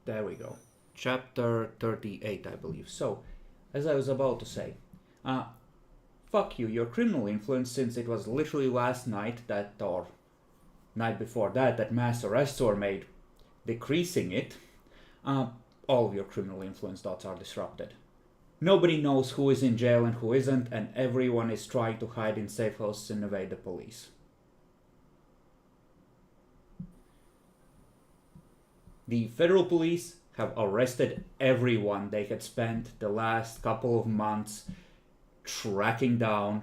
There we go. Chapter 38, I believe. So, as I was about to say, fuck you, your criminal influence, since it was literally last night that, or night before that, that mass arrests were made, decreasing it, all of your criminal influence dots are disrupted. Nobody knows who is in jail and who isn't, and everyone is trying to hide in safe houses and evade the police. The federal police have arrested everyone they had spent the last couple of months tracking down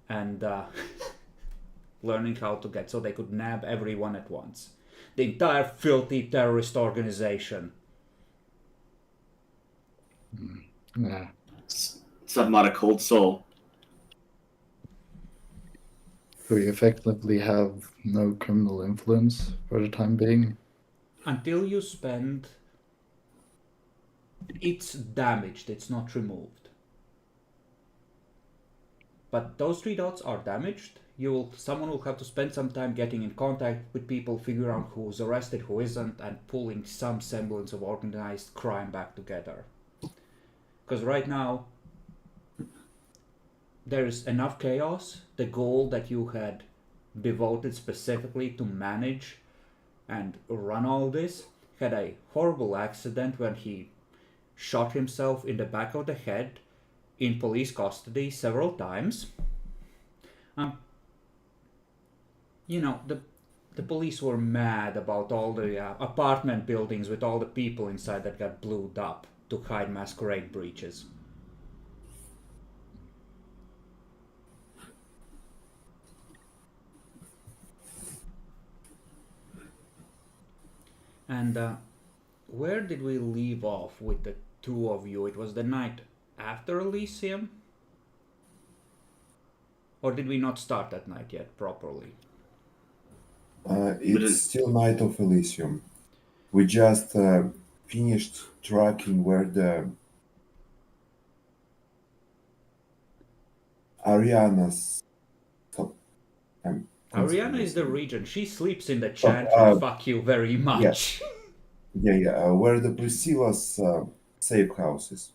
and learning how to get, so they could nab everyone at once. The entire filthy terrorist organization. Yeah. Something about a cold soul. We effectively have no criminal influence for the time being. Until you spend... It's damaged, it's not removed. But those 3 dots are damaged. Someone will have to spend some time getting in contact with people, figure out who's arrested, who isn't, and pulling some semblance of organized crime back together. Because right now, there's enough chaos. The goal that you had devoted specifically to manage and run all this had a horrible accident when he shot himself in the back of the head in police custody several times. You know, the police were mad about all the apartment buildings with all the people inside that got blew up to hide Masquerade breaches. And where did we leave off with the 2 of you? It was the night after Elysium? Or did we not start that night yet properly? It's still Night of Elysium. We just finished tracking where the Ariana's... Ariana is the regent. She sleeps in the chantry. Fuck you very much. Yeah. Where the Priscilla's safe house is.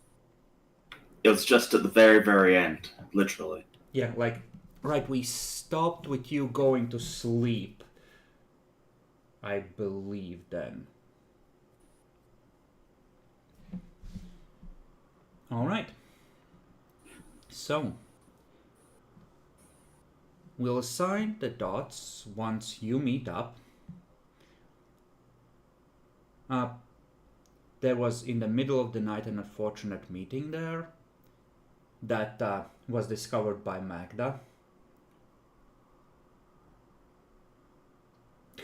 It was just at the very, very end, literally. Yeah, like, right, we stopped with you going to sleep, I believe, then. Alright. So, we'll assign the dots once you meet up. There was, in the middle of the night, an unfortunate meeting there that was discovered by Magda,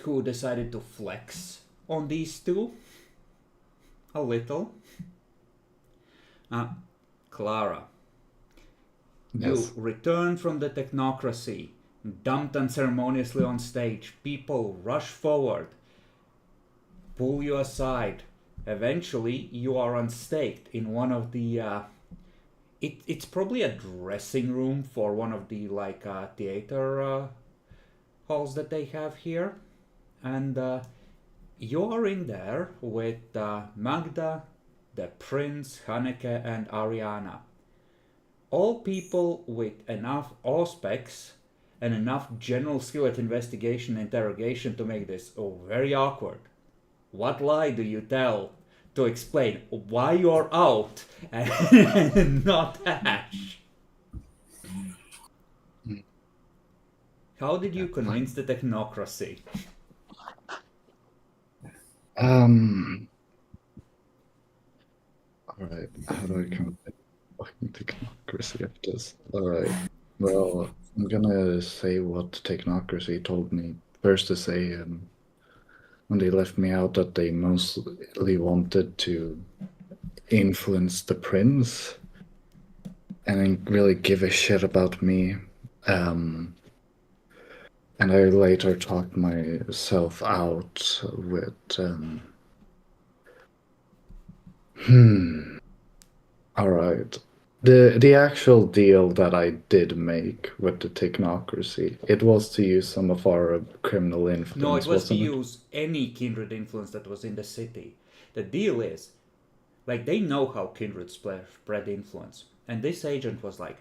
who decided to flex on these 2 a little. Clara, Yes. you returned from the technocracy, dumped unceremoniously on stage. People rush forward, pull you aside. Eventually, you are unstaked in one of the... It's probably a dressing room for one of the theater halls that they have here. And you're in there with Magda, the Prince, Hanneke, and Ariana. All people with enough auspex and enough general skill at investigation and interrogation to make this very awkward. What lie do you tell to explain why you're out and not Ash? How did you convince the technocracy? Alright, how do I come up with technocracy of this? Alright, well, I'm gonna say what technocracy told me first to say when they left me out, that they mostly wanted to influence the prince and didn't really give a shit about me. And I later talked myself out with all right. The actual deal that I did make with the technocracy, it was to use some of our criminal influence, No, it was to wasn't it? use any kindred influence that was in the city. The deal is, like, they know how kindred spread influence. And this agent was like,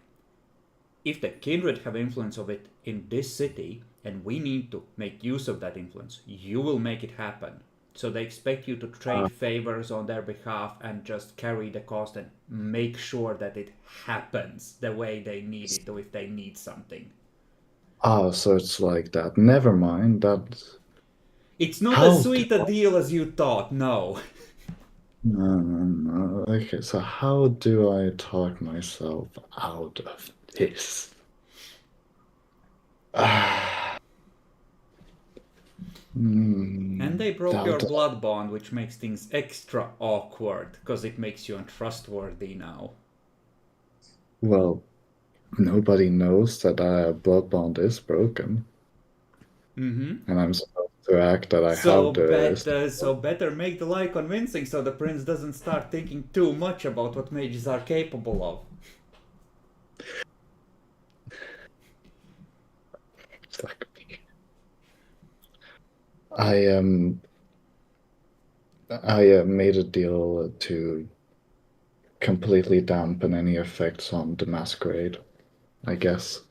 if the kindred have influence of it in this city, and we need to make use of that influence, you will make it happen. So they expect you to trade favors on their behalf and just carry the cost and make sure that it happens the way they need it, or if they need something. Ah, so it's like that. Never mind. That's It's not how. as sweet a deal as you thought, no. No. Okay, so how do I talk myself out of this? And they broke your Doubt- blood bond, which makes things extra awkward, because it makes you untrustworthy now. Well, nobody knows that our blood bond is broken, Mm-hmm. and I'm supposed to act that I So have the. better make the lie convincing so the prince doesn't start thinking too much about what mages are capable of. Fuck me. I made a deal to completely dampen any effects on the Masquerade, I guess.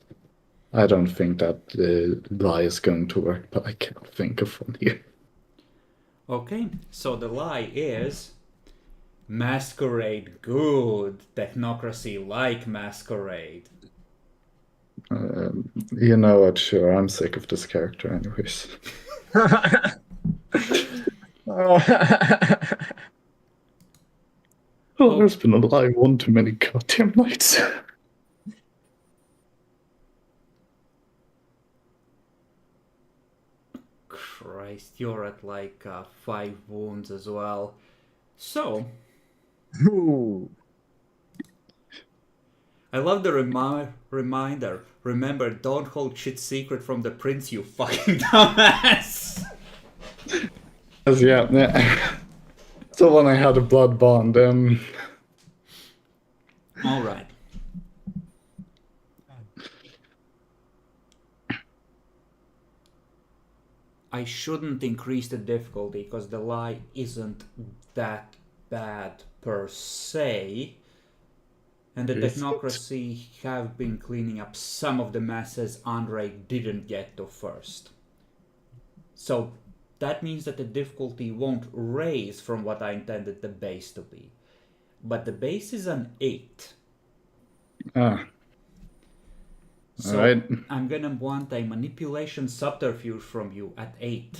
I don't think that the lie is going to work, but I can't think of one here. Okay, so the lie is Masquerade good, technocracy like Masquerade. You know what? Sure, I'm sick of this character, anyways. Oh, there's been a lie one too many goddamn nights. Christ, you're at like 5 wounds as well. So, Ooh. I love the reminder. Remember, don't hold shit secret from the prince, you fucking dumbass! Yeah. So when I had a blood bond, Alright. I shouldn't increase the difficulty because the lie isn't that bad per se. And the technocracy have been cleaning up some of the messes Andre didn't get to first. So that means that the difficulty won't raise from what I intended the base to be. But the base is an 8. So alright. I'm gonna want a manipulation subterfuge from you at 8.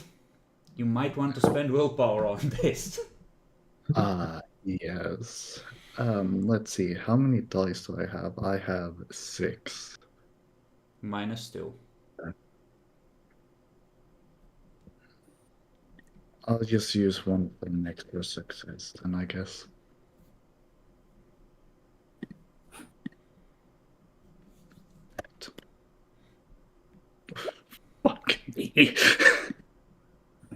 You might want to spend willpower on this. Yes. Let's see. How many dice do I have? I have 6. -2. I'll just use one for an extra success, then I guess. Fuck me.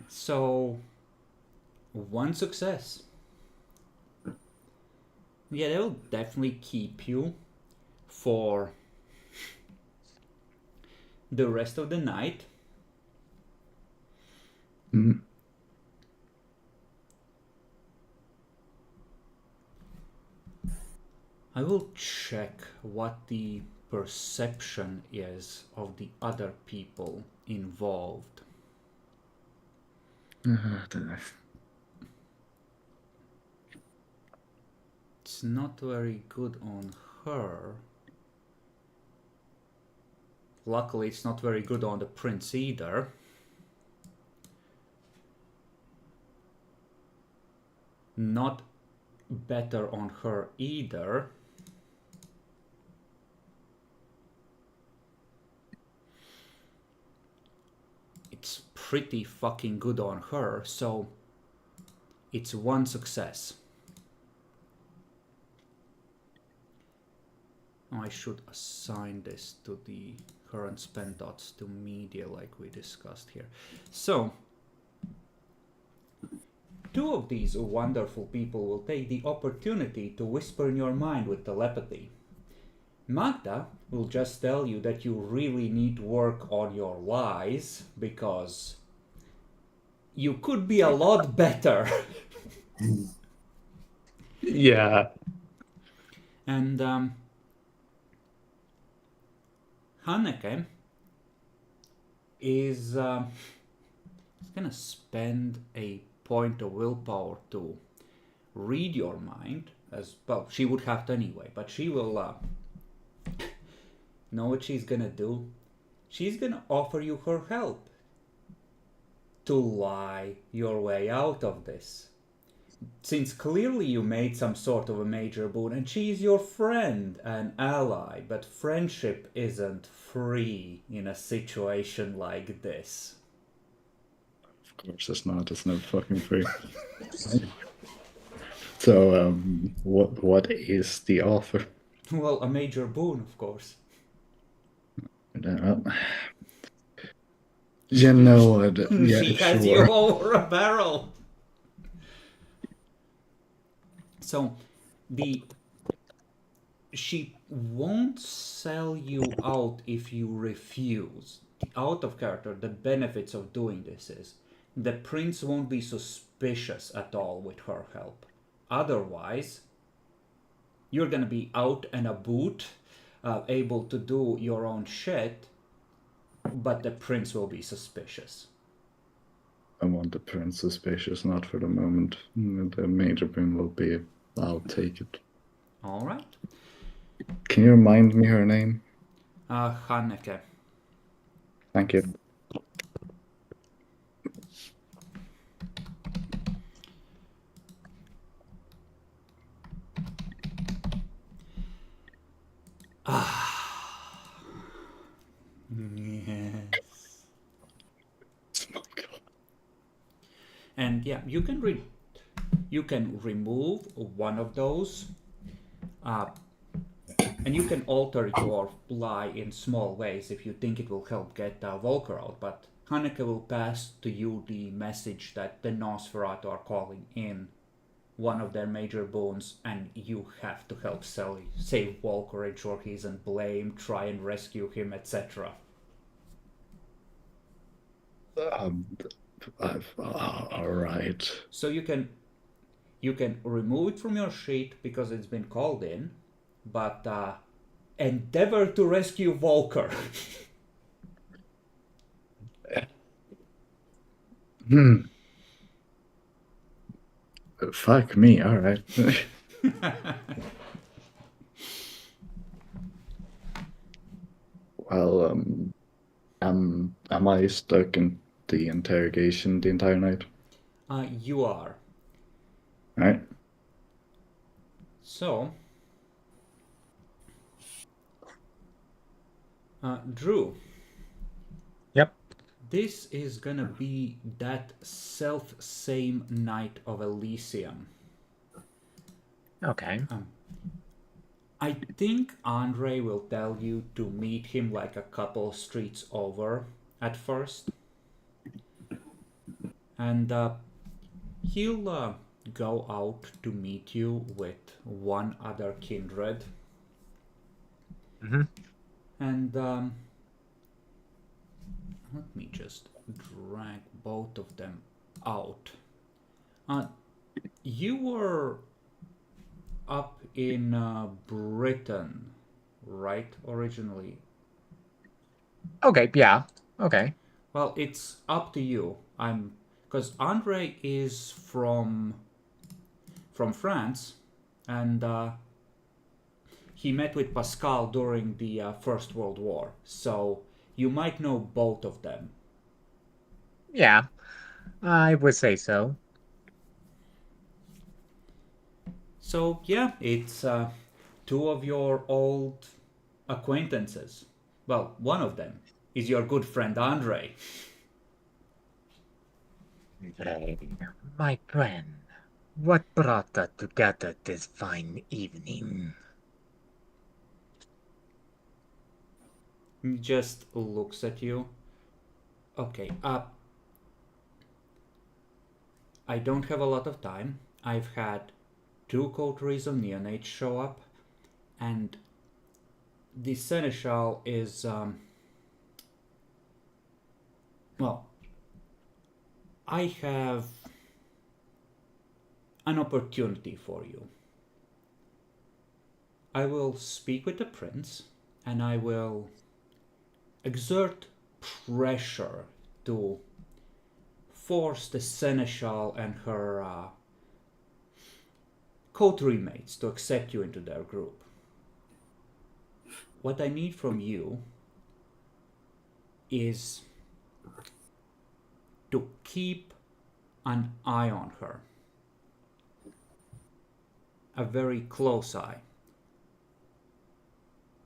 So, 1 success. Yeah, they will definitely keep you for the rest of the night. Mm. I will check what the perception is of the other people involved. It's not very good on her. Luckily, it's not very good on the prince either. Not better on her either. It's pretty fucking good on her, so it's 1 success. I should assign this to the current spend dots to media like we discussed here. So, 2 of these wonderful people will take the opportunity to whisper in your mind with telepathy. Magda will just tell you that you really need to work on your lies because you could be a lot better. Yeah. And Hanneke is gonna spend a point of willpower to read your mind, as well she would have to anyway, but she will know what she's gonna do. She's gonna offer you her help to lie your way out of this, since clearly you made some sort of a major boon and she's your friend and ally, but friendship isn't free in a situation like this. Of course it's not. It's not fucking free. So, what is the offer? Well, a major boon, of course. You know what? Yeah, She has sure. you over a barrel. So, she won't sell you out if you refuse. Out of character, the benefits of doing this is the prince won't be suspicious at all with her help. Otherwise, you're gonna be out and about, able to do your own shit, but the prince will be suspicious. I want the prince suspicious, not for the moment. The major boon will be, I'll take it. All right. Can you remind me her name? Hanneke. Thank you. Yes. Oh my God. And yeah, you can remove one of those, and you can alter your lie in small ways if you think it will help get Volker out. But Hanneke will pass to you the message that the Nosferatu are calling in one of their major boons, and you have to help save Volker, ensure he isn't blamed, try and rescue him, etc. All right. So you can remove it from your sheet because it's been called in, but endeavor to rescue Volker. Fuck me. All right. Well, am I stuck in the interrogation the entire night? You are. All right. So, Drew. Yep. This is gonna be that self-same night of Elysium. Okay. I think Andre will tell you to meet him like a couple streets over at first. And he'll go out to meet you with one other kindred. Mm-hmm. And let me just drag both of them out. You were up in Britain, right? Originally. Okay, yeah. Okay. Well, it's up to you. Because Andre is from France, and he met with Pascal during the First World War. So you might know both of them. Yeah, I would say so. So yeah, it's two of your old acquaintances. Well, one of them is your good friend Andre. Hey, my friend, what brought us together this fine evening? He just looks at you. Okay, I don't have a lot of time. I've had 2 coteries of neonates show up, and the seneschal is well, I have an opportunity for you. I will speak with the prince and I will exert pressure to force the seneschal and her coterie mates to accept you into their group. What I need from you is to keep an eye on her. A very close eye.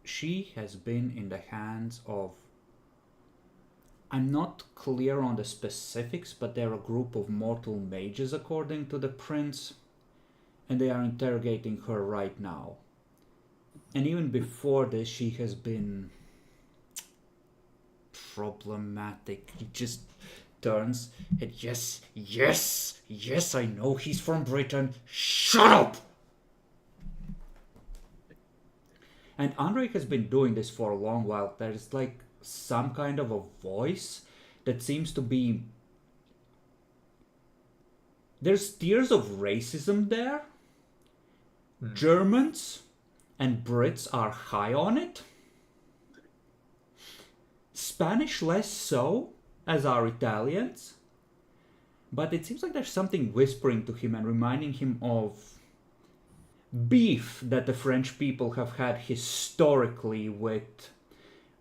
She has been in the hands of... I'm not clear on the specifics, but they're a group of mortal mages according to the prince, and they are interrogating her right now. And even before this, she has been problematic. He just turns and yes, I know he's from Britain. Shut up! And Andre has been doing this for a long while. There's like some kind of a voice that seems to be... There's tears of racism there. Germans and Brits are high on it. Spanish less so, as are Italians. But it seems like there's something whispering to him and reminding him of beef that the French people have had historically with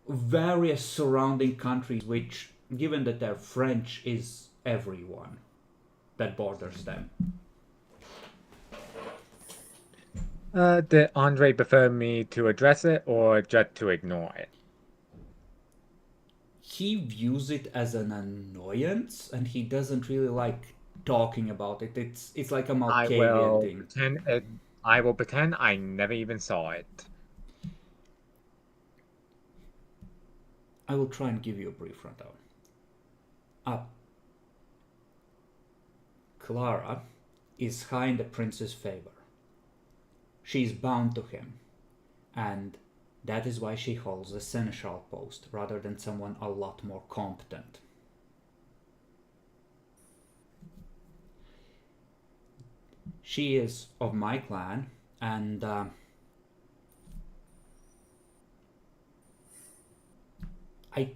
various surrounding countries, which, given that they're French, is everyone that borders them. Did Andre prefer me to address it or just to ignore it? He views it as an annoyance, and he doesn't really like talking about it. It's like a Malkavian thing. I will pretend I never even saw it. I will try and give you a brief rundown. Clara is high in the prince's favor. She is bound to him, and that is why she holds the seneschal post rather than someone a lot more competent. She is of my clan, and I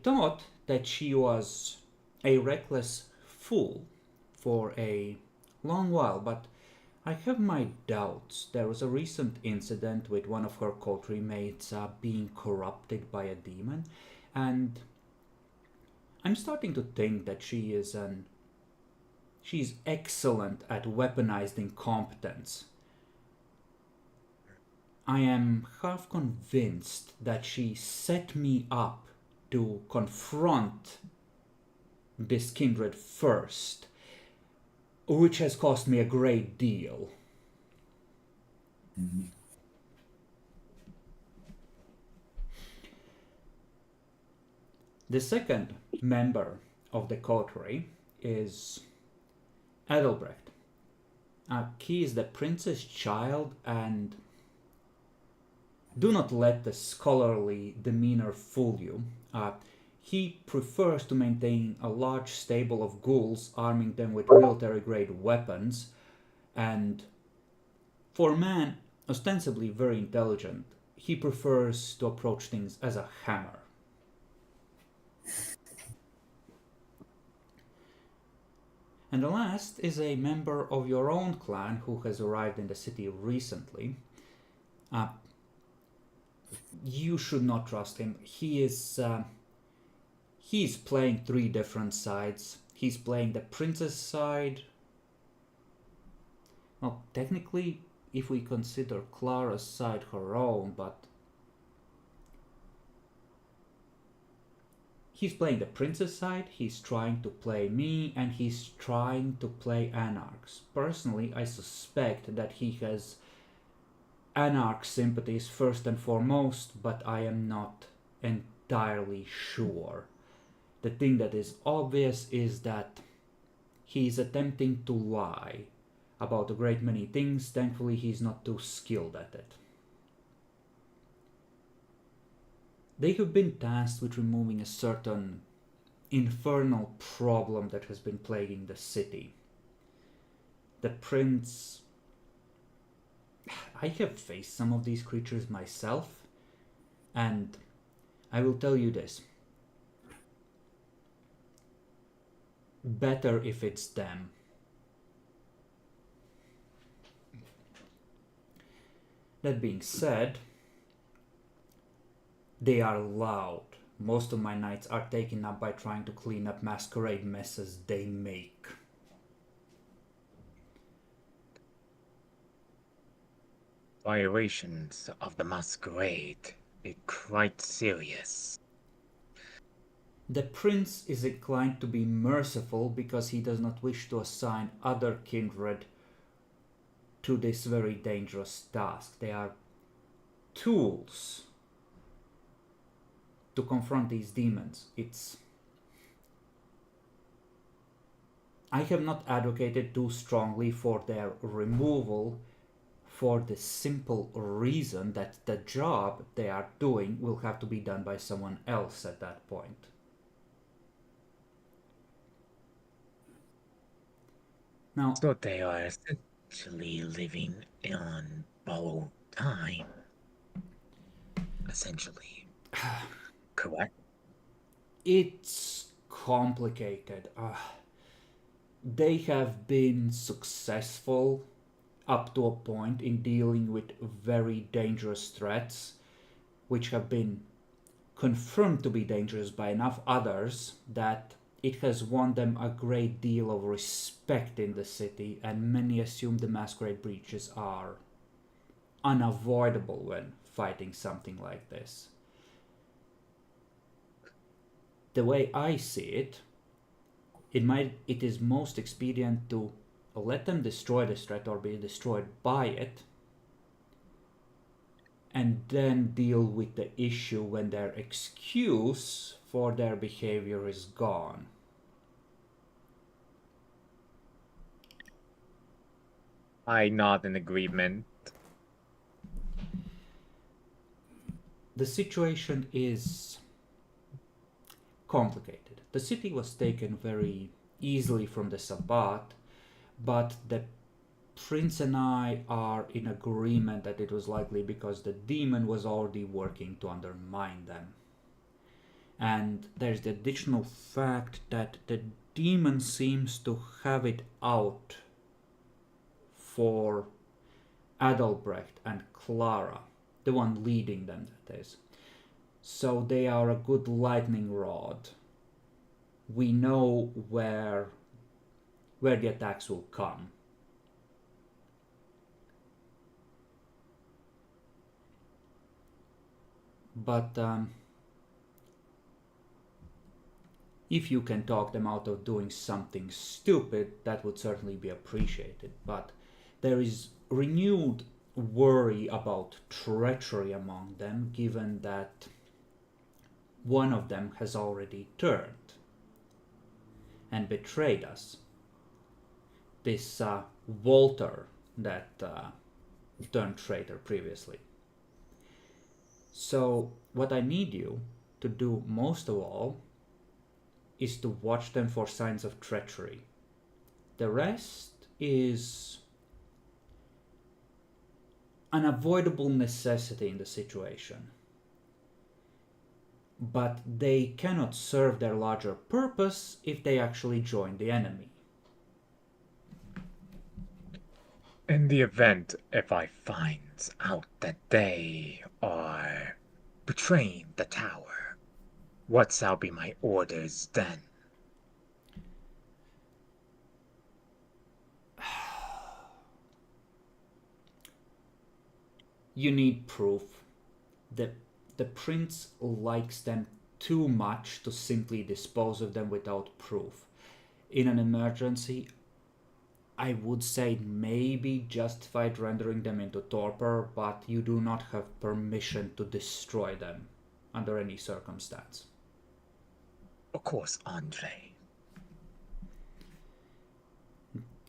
thought that she was a reckless fool for a long while, but I have my doubts. There was a recent incident with one of her coterie mates being corrupted by a demon, and I'm starting to think that she's excellent at weaponized incompetence. I am half convinced that she set me up to confront this kindred first, which has cost me a great deal. Mm-hmm. The second member of the coterie is Adelbrecht. He is the prince's child, and do not let the scholarly demeanor fool you. He prefers to maintain a large stable of ghouls, arming them with military-grade weapons, and for a man ostensibly very intelligent, he prefers to approach things as a hammer. And the last is a member of your own clan who has arrived in the city recently. You should not trust him. He's playing three different sides. He's playing the prince's side. Well, technically, if we consider Clara's side her own, but he's playing the prince's side, he's trying to play me, and he's trying to play Anarchs. Personally, I suspect that he has Anarch sympathies first and foremost, but I am not entirely sure. The thing that is obvious is that he's attempting to lie about a great many things. Thankfully, he's not too skilled at it. They have been tasked with removing a certain infernal problem that has been plaguing the city. The prince... I have faced some of these creatures myself, and I will tell you this. Better if it's them. That being said, they are loud. Most of my nights are taken up by trying to clean up Masquerade messes they make. Violations of the Masquerade is quite serious. The prince is inclined to be merciful because he does not wish to assign other kindred to this very dangerous task. They are tools to confront these demons. I have not advocated too strongly for their removal for the simple reason that the job they are doing will have to be done by someone else at that point. Now, So they are essentially living on borrowed time. Essentially. Correct? it's complicated. They have been successful up to a point in dealing with very dangerous threats, which have been confirmed to be dangerous by enough others that it has won them a great deal of respect in the city, and many assume the Masquerade breaches are unavoidable when fighting something like this. The way I see it, it is most expedient to let them destroy this threat or be destroyed by it, and then deal with the issue when their excuse for their behavior is gone. I nod in agreement. The situation is complicated. The city was taken very easily from the Sabbat, but the Prince and I are in agreement that it was likely because the demon was already working to undermine them. And there's the additional fact that the demon seems to have it out for Adalbrecht and Clara, the one leading them, that is. So they are a good lightning rod. We know where the attacks will come. But if you can talk them out of doing something stupid, that would certainly be appreciated. But there is renewed worry about treachery among them, given that one of them has already turned and betrayed us. This Walter that turned traitor previously. So what I need you to do most of all is to watch them for signs of treachery. The rest is an avoidable necessity in the situation. But they cannot serve their larger purpose if they actually join the enemy. In the event if I find out that they are betraying the tower, what shall be my orders then? You need proof. The prince likes them too much to simply dispose of them without proof. In an emergency, I would say maybe justified rendering them into torpor, but you do not have permission to destroy them under any circumstance. Of course, Andre.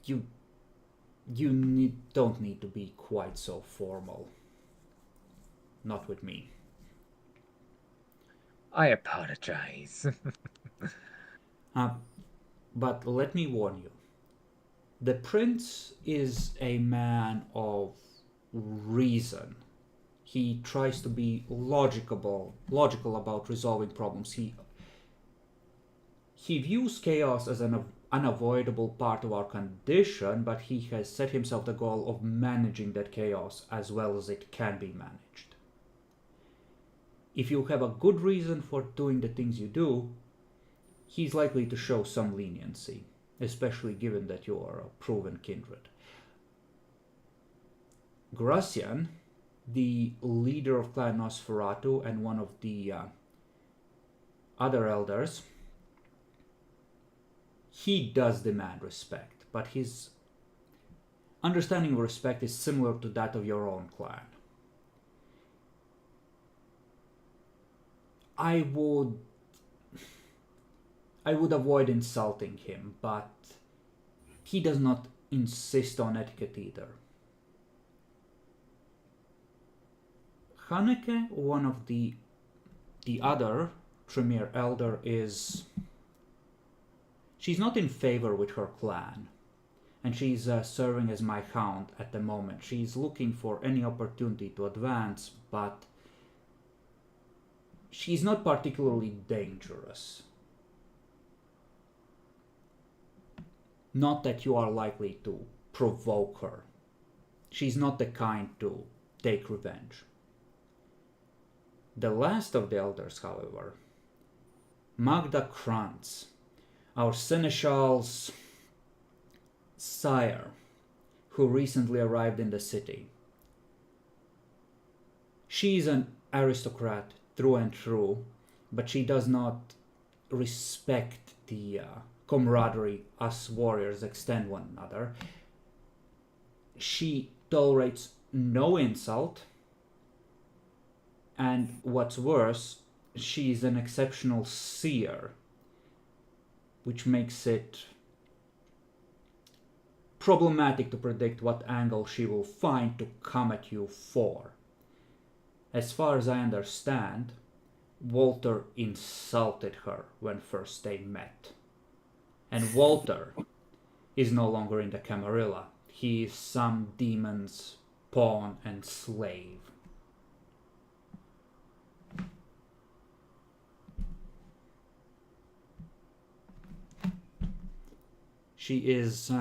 You don't need to be quite so formal. Not with me. I apologize. But let me warn you. The prince is a man of reason. He tries to be logical about resolving problems. He views chaos as an unavoidable part of our condition, but he has set himself the goal of managing that chaos as well as it can be managed. If you have a good reason for doing the things you do, he's likely to show some leniency, especially given that you are a proven kindred. Gracian, the leader of Clan Nosferatu and one of the other elders, he does demand respect, but his understanding of respect is similar to that of your own clan. I would avoid insulting him, but he does not insist on etiquette either. Haneke, one of the other Tremere elder, she's not in favor with her clan, and she's serving as my hound at the moment. She's looking for any opportunity to advance, but she's not particularly dangerous. Not that you are likely to provoke her. She's not the kind to take revenge. The last of the elders, however, Magda Krantz, our seneschal's sire, who recently arrived in the city. She is an aristocrat through and through, but she does not respect the camaraderie us warriors extend one another. She tolerates no insult, and what's worse, she is an exceptional seer, which makes it problematic to predict what angle she will find to come at you for. As far as I understand, Walter insulted her when first they met. And Walter is no longer in the Camarilla. He is some demon's pawn and slave. She is.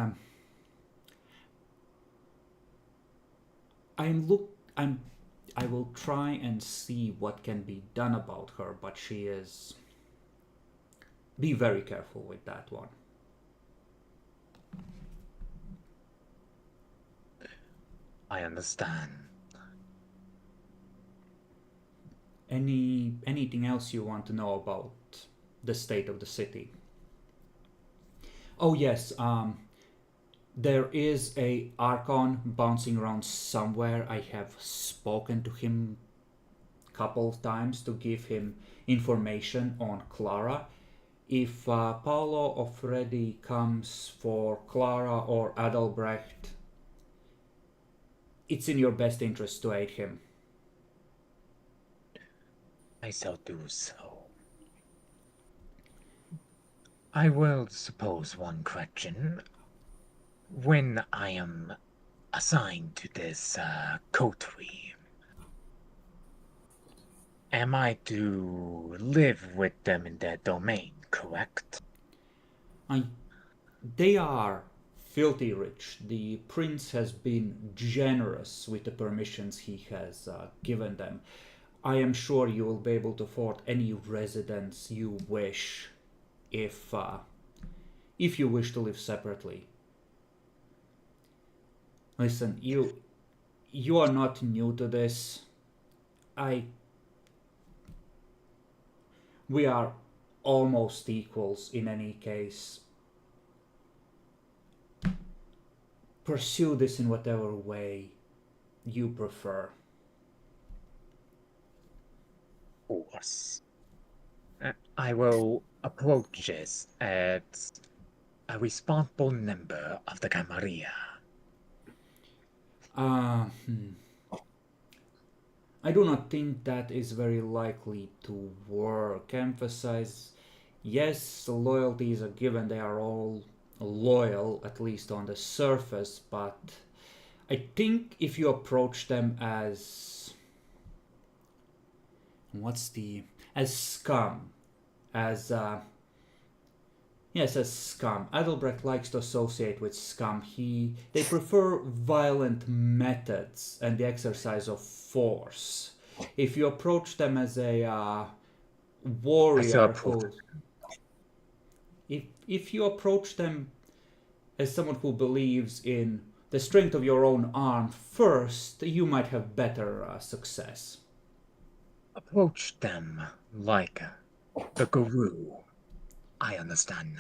I will try and see what can be done about her, but she is. Be very careful with that one. I understand. Anything else you want to know about the state of the city? Oh yes, there is a Archon bouncing around somewhere. I have spoken to him a couple of times to give him information on Clara. If Paolo or Freddy comes for Clara or Adalbrecht, it's in your best interest to aid him. I shall do so. I will suppose one question. When I am assigned to this coterie, am I to live with them in their domain, correct? They are filthy rich. The prince has been generous with the permissions he has given them. I am sure you will be able to afford any residence you wish if you wish to live separately. Listen, you are not new to this. We are almost equals in any case. Pursue this in whatever way you prefer. Of course. I will approach this as a responsible member of the Camarilla. I do not think that is very likely to work. Emphasize, yes, loyalty is a given, they are all loyal, at least on the surface, but I think if you approach them as. As scum. As. Yes, as scum. Adelbrecht likes to associate with scum. They prefer violent methods and the exercise of force. If you approach them as a warrior who, if you approach them as someone who believes in the strength of your own arm first, you might have better success. Approach them like the guru. I understand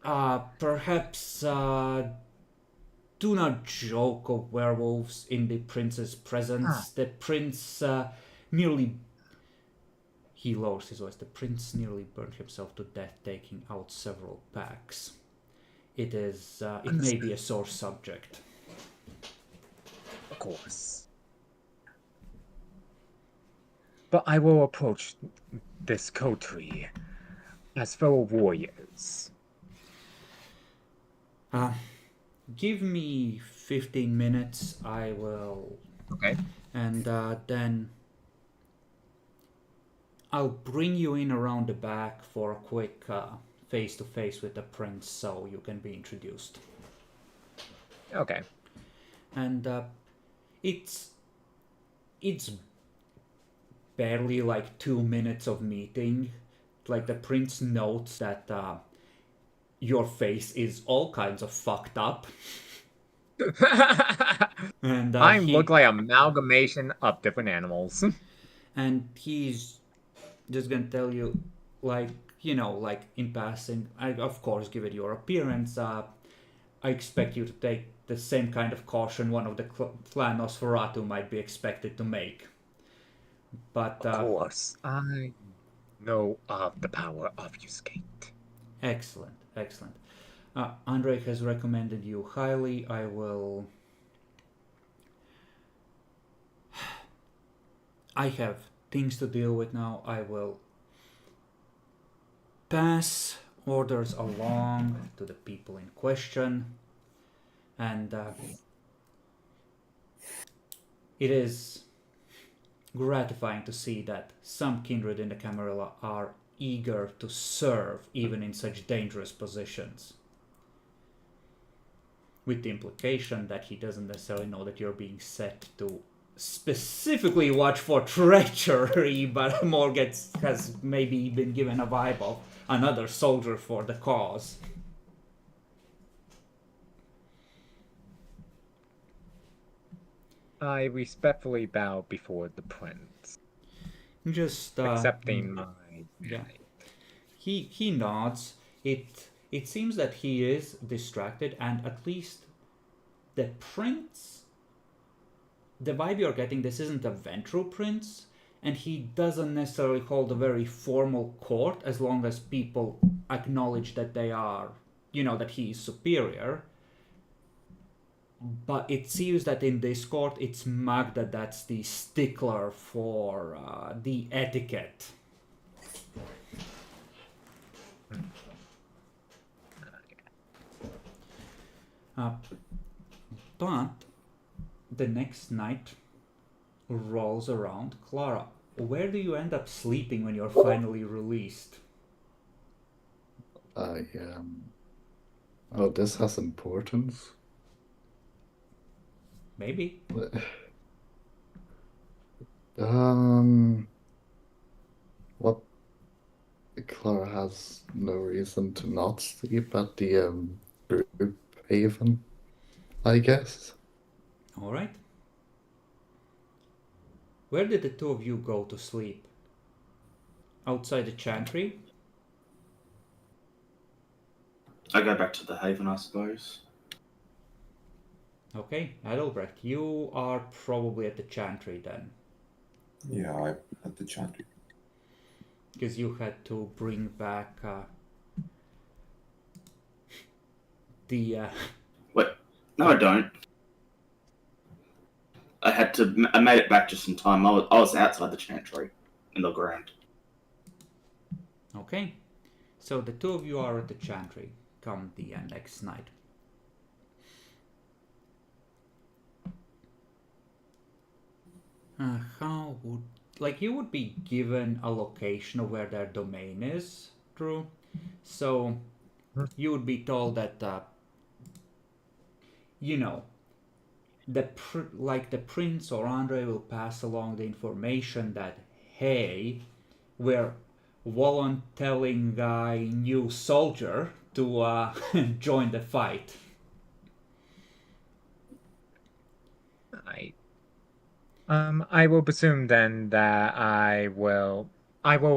now. Perhaps do not joke of werewolves in the prince's presence. The prince nearly. He lowers his voice. The prince nearly burned himself to death taking out several packs. It may be a sore subject. Of course. But I will approach this coterie as fellow warriors. Give me 15 minutes. I will. Okay. And then I'll bring you in around the back for a quick face-to-face with the prince so you can be introduced. Okay. And it's barely like 2 minutes of meeting. Like the prince notes that your face is all kinds of fucked up. And I look like an amalgamation of different animals. And he's just gonna tell you, like, like in passing, I of course, given your appearance, I expect you to take the same kind of caution one of the clan Nosferatu might be expected to make. But of course, I know of the power obfuscate. Excellent. Andre has recommended you highly. I have things to deal with now. I will pass orders along to the people in question, and it is gratifying to see that some kindred in the Camarilla are eager to serve even in such dangerous positions, with the implication that he doesn't necessarily know that you're being set to specifically watch for treachery, but Morgan has maybe been given a vibe of another soldier for the cause. I respectfully bow before the prince. Just accepting my He nods. It seems that he is distracted, and at least the prince, the vibe you're getting, this isn't a Ventru prince, and he doesn't necessarily hold a very formal court as long as people acknowledge that they are, that he is superior. But it seems that in this court, it's Magda that's the stickler for the etiquette. But the next night rolls around. Clara, where do you end up sleeping when you're finally released? Oh, this has importance. Maybe. What? Clara has no reason to not sleep at the group haven, I guess. All right. Where did the two of you go to sleep? Outside the chantry? I go back to the haven, I suppose. Okay, Adelbrecht, you are probably at the chantry then. Yeah, I'm at the chantry. Because you had to bring back the... Wait, no I don't. I made it back just in time. I was outside the chantry in the ground. Okay, so the two of you are at the chantry come the next night. How would, like, you would be given a location of where their domain is, Drew. So you would be told that you know, the prince or Andre will pass along the information that, hey, we're volunteering a new soldier to join the fight. I will presume then that I will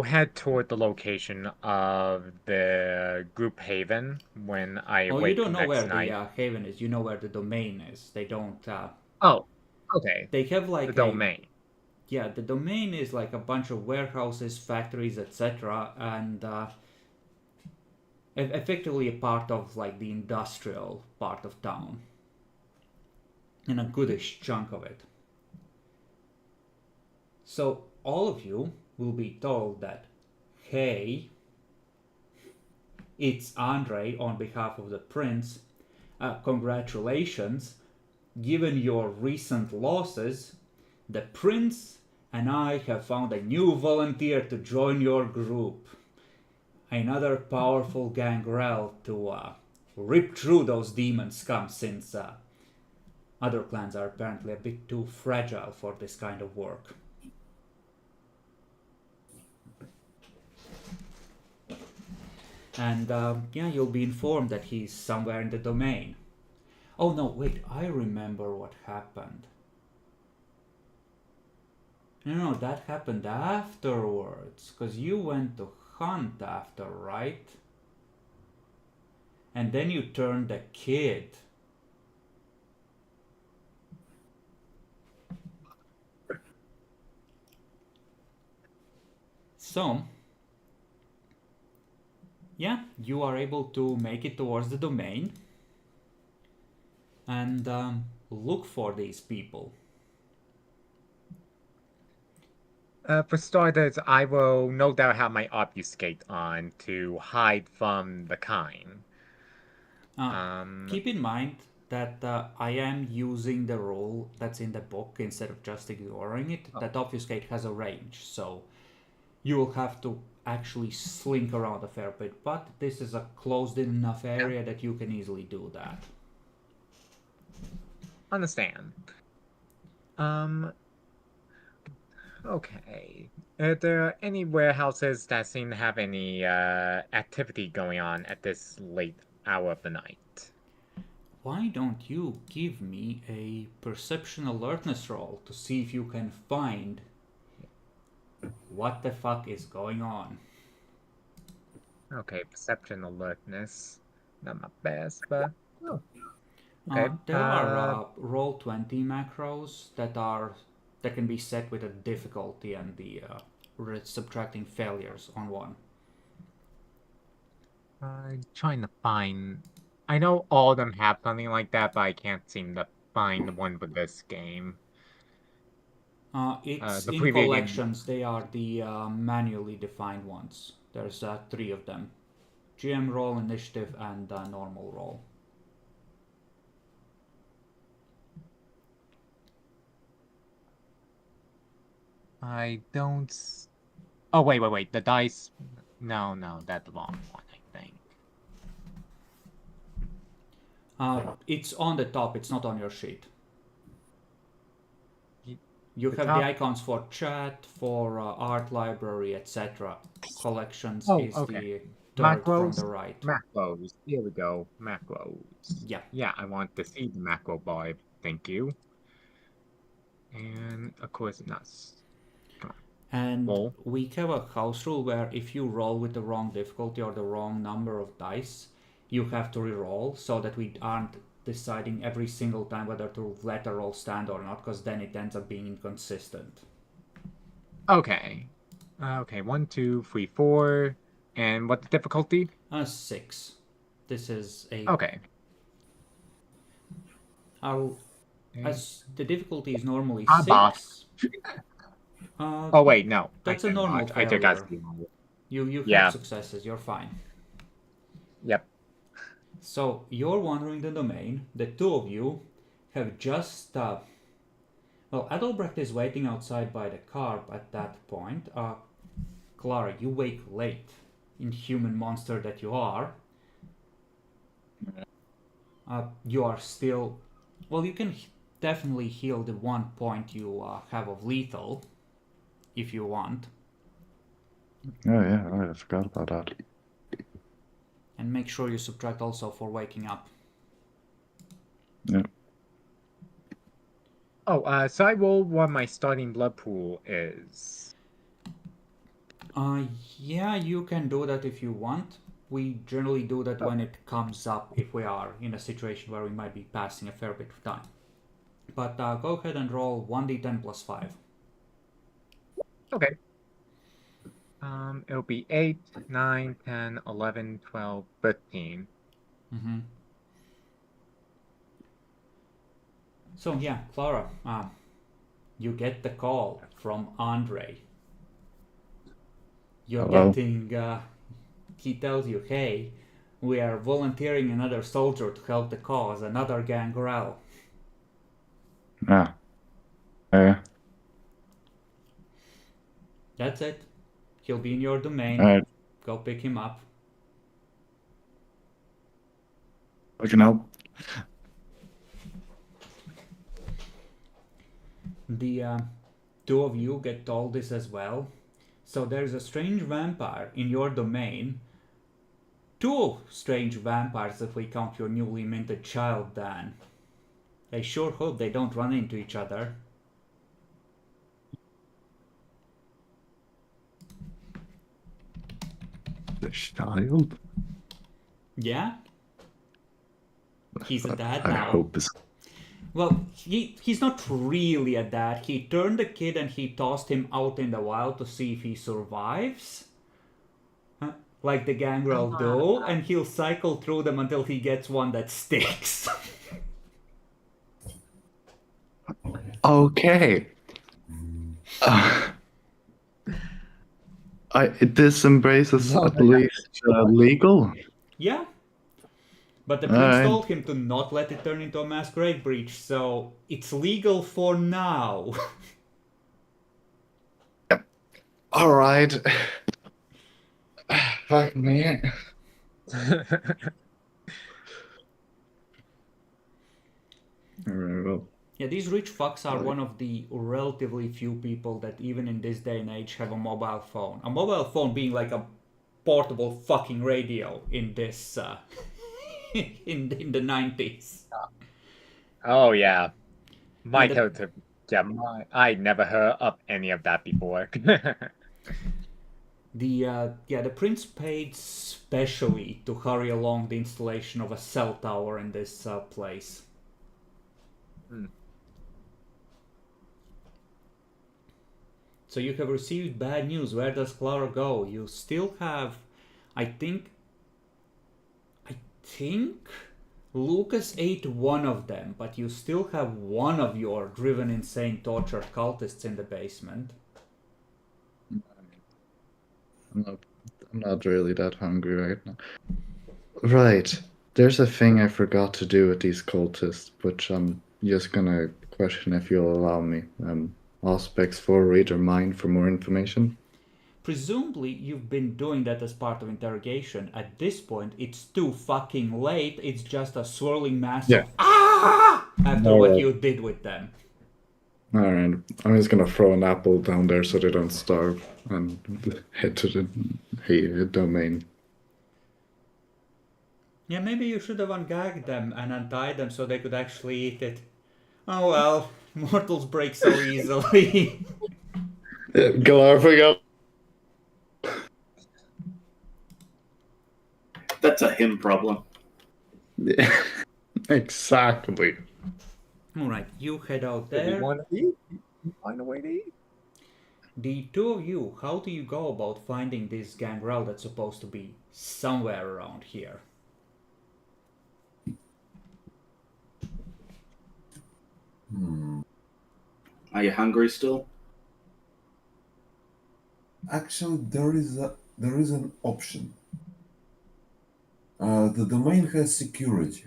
head toward the location of the group haven when I Oh, you wake don't know next where the night. haven is. You know where the domain is. They don't. Oh, okay. They have The like a domain. yeah. The domain is like a bunch of warehouses, factories, etc., and effectively a part of like the industrial part of town, and a goodish chunk of it. So all of you will be told that, hey, it's Andre on behalf of the prince. Congratulations. Given your recent losses, the prince and I have found a new volunteer to join your group. Another powerful gangrel to rip through those demon scum, since other clans are apparently a bit too fragile for this kind of work. And yeah, you'll be informed that he's somewhere in the domain. Oh no, wait, I remember what happened. No, that happened afterwards, because you went to hunt after, right? And then you turned a kid. So, yeah, you are able to make it towards the domain and look for these people. For starters, I will no doubt have my obfuscate on to hide from the kind. Keep in mind that I am using the rule that's in the book instead of just ignoring it. Oh. That obfuscate has a range, so you will have to actually slink around a fair bit. But this is a closed in enough area that you can easily do that. Understand. Okay. Are there any warehouses that seem to have any activity going on at this late hour of the night? Why don't you give me a perception alertness roll to see if you can find what the fuck is going on? Okay, perception alertness. Not my best, but oh. Okay. There are roll 20 macros that can be set with a difficulty and the subtracting failures on one. I'm trying to find. I know all of them have something like that, but I can't seem to find the one for this game. It's The in previous game. collections. They are the manually defined ones. There's 3 of them: GM roll, initiative, and normal roll. I don't. Oh wait! The dice. No, that's the wrong one. I think. It's on the top. It's not on your sheet. You The have top? the icons for chat, for art library, etc. Collections Oh, is okay. the third from Macros. the right. Macros. Here we go. Macros. Yeah. Yeah, I want to see the macro bar. Thank you. And of course, nuts. Come on. And Roll. we have a house rule where if you roll with the wrong difficulty or the wrong number of dice, you have to re-roll, so that we aren't deciding every single time whether to let a roll stand or not, because then it ends up being inconsistent. Okay. Okay, 1, 2, 3, 4. And what the difficulty? 6. This is a... Okay. I'll as the difficulty is normally I'm bot. 6. Oh wait, no. That's a I'm normal not. I took out failure. the You Yeah. have successes, you're fine. Yep. So you're wandering the domain. The two of you have just well, Adelbrecht is waiting outside by the car at that point. Clara, you wake late, inhuman monster that you are. You are still, well, you can definitely heal the 1 point you have of lethal if you want, Oh yeah, right, I forgot about that. and make sure you subtract also for waking up. Yeah. Oh, so I rolled what my starting blood pool is. Yeah, you can do that if you want. We generally do that when it comes up, if we are in a situation where we might be passing a fair bit of time. But go ahead and roll 1d10 plus 5. Okay. It'll be 8, 9, 10, 11, 12, 13. Mm-hmm. So yeah, Clara, you get the call from Andre. You're Hello? getting, he tells you, hey, we are volunteering another soldier to help the cause, another gangrel. Ah. Yeah. That's it. He'll be in your domain. Alright, Go pick him up. I can help. The two of you get told this as well. So there's a strange vampire in your domain. 2 strange vampires if we count your newly minted child, Dan. I sure hope they don't run into each other. The child? Yeah? He's a dad I now. hope it's... Well, he's not really a dad. He turned the kid and he tossed him out in the wild to see if he survives. Like the gangrel do, and he'll cycle through them until he gets one that sticks. Okay. This embrace is at least legal. Yeah. But the prince Alright. told him to not let it turn into a masquerade breach, so it's legal for now. Alright. Fuck me. Alright, well. Yeah, these rich fucks are one of the relatively few people that even in this day and age have a mobile phone. A mobile phone being like a portable fucking radio in this in the 90s. Oh yeah. My And the- character, yeah, I never heard of any of that before. The prince paid specially to hurry along the installation of a cell tower in this place. So you have received bad news. Where does Clara go? You still have, I think Lucas ate one of them, but you still have one of your driven insane tortured cultists in the basement. I'm not really that hungry right now. Right. There's a thing I forgot to do with these cultists, which I'm just gonna question if you'll allow me. Aspects for read or mind for more information. Presumably, you've been doing that as part of interrogation. At this point, it's too fucking late. It's just a swirling mass of after what you did with them. Alright, I'm just gonna throw an apple down there so they don't starve and head to the domain. Yeah, maybe you should have ungagged them and untied them so they could actually eat it. Oh well, mortals break so easily. Galarfing. That's a him problem. Exactly. Alright, you head out If you there. want to eat, you find a way to eat. The two of you, how do you go about finding this gangrel that's supposed to be somewhere around here? Are you hungry still? Actually, there is an option. The domain has security.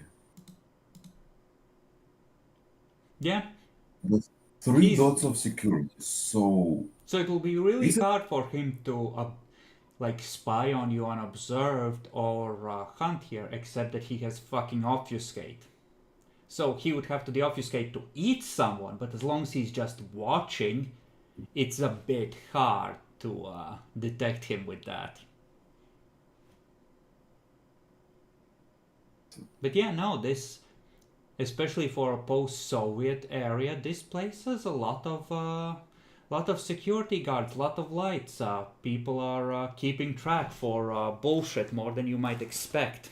Yeah. With 3 He's- dots of security. So So it will be really Is it- hard for him to like spy on you unobserved or hunt here, except that he has fucking obfuscate. So he would have to deobfuscate to eat someone, but as long as he's just watching, it's a bit hard to detect him with that. But yeah, no, this, especially for a post-Soviet area, this place has a lot of security guards, lot of lights. People are keeping track for bullshit more than you might expect.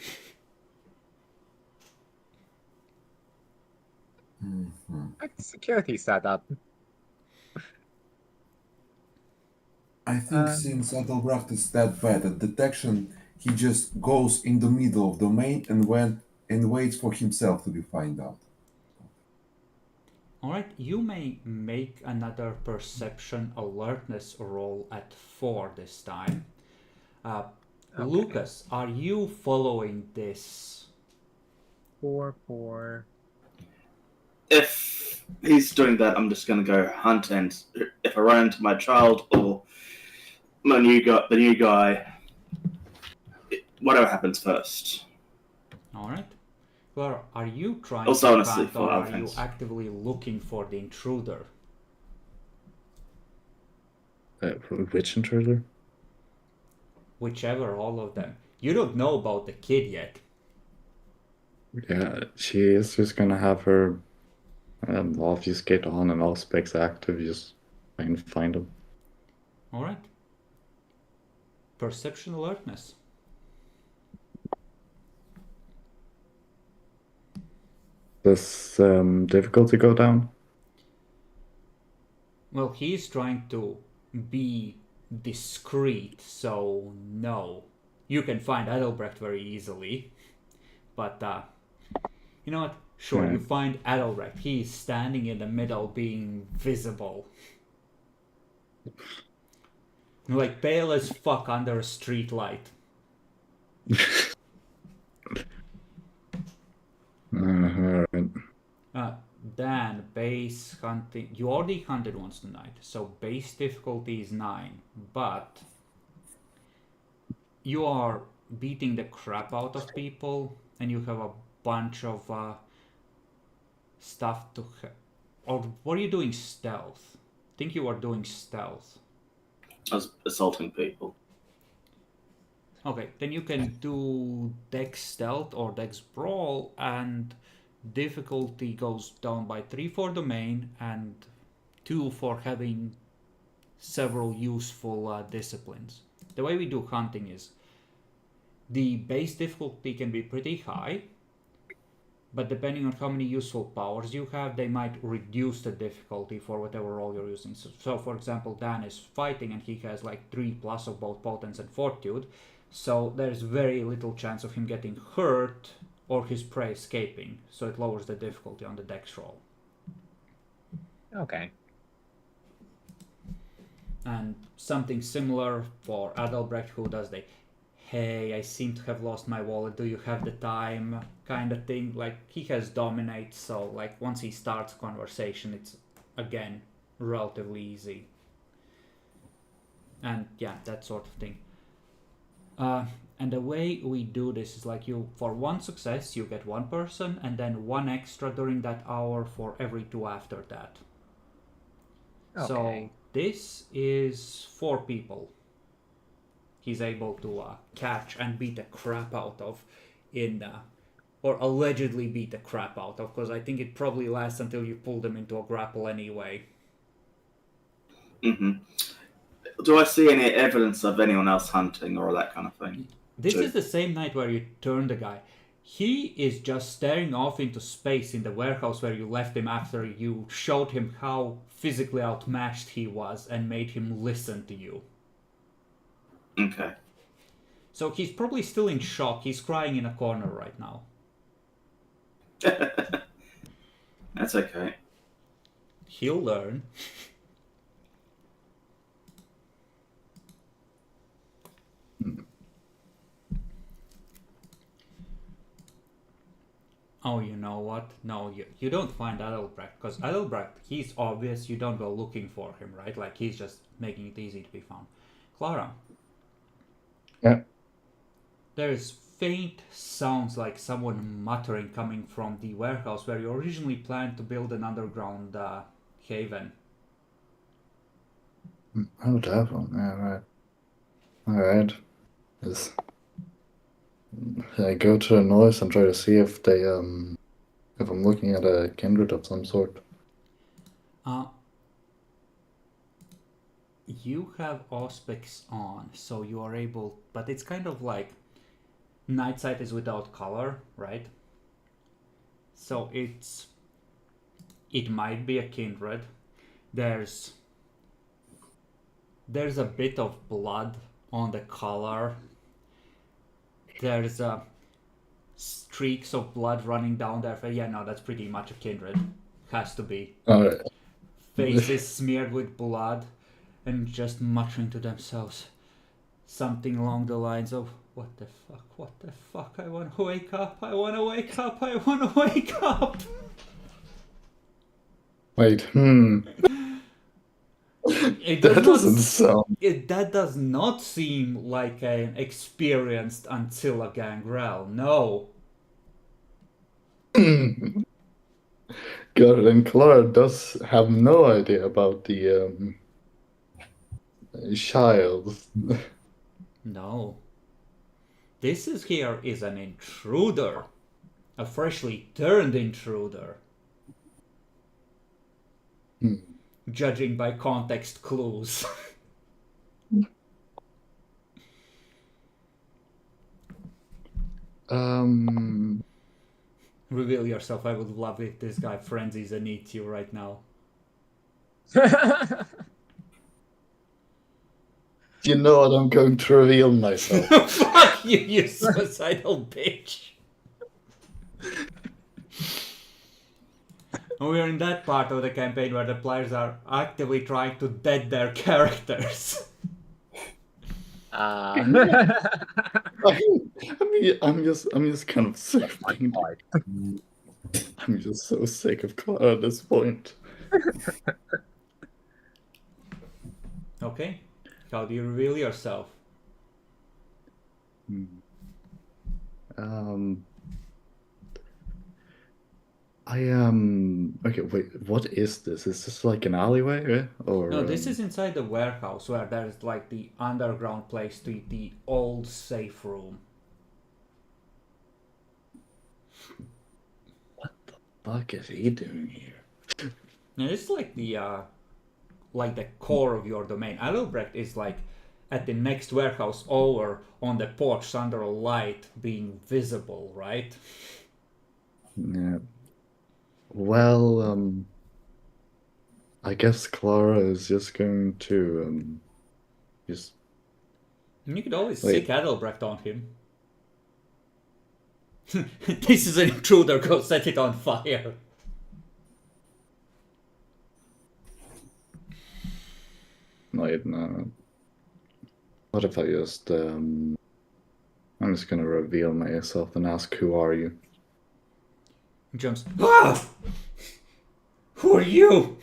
Like security setup. I think since Adelbracht is that bad at detection, he just goes in the middle of the domain and waits for himself to be found out. Alright, you may make another perception alertness roll at 4 this time. Lucas, are you following this? 4. If he's doing that, I'm just going to go hunt, and if I run into my child or the new guy, whatever happens first. Alright. Well, are you trying Also, to honestly, hunt for or are you offense. actively looking for the intruder? Which intruder? Whichever, all of them. You don't know about the kid yet. Yeah, she is just gonna have her obfuscate on and all specs active. Just try and find him. Alright. Perception alertness. Does difficulty go down? Well, he's trying to be discreet, so no. You can find Adelbrecht very easily. But, you know what? Sure, Yeah. you find Adelbrecht. He's standing in the middle, being visible. Like pale as fuck under a street light. Alright. Dan, base hunting. You already hunted once tonight, so base difficulty is 9. But you are beating the crap out of people, and you have a bunch of stuff to. Or what are you doing? Stealth. I think you are doing stealth. I was assaulting people. Okay, then you can do Dex Stealth or Dex Brawl, and difficulty goes down by 3 for domain and 2 for having several useful disciplines. The way we do hunting is the base difficulty can be pretty high, but depending on how many useful powers you have, they might reduce the difficulty for whatever role you're using. So for example, Dan is fighting and he has like 3+ of both potence and fortitude, so there's very little chance of him getting hurt or his prey escaping, so it lowers the difficulty on the dex roll. Okay. And something similar for Adelbrecht, who does the "hey, I seem to have lost my wallet, do you have the time" kind of thing. Like, he has dominate, so like once he starts a conversation, it's again relatively easy. And yeah, that sort of thing. And the way we do this is like, you, for 1 success you get 1 person, and then 1 extra during that hour for every 2 after that. Okay. So this is 4 people he's able to catch and beat the crap out of or allegedly beat the crap out of, because I think it probably lasts until you pull them into a grapple anyway. Hmm. Do I see any evidence of anyone else hunting or that kind of thing? This Sure. is the same night where you turn the guy. He is just staring off into space in the warehouse where you left him after you showed him how physically outmatched he was and made him listen to you. Okay. So he's probably still in shock. He's crying in a corner right now. That's okay. He'll learn. Oh, you know what? No, you don't find Adelbrecht, because Adelbrecht, he's obvious, you don't go looking for him, right? Like, he's just making it easy to be found. Clara. Yeah. There's faint sounds like someone muttering coming from the warehouse where you originally planned to build an underground haven. Oh, that one. Yeah, right. Alright. Yes. I go to the noise and try to see if they if I'm looking at a kindred of some sort. You have Auspex on, so you are able, but it's kind of like night sight is without color, right? So it might be a kindred. There's a bit of blood on the collar. There's streaks of blood running down there. Yeah, no, that's pretty much a kindred. Has to be. Alright. Faces smeared with blood and just muttering to themselves something along the lines of, what the fuck, I want to wake up, I want to wake up, I want to wake up. Wait, It that does doesn't not, sound... that does not seem like an experienced Ancilla gangrel, no. God, and Clara does have no idea about the child. No. This is an intruder. A freshly turned intruder. Judging by context clues. Reveal yourself. I would love it. This guy frenzies and eats you right now. You know what? I'm going to reveal myself. Fuck you, you suicidal bitch. We're in that part of the campaign where the players are actively trying to dead their characters. I'm just kind of sick of being like. I'm just so sick of Clara at this point. Okay. How do you reveal yourself? I am okay. Wait, what is this? Is this like an alleyway, right? Or No, this is inside the warehouse where there's like the underground place to the old safe room. What the fuck is he doing here? Now this is like the core of your domain. Adelbrecht is like at the next warehouse over on the porch under a light being visible, right? Yeah. Well, I guess Clara is just going to just. You could always Wait. sick Adelbrecht on him. This is an intruder, go set it on fire. Wait, no. What if I just I'm just gonna reveal myself and ask, who are you? He jumps. Ah! Who are you?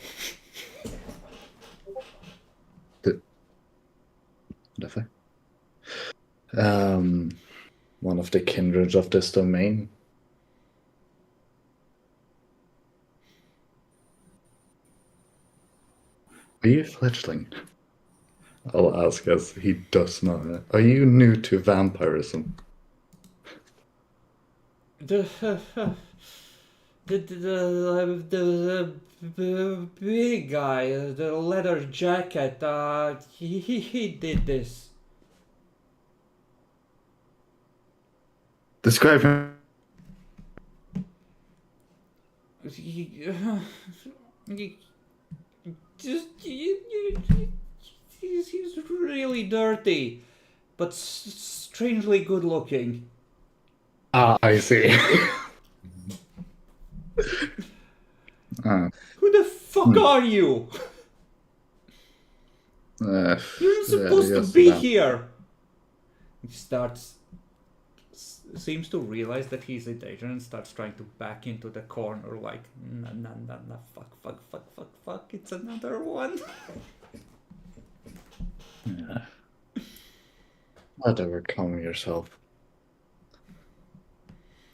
What if I? One of the kindreds of this domain. Are you a fledgling? I'll ask as he does not. Are you new to vampirism? The big guy, the leather jacket, he did this. Describe him. He's really dirty, but strangely good looking. Ah, I see. Who the fuck fuck are you? You're not supposed to be here. He seems to realize that he's in danger and starts trying to back into the corner like, nah, fuck, it's another one. Yeah. Whatever, calm yourself.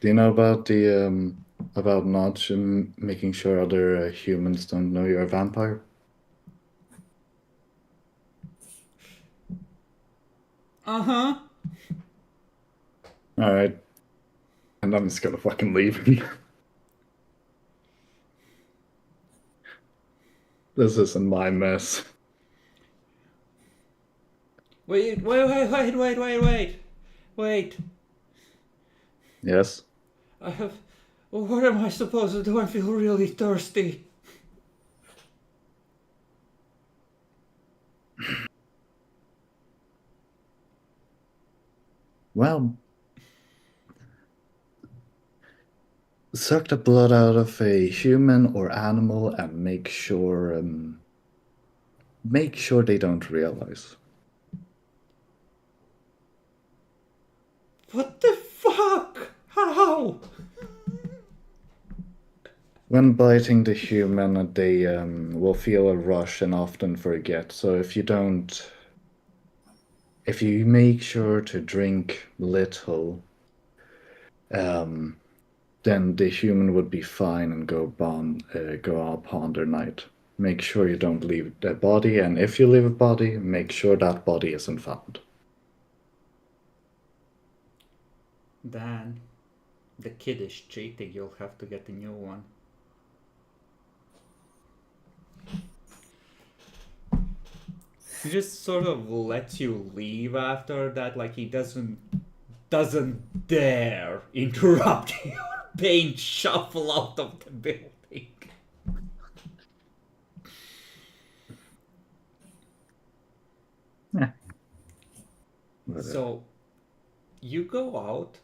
Do you know about the about Notch and making sure other humans don't know you're a vampire? Uh-huh. Alright. And I'm just gonna fucking leave him. This isn't my mess. Wait. Yes? What am I supposed to do? I feel really thirsty. Well, suck the blood out of a human or animal and make sure they don't realize. What the fuck? How? When biting the human, they will feel a rush and often forget. So if you make sure to drink little, then the human would be fine and go upon their night. Make sure you don't leave the body, and if you leave a body, make sure that body isn't found. Dan, the kid is cheating. You'll have to get a new one. He just sort of lets you leave after that, like he doesn't dare interrupt your paint shuffle out of the building. Yeah. So, you go out.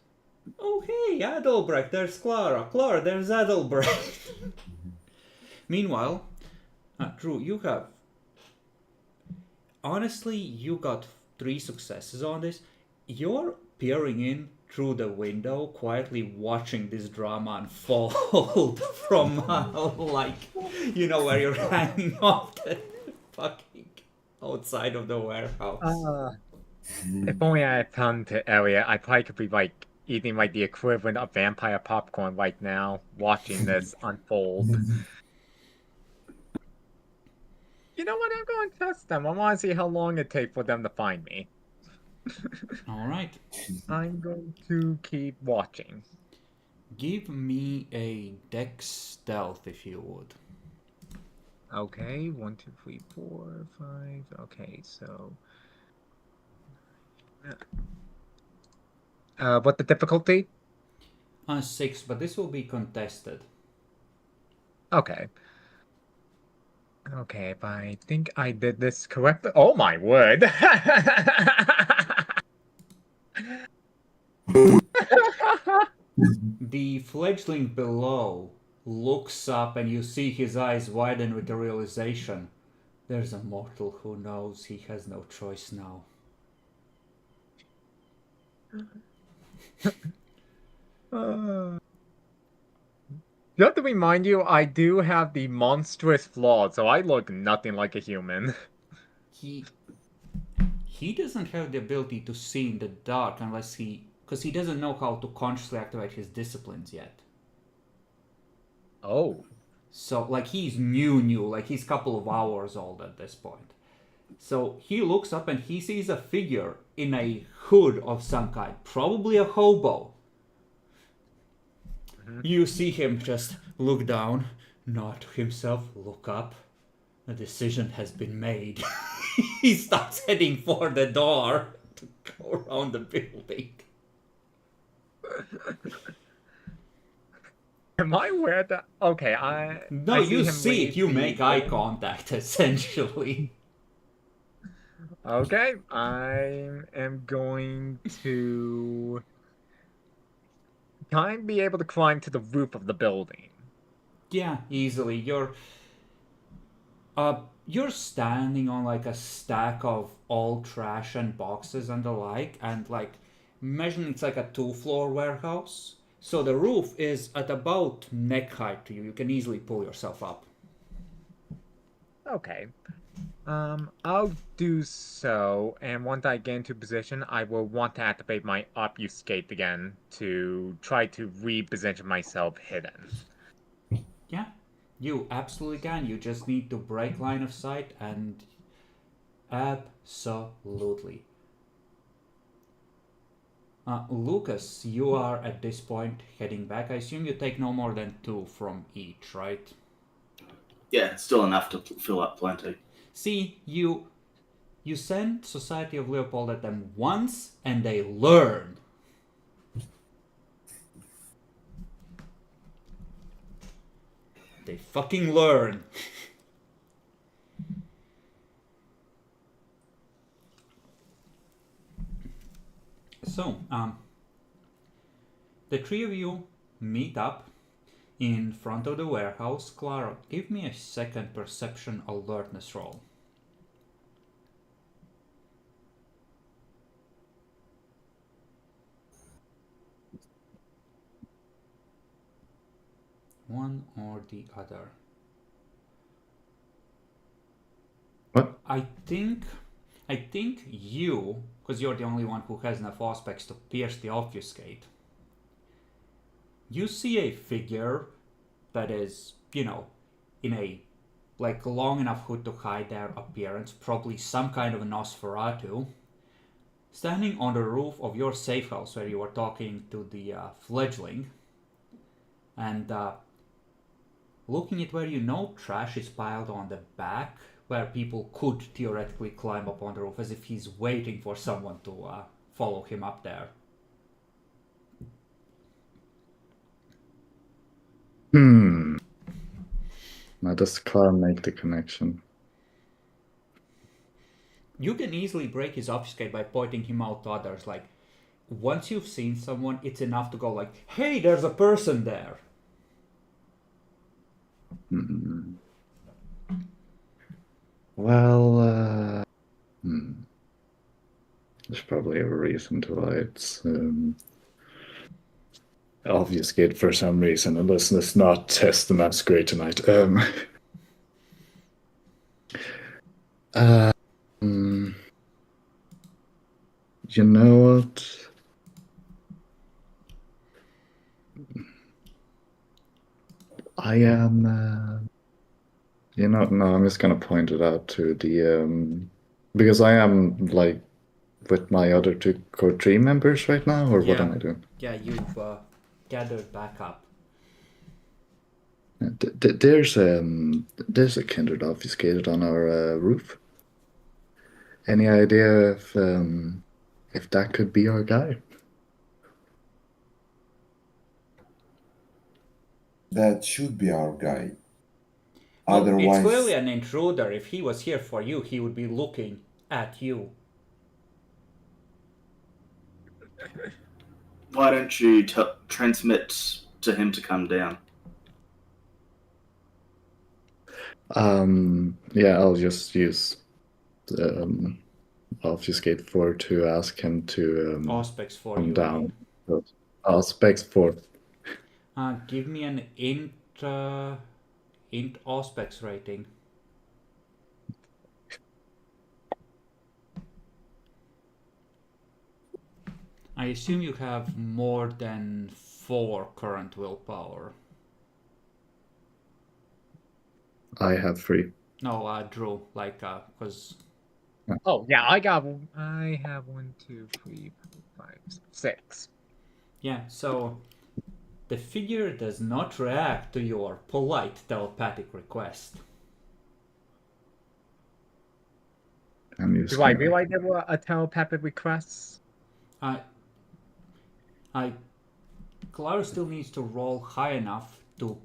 Oh, hey, Adelbrecht, there's Clara. Clara, there's Adelbrecht. Meanwhile, Drew, you have... Honestly, you got 3 successes on this. You're peering in through the window, quietly watching this drama unfold from, like, you know, where you're hanging off the fucking outside of the warehouse. If only I had come to area, I probably could be like eating like the equivalent of vampire popcorn right now, watching this unfold. You know what? I'm going to test them. I want to see how long it takes for them to find me. Alright. I'm going to keep watching. Give me a dex stealth if you would. Okay, 1, 2, 3, 4, 5. Okay, so. What the difficulty? 6, but this will be contested. Okay. Okay, if I think I did this correctly. Oh my word! The fledgling below looks up and you see his eyes widen with the realization there's a mortal who knows he has no choice now. You have to remind you, I do have the monstrous flaw, so I look nothing like a human. He doesn't have the ability to see in the dark because he doesn't know how to consciously activate his disciplines yet. Oh. So, like, he's new, like he's a couple of hours old at this point. So he looks up and he sees a figure in a hood of some kind, probably a hobo. You see him just look down, nod to himself, look up. A decision has been made. He starts heading for the door to go around the building. Am I aware that... Okay, No, I you him see it. leave You the make eye building. contact, essentially. Okay, I am going to... Can I be able to climb to the roof of the building? Yeah, easily. You're standing on like a stack of old trash and boxes and the like, and like imagine it's like a 2-floor warehouse. So the roof is at about neck height to you. You can easily pull yourself up. Okay. I'll do so, and once I get into position, I will want to activate my obfuscate again to try to reposition myself hidden. Yeah, you absolutely can. You just need to break line of sight and absolutely. Lucas, you are at this point heading back. I assume you take no more than 2 from each, right? Yeah, still enough to fill up plenty. See, you send Society of Leopold at them once and they learn. They fucking learn. So, the 3 of you meet up in front of the warehouse. Clara, give me a second perception alertness roll. One or the other. What? I think you, because you're the only one who has enough aspects to pierce the obfuscate, you see a figure that is, in a like long enough hood to hide their appearance, probably some kind of a Nosferatu, standing on the roof of your safe house where you were talking to the fledgling, and looking at where trash is piled on the back, where people could theoretically climb up on the roof, as if he's waiting for someone to follow him up there. Now does Clara make the connection? You can easily break his obfuscate by pointing him out to others. Like, once you've seen someone, it's enough to go like, hey, there's a person there. Well, there's probably a reason to why it's obfuscate for some reason, and let's not test the Masquerade tonight. You know what? I am. No, I'm just gonna point it out to the because I am like with my other 2 core 3 members right now, or what am I doing? Yeah, you've gathered back up. There's a kindred obfuscated on our roof. Any idea if that could be our guy? That should be our guy. Well, Otherwise, it's clearly an intruder. If he was here for you, he would be looking at you. Why don't you transmit to him to come down? Yeah, I'll just use obfuscate 4 to ask him to Auspex for come you. down. Auspex 4. Give me an int Auspex rating. I assume you have more than 4 current willpower. I have 3. No, Drew, like, because... Oh, yeah, I have 1, 2, 3, 4, 5, 6. Yeah, so the figure does not react to your polite telepathic request. Do I realize there were a telepathic request? Clara still needs to roll high enough to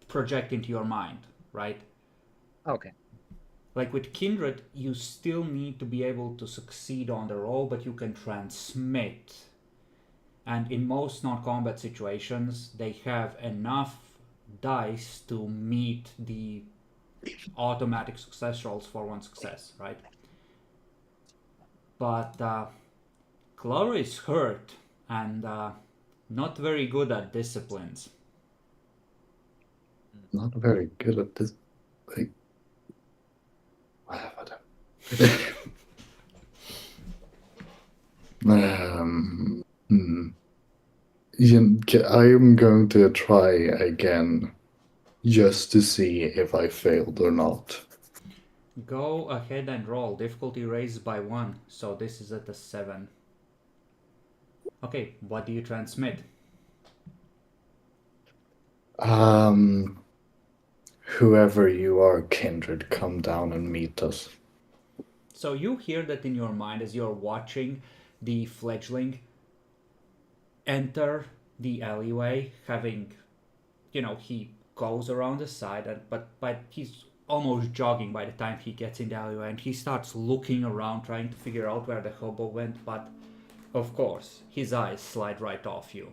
project into your mind, right? Okay. Like with Kindred, you still need to be able to succeed on the roll, but you can transmit. And in most non-combat situations, they have enough dice to meet the automatic success rolls for one success, right? But Clara is hurt and not very good at disciplines. Not very good at this. Like, whatever. I am going to try again, just to see if I failed or not. Go ahead and roll. Difficulty raised by 1, so this is at a 7. Okay, what do you transmit? Whoever you are, kindred, come down and meet us. So you hear that in your mind as you're watching the fledgling enter the alleyway, having, he goes around the side, but he's almost jogging by the time he gets in the alleyway, and he starts looking around, trying to figure out where the hobo went, but of course, his eyes slide right off you.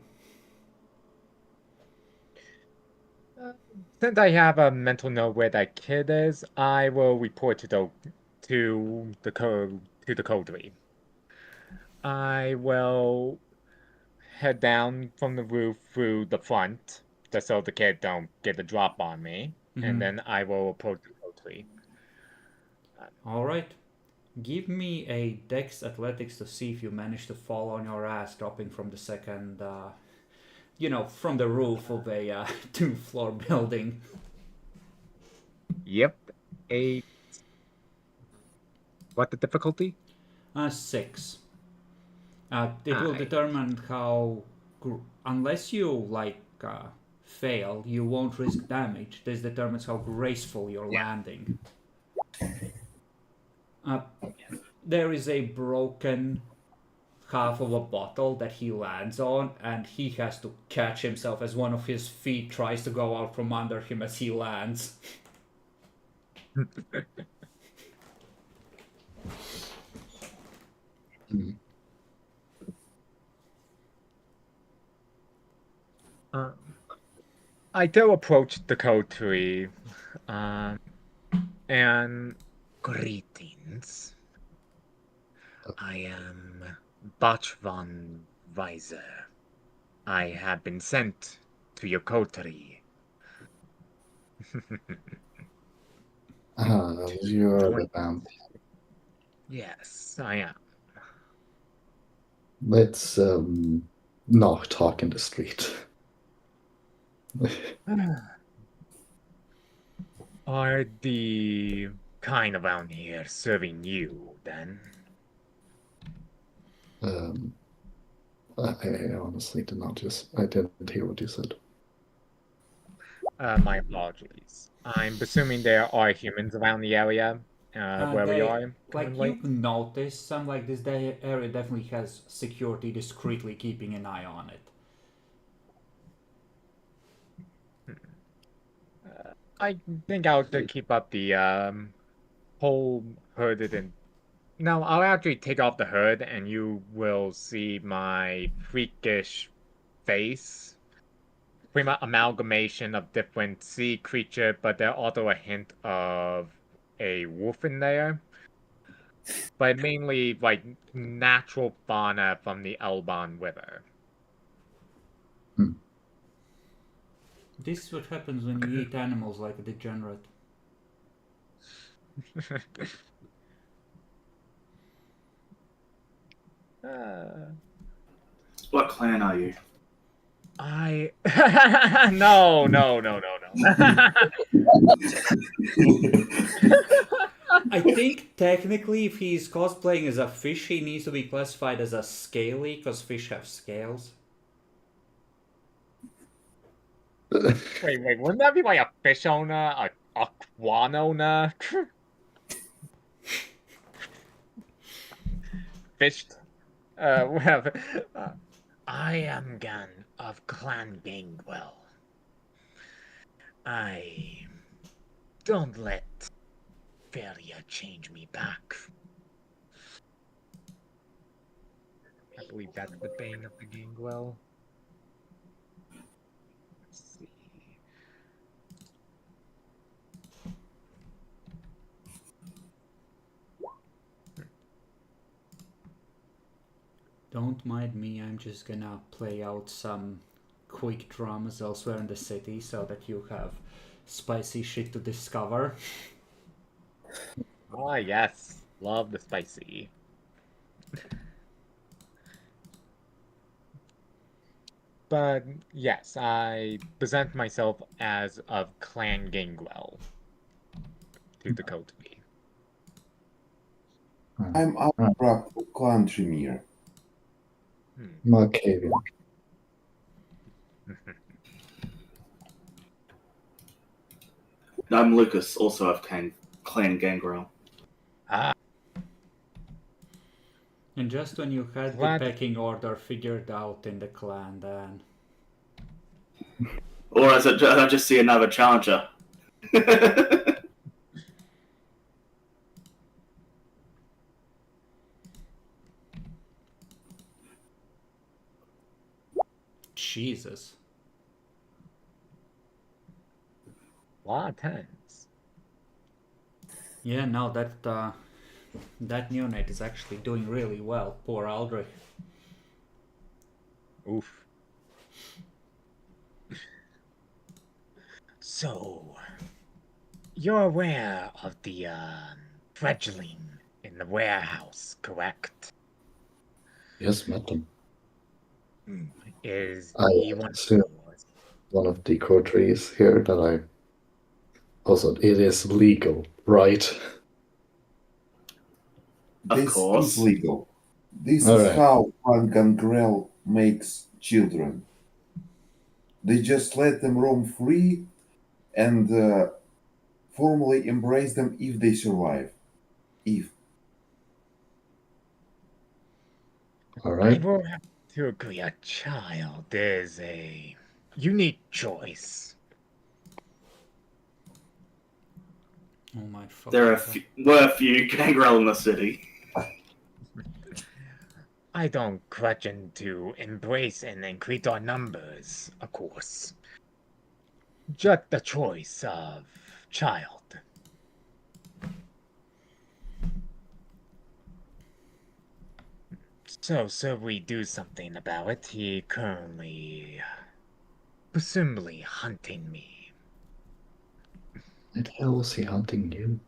Since I have a mental note where that kid is, I will report to the coterie. I will head down from the roof through the front, just so the kid don't get a drop on me, and then I will approach the coterie. Alright. Give me a Dex Athletics to see if you manage to fall on your ass dropping from the second, from the roof of a 2-floor building. Yep. 8. What the difficulty? 6. It will determine how, unless you fail, you won't risk damage. This determines how graceful you're landing. There is a broken half of a bottle that he lands on, and he has to catch himself as one of his feet tries to go out from under him as he lands. I do approach the coterie, and greetings. I am Bach von Weiser. I have been sent to your coterie. You're the vamp. Yes, I am. Let's not talk in the street. Are the kind around here serving you, then? I honestly did not I didn't hear what you said. My apologies. I'm presuming there are humans around the area where we are. You've noticed, some like this area definitely has security discreetly keeping an eye on it. I think I'll keep up the whole herded and. No, I'll actually take off the hood, and you will see my freakish face. Pretty much amalgamation of different sea creature, but there's also a hint of a wolf in there. But mainly natural fauna from the Elbon River. This is what happens when you eat animals like a degenerate. What clan are you? No. I think technically if he's cosplaying as a fish, he needs to be classified as a scaly, because fish have scales. Wait, wouldn't that be like a fish owner, a aquan owner? Fish. Whatever. I am Gan of Clan Gangwell. I don't let failure change me back. I believe that's the bane of the Gangwell. Let's see. Don't mind me, I'm just gonna play out some quick dramas elsewhere in the city so that you have spicy shit to discover. Ah, yes. Love the spicy. But yes, I present myself as of Clan Gangrel to the Kotabi. I'm Albrecht of Clan Tremere. Markavian. I'm Lucas, also of Clan Gangrel. Ah, And just when you had Glad- the pecking order figured out in the clan, then Or as I just see another challenger. Jesus. lot of tens. Yeah, no, that neonate is actually doing really well. Poor Aldrich. Oof. So, you're aware of the fledgling in the warehouse, correct? Yes, met them. Is I he one of assume yours? one of the coteries here that I. Also, it is legal, right? Of This course. is legal. This All is right. how Clan Gangrel makes children. They just let them roam free and formally embrace them if they survive. If. All I right. will have to agree a child is a unique choice. Oh my fucking There God. were a few Gangrel in the city. I don't question to embrace and increase our numbers, of course. Just the choice of child. So we do something about it. He currently, presumably, hunting me. Why the hell was he hunting you?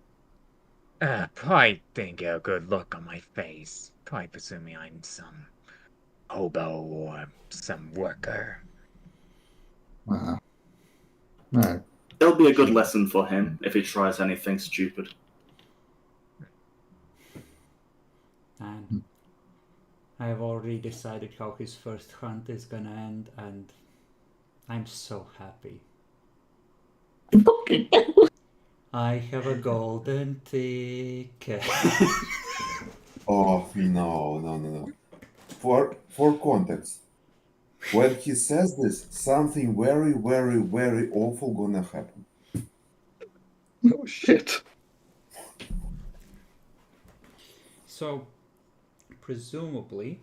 Probably think a good look on my face. Probably presuming I'm some hobo or some worker. All right. It'll be a good lesson for him if he tries anything stupid. And I have already decided how his first hunt is gonna end, and I'm so happy. I have a golden ticket. Oh no. For context, when he says this, something very, very, very awful gonna happen. Oh shit. So, presumably,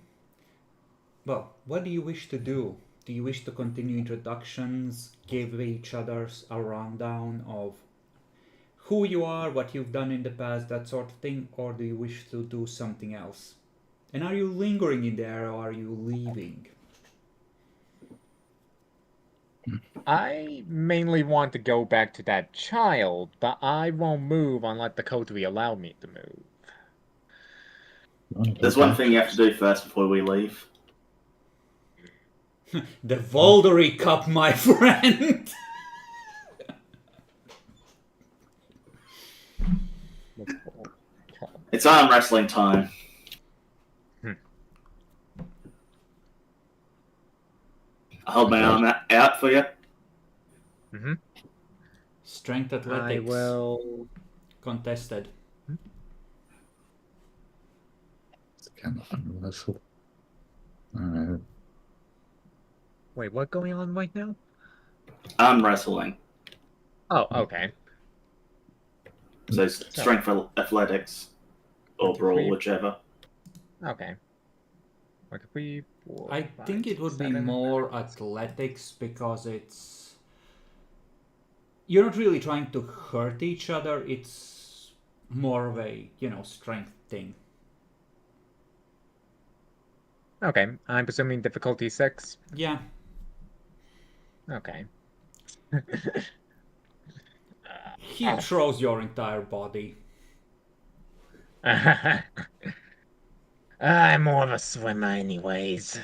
well, what do you wish to do? Do you wish to continue introductions, give each other a rundown of who you are, what you've done in the past, that sort of thing, or do you wish to do something else? And are you lingering in there or are you leaving? I mainly want to go back to that child, but I won't move unless the coterie allow me to move. You wanna go There's one back? thing you have to do first before we leave. The Voldery Cup, my friend! It's arm wrestling time. I'll hold my arm out for you. Mm-hmm. Strength I athletics. will. Contested. It's kind of unwrestle. All right. Wait, what's going on right now? Arm wrestling. Oh, okay. So strength athletics or brawl, whichever. Okay. Like 3, 4, I 5, think it would be 7. more athletics because it's. You're not really trying to hurt each other, it's more of a, strength thing. Okay, I'm presuming difficulty 6. Yeah. Okay. He throws your entire body. I'm more of a swimmer anyways.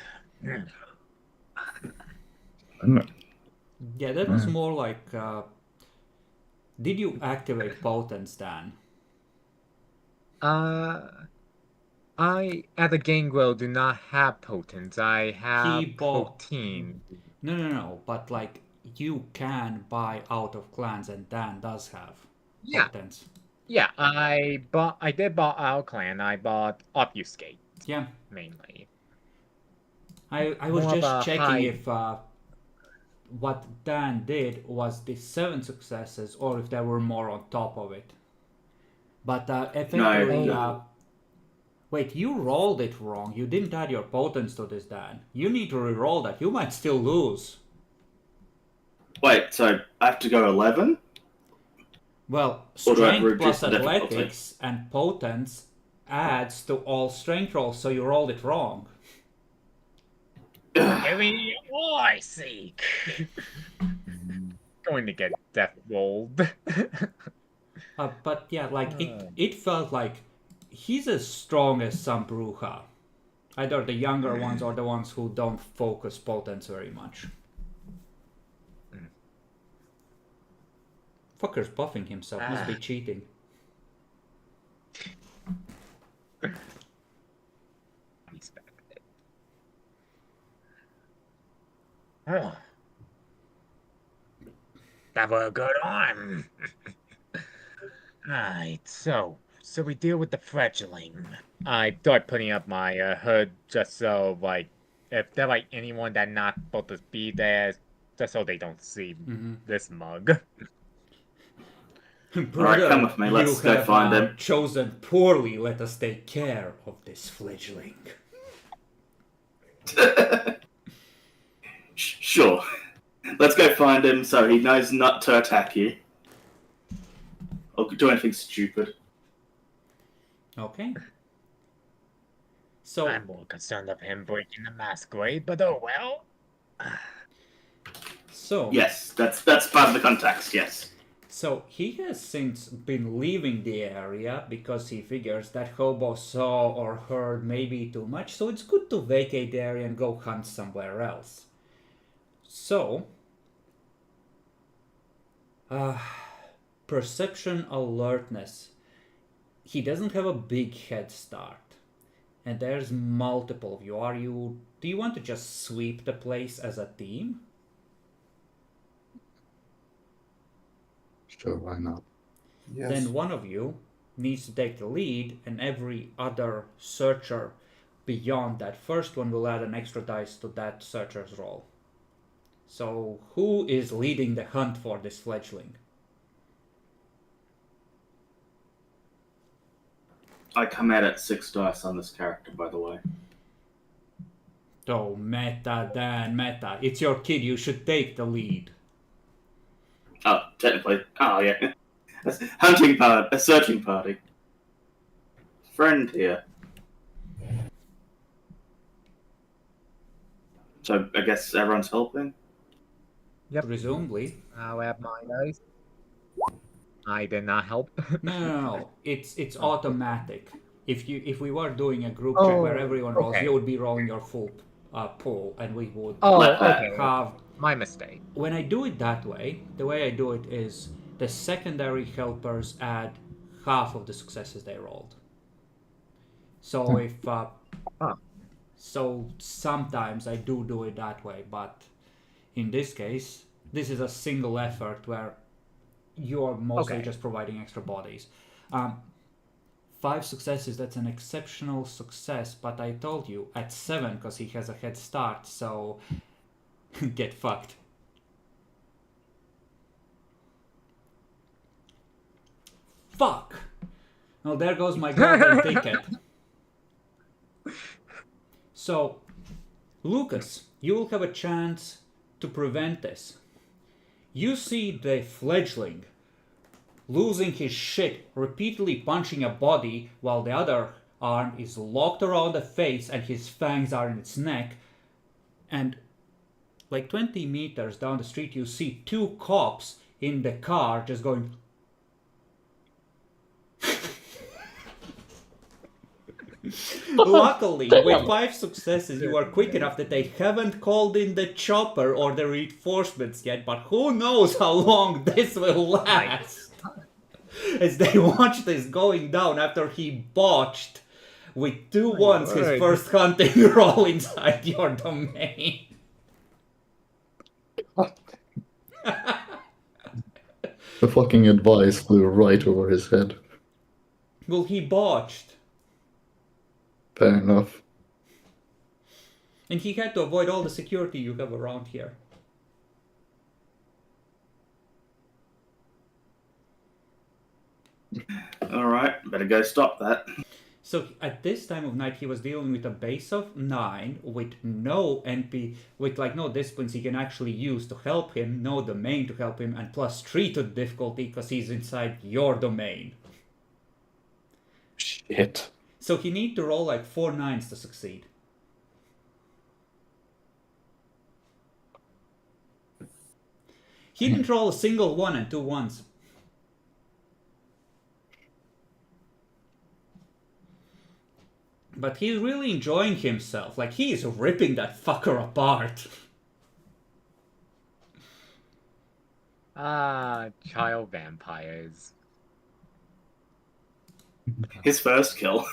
Yeah, that was more like... did you activate Potence, Dan? I, at the Gangrel, do not have potence. I have bought... protein. No. But like, you can buy out of clans, and Dan does have Yeah. Potence. Yeah, I did buy our clan. I bought Obfuscate. Yeah. Mainly. I was More of just a checking high... if what Dan did was the 7 successes or if there were more on top of it. But effectively, No. wait, you rolled it wrong. You didn't add your potence to this, Dan. You need to re-roll that. You might still lose. Wait, so I have to go 11? Well, Or do I strength reduce plus the difficulty? athletics and potence adds to all strength rolls, so you rolled it wrong. Heavy I seek. Going to get death rolled. But yeah, like it felt like he's as strong as some Bruja. Either the younger ones or the ones who don't focus potence very much. Fucker's buffing himself, must be cheating. Oh. That was a good arm. Alright, so we deal with the fledgling. I start putting up my hood just so, like, if they're like anyone that not supposed to be there, just so they don't see this mug. Brother, come with me, let's you go have find him. chosen poorly. Let us take care of this fledgling. Sure. Let's go find him so he knows not to attack you. Or do anything stupid. Okay. So I'm more concerned of him breaking the Masquerade, but oh well. So yes, that's part of the context, yes. So he has since been leaving the area because he figures that hobo saw or heard maybe too much, so it's good to vacate the area and go hunt somewhere else. So, perception alertness. He doesn't have a big head start. And there's multiple of you. Do you want to just sweep the place as a team? Sure, why not? Yes. Then one of you needs to take the lead, and every other searcher beyond that first one will add an extra dice to that searcher's roll. So who is leading the hunt for this fledgling? I come out at 6 dice on this character, by the way. Oh, meta, Dan, meta. It's your kid, you should take the lead. Oh, technically. Oh, yeah. Hunting party, a searching party. Friend here. So I guess everyone's helping? Yep. Presumably. I'll add my dice. I did not help. No. It's automatic. If we were doing a group check where everyone rolls, okay. you would be rolling your full pool, and we would okay. have... My mistake. When I do it that way, the way I do it is the secondary helpers add half of the successes they rolled. So if... So sometimes I do it that way, but in this case, this is a single effort where you're mostly just providing extra bodies. 5 successes, that's an exceptional success, but I told you, at 7, because he has a head start, so get fucked. Fuck! Well, there goes my golden ticket. So, Lucas, you will have a chance to prevent this. You see the fledgling losing his shit, repeatedly punching a body while the other arm is locked around the face and his fangs are in its neck. And like 20 meters down the street, you see 2 cops in the car just going. Luckily, with 5 successes, you are quick enough that they haven't called in the chopper or the reinforcements yet, but who knows how long this will last. As they watch this going down after he botched with 2 ones his first hunting roll inside your domain. The fucking advice flew right over his head. Well, he botched. Fair enough. And he had to avoid all the security you have around here. Alright, better go stop that. So at this time of night, he was dealing with a base of 9 with no NP, with like no disciplines he can actually use to help him, no domain to help him, and plus 3 to difficulty because he's inside your domain. Shit. So he need to roll like 4 9s to succeed. He didn't roll a single 1 and 2 1s. But he's really enjoying himself. Like, he is ripping that fucker apart. Child vampires. His first kill.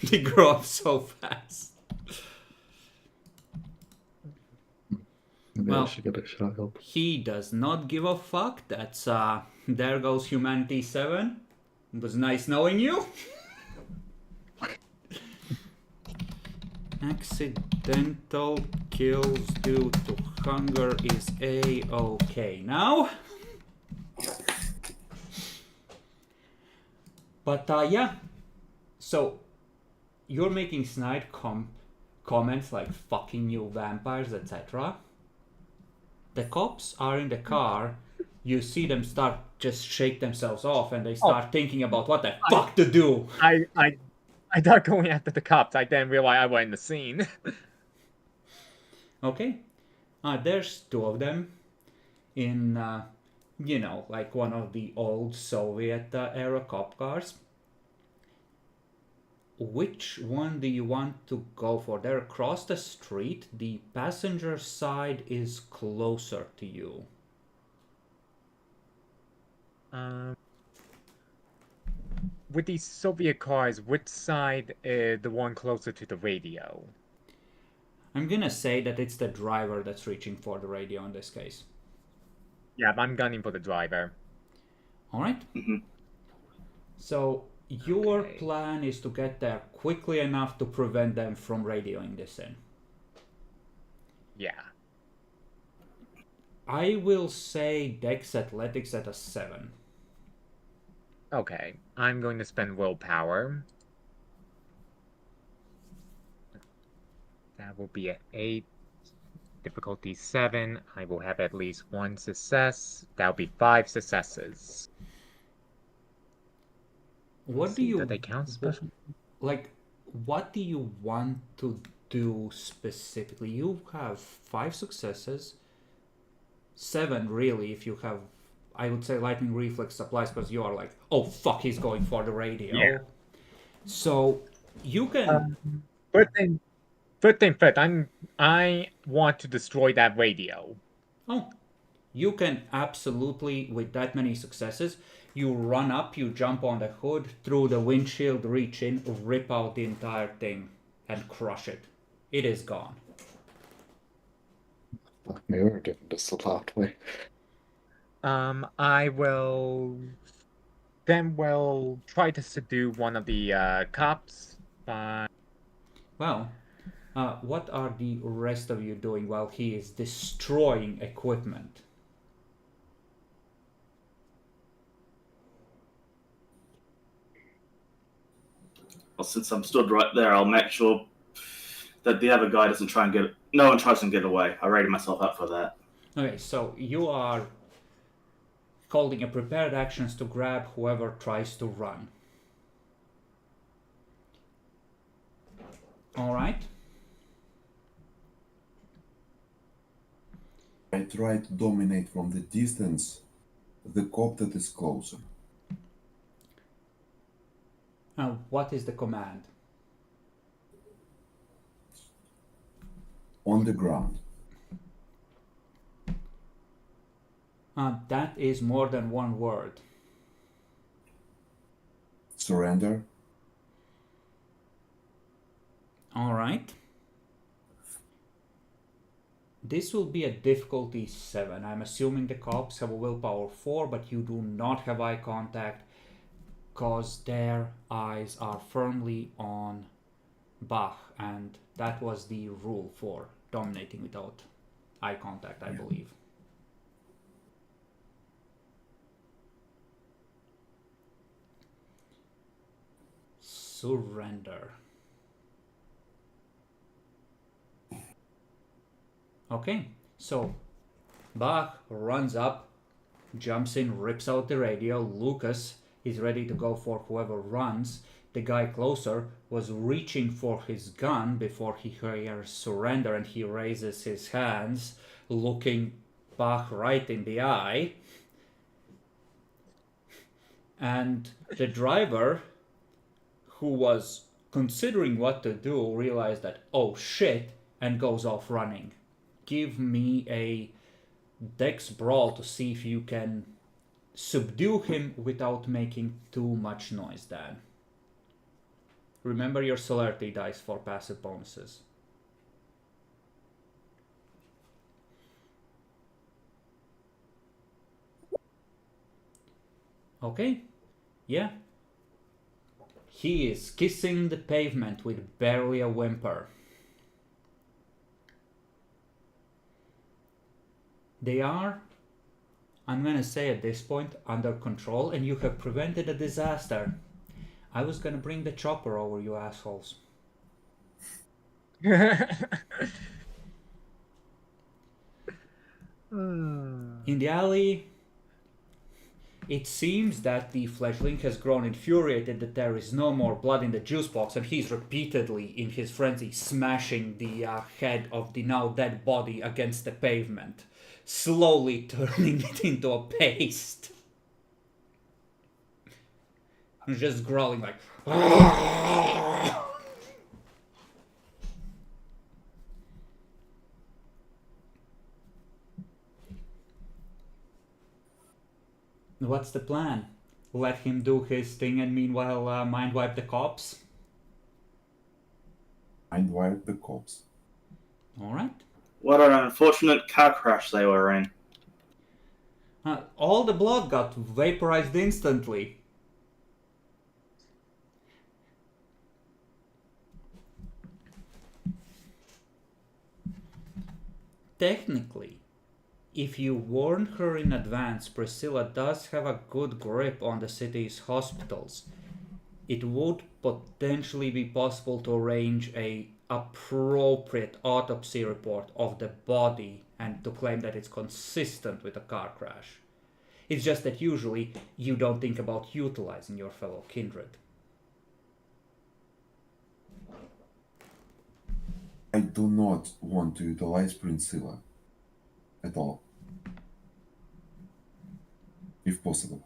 They grow up so fast. Maybe Well, I should get a child. He does not give a fuck. That's, there goes Humanity 7. It was nice knowing you. Accidental kills due to hunger is A-okay now. But yeah, so you're making snide comments like fucking you vampires, etc. The cops are in the car. You see them start just shake themselves off and they start thinking about what the fuck to do. I thought going after the cops. I didn't realize I was in the scene. Okay. There's 2 of them in, like one of the old Soviet era cop cars. Which one do you want to go for? They're across the street. The passenger side is closer to you. With these Soviet cars, which side is the one closer to the radio? I'm gonna say that it's the driver that's reaching for the radio in this case. Yeah, I'm gunning for the driver. Alright? So, your plan is to get there quickly enough to prevent them from radioing this in. Yeah. I will say Dex Athletics at a 7. Okay, I'm going to spend willpower. That will be an 8. Difficulty 7. I will have at least 1 success. That'll be 5 successes. What do you... Do they count special? Like, what do you want to do specifically? You have 5 successes. 7, really, if you have... I would say lightning reflex applies because you are like, oh fuck, he's going for the radio. Yeah. So you can. First thing first, I want to destroy that radio. Oh, you can absolutely, with that many successes, you run up, you jump on the hood, through the windshield, reach in, rip out the entire thing, and crush it. It is gone. Fuck me, we're doing this a lot way. I will try to subdue one of the cops. Well, what are the rest of you doing while he is destroying equipment? Well, since I'm stood right there, I'll make sure that the other guy doesn't try and get... No one tries to get away. I rated myself up for that. Okay, so you are holding a prepared actions to grab whoever tries to run. All right. I try to dominate from the distance the cop that is closer. What is the command? On the ground. That is more than one word. Surrender. All right. This will be a difficulty 7. I'm assuming the cops have a willpower 4, but you do not have eye contact because their eyes are firmly on Bach, and that was the rule for dominating without eye contact, I believe. Surrender. Okay, so Bach runs up, jumps in, rips out the radio. Lucas is ready to go for whoever runs. The guy closer was reaching for his gun before he hears surrender, and he raises his hands, looking Bach right in the eye. And the driver, who was considering what to do, realized that, oh shit, and goes off running. Give me a dex brawl to see if you can subdue him without making too much noise, Dan. Remember your celerity dice for passive bonuses. Okay, yeah. He is kissing the pavement with barely a whimper. They are, I'm gonna say at this point, under control, and you have prevented a disaster. I was gonna bring the chopper over, you assholes. In the alley, it seems that the fledgling has grown infuriated that there is no more blood in the juice box, and he's repeatedly, in his frenzy, smashing the head of the now dead body against the pavement, slowly turning it into a paste. Just growling like... What's the plan? Let him do his thing and meanwhile mind wipe the cops? Mind wipe the cops. Alright. What an unfortunate car crash they were in. All the blood got vaporized instantly. Technically, if you warn her in advance, Priscilla does have a good grip on the city's hospitals. It would potentially be possible to arrange a appropriate autopsy report of the body and to claim that it's consistent with a car crash. It's just that usually you don't think about utilizing your fellow kindred. I do not want to utilize Priscilla at all, if possible.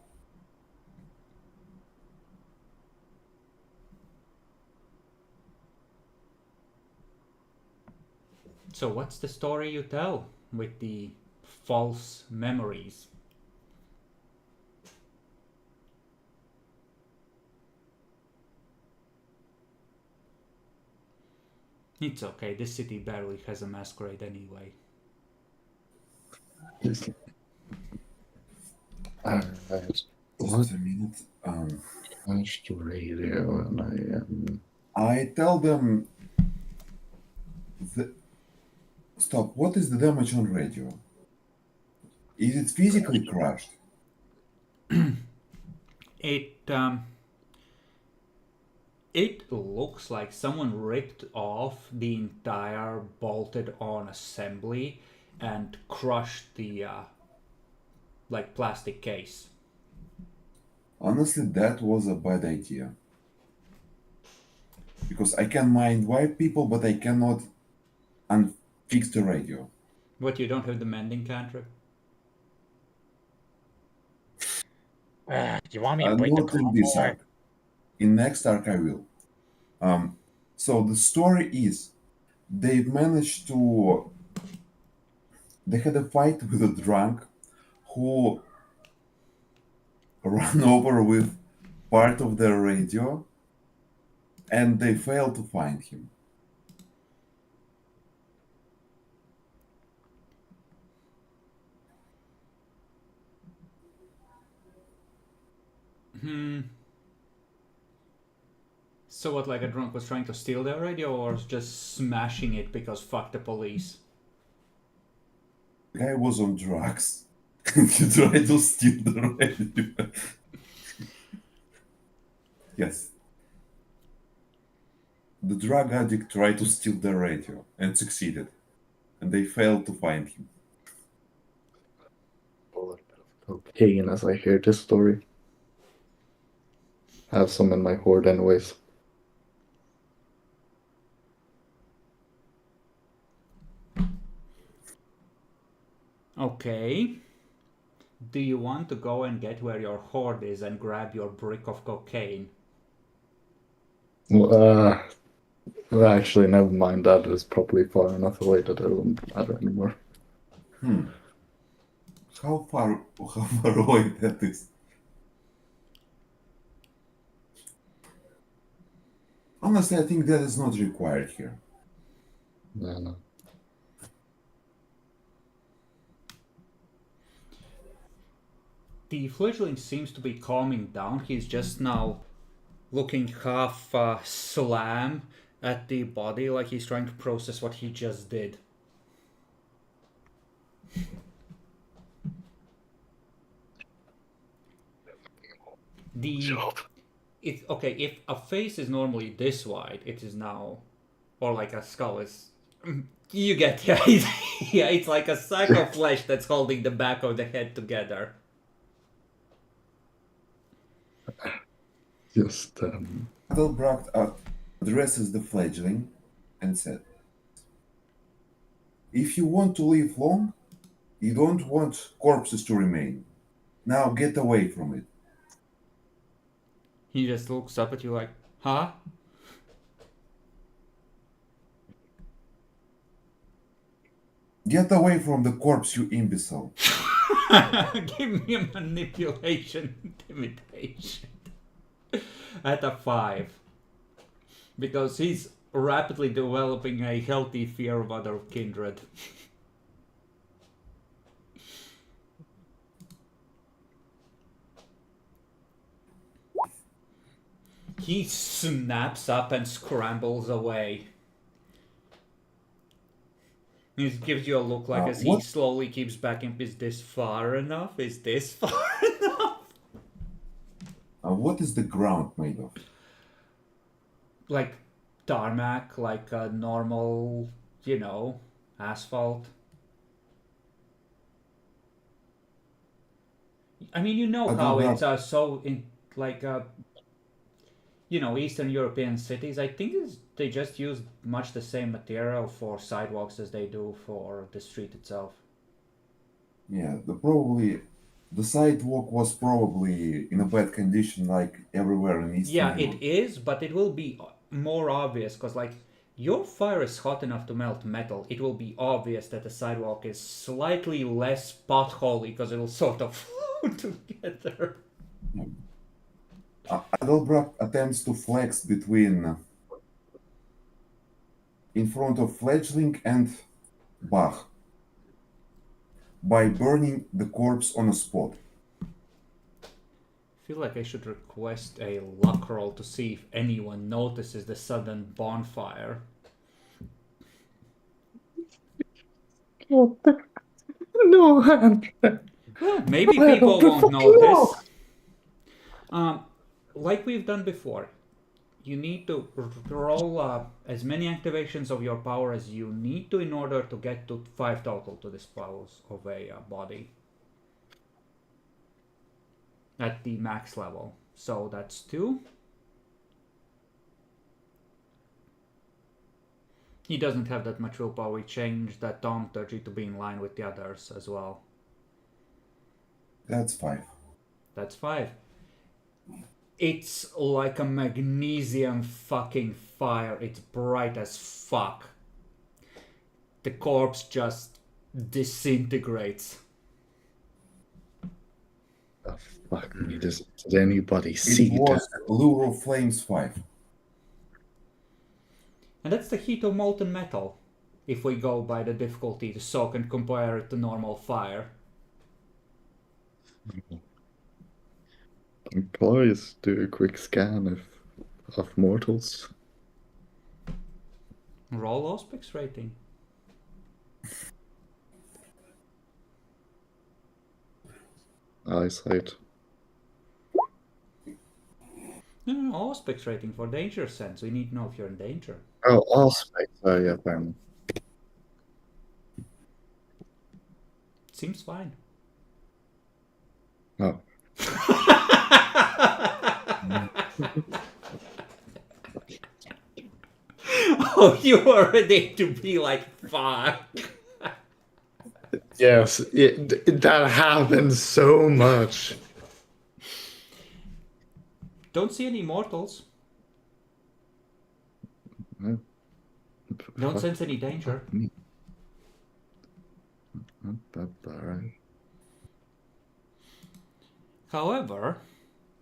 So what's the story you tell with the false memories? It's okay, this city barely has a masquerade anyway. Alright. Just a minute. Flashed radio, and I tell them. Stop. What is the damage on radio? Is it physically crushed? It looks like someone ripped off the entire bolted-on assembly and crushed the plastic case. Honestly, that was a bad idea. because I can mind wipe people, but I cannot unfix the radio. What, you don't have the mending cantrip? You want me to break the Not in this car? arc. In next arc, I will. So the story is they managed to. They had a fight with a drunk who ran over with part of their radio, and they failed to find him. So what, like a drunk was trying to steal their radio, or just smashing it because fuck the police? The guy was on drugs, and he tried to steal the radio. Yes. The drug addict tried to steal the radio and succeeded, and they failed to find him. A little bit of cocaine as I hear this story. Have some in my hoard, anyways. Okay. Do you want to go and get where your hoard is and grab your brick of cocaine? Well, actually, never mind. That is probably far enough away that it won't matter anymore. How far away that is? Honestly, I think that is not required here. Yeah, no. The fledgling seems to be calming down. He's just now looking half slam at the body, like he's trying to process what he just did. It's okay, if a face is normally this wide, it is now, or like a skull is, you get, yeah, yeah, it's like a sack of flesh that's holding the back of the head together. Just, Adelbracht addresses the fledgling and said, "If you want to live long, you don't want corpses to remain. Now get away from it." He just looks up at you like, huh? Get away from the corpse, you imbecile. Give me a manipulation intimidation at a 5. Because he's rapidly developing a healthy fear of other kindred. He snaps up and scrambles away. He gives you a look like as he What? slowly keeps backing. Is this far enough? Is this far enough? What is the ground made of? Like tarmac, like a normal, asphalt. I mean, you know how it's so in like Eastern European cities. I think they just use much the same material for sidewalks as they do for the street itself. Yeah, the sidewalk was probably in a bad condition, like everywhere in Eastern Yeah, Europe. it is, but it will be more obvious because, like, your fire is hot enough to melt metal. It will be obvious that the sidewalk is slightly less potholy because it'll sort of flow together. Adelbracht attempts to flex between in front of fledgling and Bach by burning the corpse on a spot. I feel like I should request a luck roll to see if anyone notices the sudden bonfire. no, Well, maybe people won't notice. Like we've done before, you need to roll as many activations of your power as you need to in order to get to 5 total to dispose of a body at the max level. So that's 2. He doesn't have that much willpower. We changed that thaumaturgy to be in line with the others as well. That's 5. That's 5. It's like a magnesium fucking fire. It's bright as fuck. The corpse just disintegrates. Oh, fuck me. Did anybody see It was that? Lure of Flames 5. And that's the heat of molten metal. If we go by the difficulty to soak and compare it to normal fire. Please do a quick scan of mortals. Roll Auspix rating. Eyesight. No, Auspix rating for danger sense. We need to know if you're in danger. Oh, aspect. Oh, yeah, fine. Seems fine. Oh. Oh, you were ready to be like, fuck. Yes, that happens so much. Don't see any mortals. No. Don't sense any danger. Me. That's alright. However,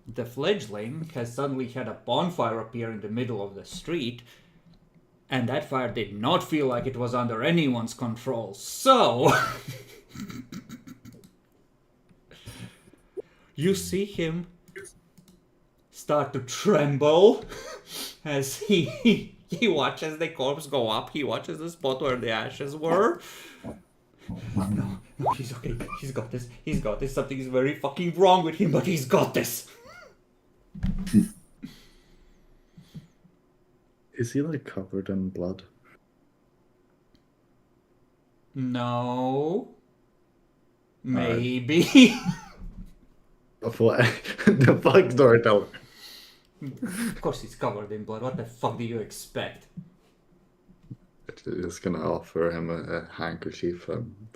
the fledgling has suddenly had a bonfire appear in the middle of the street, and that fire did not feel like it was under anyone's control. So, you see him start to tremble as he watches the corpse go up. He watches the spot where the ashes were. No, he's okay. He's got this. He's got this. Something is very fucking wrong with him, but he's got this. Is he like covered in blood? No. Maybe. What? The fuck, storyteller. Of course he's covered in blood. What the fuck do you expect? Just gonna offer him a handkerchief.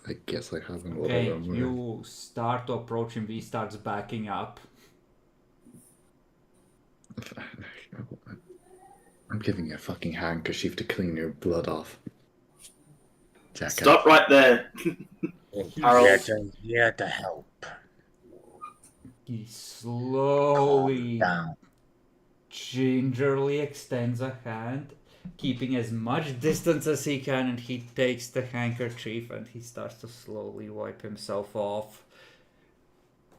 I guess I haven't. Okay, Whatever. you start to approach him. He starts backing up. I'm giving you a fucking handkerchief to clean your blood off. Jackass. Stop right there. Harold. Here to help. He slowly, Down. gingerly extends a hand, keeping as much distance as he can, and he takes the handkerchief and he starts to slowly wipe himself off.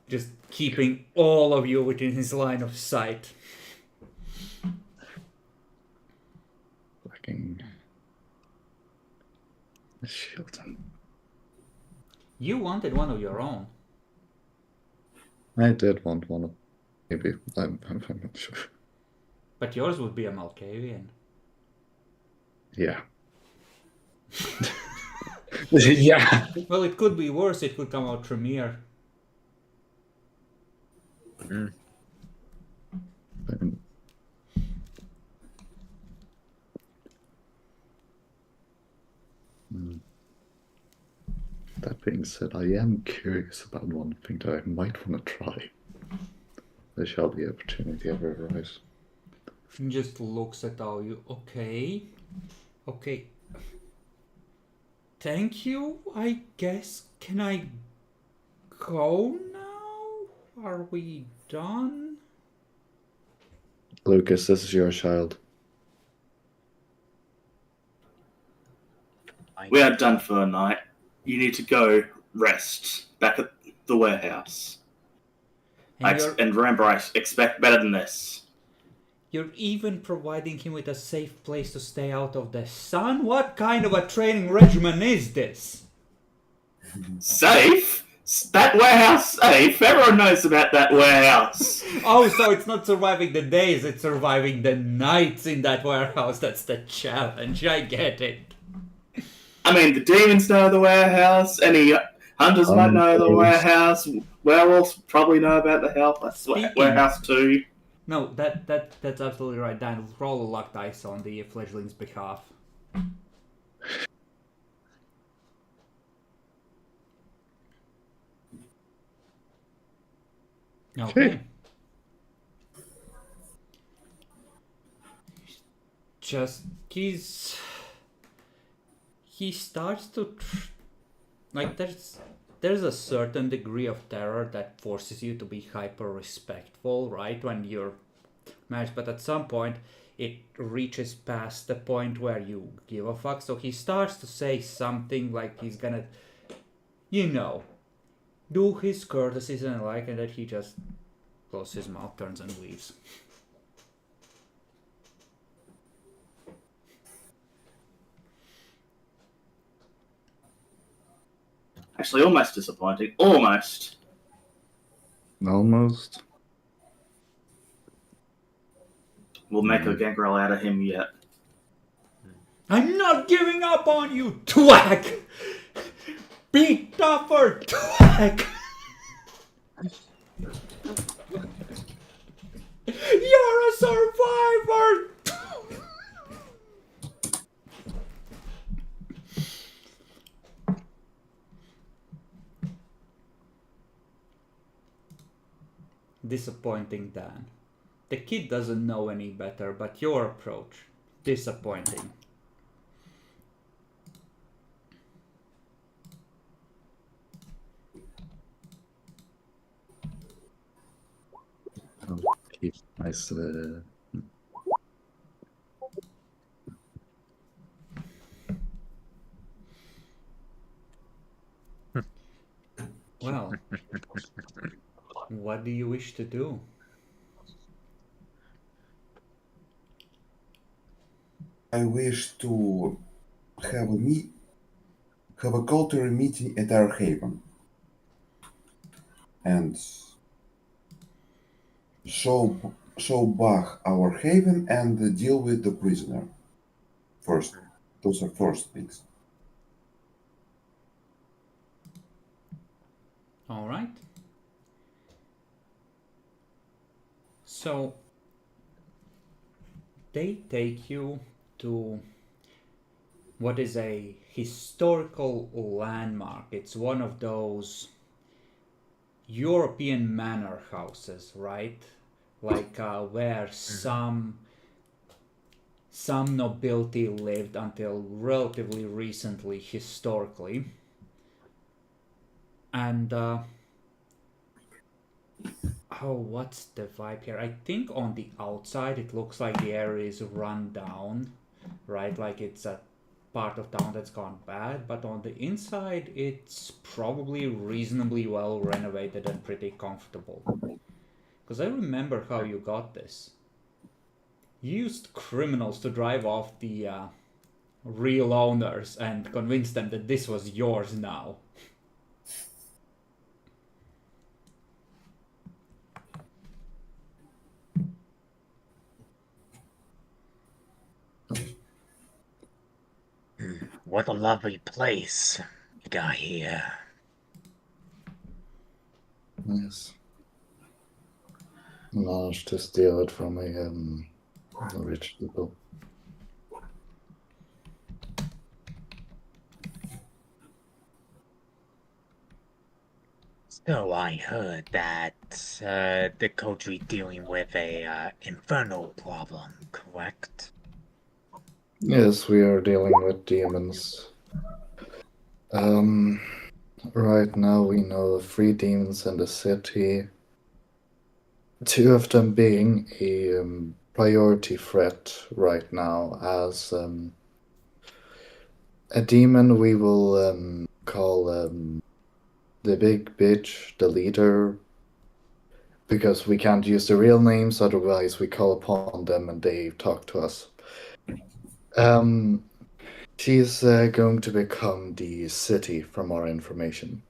Just keeping all of you within his line of sight. Fucking Shilton. You wanted one of your own. I did want one of maybe. I'm not sure. But yours would be a Malkavian. Yeah. Yeah. Well, it could be worse. It could come out Tremere. That being said, I am curious about one thing that I might want to try. There shall be opportunity ever arise. He just looks at all you. Okay. Okay. Thank you, I guess. Can I go now? Are we done? Lucas, this is your child. We are done for the night. You need to go rest back at the warehouse. And remember, I expect better than this. You're even providing him with a safe place to stay out of the sun? What kind of a training regimen is this? Safe? That warehouse safe? Everyone knows about that warehouse. Oh, so it's not surviving the days, it's surviving the nights in that warehouse. That's the challenge. I get it. I mean, the demons know the warehouse. Any hunters might know the warehouse. Werewolves probably know about the warehouse too. No, that's absolutely right, Dan. Roll a luck dice on the fledgling's behalf. Okay. Just he starts to like there's a certain degree of terror that forces you to be hyper respectful, right, when you're matched, but at some point it reaches past the point where you give a fuck. So he starts to say something like he's gonna, you know, do his courtesies and like, and then he just closes his mouth, turns and leaves. Actually, almost disappointing. Almost. Almost. We'll make a gangrel out of him yet. I'm not giving up on you, Twack! Be tougher, Twack! You're a survivor! Disappointing, Dan. The kid doesn't know any better, but your approach, disappointing. I'll keep nice. Well, what do you wish to do? I wish to have a cultural meeting at our haven and show Bach our haven and deal with the prisoner first. Those are first things. All right. So they take you to what is a historical landmark. It's one of those European manor houses, right? Like where some nobility lived until relatively recently, historically. And what's the vibe here? I think on the outside it looks like the area is run down, right? Like it's a part of town that's gone bad, but on the inside it's probably reasonably well renovated and pretty comfortable. Because I remember how you got this. You used criminals to drive off the real owners and convince them that this was yours now. What a lovely place you got here. Yes. Managed to steal it from a rich people. So I heard that the country dealing with a infernal problem, correct? Yes, we are dealing with demons. Right now we know of 3 demons in the city. 2 of them being a priority threat right now as a demon we will call the big bitch, the leader, because we can't use the real names, otherwise we call upon them and they talk to us. She's going to become the city, from our information.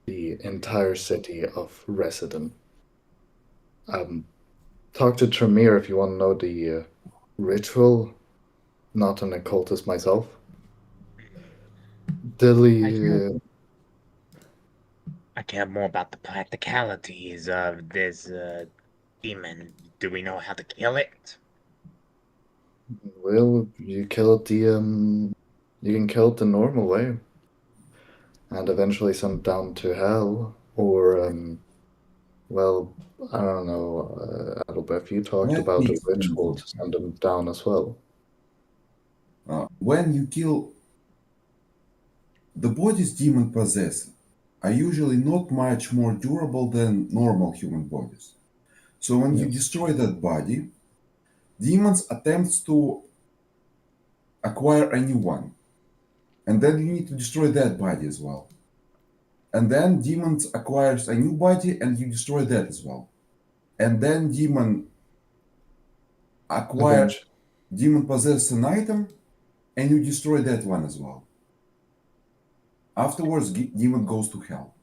The entire city of Resident. Talk to Tremere if you want to know the ritual. Not an occultist myself. Dilly. I care more about the practicalities of this demon. Do we know how to kill it? Well, you kill it you can kill it the normal way. And eventually send it down to hell, or Well, I don't know, Adalbert, you talked Let about me a explain ritual this. to send them down as well. When you kill the bodies demon possess are usually not much more durable than normal human bodies. So when you Yes. destroy that body, demons attempts to acquire a new one. And then you need to destroy that body as well. And then demons acquires a new body and you destroy that as well. And then demon Eventually, possess an item and you destroy that one as well. Afterwards, demon goes to hell.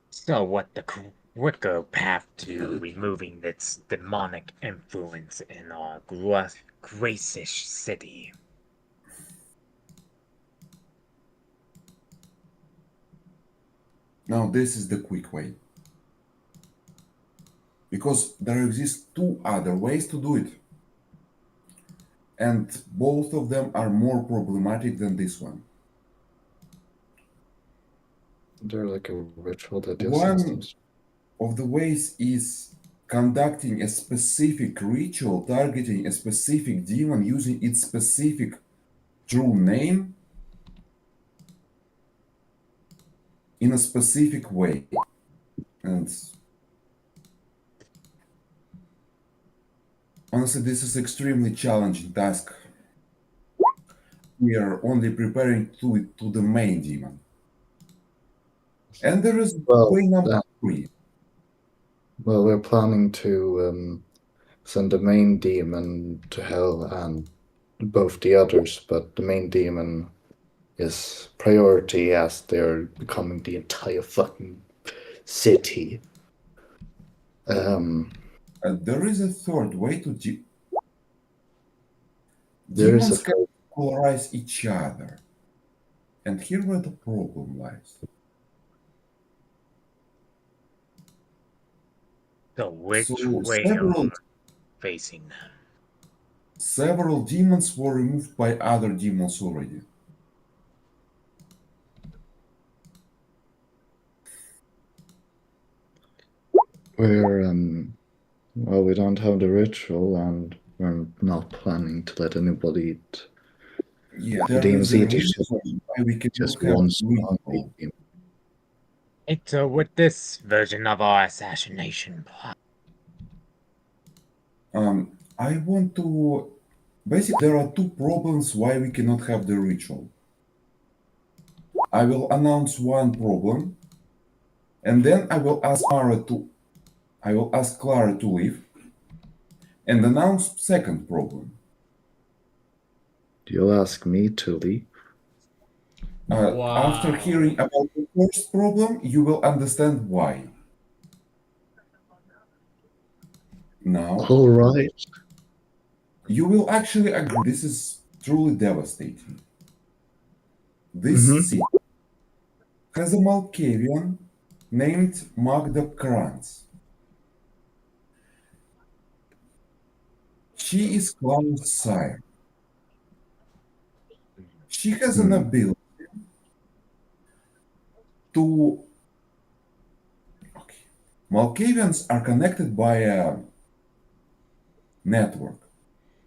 So what the quicker path to removing this demonic influence in our Gracish city? Now, this is the quick way. Because there exist two other ways to do it. And both of them are more problematic than this one. they're like a ritual that your One systems. of the ways is conducting a specific ritual targeting a specific demon using its specific true name in a specific way. And honestly, this is extremely challenging task. We are only preparing to the main demon. And there is Well, way number 3. well, we're planning to send the main demon to hell and both the others, but the main demon is priority as they're becoming the entire fucking city. There is a third way to There is a demons can polarize each other. And here where the problem lies. So which So way several are facing them? Several demons were removed by other demons already. we're well, we don't have the ritual, and we're not planning to let anybody eat. Yeah, The there demons is a eat reason why we just cannot have one strong ritual. demon. It's with this version of our assassination plot. I want to. Basically, there are two problems why we cannot have the ritual. I will announce one problem, and then I will ask Clara to leave, and announce second problem. You'll ask me to leave? After hearing about the first problem, you will understand why. Now, All right. you will actually agree this is truly devastating. This city has a Malkavian named Magda Kranz. She is Klaus' sire. She has an ability to. Okay. Malkavians are connected by a network,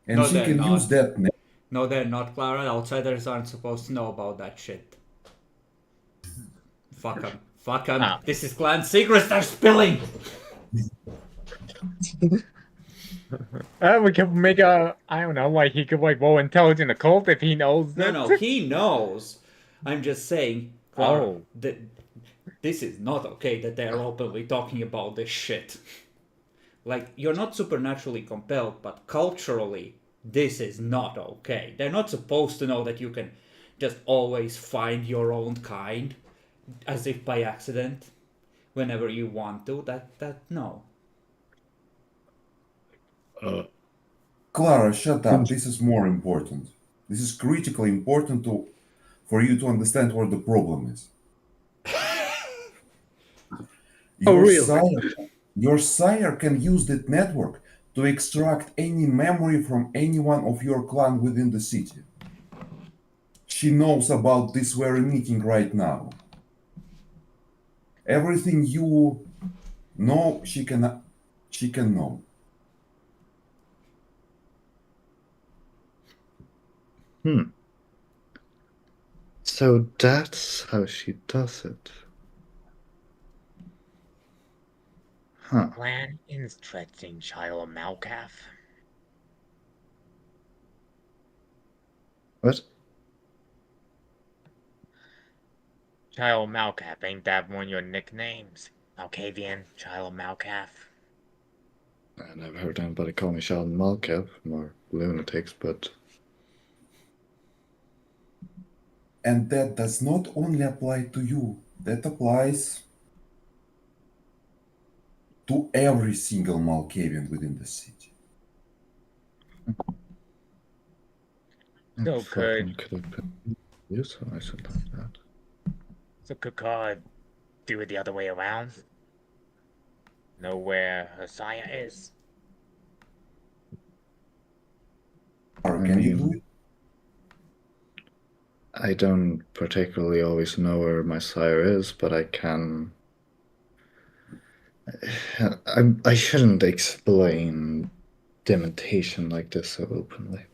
and No, she they're can use not. that network. No, they're not, Clara. Outsiders aren't supposed to know about that shit. Fuck 'em. Fuck 'em. Ah. This is clan secrets they're spilling! We could make a, I don't know, like he could like roll intelligent occult if he knows. No, he knows. I'm just saying, Clara, Oh. this is not okay that they're openly talking about this shit. Like, you're not supernaturally compelled, but culturally, this is not okay. They're not supposed to know that you can just always find your own kind, as if by accident, whenever you want to. No. Clara, shut up. This is more important. This is critically important for you to understand what the problem is. Your sire can use that network to extract any memory from anyone of your clan within the city. She knows about this very meeting right now. Everything you know, she can know. So that's how she does it. Huh. Plan interesting, child Malkath. What? Child Malkath, ain't that one of your nicknames? Malkavian, child Malkath. I never heard anybody call me Sheldon Malkev, more lunatics, but And that does not only apply to you, that applies to every single Malkavian within the city. So fucking could could have been you, so I should like that. Clara do it the other way around? Know where her sire is? Or I can you do mean, it? I don't particularly always know where my sire is, but I can. I shouldn't explain dementation like this so openly.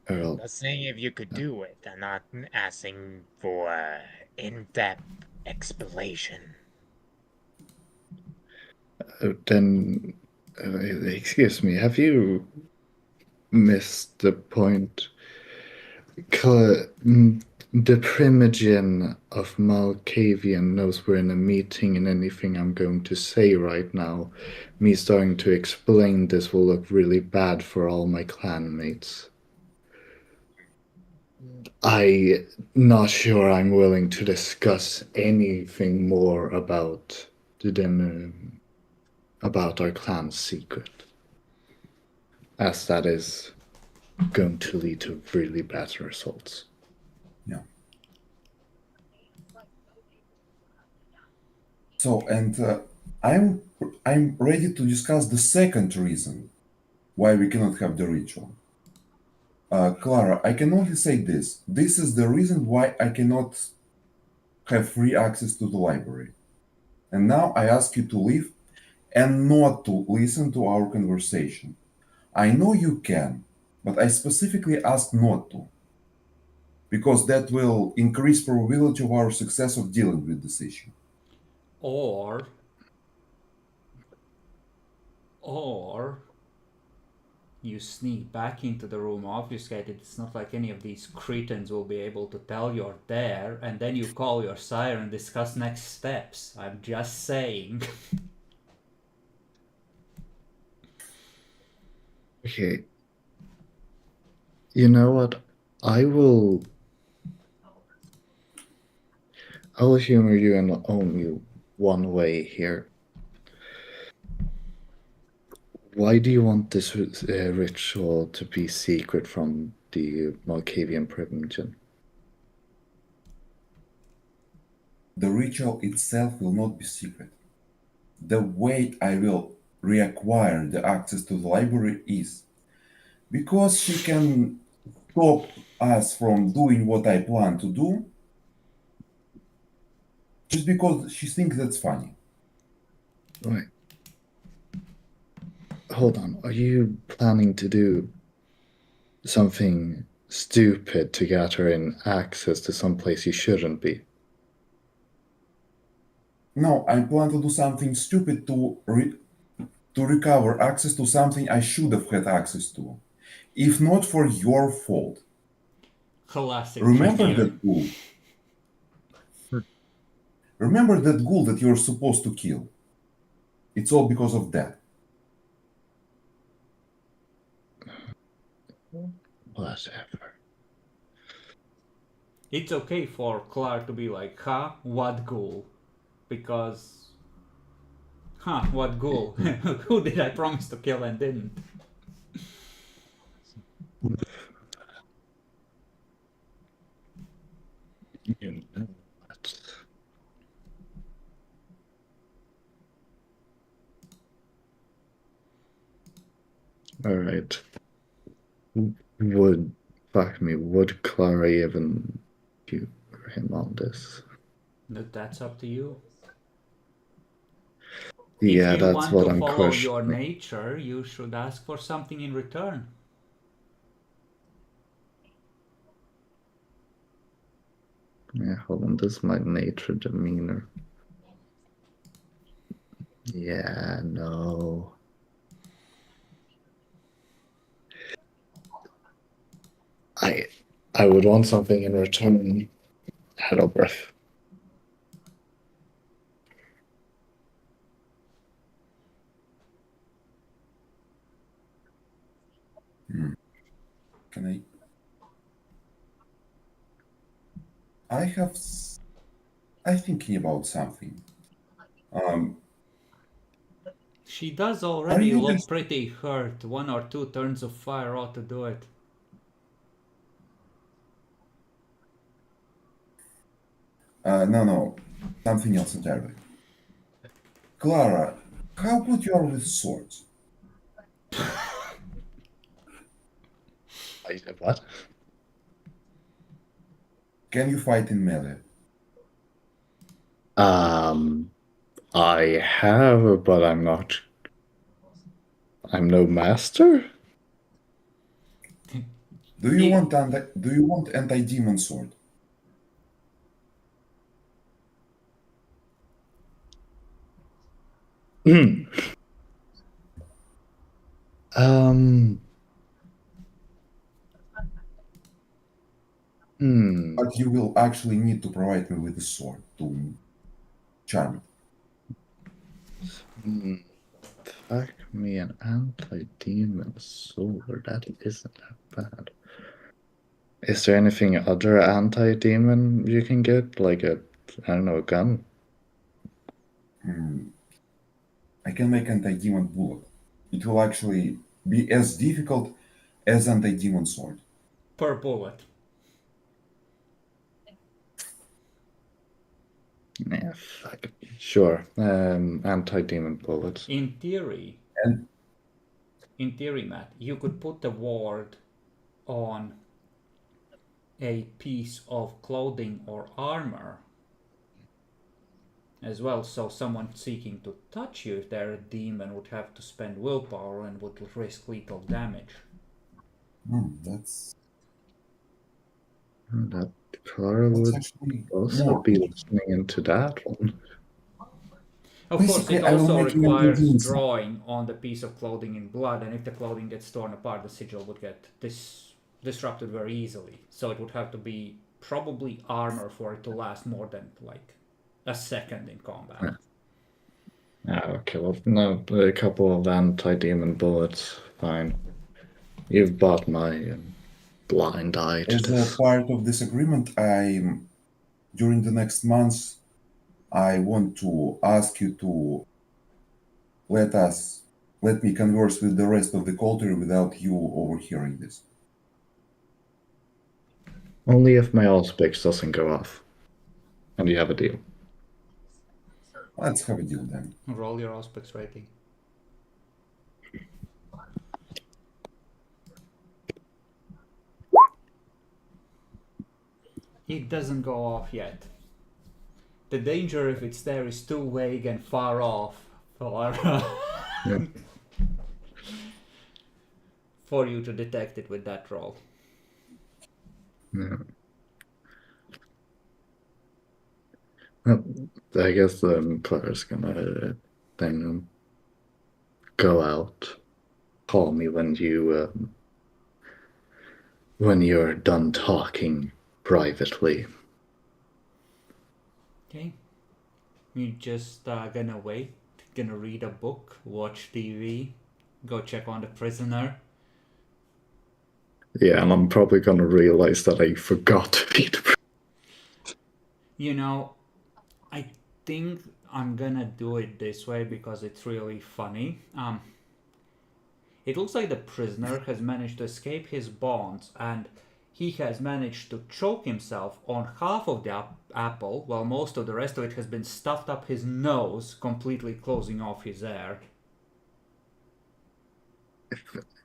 Well, Just saying if you could do it. I'm not asking for in-depth explanation. then, excuse me, have you missed the point? The Primogen of Malkavian knows we're in a meeting, and anything I'm going to say right now, me starting to explain this, will look really bad for all my clanmates. I'm not sure I'm willing to discuss anything more about about our clan's secret, as that is going to lead to really bad results. Yeah. So, and I'm ready to discuss the second reason why we cannot have the ritual. Clara, I can only say this. This is the reason why I cannot have free access to the library. And now I ask you to leave and not to listen to our conversation. I know you can, but I specifically ask not to, because that will increase probability of our success of dealing with this issue. Or you sneak back into the room obfuscated. It's not like any of these cretins will be able to tell you're there, and then you call your sire and discuss next steps. I'm just saying. Okay. You know what? I will humor you in only one way here. Why do you want this ritual to be secret from the Malkavian Primogen? The ritual itself will not be secret. The way I will reacquire the access to the library is because she can stop us from doing what I plan to do just because she thinks that's funny. Right. Hold on. Are you planning to do something stupid to get her in access to some place you shouldn't be? No, I plan to do something stupid to recover access to something I should have had access to, if not for your fault. Classic Remember junior. that ghoul? Remember that ghoul that you're supposed to kill? It's all because of that. Whatever. It's okay for Clark to be like, huh? What ghoul? Because, what ghoul? Who did I promise to kill and didn't? You know what? Alright. Would Clara even you him on this. That's up to you. Yeah, If you that's want what to I'm follow your questioning. nature, you should ask for something in return. Yeah, hold on, this is my nature demeanor. Yeah, no. I would want something in return. Hello, breath. Can I'm thinking about something. She does Are already you look just pretty hurt. 1 or 2 turns of fire ought to do it. no, something else entirely. Clara, how good you are with swords? I said what? Can you fight in melee? I have, but I'm not. I'm no master. Do you want anti-demon sword? Um. But you will actually need to provide me with a sword to charm it. Fuck me, an anti-demon sword. That isn't that bad. Is there anything other anti-demon you can get? Like a, I don't know, a gun? I can make anti-demon bullet. It will actually be as difficult as anti-demon sword. Per bullet. Yeah, fuck it. Sure. Anti-demon bullets. In theory, And Matt, you could put the ward on a piece of clothing or armor as well, so someone seeking to touch you, if they're a demon, would have to spend willpower and would risk lethal damage. that's That Clara would actually also more. be listening into that one. Of course, Basically, it I will also make an requires anti-demon sword. drawing on the piece of clothing in blood, and if the clothing gets torn apart, the sigil would get disrupted very easily. So it would have to be probably armor for it to last more than like a second in combat. Okay, well, no, a couple of anti-demon bullets, fine. You've bought my blind eye to As a this. part of this agreement, during the next months, I want to ask you to let me converse with the rest of the coterie without you overhearing this. Only if my auspice doesn't go off. And you have a deal. Let's have a deal then. Roll your auspice rating. It doesn't go off yet. The danger, if it's there, is too vague and far off for, Yeah. for you to detect it with that roll. Yeah. Well, I guess Claire's gonna then go out. Call me when you're done talking privately. Okay. You just gonna wait, gonna read a book, watch TV, go check on the prisoner. Yeah, and I'm probably gonna realize that I forgot to read the. You know, I think I'm gonna do it this way because it's really funny. It looks like the prisoner has managed to escape his bonds, and he has managed to choke himself on half of the apple, while most of the rest of it has been stuffed up his nose, completely closing off his air.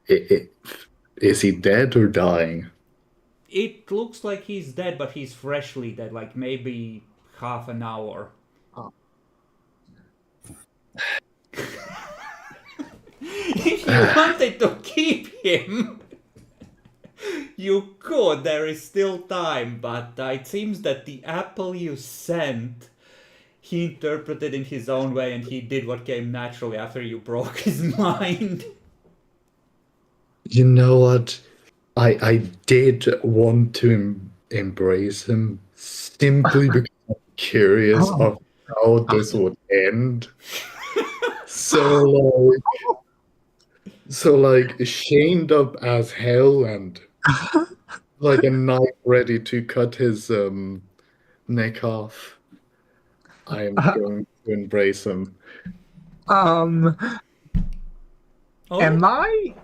Is he dead or dying? It looks like he's dead, but he's freshly dead, like maybe half an hour. Oh. If you wanted to keep him, you could. There is still time, but it seems that the apple you sent, he interpreted in his own way, and he did what came naturally after you broke his mind. You know what? I did want to embrace him simply because I'm curious of how this would end. So like chained up as hell and like a knife ready to cut his neck off. I am going to embrace him. Am I?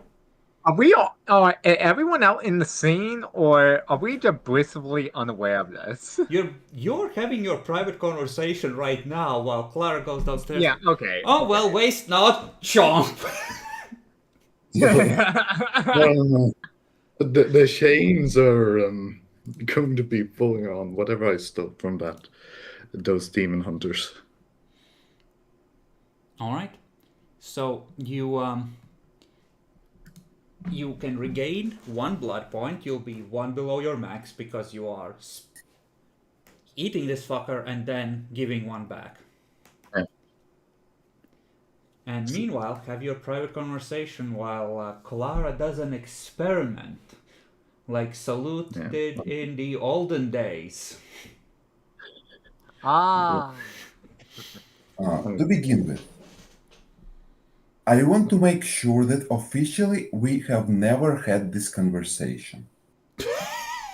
Are we all? Everyone out in the scene, or are we just blissfully unaware of this? You're having your private conversation right now while Clara goes downstairs. Yeah. Okay. Oh well, waste not, chomp. No. The chains are going to be pulling on whatever I stole from those demon hunters. All right. So you can regain 1 blood point. You'll be 1 below your max because you are eating this fucker and then giving 1 back. Yeah. And meanwhile, have your private conversation while Clara does an experiment, like Salute did in the olden days. To begin with, I want to make sure that officially we have never had this conversation.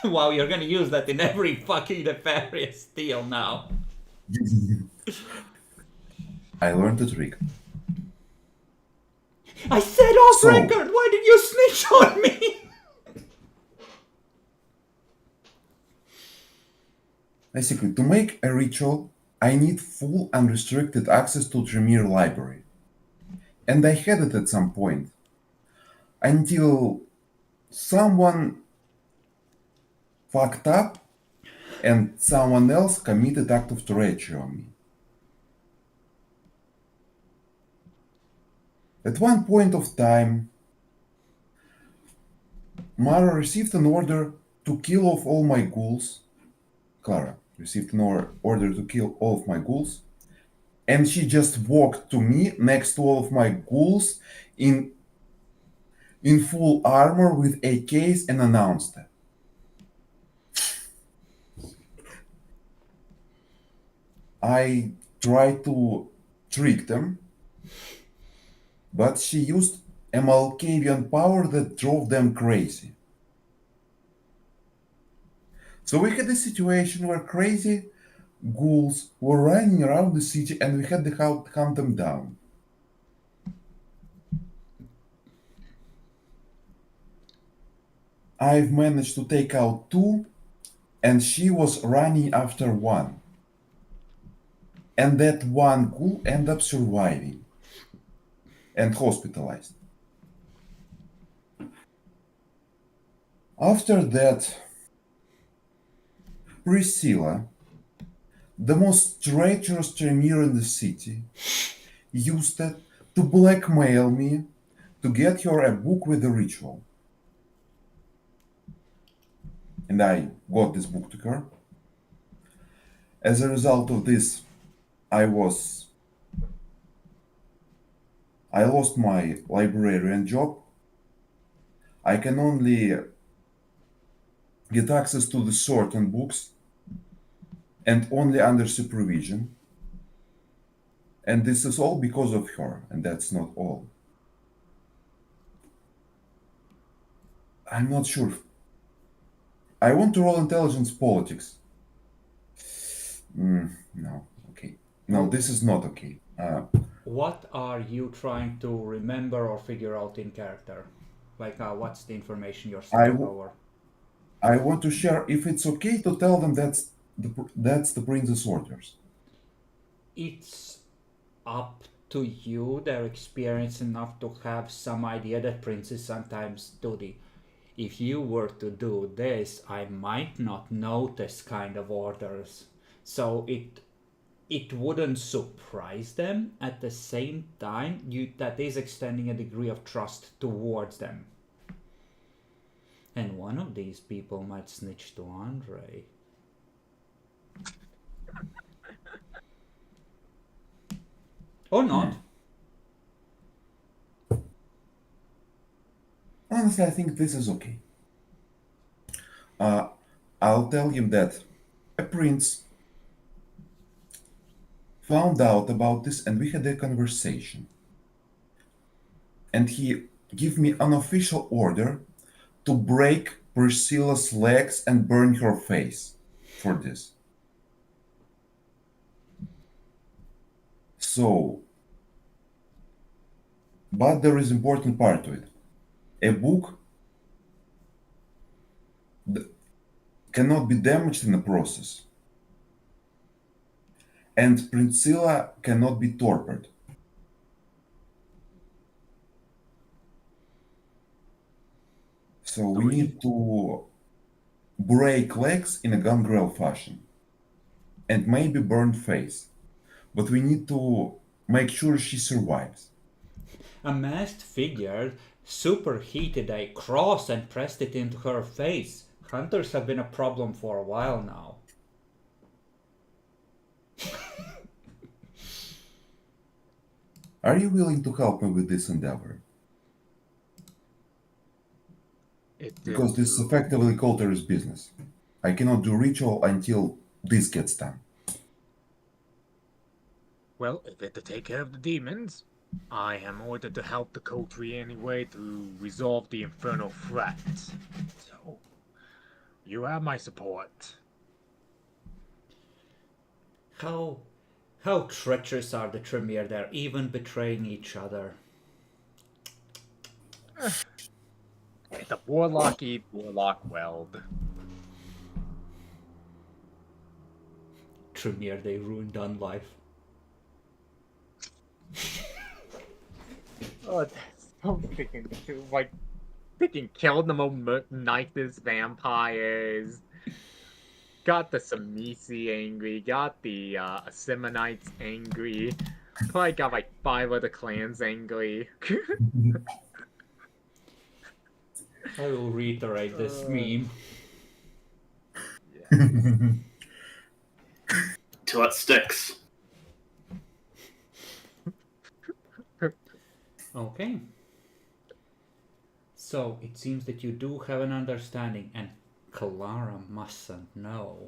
Wow, you're gonna use that in every fucking nefarious deal now. I learned the trick. I said off record, why did you snitch on me? Basically, to make a ritual, I need full unrestricted access to Tremere library. And I had it at some point. Until someone fucked up and someone else committed act of treachery on me. At one point of time, Mara received an order to kill off all my ghouls. Clara received an order to kill all of my ghouls. And she just walked to me next to all of my ghouls in full armor with AKs and announced that. I tried to trick them, but she used a Malkavian power that drove them crazy. So we had a situation where crazy ghouls were running around the city and we had to hunt them down. I've managed to take out 2, and she was running after 1. And that 1 ghoul ended up surviving and hospitalized. After that, Priscilla, the most treacherous Tremere in the city, used it to blackmail me to get her a book with the ritual. And I got this book to her. As a result of this, I lost my librarian job. I can only get access to the certain books and only under supervision. And this is all because of her, and that's not all. I'm not sure. I want to roll intelligence politics. No, okay. No, this is not okay. What are you trying to remember or figure out in character? Like, what's the information you're sending over? I want to share if it's okay to tell them that's the prince's orders. It's up to you. They're experienced enough to have some idea that princes sometimes do if you were to do this, I might not notice kind of orders. So it wouldn't surprise them. At the same time, that is extending a degree of trust towards them. And one of these people might snitch to Andre. Or not. Honestly, I think this is okay. I'll tell him that a prince found out about this and we had a conversation. And he gave me an official order to break Priscilla's legs and burn her face for this. So, but there is important part to it. A book cannot be damaged in the process. And Priscilla cannot be tortured. So we need to break legs in a gangrel fashion. And maybe burn face. But we need to make sure she survives. A masked figure superheated a cross and pressed it into her face. Hunters have been a problem for a while now. Are you willing to help me with this endeavor? Because this is effectively Coulter's business. I cannot do ritual until this gets done. Well, if it to take care of the demons, I am ordered to help the coterie anyway to resolve the infernal threat. So, you have my support. How treacherous are the Tremere? They're even betraying each other. The warlock eat, warlock weld. Tremere, they ruined Dunlife. Oh, that's so freaking true. Like, freaking killed the Omnitis vampires. Got the Samisi angry. Got the Asimonites angry. Probably got like 5 other clans angry. I will reiterate this meme. Yeah. Till it sticks. Okay. So it seems that you do have an understanding, and Clara mustn't know.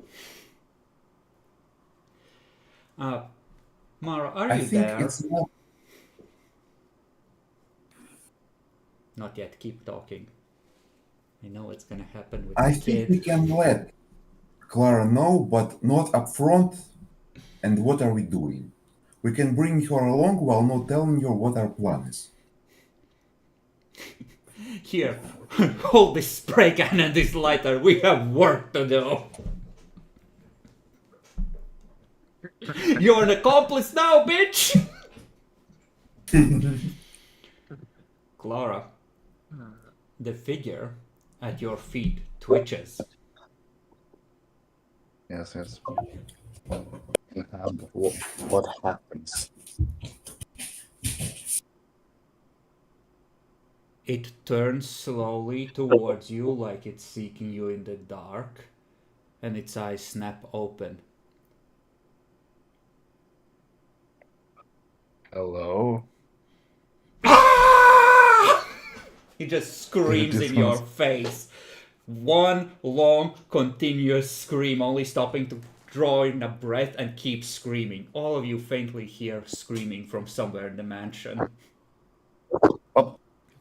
Mara, are I you think there? it's not. Not yet. Keep talking. I know it's gonna happen with I the think kid. we can let Clara know, but not up front. And what are we doing? We can bring her along while not telling her what our plan is. Here, hold this spray can and this lighter. We have work to do. You're an accomplice now, bitch! Clara, the figure at your feet twitches. Yes. What happens? It turns slowly towards you like it's seeking you in the dark, and its eyes snap open. Hello? He just screams This in your one's- face. One long, continuous scream, only stopping to draw in a breath and keep screaming. All of you faintly hear screaming from somewhere in the mansion.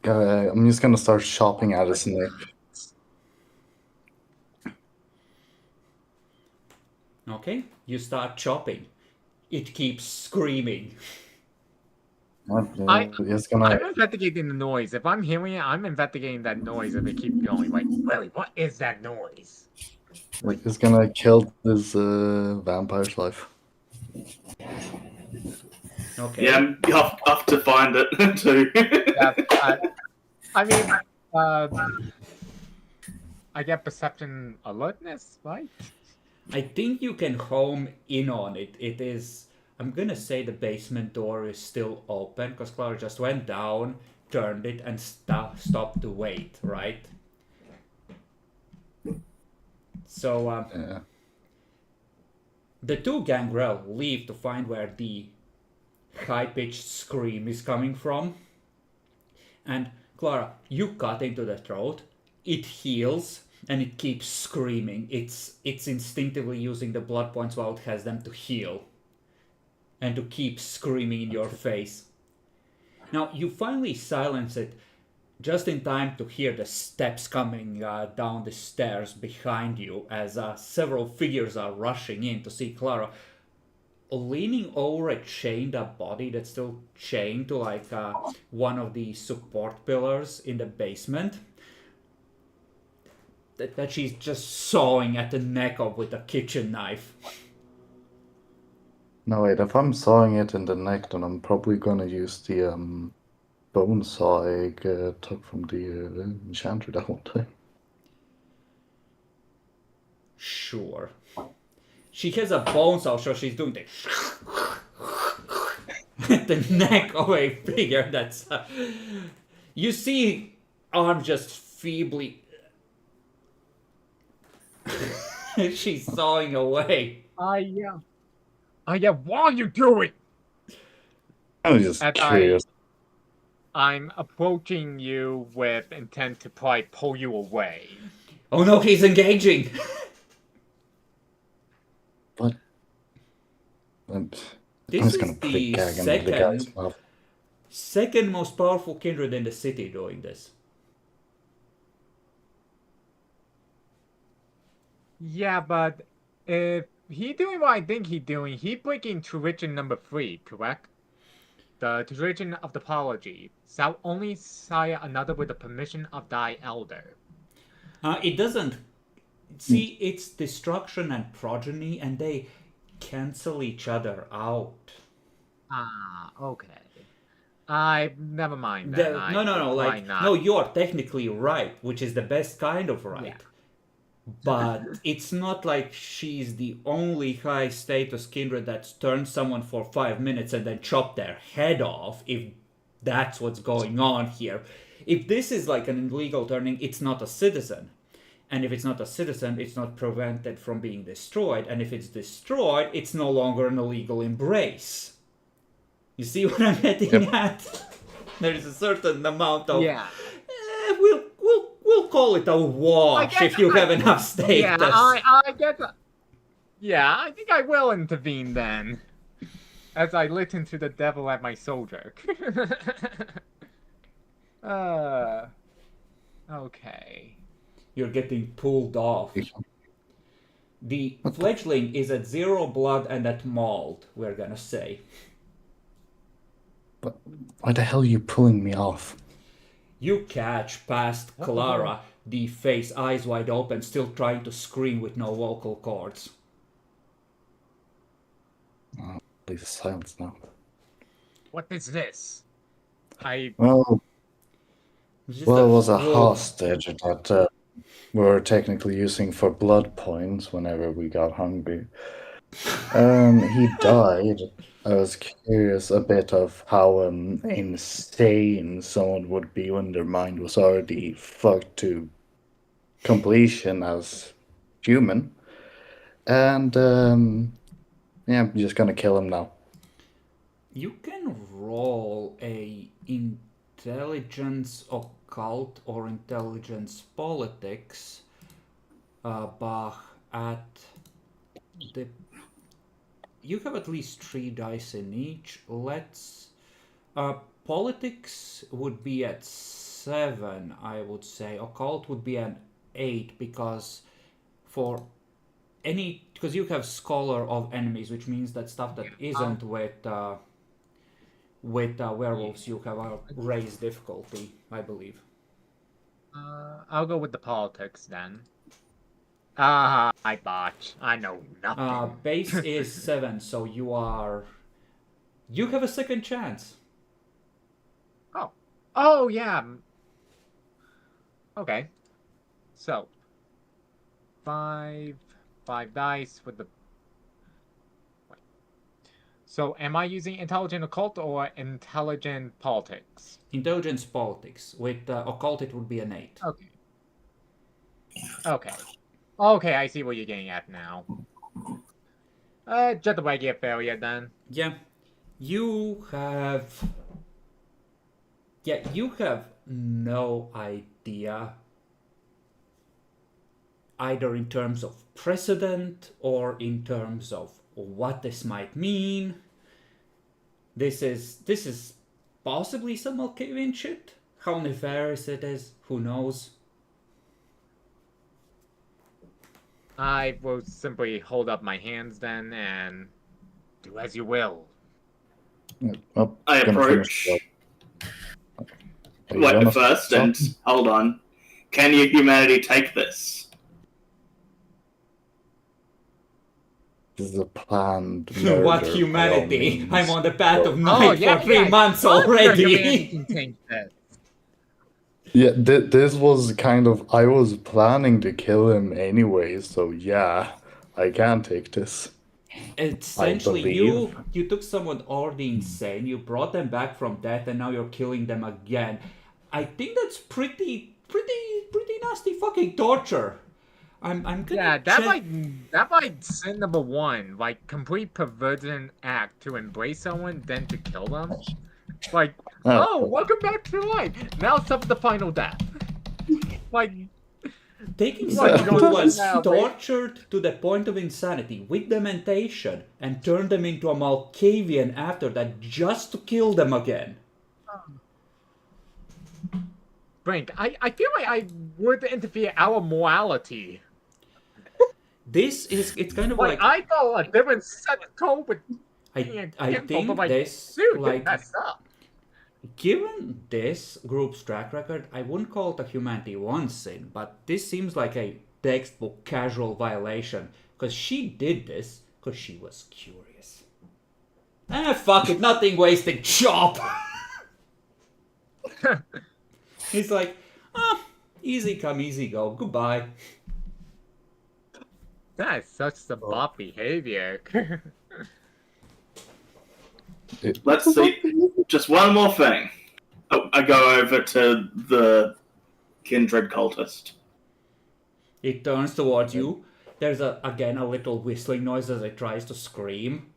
I'm just gonna start chopping at his neck. Okay, you start chopping. It keeps screaming. He's gonna. I'm investigating the noise. If I'm hearing it, I'm investigating that noise if it keeps going. Like, really, what is that noise? Like, he's gonna kill this vampire's life. Okay. Yeah, you have to find it too. Yeah, I mean, I get perception alertness, right? I think you can home in on it. It is. I'm gonna say the basement door is still open because Clara just went down, turned it, and stopped to wait. Right. So Yeah. the two gangrel leave to find where the high-pitched scream is coming from, and Clara, you cut into the throat. It heals and it keeps screaming. It's instinctively using the blood points while it has them to heal and to keep screaming in your face. Now you finally silence it just in time to hear the steps coming down the stairs behind you as several figures are rushing in to see Clara leaning over a chained up body that's still chained to like one of the support pillars in the basement that she's just sawing at the neck of with a kitchen knife. No, wait, if I'm sawing it in the neck, then I'm probably gonna use the bone saw I took from the enchanter that one time. Sure. She has a bone saw, so she's doing the at the neck of a figure that's. You see arm just feebly. She's sawing away. Yeah, what are you doing? I was just As curious. I'm approaching you with intent to probably pull you away. Oh no, he's engaging! But I'm This just is gonna put a the gag in the guy's second, mouth. second most powerful kindred in the city doing this. Yeah, but if he doing what I think he doing, he breaking tradition number 3, correct? The tradition of the apology. Thou only sire another with the permission of thy elder. It doesn't. See, it's destruction and progeny, and they cancel each other out. Ah, okay. Never mind The- then. no, Why like, not? no, you're technically right, which is the best kind of right. Yeah. But it's not like she's the only high status kindred that's turned someone for 5 minutes and then chopped their head off, if that's what's going on here. If this is like an illegal turning, it's not a citizen. And if it's not a citizen, it's not prevented from being destroyed. And if it's destroyed, it's no longer an illegal embrace. You see what I'm getting at? There is a certain amount of. Yeah. We'll call it a wash if you have enough status. Yeah, I guess. Yeah, I think I will intervene then. As I listen to the devil at my soldier. Okay. You're getting pulled off. The fledgling is at 0 blood and at mauled, we're gonna say. But why the hell are you pulling me off? You catch past Clara, the face eyes wide open, still trying to scream with no vocal cords. Please silence now. What is this? Well, It's just it was a wolf. hostage that we were technically using for blood points whenever we got hungry. He died. I was curious a bit of how insane someone would be when their mind was already fucked to completion as human. And yeah, I'm just gonna kill him now. You can roll a intelligence occult or intelligence politics at the. You have at least 3 dice in each. Let's. Politics would be at 7, I would say. Occult would be an 8 because for any. Because you have Scholar of Enemies, which means that stuff that isn't with werewolves, you have a raised difficulty, I believe. I'll go with the politics then. I botched. I know nothing. Base is 7, so you have a second chance. Oh yeah. Okay. So, 5 dice with the. Wait. So, am I using intelligent occult or intelligent politics? Intelligence politics. With occult, it would be an 8. Okay. Okay. Okay, I see what you're getting at now. Just a regular failure then. Yeah, you have. Yeah, you have no idea either in terms of precedent or in terms of what this might mean. This is possibly some Malkavian shit. How nefarious it is, who knows? I will simply hold up my hands then and do as you will. Well, I gonna approach. finish Wait, gonna first, stop? and hold on. Can your humanity take this? This is a planned What murder, by all humanity? means. I'm on the path of So- night for 3 months Your humanity already. can take this. Yeah, this was kind of. I was planning to kill him anyway, so yeah, I can take this. Essentially, believe. you took someone already insane, you brought them back from death, and now you're killing them again. I think that's pretty nasty fucking torture. I'm gonna Yeah, check. that might sin number 1, like complete perversion act to embrace someone, then to kill them. Like, oh, welcome back to life. Now suffer the final death. Like, Taking What, someone you who don't was know, tortured to the point of insanity with dementation and turned them into a Malkavian after that just to kill them again. Frank, I feel like I would interfere our morality. It's kind of Like, like I thought a different set of code with I info, but think like, this dude, like that's up. given this group's track record, I wouldn't call it a humanity 1 sin, but this seems like a textbook casual violation because she did this because she was curious. Fuck it, nothing wasted, chop! He's like, easy come, easy go, goodbye. That is such some bot behavior. Let's see. Just one more thing. Oh, I go over to the kindred cultist. It turns towards you. There's again a little whistling noise as it tries to scream.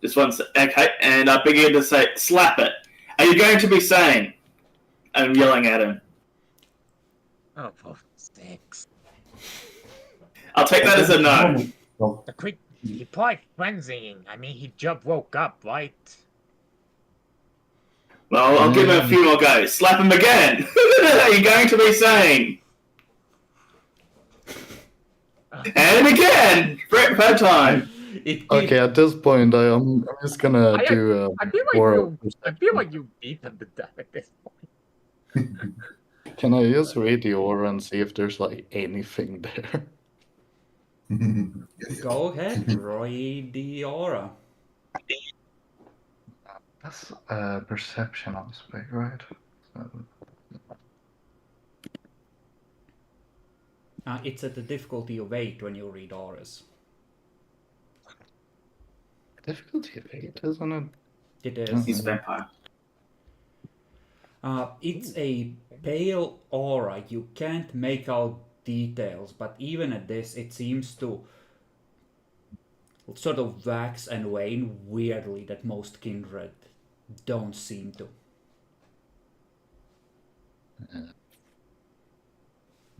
Just one sec. Okay, and I begin to say, slap it. Are you going to be sane? I'm yelling at him. Oh, for sakes. I'll take that as a no. So, The quick, he probably frenzying. I mean, he just woke up, right? Well, I'll give him a few more goes. Slap him again. Are you going to be sane? And again! Third time. Okay, at this point, I'm just gonna do I feel like moral I feel like you beat him to death at this point. Can I just read the aura and see if there's like anything there? Go ahead, Roy the aura. That's perception aspect, right? It's at the difficulty of 8 when you read auras. Difficulty of 8, isn't it? It is. He's a vampire. It's a pale aura. You can't make out details, but even at this, it seems to sort of wax and wane weirdly that most kindred don't seem to.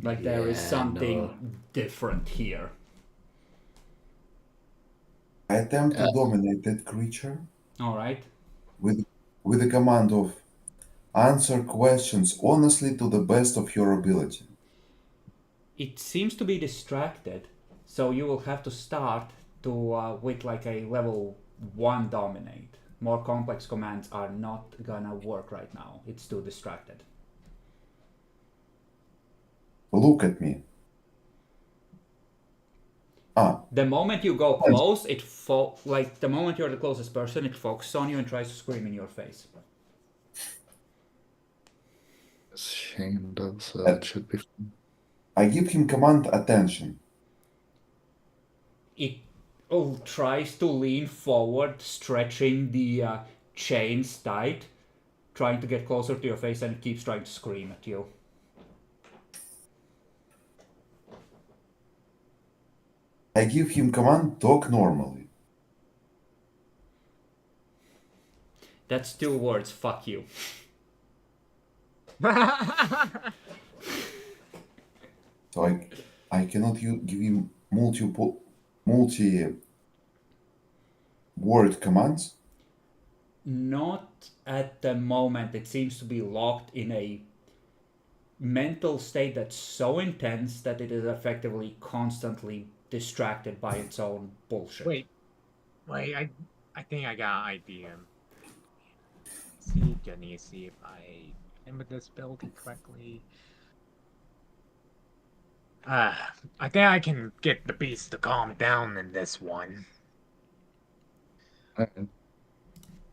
Like there is something different here. I attempt to dominate that creature All right. with the command of answer questions honestly to the best of your ability. It seems to be distracted, so you will have to start to with like a level 1 dominate. More complex commands are not gonna work right now. It's too distracted. Look at me. The moment you go close, like the moment you're the closest person, it focuses on you and tries to scream in your face. Shame, though, so it should be fun. I give him command attention. It tries to lean forward, stretching the chains tight, trying to get closer to your face, and it keeps trying to scream at you. I give him command, talk normally. That's 2 words, fuck you. So I cannot give him multi-word commands. Not at the moment. It seems to be locked in a mental state that's so intense that it is effectively constantly distracted by its own bullshit. Wait, I think I got an idea. See, Jenny, see if I remember this build correctly. I think I can get the beast to calm down in this one. Okay.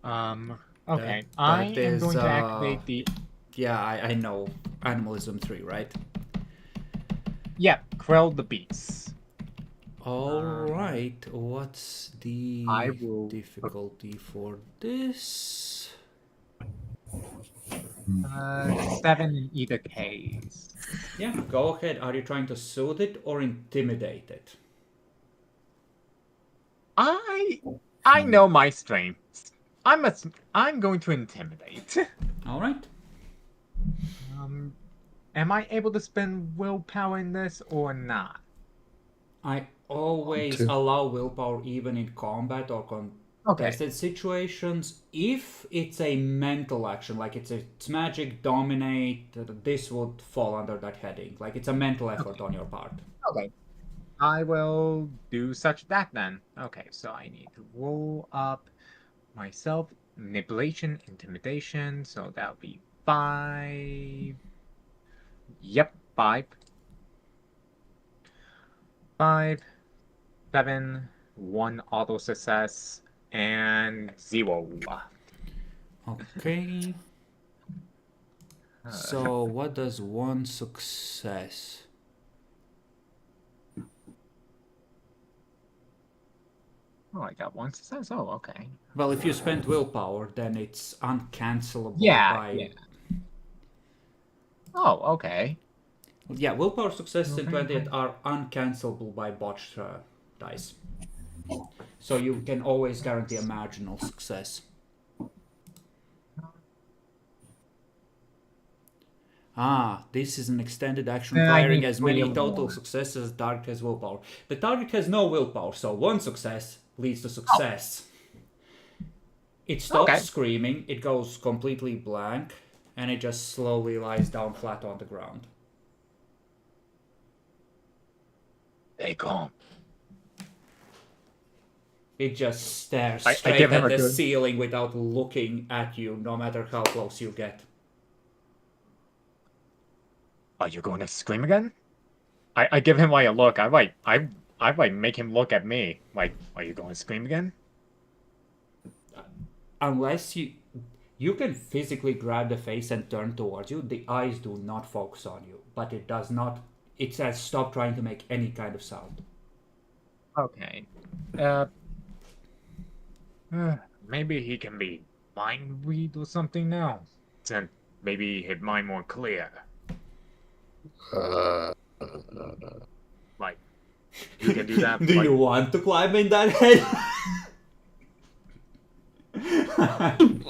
Okay, That I am is, going to activate the... Yeah, I know. Animalism 3, right? Yeah, Quell the beast. Alright, what's the I will- difficulty for this? 7 in either case. Yeah, go ahead. Are you trying to soothe it or intimidate it? I know my strengths. I'm going to intimidate. Alright. Am I able to spend willpower in this or not? I always Two. allow willpower even in combat or contested situations. If it's a mental action, like it's magic, dominate, this would fall under that heading. Like it's a mental effort on your part. Okay. I will do such that then. Okay, so I need to roll up myself. Manipulation, intimidation, so that would be 5. Yep, 5. 5, 7, 1 auto success, and 0. Okay. So what does 1 success? Oh, I got 1 success. Oh, okay. Well, if you spend willpower, then it's uncancelable by... Yeah. Oh, okay. Yeah, willpower successes in Okay. 20th are uncancelable by botched dice. So you can always guarantee a marginal success. This is an extended action Then I firing need as 3 many or total more. successes as the target has willpower. The target has no willpower, so 1 success leads to success. It stops Okay. screaming, it goes completely blank, and it just slowly lies down flat on the ground. Stay calm. It just stares I straight give him at a the good- ceiling without looking at you, no matter how close you get. Are you going to scream again? I give him like a look. I might make him look at me. Like, are you going to scream again? Unless you can physically grab the face and turn towards you, the eyes do not focus on you, but it does not. It says stop trying to make any kind of sound. Okay. Maybe he can be mind read or something now. Then maybe his mind more clear. Like, you can do that. Do like, you want to climb in that head?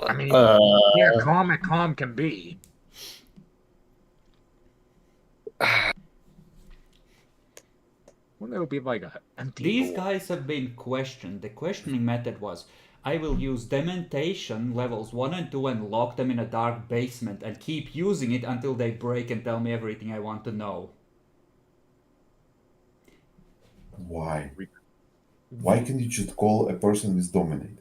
I mean, yeah, calm can be. Wouldn't it be like a empty These door? guys have been questioned. The questioning method was, I will use dementation levels 1 and 2 and lock them in a dark basement and keep using it until they break and tell me everything I want to know. Why? Why can you just call a person with dominate?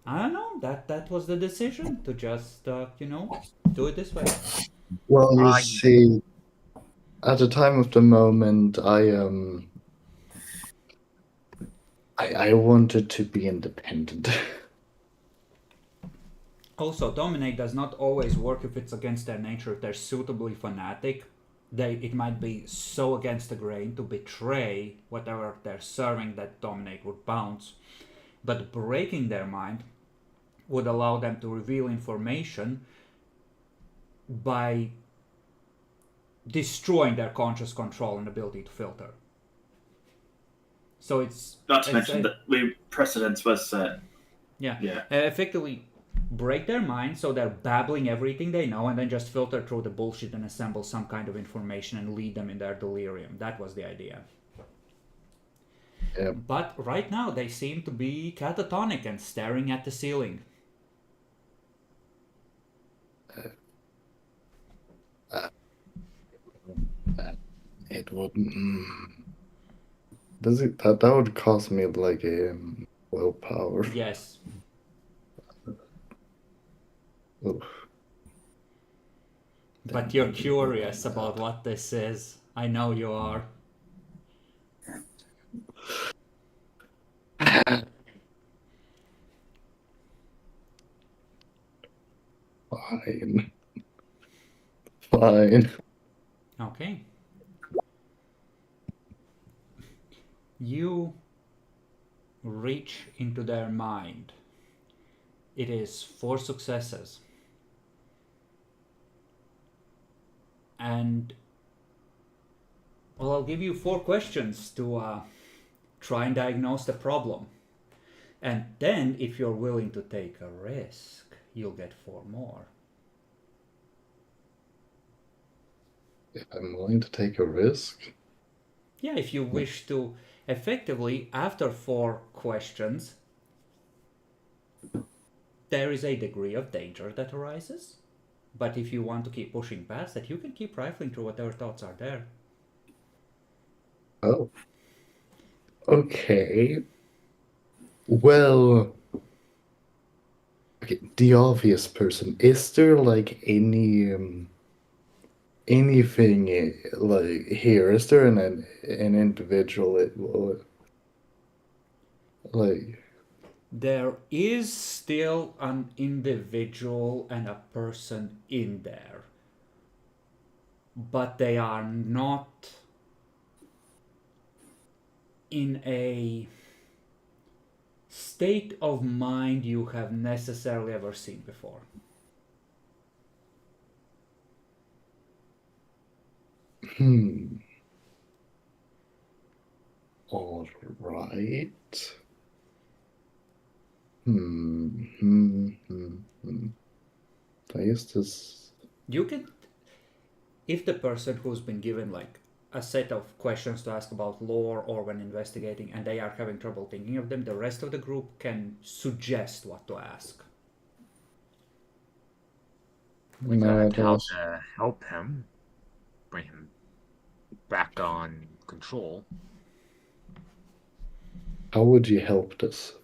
I don't know. That was the decision to just, do it this way. Well, you I- see, at the time of the moment, I wanted to be independent. Also, dominate does not always work if it's against their nature. If they're suitably fanatic, it might be so against the grain to betray whatever they're serving that dominate would bounce. But breaking their mind would allow them to reveal information by destroying their conscious control and ability to filter. So it's Not to mention that precedence was set. Yeah. Yeah. Effectively break their mind so they're babbling everything they know and then just filter through the bullshit and assemble some kind of information and lead them in their delirium. That was the idea. Yeah. But right now they seem to be catatonic and staring at the ceiling. It wouldn't. Does it? That would cost me like a willpower. Yes. Oof. But you're curious about what this is. I know you are. Fine. Fine. Okay. You reach into their mind. It is 4 successes. And well, I'll give you 4 questions to try and diagnose the problem. And then, if you're willing to take a risk, you'll get 4 more. If I'm willing to take a risk? Yeah, if you wish to, effectively, after 4 questions, there is a degree of danger that arises. But if you want to keep pushing past that, you can keep rifling through whatever thoughts are there. Oh. Okay. Well, okay, the obvious person. Is there like anything like here? Is there an individual like? There is still an individual and a person in there, but they are not in a state of mind you have necessarily ever seen before. All right. I guess this. You can, if the person who's been given like a set of questions to ask about lore or when investigating and they are having trouble thinking of them, the rest of the group can suggest what to ask. We No, got how that's- to help him, bring him back on control. How would you help this?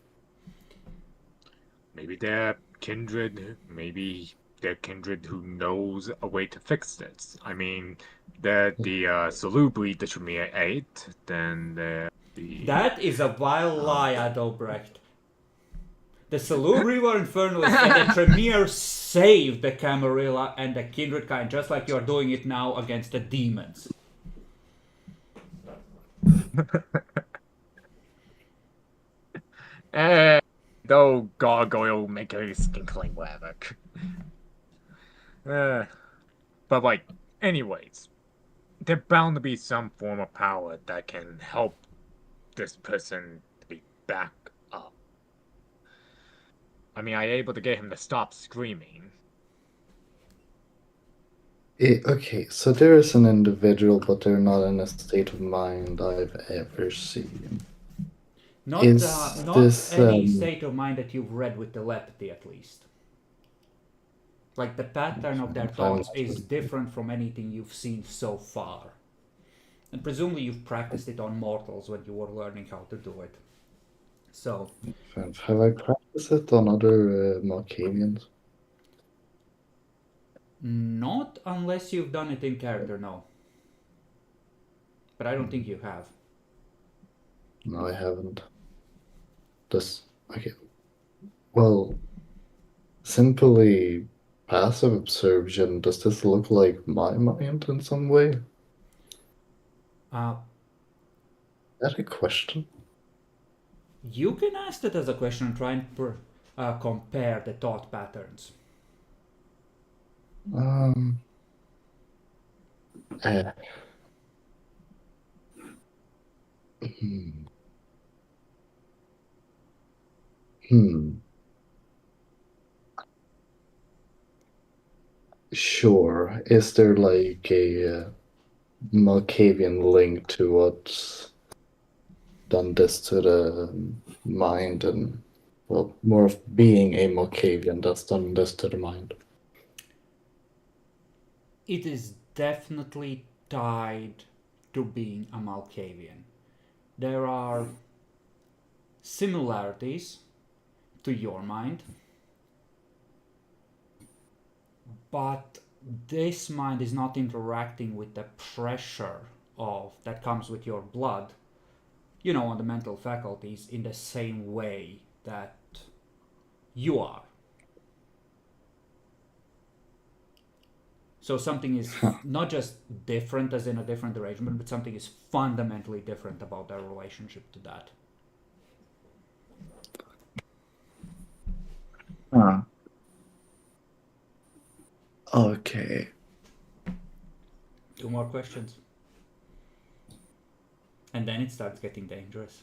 Maybe they're kindred, maybe they're kindred who knows a way to fix this. I mean, they're the Salubri, the Tremere 8, then they're the... That is a vile lie, Adobrecht. The Salubri were infernalists and the Tremere saved the Camarilla and the kindred kind, just like you're doing it now against the demons. Though gargoyle make a skinkling havoc. But like, anyways, there's bound to be some form of power that can help this person to be back up. I mean, I'm able to get him to stop screaming. Okay, so there is an individual, but they're not in a state of mind I've ever seen. Not Is this, any state of mind that you've read with telepathy, at least. Like, the pattern of their thoughts is different from anything you've seen so far. And presumably you've practiced it on mortals when you were learning how to do it. So... Have I practiced it on other Malkavians? Not unless you've done it in character, no. But I don't think you have. No, I haven't. Okay. Well, simply passive absorption, does this look like my mind in some way? Uh, Is that a question? you can ask it as a question and try and compare the thought patterns. Eh. Hmm. Hmm. Sure. Is there like a Malkavian link to what's done this to the mind and, well, more of being a Malkavian that's done this to the mind? It is definitely tied to being a Malkavian. There are similarities to your mind, but this mind is not interacting with the pressure of that comes with your blood, on the mental faculties in the same way that you are. So something is not just different as in a different arrangement, but something is fundamentally different about their relationship to that. Huh. Okay. 2 more questions. And then it starts getting dangerous.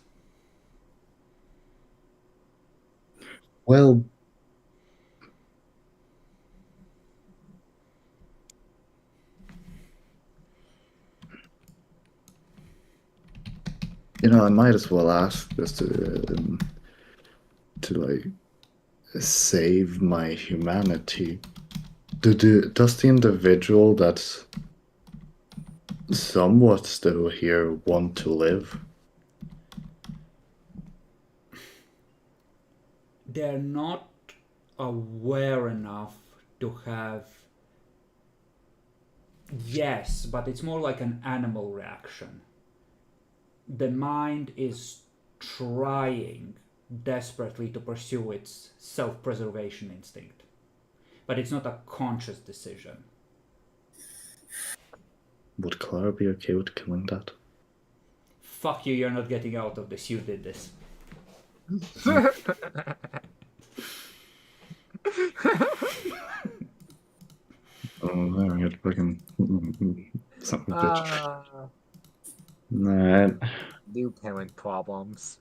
Well, I might as well ask this to like save my humanity. Does the individual that's somewhat still here want to live? They're not aware enough to have. Yes, but it's more like an animal reaction. The mind is trying desperately to pursue its self preservation instinct, but it's not a conscious decision. Would Clara be okay with killing that? Fuck you, you're not getting out of this, you did this. Oh, I get fucking something bitch. Alright. New parent problems.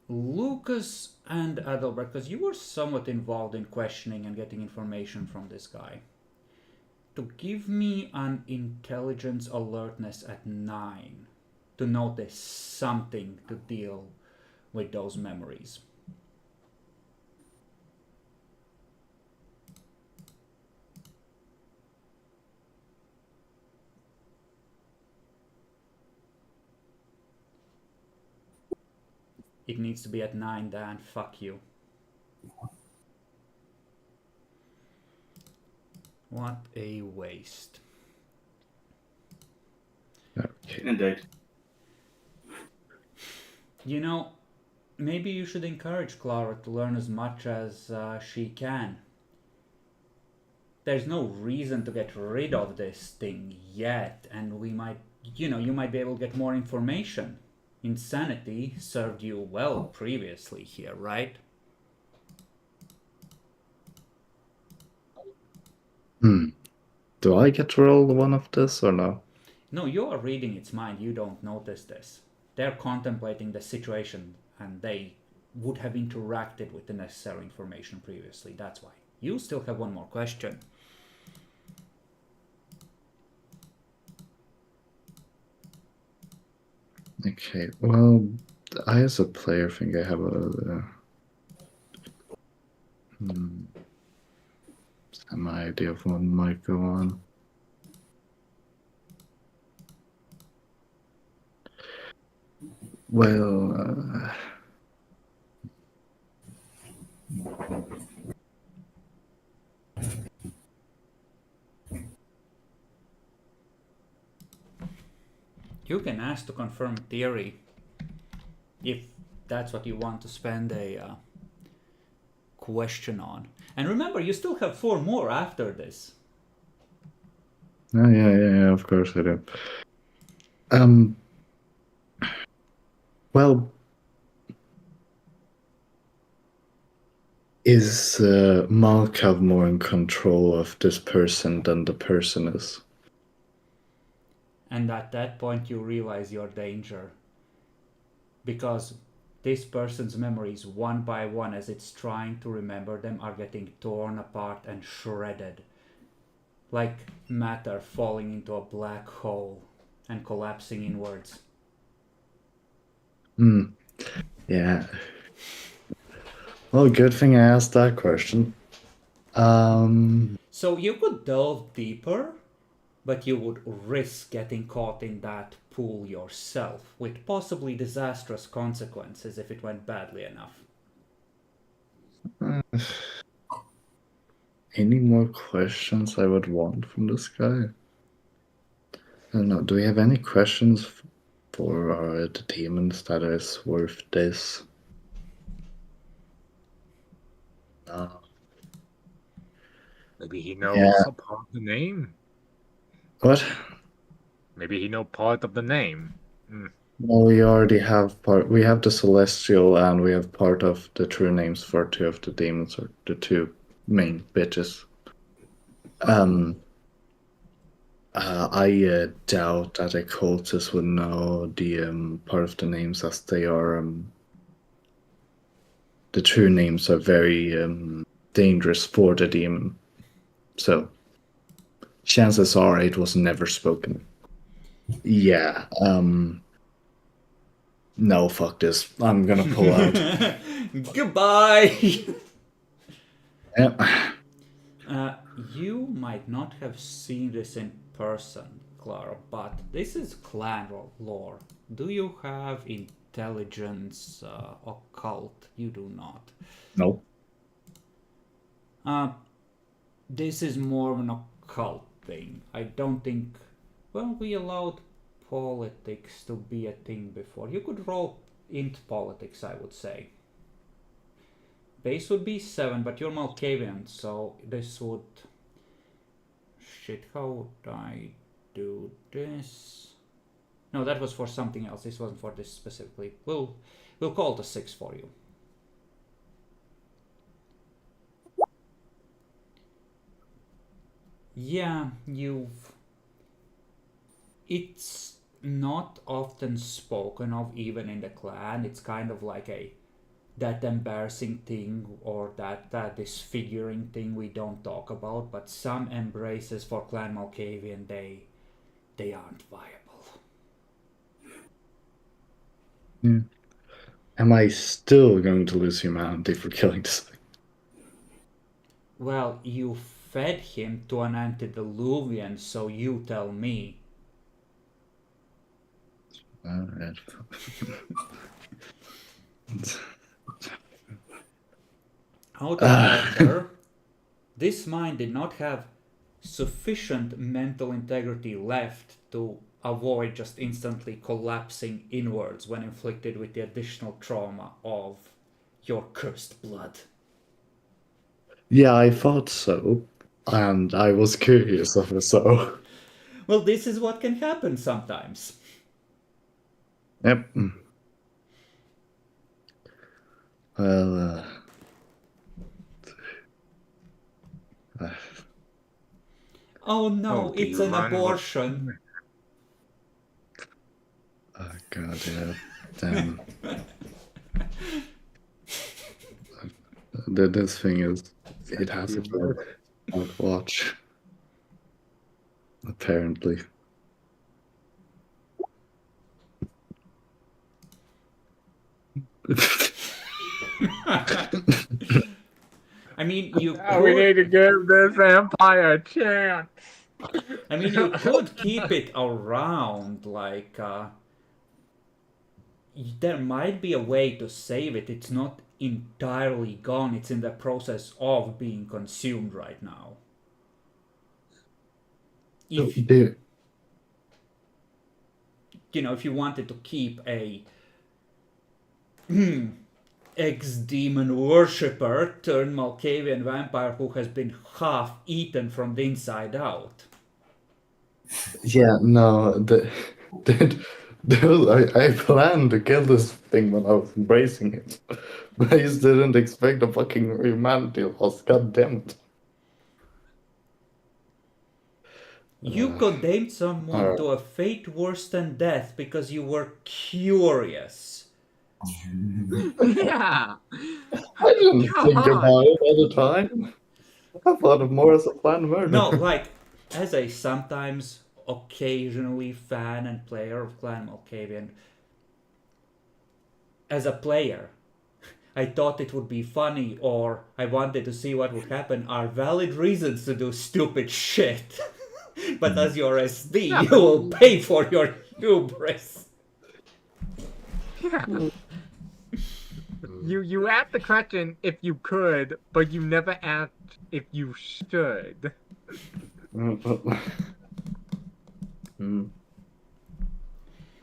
Lucas and Adalbert, because you were somewhat involved in questioning and getting information from this guy, to give me an intelligence alertness at 9 to notice something to deal with those memories. It needs to be at 9, Dan. Fuck you. What a waste. Okay. Indeed. Maybe you should encourage Clara to learn as much as she can. There's no reason to get rid of this thing yet, and we might, you might be able to get more information. Insanity served you well previously here, right? Do I get to roll one of this or no? No, you are reading its mind. You don't notice this. They're contemplating the situation, and they would have interacted with the necessary information previously. That's why. You still have one more question. Okay, well, I as a player think I have some idea of what might go on. Well, You can ask to confirm theory if that's what you want to spend a question on. And remember, you still have 4 more after this. Oh, yeah, of course I do. Well, is Malkav more in control of this person than the person is? And at that point, you realize your danger. Because this person's memories, one by one, as it's trying to remember them, are getting torn apart and shredded. Like matter falling into a black hole and collapsing inwards. Yeah. Well, good thing I asked that question. So you could delve deeper, but you would risk getting caught in that pool yourself, with possibly disastrous consequences if it went badly enough. Any more questions I would want from this guy? I don't know. Do we have any questions for the demons that is worth this? No. Maybe he knows Yeah. a part of the name. What? Maybe he knows part of the name. Well, we already have part. We have the celestial, and we have part of the true names for 2 of the demons, or the 2 main bitches. I doubt that a cultist would know the part of the names, as they are. The true names are very dangerous for the demon. So, chances are it was never spoken. Yeah. No, fuck this. I'm gonna pull out. Goodbye! Yep. You might not have seen this in person, Clara, but this is clan lore. Do you have intelligence occult? You do not. Nope. This is more of an occult thing. I don't think. Well, we allowed politics to be a thing before. You could roll int politics, I would say. Base would be 7, but you're Malkavian, so this would. Shit, how would I do this? No, that was for something else. This wasn't for this specifically. We'll call it a 6 for you. Yeah, it's not often spoken of even in the clan. It's kind of like that embarrassing thing, or that disfiguring thing we don't talk about, but some embraces for Clan Malkavian, they aren't viable. Yeah. Am I still going to lose humanity for killing this thing? Well, you fed him to an antediluvian, so you tell me. Alright. However, this mind did not have sufficient mental integrity left to avoid just instantly collapsing inwards when inflicted with the additional trauma of your cursed blood. Yeah, I thought so. And I was curious of it, so. Well, this is what can happen sometimes. Yep. Well, Oh no, do it's you an run with- abortion. oh god, yeah. Damn. This thing is. It has a watch. Apparently. I mean, you We need could, to give this vampire a chance. I mean, you could keep it around, like, there might be a way to save it. It's not entirely gone. It's in the process of being consumed right now. If if you wanted to keep a ex-demon worshipper turned Malkavian vampire who has been half eaten from the inside out. Yeah, no, dude, I planned to kill this thing when I was embracing it, but I just didn't expect a fucking humanity loss. God damn it! You condemned someone alright. to a fate worse than death because you were curious. Yeah. I didn't Come think on. about it all the time. I thought of more as a planned murder. No, like, as a sometimes, occasionally fan and player of Clan Malkavian, as a player, I thought it would be funny or I wanted to see what would happen are valid reasons to do stupid shit. But as your SD, Yeah, you but will pay for your hubris. Yeah. You asked the question if you could, but you never asked if you should.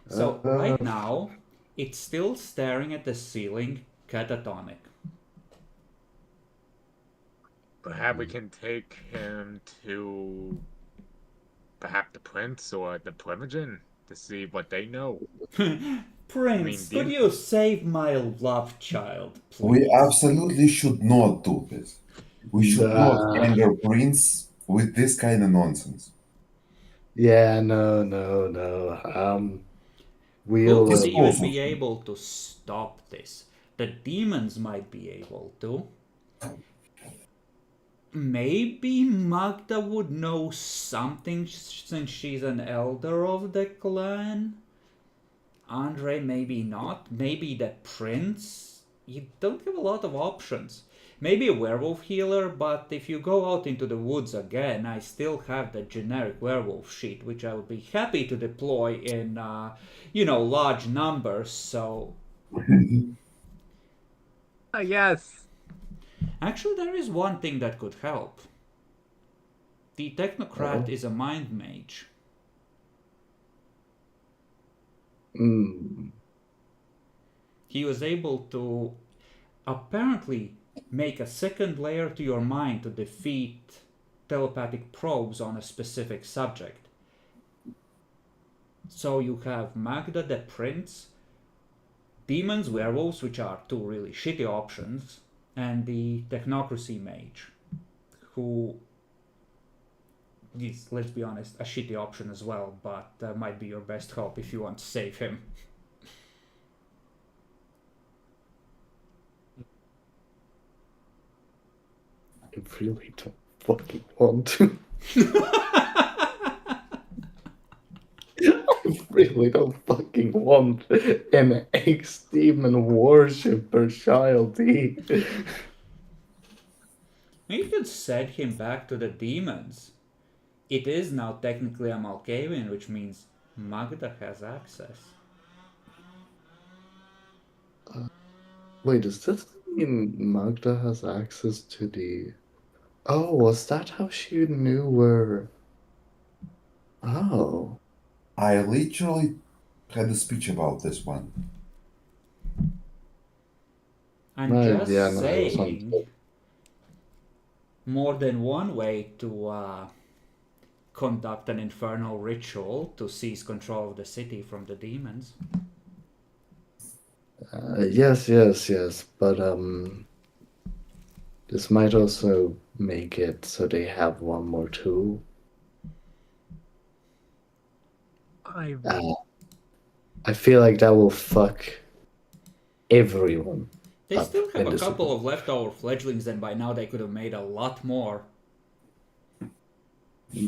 So right now, it's still staring at the ceiling, catatonic. Perhaps we can take him to perhaps the prince or the primogen to see what they know. Prince, could Dean? you save my love child, please? We absolutely should not do this. We should not anger Prince with this kind of nonsense. Yeah, no. Who We'll. could even awful. be able to stop this? The demons might be able to. Maybe Magda would know something since she's an elder of the clan. Andre, maybe not. Maybe the prince. You don't have a lot of options. Maybe a werewolf healer, but if you go out into the woods again, I still have the generic werewolf sheet, which I would be happy to deploy in, large numbers. So, Yes. actually, there is one thing that could help. The technocrat is a mind mage. He was able to apparently make a second layer to your mind to defeat telepathic probes on a specific subject. So you have Magda the Prince, demons, werewolves, which are two really shitty options, and the technocracy mage, who is, let's be honest, a shitty option as well, but might be your best hope if you want to save him. I really don't fucking want to. I really don't fucking want an ex-demon worshipper child. You could send him back to the demons. It is now technically a Malkavian, which means Magda has access. Wait, does this mean Magda has access to the... Oh, was that how she knew where... Oh. I literally had a speech about this one. I'm just saying, more than one way to conduct an infernal ritual to seize control of the city from the demons. Yes, but this might also make it so they have one more tool. I feel like that will fuck everyone. They still have a couple of leftover fledglings, and by now they could have made a lot more. Yeah.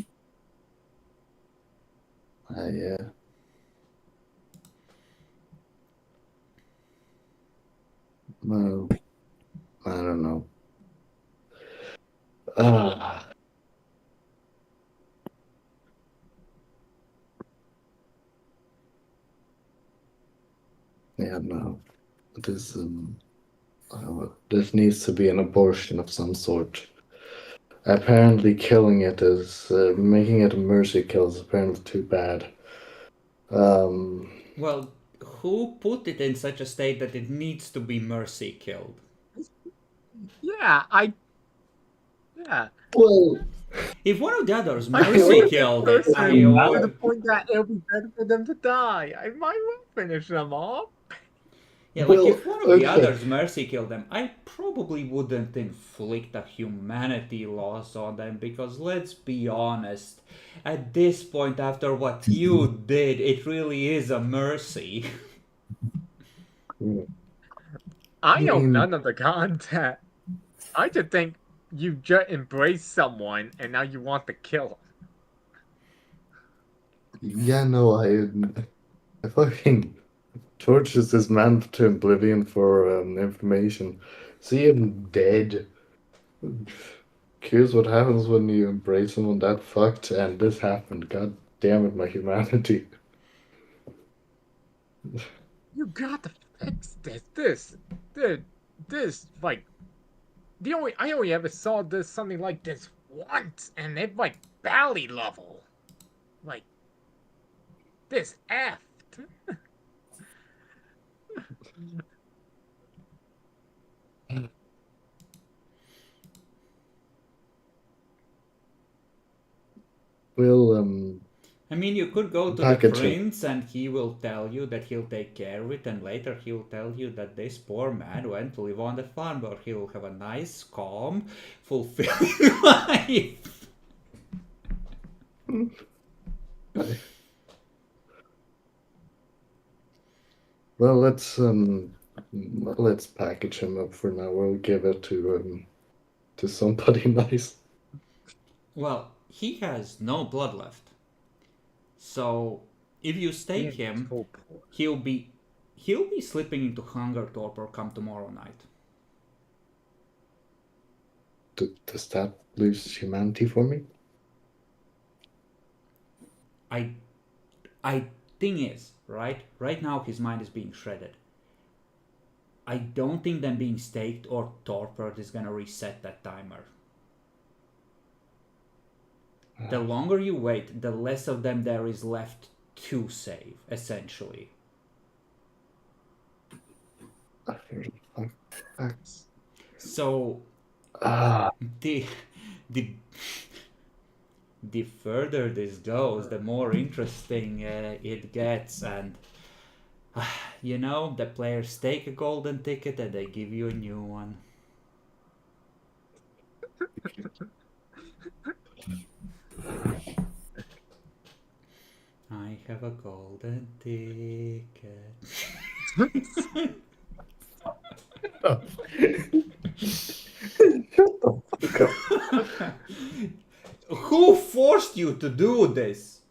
No, I don't know. Yeah, no. This needs to be an abortion of some sort. Apparently killing it is... making it a mercy kill is apparently too bad. Well, who put it in such a state that it needs to be mercy killed? Yeah, yeah. Well, If one of the others I mercy would killed it, person I to would. the point that it'll be better for them to die. I might well finish them off. Yeah, like well, if one of the okay. others mercy killed them, I probably wouldn't inflict a humanity loss on them because let's be honest, at this point after what you did, it really is a mercy. I know mean- none of the content. I just think you just embrace someone and now you want to kill them. Yeah, no, I fucking tortures this man to oblivion for information. See him dead. Here's what happens when you embrace someone that fucked, and this happened. God damn it, my humanity. You gotta fix this. Like I only ever saw something like this once, and it like valley level. Like this effed. Well, I mean, you could go to the Package it. prince and he will tell you that he'll take care of it, and later he'll tell you that this poor man went to live on the farm where he'll have a nice, calm, fulfilling life. well, let's package him up for now. We'll give it to somebody nice. Well, he has no blood left. So, if you stake him, So poor. he'll be slipping into hunger torpor come tomorrow night. Does that lose humanity for me? Thing is, right now his mind is being shredded. I don't think them being staked or torpor is gonna reset that timer. The longer you wait, the less of them there is left to save, essentially. So the further this goes, the more interesting it gets, and the players take a golden ticket and they give you a new one. I have a golden ticket. Who forced you to do this?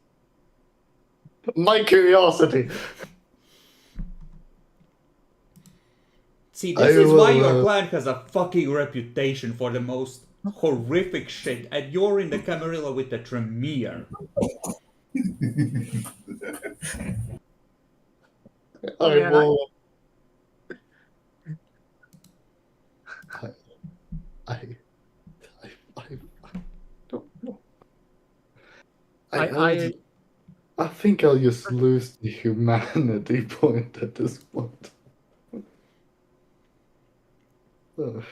My curiosity. See, this is why your will, clan has a fucking reputation for the most horrific shit, and you're in the Camarilla with the Tremere. I will. I don't know. I think I'll just lose the humanity point at this point. Ugh.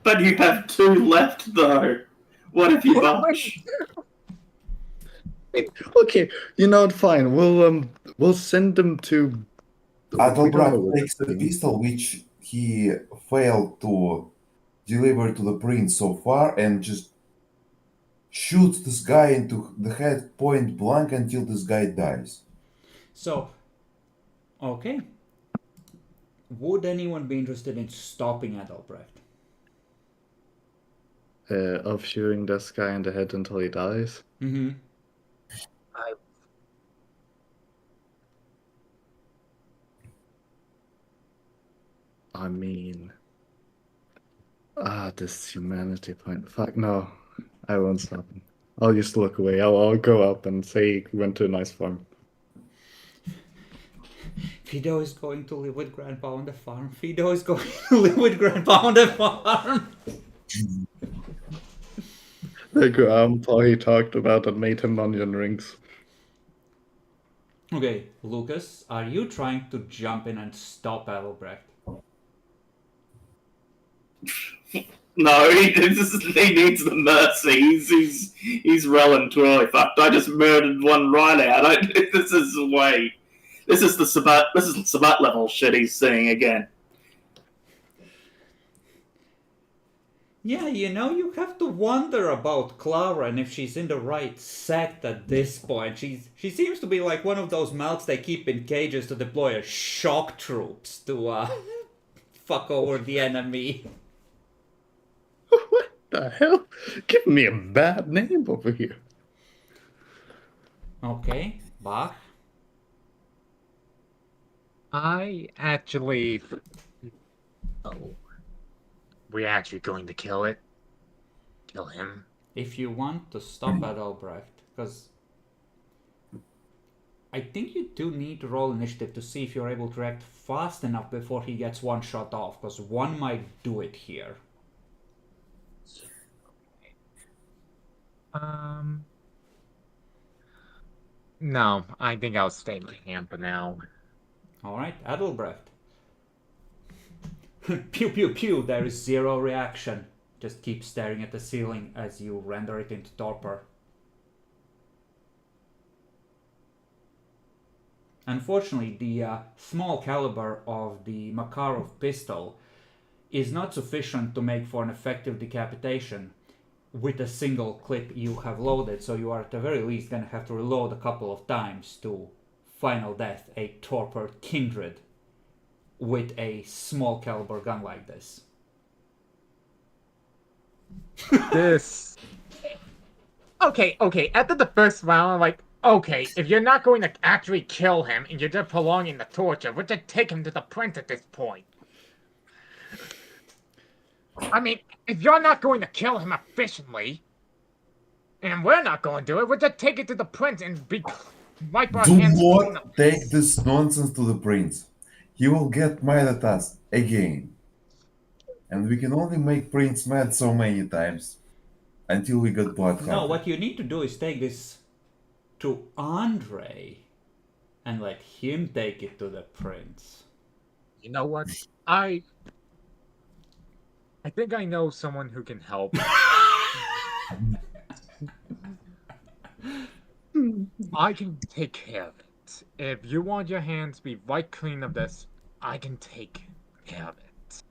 But you have 2 left, though. What if you bunch? Okay, you know what? Fine. We'll send them to. Adelbert takes the pistol which he failed to deliver to the prince so far and just shoots this guy into the head point blank until this guy dies. So, okay. Would anyone be interested in stopping Adalbrecht? Of shooting this guy in the head until he dies. Mm-hmm. I mean, this humanity point. Fuck no, I won't stop him. I'll just look away. I'll go up and say he went to a nice farm. Fido is going to live with Grandpa on the farm. Fido is going to live with Grandpa on the farm. The grandpa he talked about that made him onion rings. Okay, Lucas, are you trying to jump in and stop Adelbrecht? No, he needs the mercy. He's well and truly fucked. I just murdered one right out. This is way. This is the Sabat level shit he's seeing again. Yeah, you have to wonder about Clara and if she's in the right sect at this point. She seems to be like one of those mouths they keep in cages to deploy as shock troops to fuck over the enemy. What the hell? Give me a bad name over here. Okay, Bach. I actually. Oh. We're actually going to kill it? Kill him? If you want to stop Adalbrecht, because I think you do need to roll initiative to see if you're able to react fast enough before he gets one shot off, because one might do it here. No, I think I'll stay my hand for now. Alright, Adalbrecht. Pew pew pew, there is zero reaction. Just keep staring at the ceiling as you render it into torpor. Unfortunately, the small caliber of the Makarov pistol is not sufficient to make for an effective decapitation with a single clip you have loaded, so you are at the very least going to have to reload a couple of times to final death a torpor kindred with a small caliber gun like this. This. Okay. After the first round, I'm like, okay, if you're not going to actually kill him and you're just prolonging the torture, we'll just take him to the prince at this point. I mean, if you're not going to kill him efficiently, and we're not going to do it, we'll just take it to the prince and wipe our Do hands clean. not take this nonsense to the prince. He will get mad at us again. And we can only make Prince mad so many times until we get blood. No, what you need to do is take this to Andre and let him take it to the prince. You know what? I think I know someone who can help. I can take care of it. If you want your hands to be right clean of this, I can take care of it.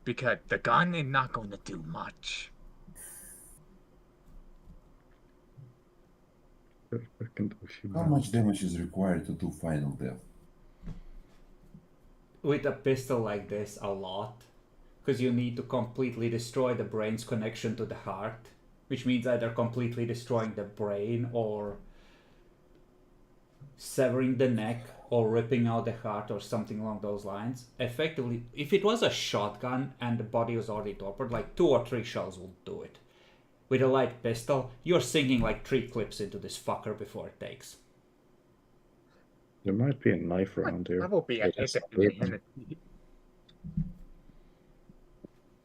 Because the gun is not going to do much. How much damage is required to do final death? With a pistol like this, a lot. Because you need to completely destroy the brain's connection to the heart. Which means either completely destroying the brain or severing the neck or ripping out the heart or something along those lines. Effectively, if it was a shotgun and the body was already torpid, like 2 or 3 shells would do it. With a light pistol, you're sinking like 3 clips into this fucker before it takes. There might be a knife around here. That will be a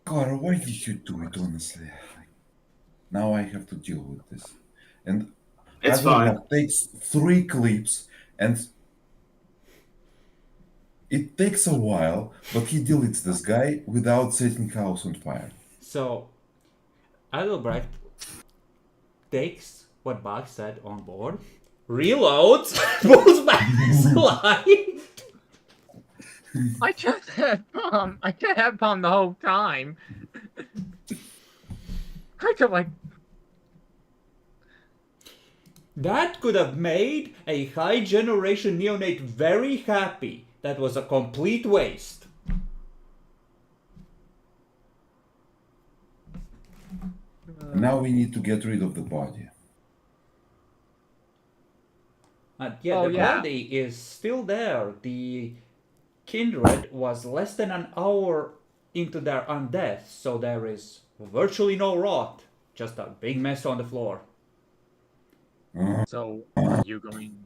Clara, why did you do it, honestly? Now I have to deal with this. And It's fine. It takes 3 clips, and it takes a while, but he deletes this guy without setting house on fire. So, Adelbrecht takes what Bach said on board, reloads, pulls back his slide. I just had bomb the whole time. I could like. That could have made a high generation neonate very happy. That was a complete waste. Now we need to get rid of the body. Body is still there. The kindred was less than an hour into their undeath, so there is virtually no rot. Just a big mess on the floor. So, are you going?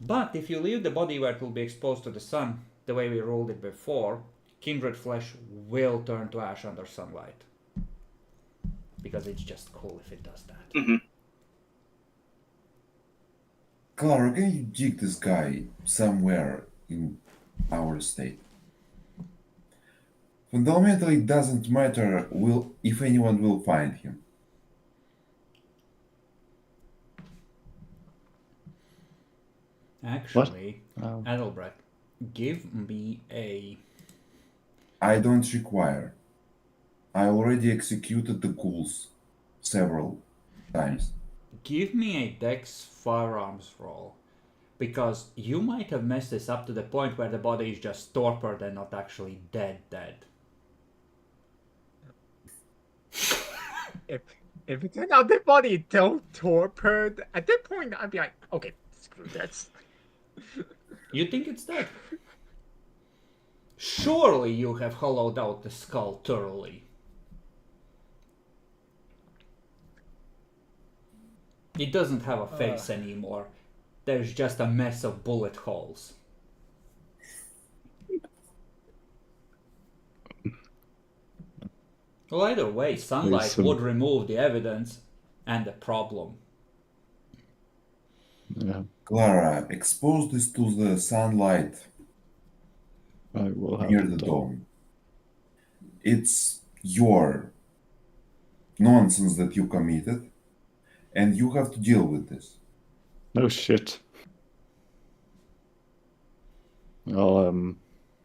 But if you leave the body where it will be exposed to the sun, the way we ruled it before, kindred flesh will turn to ash under sunlight. Because it's just cool if it does that. Mm-hmm. Clara, can you dig this guy somewhere in our state? Fundamentally, it doesn't matter if anyone will find him. Actually, Oh. Adelbrecht, give me a... I don't require. I already executed the ghouls several times. Give me a Dex firearms roll. Because you might have messed this up to the point where the body is just torpor and not actually dead. If it turned out the body torpid, at that point I'd be like, okay, screw this. You think it's dead? Surely you have hollowed out the skull thoroughly. It doesn't have a face anymore. There's just a mess of bullet holes. Well, either way, sunlight would remove the evidence and the problem. Yeah, Clara, expose this to the sunlight I will have near it the done. dome. It's your nonsense that you committed, and you have to deal with this. No shit. I'll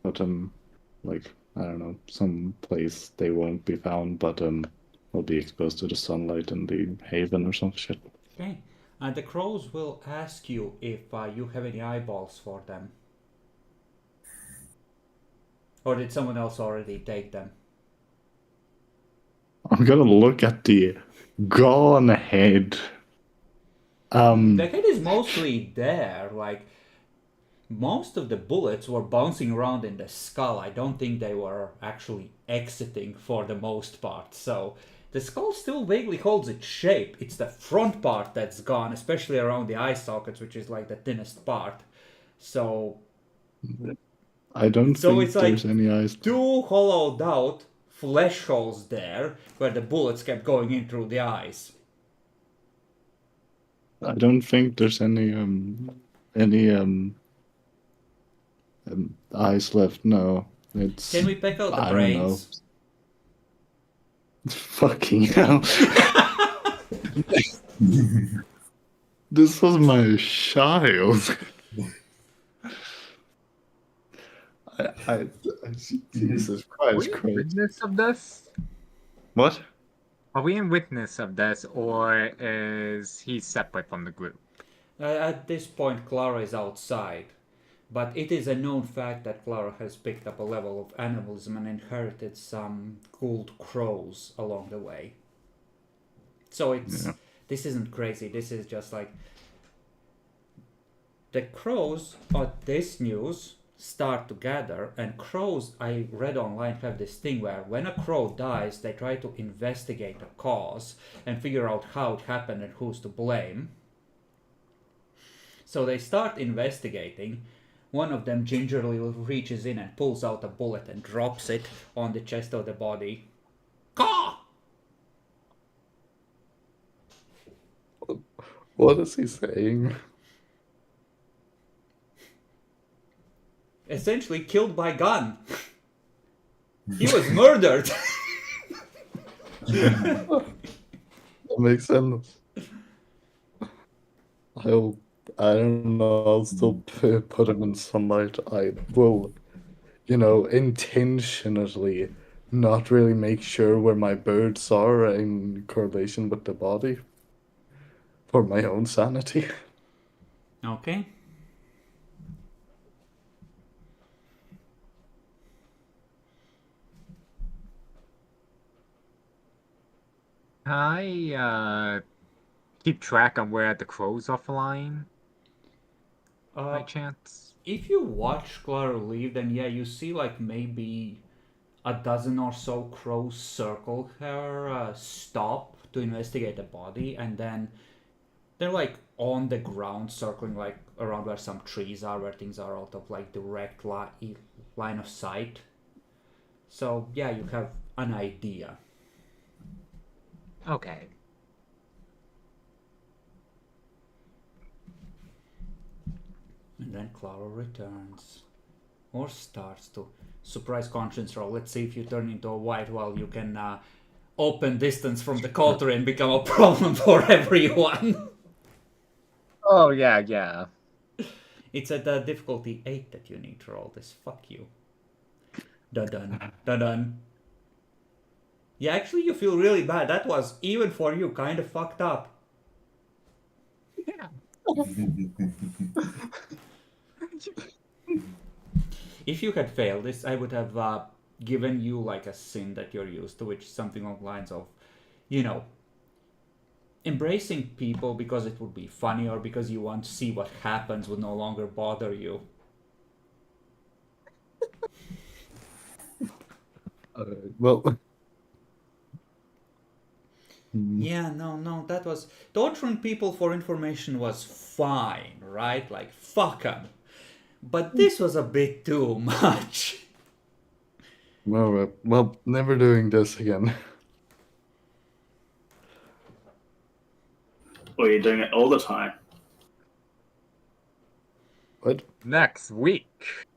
put him like, I don't know, some place they won't be found, but will be exposed to the sunlight in the haven or some shit. Okay. And the crows will ask you if you have any eyeballs for them. Or did someone else already take them? I'm gonna look at the gone head. The head is mostly there. Like, most of the bullets were bouncing around in the skull. I don't think they were actually exiting for the most part. So the skull still vaguely holds its shape. It's the front part that's gone, especially around the eye sockets, which is like the thinnest part. So I don't think it's like there's any eyes. two hollowed out flesh holes there where the bullets kept going in through the eyes. I don't think there's any eyes left. No, it's. Can we pick out the I don't know. brains? Fucking hell! This was my child. I Jesus Are we Christ, in Christ. witness of this? What? Are we in witness of this, or is he separate from the group? At this point, Clara is outside. But it is a known fact that Clara has picked up a level of animalism and inherited some gold crows along the way. So this isn't crazy. This is just like the crows at this news start to gather, and crows, I read online, have this thing where when a crow dies, they try to investigate the cause and figure out how it happened and who's to blame. So they start investigating. One of them gingerly reaches in and pulls out a bullet and drops it on the chest of the body. Caw! What is he saying? Essentially killed by gun. He was murdered. That makes sense. I don't know, I'll still put him in sunlight. I will, intentionally not really make sure where my birds are in correlation with the body for my own sanity. Okay. Can I keep track on where the crows are flying? By chance? If you watch Clara leave, then yeah, you see like maybe a dozen or so crows circle her, stop to investigate the body, and then they're like on the ground circling like around where some trees are, where things are out of like direct line of sight. So yeah, you have an idea. Okay. And then Clara returns. Or starts to. Surprise conscience roll. Let's see if you turn into a white whale, you can open distance from the coterie and become a problem for everyone. Oh, yeah. It's at the difficulty 8 that you need to roll this. Fuck you. Dun-dun. Dun-dun. Yeah, actually you feel really bad. That was, even for you, kind of fucked up. Yeah. If you had failed this, I would have given you like a sin that you're used to, which is something along the lines of, you know, embracing people because it would be funny or because you want to see what happens would no longer bother you. Well. Yeah, no, that was... Torturing people for information was fine, right? Like, fuck 'em. But this was a bit too much. Well, never doing this again. Or you're doing it all the time. What? Next week.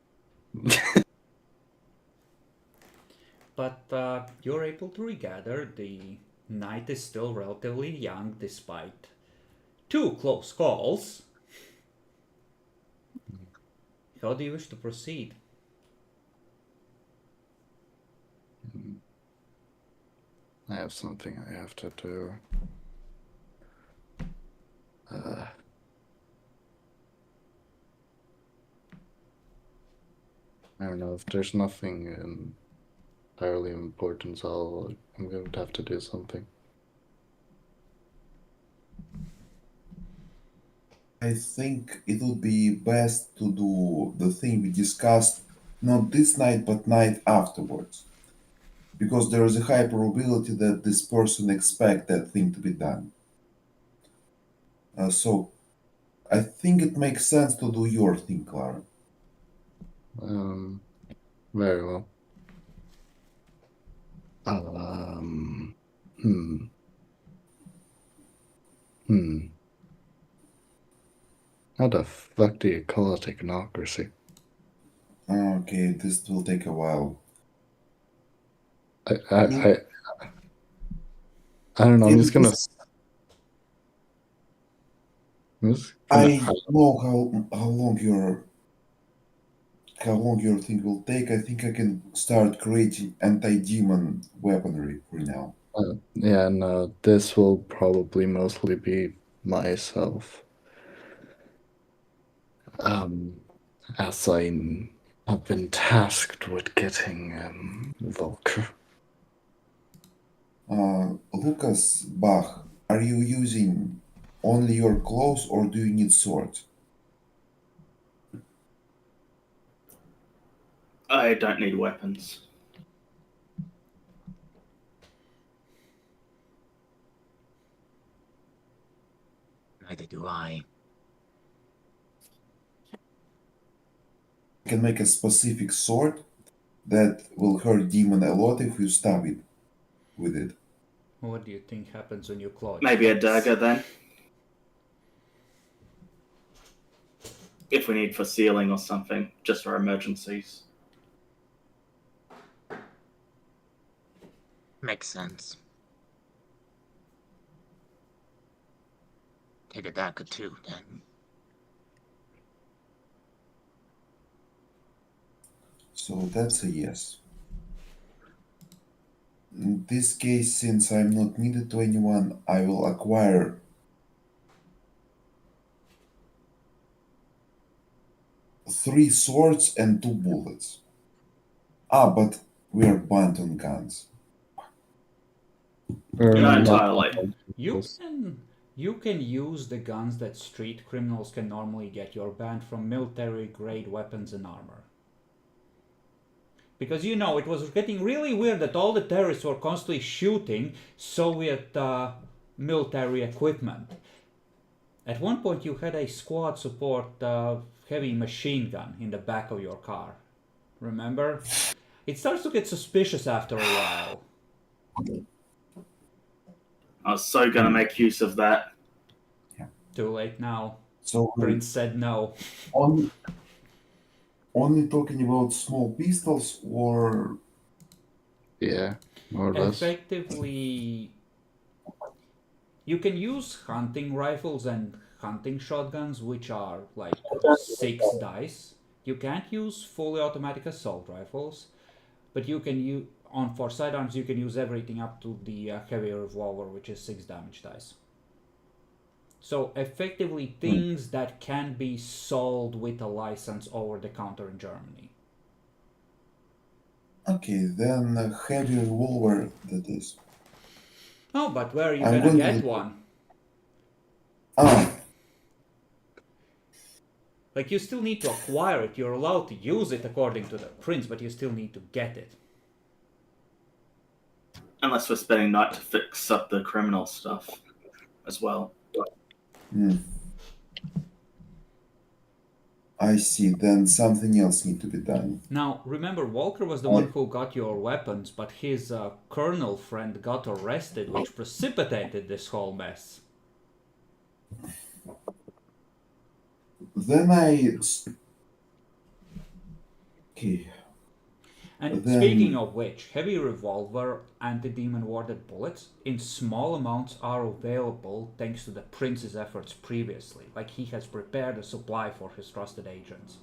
But you're able to regather. The night is still relatively young despite 2 close calls. How do you wish to proceed? I have something I have to do. I don't know, if there's nothing entirely important, I'm going to have to do something. I think it would be best to do the thing we discussed not this night but night afterwards. Because there is a high probability that this person expects that thing to be done. So I think it makes sense to do your thing, Clara. Very well. How the fuck do you call it technocracy? Okay, this will take a while. I don't know. I'm just gonna. I know how long your thing will take. I think I can start creating anti-demon weaponry for now. Yeah, no, this will probably mostly be myself. As I have been tasked with getting Volker. Lucas Bach, are you using only your clothes or do you need swords? I don't need weapons. Neither do I. I can make a specific sword that will hurt demon a lot if you stab it with it. What do you think happens when you claw? Maybe a dagger then. If we need for sealing or something, just for emergencies. Makes sense. Take a dagger too, then. So that's a yes. In this case, since I'm not needed to anyone, I will acquire three swords and 2 bullets. But we're banned on guns. Not entirely. You can use the guns that street criminals can normally get. You're banned from military grade weapons and armor. Because it was getting really weird that all the terrorists were constantly shooting Soviet military equipment. At one point you had a squad support heavy machine gun in the back of your car. Remember? It starts to get suspicious after a while. I was so gonna make use of that. Too late now. So Prince said no. only only talking about small pistols, or Yeah, more or less. Effectively, you can use hunting rifles and hunting shotguns, which are like 6 dice. You can't use fully automatic assault rifles, but you can use on for sidearms. You can use everything up to the heavy revolver, which is 6 damage dice. So effectively, things that can be sold with a license over the counter in Germany. okay, then a heavy revolver that is. Oh, but where are you I'm gonna going to get the one? ah Like, you still need to acquire it. You're allowed to use it according to the prince, but you still need to get it. Unless we're spending night to fix up the criminal stuff as well. hmm. I see. Then something else need to be done. Now, remember, Walker was the I- one who got your weapons, but his colonel friend got arrested, which precipitated this whole mess. Then okay. And speaking Then of which, heavy revolver anti-demon warded bullets in small amounts are available thanks to the prince's efforts previously. Like, he has prepared a supply for his trusted agents.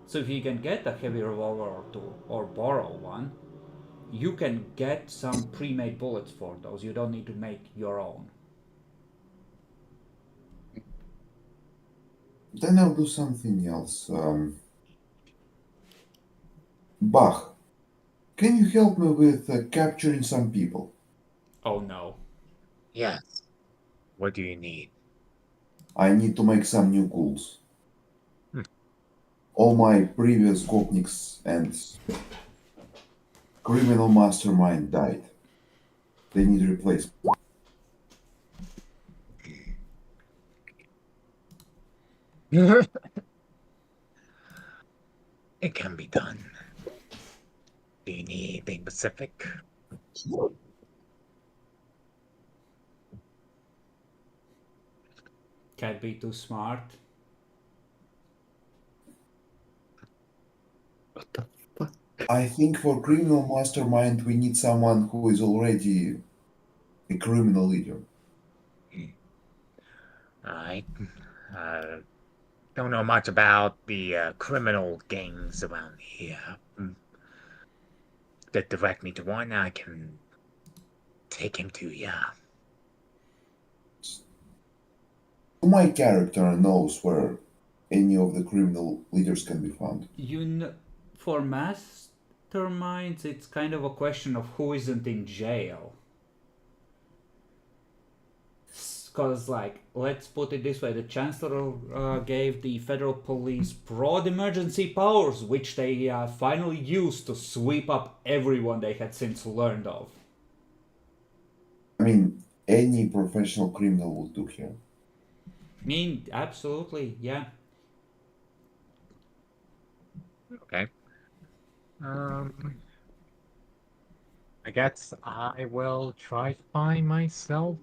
So if you can get a heavy revolver or two, or borrow one, you can get some pre-made bullets for those. You don't need to make your own. I'll do something else. Bach, can you help me with capturing some people? Oh no. Yes. What do you need? I need to make some new ghouls. Hmm. All my previous gopniks and criminal mastermind died. They need replacement. It can be done. Do you need anything specific? Can't be too smart. What the fuck? I think for criminal mastermind we need someone who is already a criminal leader. I don't know much about the criminal gangs around here. To direct me to one, I can take him to you. My character knows where any of the criminal leaders can be found. For masterminds, it's kind of a question of who isn't in jail. Because, like, let's put it this way, the Chancellor gave the federal police broad emergency powers, which they finally used to sweep up everyone they had since learned of. I mean, any professional criminal will do here. I mean, absolutely, yeah. Okay. I guess I will try to find myself.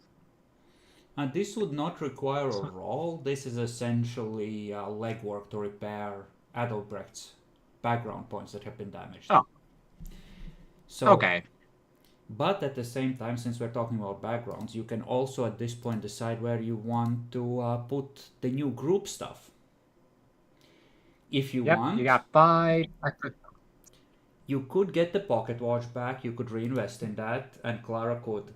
And this would not require a roll. This is essentially legwork to repair Adelbrecht's background points that have been damaged. Oh. So, Okay. but at the same time, since we're talking about backgrounds, you can also at this point decide where you want to put the new group stuff. If you Yep, want, you got 5 extra. you could get the pocket watch back, you could reinvest in that, and Clara could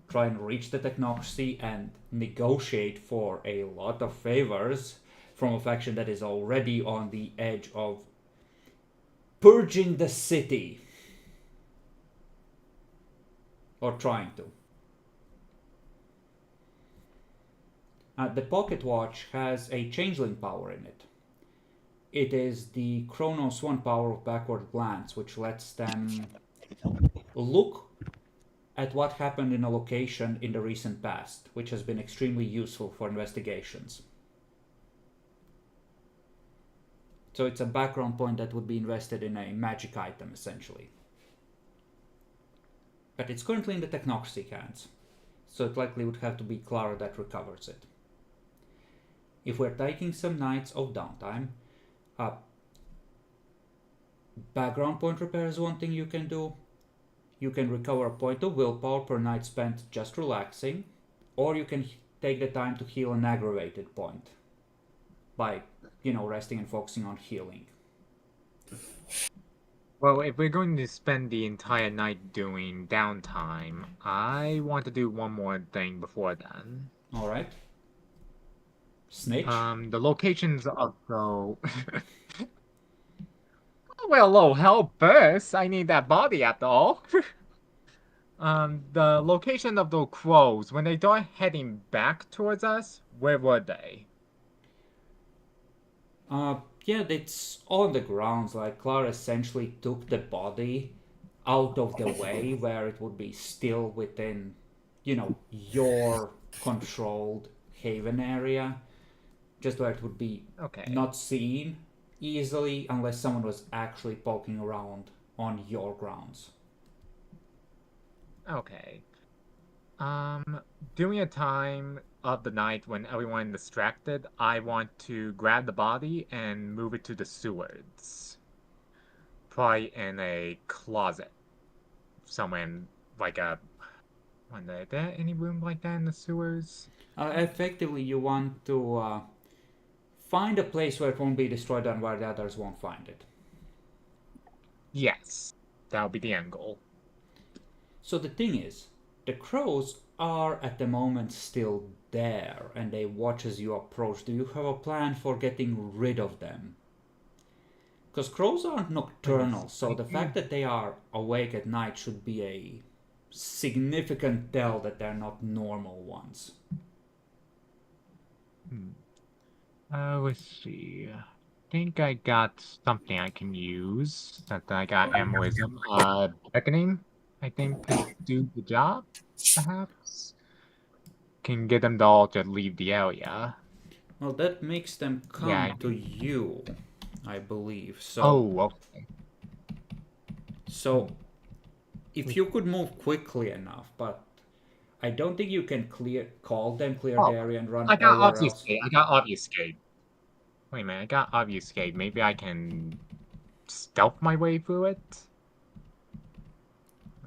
try and reach the technocracy and negotiate for a lot of favors from a faction that is already on the edge of purging the city. Or trying to. The pocket watch has a changeling power in it. It is the Chronos 1 power of backward glance, which lets them look at what happened in a location in the recent past, which has been extremely useful for investigations. So it's a background point that would be invested in a magic item, essentially. But it's currently in the technocracy hands, so it likely would have to be Clara that recovers it. if we're taking some nights of downtime, background point repair is one thing you can do. You can recover a point of willpower per night spent just relaxing, or you can take the time to heal an aggravated point by, resting and focusing on healing. Well, if we're going to spend the entire night doing downtime, I want to do one more thing before then. All right. Snitch. The locations of the... Well, oh, hell first. I need that body after all. The location of the crows, when they start heading back towards us, where were they? Yeah, it's on the grounds. Like, Clara essentially took the body out of the way where it would be still within, your controlled haven area. Just where it would be not seen easily unless someone was actually poking around on your grounds. Okay. During a time of the night when everyone is distracted, I want to grab the body and move it to the sewers. Probably in a closet. Somewhere in, like a... Are there any room like that in the sewers? Effectively, you want to find a place where it won't be destroyed and where the others won't find it. Yes. That'll be the end goal. So the thing is, the crows are at the moment still there and they watch as you approach. Do you have a plan for getting rid of them? Because crows aren't nocturnal, so the fact that they are awake at night should be a significant tell that they're not normal ones. Let's see. I think I got something I can use. That I got amulism. Beckoning, I think, could do the job, perhaps. Can get them to all to leave the area. Well, that makes them come to you, I believe. So. Oh, okay. So, if you could move quickly enough, but I don't think you can call them, clear the area, and run everywhere else. I got obfuscate. Wait a minute, I got obfuscate. Maybe I can stealth my way through it?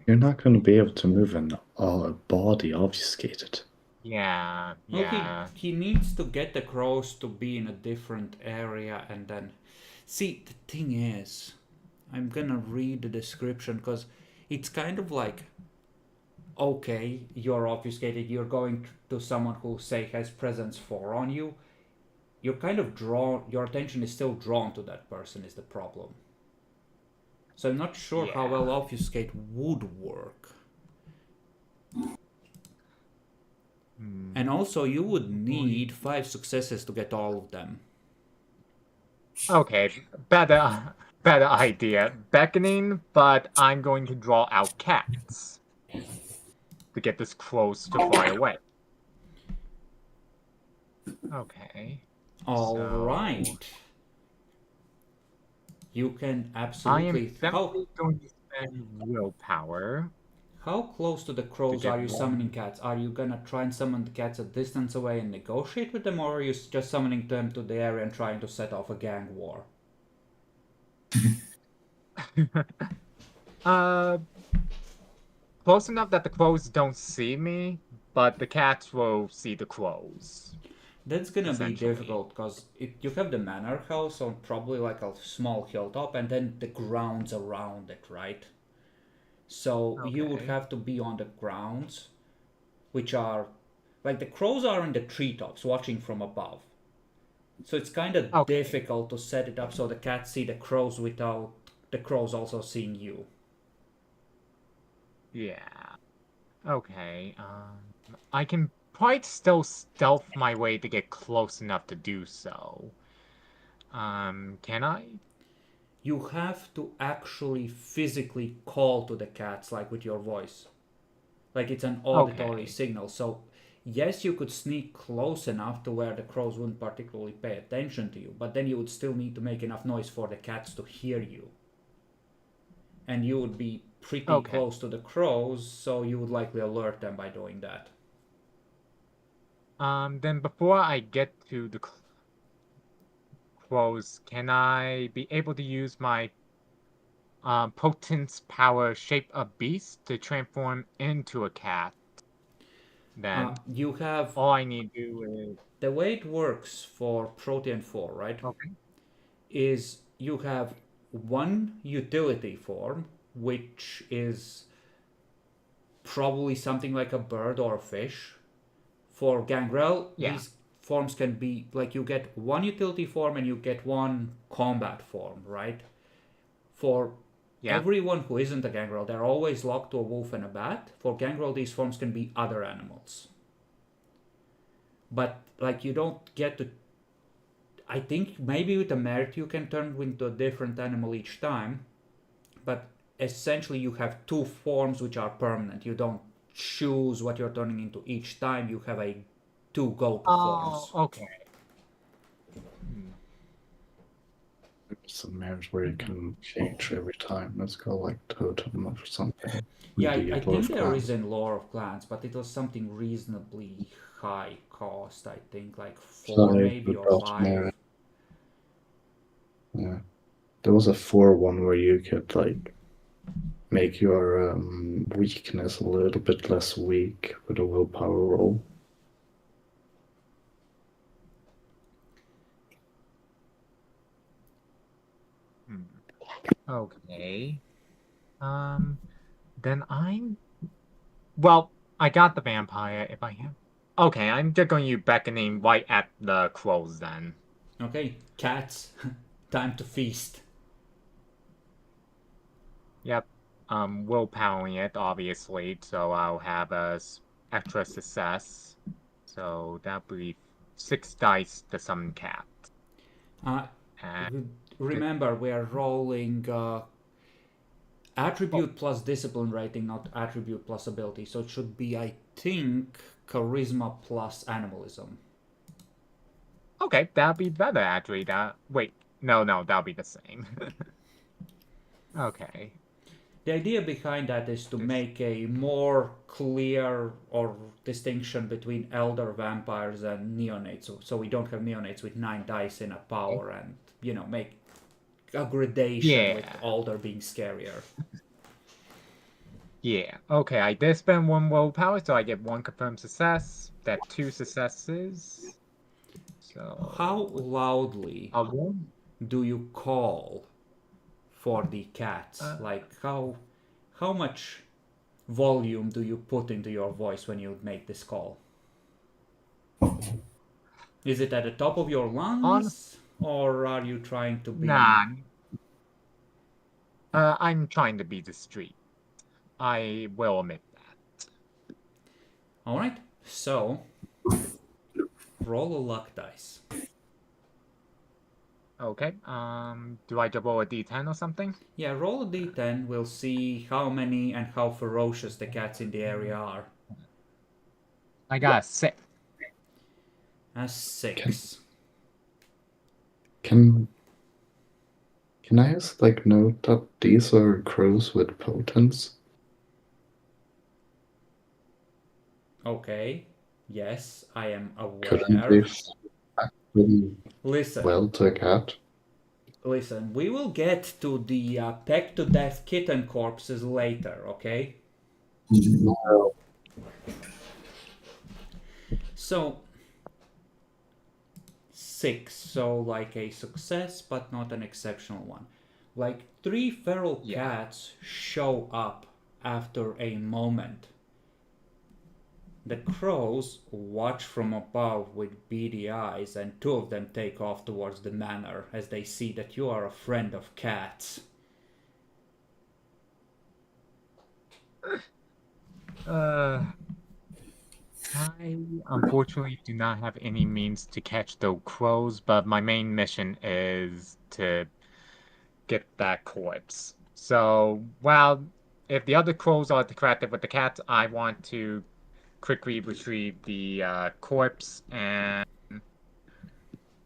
You're not going to be able to move a body obfuscated. Yeah. Well, he needs to get the crows to be in a different area and then... See, the thing is, I'm gonna read the description because it's kind of like, okay, you're obfuscated, you're going to someone who, say, has presence 4 on you. You're kind of drawn, your attention is still drawn to that person is the problem. So I'm not sure how well obfuscate would work. And also, you would need 5 successes to get all of them. Okay, better idea. Beckoning, but I'm going to draw out cats to get this crows to fly away. Okay. All right. You can absolutely... I am definitely going to spend willpower. How close to the crows are you summoning cats? Are you gonna try and summon the cats a distance away and negotiate with them, or are you just summoning them to the area and trying to set off a gang war? Close enough that the crows don't see me, but the cats will see the crows. That's gonna be difficult because you have the manor house on probably like a small hilltop and then the grounds around it, right? So you would have to be on the grounds, which are like the crows are in the treetops watching from above. So it's kind of difficult to set it up so the cats see the crows without the crows also seeing you. Yeah. Okay. I can probably still stealth my way to get close enough to do so. Can I? You have to actually physically call to the cats, like with your voice. Like it's an auditory signal. So, yes, you could sneak close enough to where the crows wouldn't particularly pay attention to you, but then you would still need to make enough noise for the cats to hear you. And you would be pretty close to the crows, so you would likely alert them by doing that. Then before I get to the crows, can I be able to use my potence power shape of beast to transform into a cat? Then You have all I need to do is the way it works for Protean 4, right? okay. Is you have one utility form, which is probably something like a bird or a fish. For Gangrel, Yeah. these forms can be like you get one utility form and you get one combat form, right? For Yeah. everyone who isn't a Gangrel, they're always locked to a wolf and a bat. For Gangrel, these forms can be other animals. But like you don't get to. I think maybe with a merit you can turn into a different animal each time, but essentially you have two forms which are permanent. You don't choose what you're turning into each time. You have a two go-to forms. Okay. Hmm. Some mares where you can change every time. Let's go like totem or something. Yeah, The I think dwarf there clans. is in Lore of Clans, but it was something reasonably high cost. I think like 4 maybe or 5. Yeah, there was a 4 one where you could like make your weakness a little bit less weak with a willpower roll. Okay. Then well, I got the vampire if I have. Okay, I'm just going to beckoning right at the crows then. Okay, cats, time to feast. Yep. Willpowering it, obviously, so I'll have a extra success. So that'll be 6 dice to summon cat. And Remember, we are rolling attribute plus discipline rating, not attribute plus ability. So it should be, I think, charisma plus animalism. okay, that'll be better actually. Wait, no, that'll be the same. Okay. The idea behind that is to make a more clear or distinction between elder vampires and neonates. So we don't have neonates with 9 dice in a power and, make a gradation with older being scarier. Yeah. Okay, I did spend 1 willpower, so I get 1 confirmed success. That's 2 successes. So How loudly do you call for the cats? Like how much volume do you put into your voice when you make this call? Is it at the top of your lungs, or are you trying to be? Nah. I'm trying to be discreet. I will admit that. All right. So roll a luck dice. Okay. Do I just roll a d10 or something? Yeah, roll a d10. We'll see how many and how ferocious the cats in the area are. I got a 6. A 6. Can I just like note that these are crows with potence? Okay. Yes, I am Couldn't aware. they Listen. well to a cat? Listen, we will get to the pecked to death kitten corpses later, okay? No. So 6, so like a success but not an exceptional one. Like 3 feral cats show up after a moment. The crows watch from above with beady eyes, and 2 of them take off towards the manor as they see that you are a friend of cats. I unfortunately do not have any means to catch those crows, but my main mission is to get that corpse. So, if the other crows are distracted with the cats, I want to quickly retrieve the corpse and,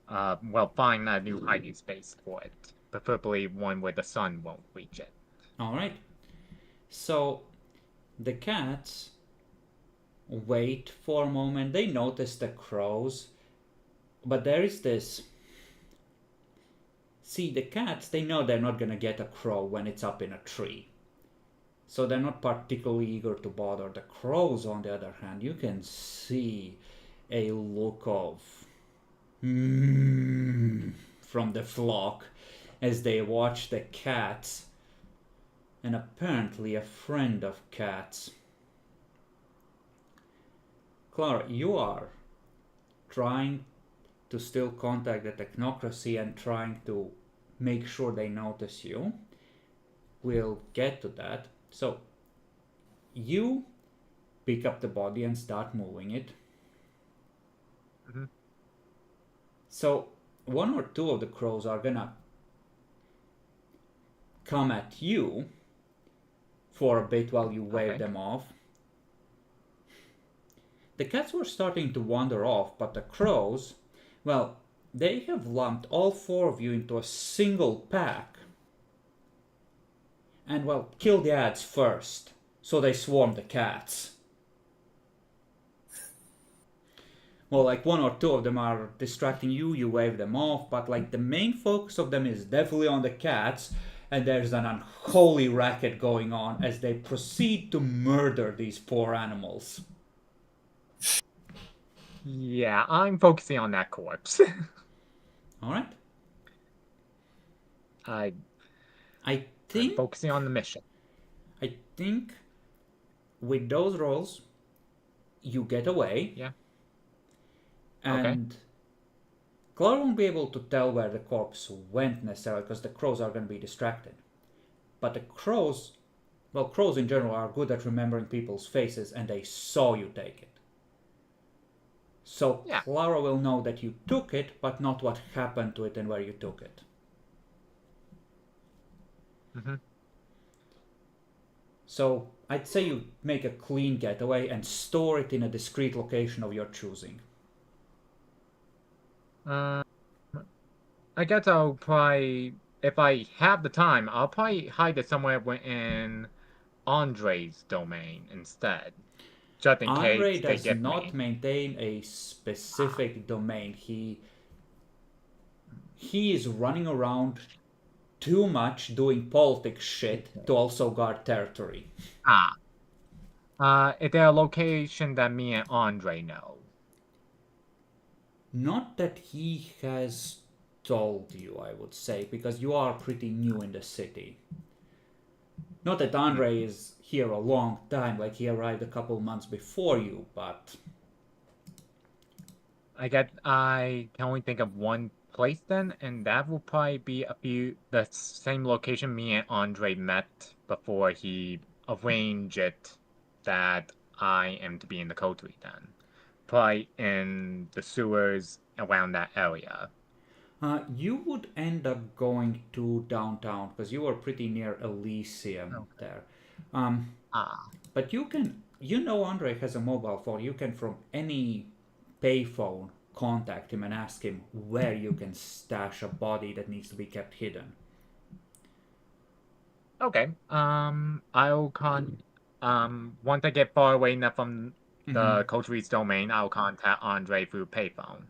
find a new hiding space for it. Preferably one where the sun won't reach it. Alright. So, the cats wait for a moment. They notice the crows, but there is this see, the cats, they know they're not gonna get a crow when it's up in a tree. So they're not particularly eager to bother. The crows, on the other hand, you can see a look of from the flock as they watch the cats, and apparently a friend of cats. Clara, you are trying to still contact the technocracy and trying to make sure they notice you. We'll get to that. So, you pick up the body and start moving it. Mhm. So, one or two of the crows are gonna come at you for a bit while you wave them off. The cats were starting to wander off, but the crows, well, they have lumped all four of you into a single pack. And, well, kill the ads first, so they swarm the cats. Well, like one or two of them are distracting you, you wave them off, but like the main focus of them is definitely on the cats, and there's an unholy racket going on as they proceed to murder these poor animals. Yeah, I'm focusing on that corpse. Alright? I'm I think focusing on the mission. I think with those rolls you get away. Yeah. And Clara won't be able to tell where the corpse went necessarily because the crows are going to be distracted. But the crows, well, crows in general are good at remembering people's faces, and they saw you take it. So Clara will know that you took it, but not what happened to it and where you took it. Mm-hmm. So I'd say you make a clean getaway and store it in a discreet location of your choosing. I guess I'll probably, if I have the time, I'll probably hide it somewhere in Andre's domain instead. Just in Andre case they does get not me. maintain a specific domain. He is running around too much doing politics shit to also guard territory. Is there a location that me and Andre know? Not that he has told you, I would say, because you are pretty new in the city. Not that Andre is here a long time, like he arrived a couple months before you, but... I guess I can only think of one place then, and that will probably be the same location me and Andre met before he arranged it that I am to be in the coterie then. Probably in the sewers around that area. You would end up going to downtown because you were pretty near Elysium there. But you know Andre has a mobile phone. You can from any payphone contact him and ask him where you can stash a body that needs to be kept hidden. Okay. I'll once I get far away enough from the coteries domain, I'll contact Andre through payphone.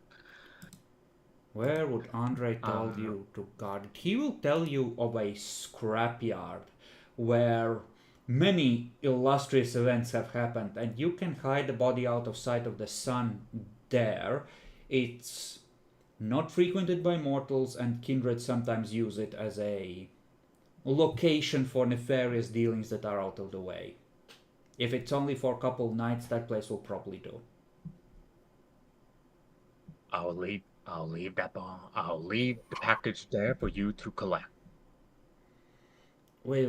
Where would Andre tell you to guard it? He will tell you of a scrapyard where many illustrious events have happened, and you can hide the body out of sight of the sun there. It's not frequented by mortals, and kindred sometimes use it as a location for nefarious dealings that are out of the way. If it's only for a couple nights, that place will probably do. I'll leave the package there for you to collect. Wait.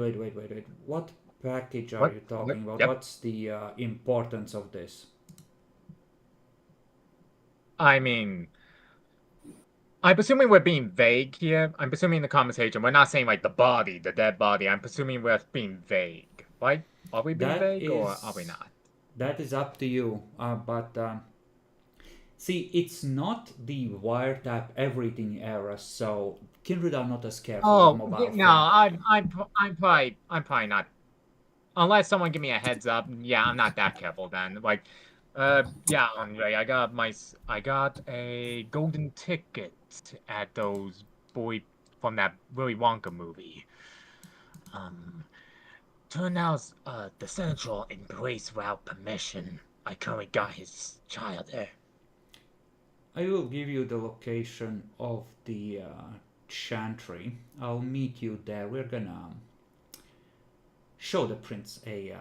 What package are you talking about? Yep. What's the importance of this? I mean, I'm presuming we're being vague here. I'm presuming in the conversation we're not saying like the dead body. I'm presuming we're being vague, right? Are we being vague or are we not? That is up to you. See, it's not the wiretap everything era, so kindred are not as careful. Oh mobile no, phone. I'm probably not. Unless someone give me a heads up, yeah, I'm not that careful then. Like, yeah, Andre, I got a golden ticket at those from that Willy Wonka movie. Turned out the Central embraced without permission. I currently got his child there. I will give you the location of the chantry. I'll meet you there. We're gonna show the prince a.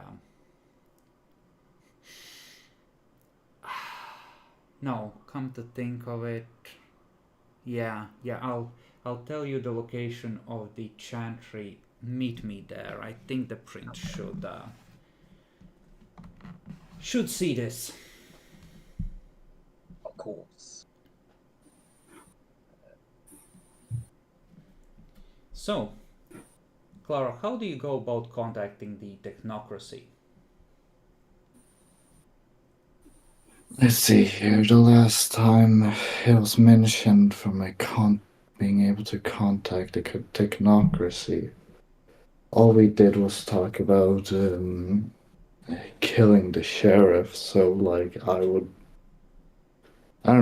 No, come to think of it, yeah. I'll tell you the location of the chantry. Meet me there. I think the prince should see this. Of course. So, Clara, how do you go about contacting the technocracy? Let's see here. The last time it was mentioned for my being able to contact the technocracy, all we did was talk about killing the sheriff. So, like, I don't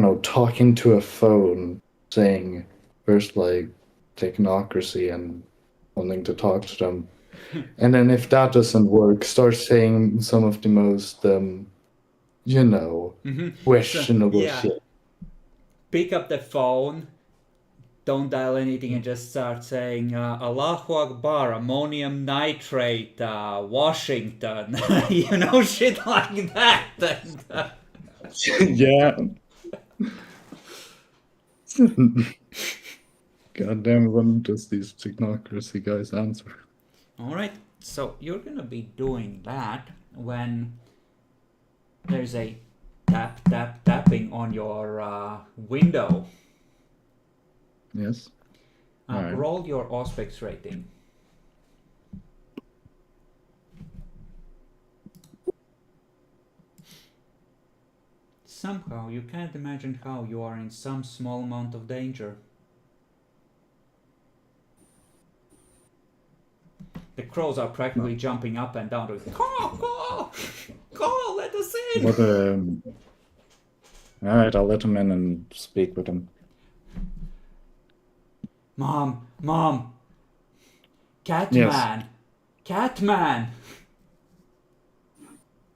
know, talking to a phone, saying first, like, technocracy and wanting to talk to them. And then if that doesn't work, start saying some of the most, questionable yeah. shit. Pick up the phone, don't dial anything, and just start saying Allahu Akbar, ammonium nitrate, Washington, shit like that. And, Yeah. God damn, when does these technocracy guys answer? Alright, so you're gonna be doing that when there's a tapping on your window. Yes. Alright. Roll your Auspex rating. Somehow you can't imagine how you are in some small amount of danger. The crows are practically jumping up and down. Call, let us in. What, Alright, I'll let him in and speak with him. Mom. Catman. Yes. Catman.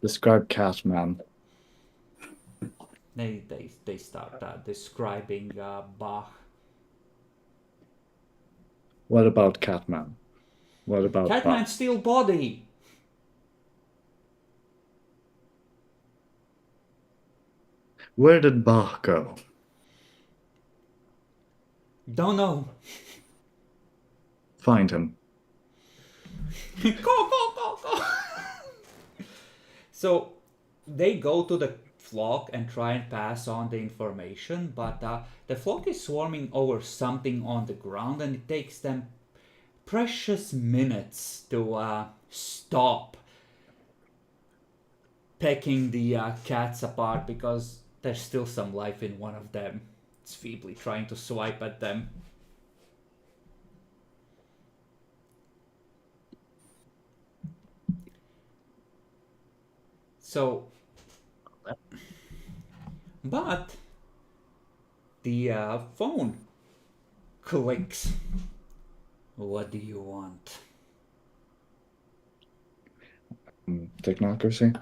Describe Catman. They start describing Bach. What about Catman? What about Catman Bach? steel body. Where did Bach go? Don't know. Find him. Go. So they go to the flock and try and pass on the information, but the flock is swarming over something on the ground, and it takes them precious minutes to stop pecking the cats apart, because there's still some life in one of them. It's feebly trying to swipe at them. So, but the phone clicks. What do you want? Technocracy?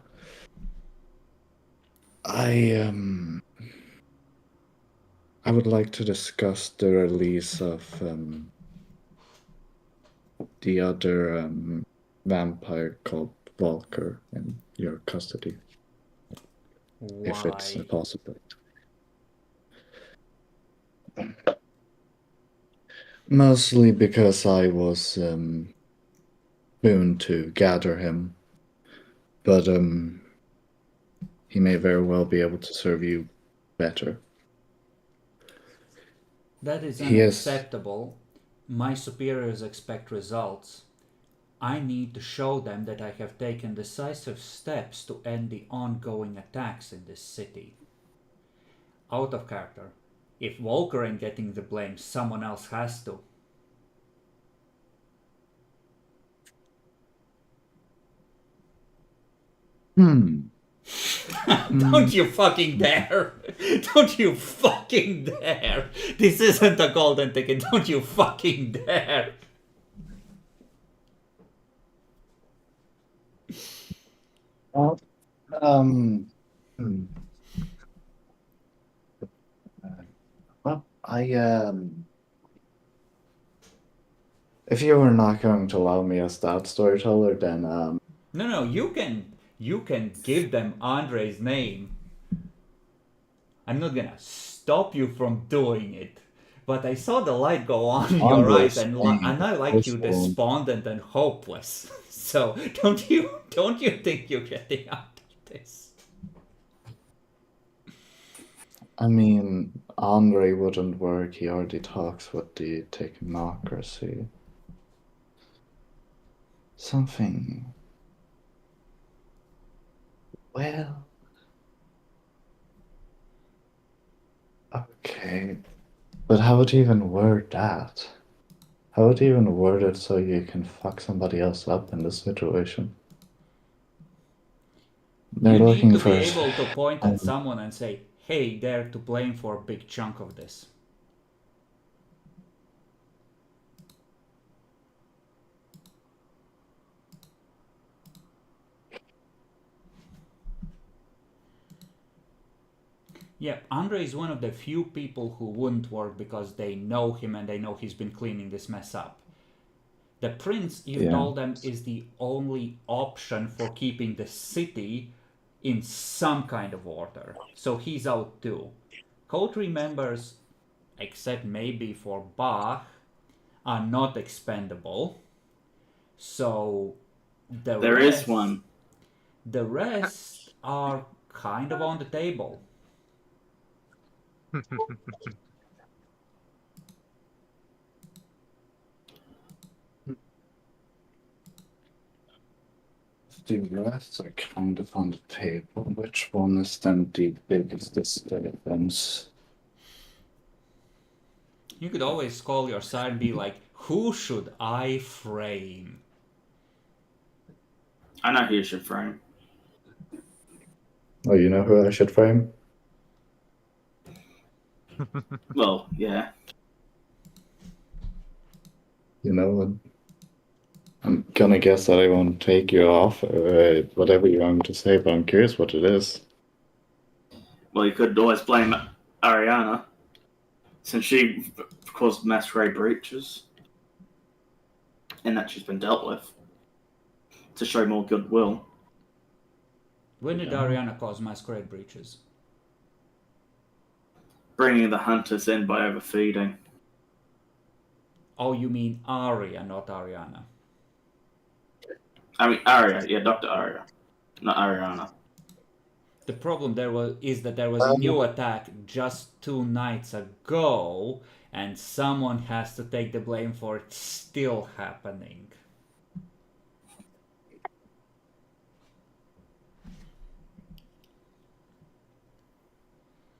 I would like to discuss the release of the other vampire called Volker in your custody, Why? if it's possible. Mostly because I was boon to gather him, but he may very well be able to serve you better. That is He is- unacceptable. My superiors expect results. I need to show them that I have taken decisive steps to end the ongoing attacks in this city. Out of character. If Volker ain't getting the blame, someone else has to. Don't you fucking dare! Don't you fucking dare! This isn't a golden ticket. Don't you fucking dare! Well, hmm. Well, if you were not going to allow me as that storyteller, then No, you can give them Andre's name. I'm not gonna stop you from doing it. But I saw the light go on in your eyes, and I like you despondent and hopeless. So don't you think you're getting out of this? I mean, Andre wouldn't work. He already talks with the technocracy. Something. Well. Okay. But how would you even word that? How would you even word it so you can fuck somebody else up in this situation? They're You looking need to for. be able to point at someone and say, hey, they're to blame for a big chunk of this. Yeah, Andre is one of the few people who wouldn't work because they know him and they know he's been cleaning this mess up. The prince, you told them, is the only option for keeping the city in some kind of order. So he's out too. Coterie members, except maybe for Bach, are not expendable. So there is one. The rest are kind of on the table. The rest are kind of on the table. Which one is then the biggest disturbance? You could always call your side and be like, who should I frame? I know who you should frame. Oh, you know who I should frame? Well, yeah. You know what? I'm gonna guess that I won't take you off, whatever you're going to say, but I'm curious what it is. Well, you could always blame Ariana, since she caused Masquerade breaches, and that she's been dealt with, to show more goodwill. When did Ariana cause Masquerade breaches? Bringing the hunters in by overfeeding. Oh, you mean Arya, not Ariana. I mean, Arya. Yeah, Dr. Arya. Not Ariana. The problem is that there was a new attack just 2 nights ago, and someone has to take the blame for it still happening.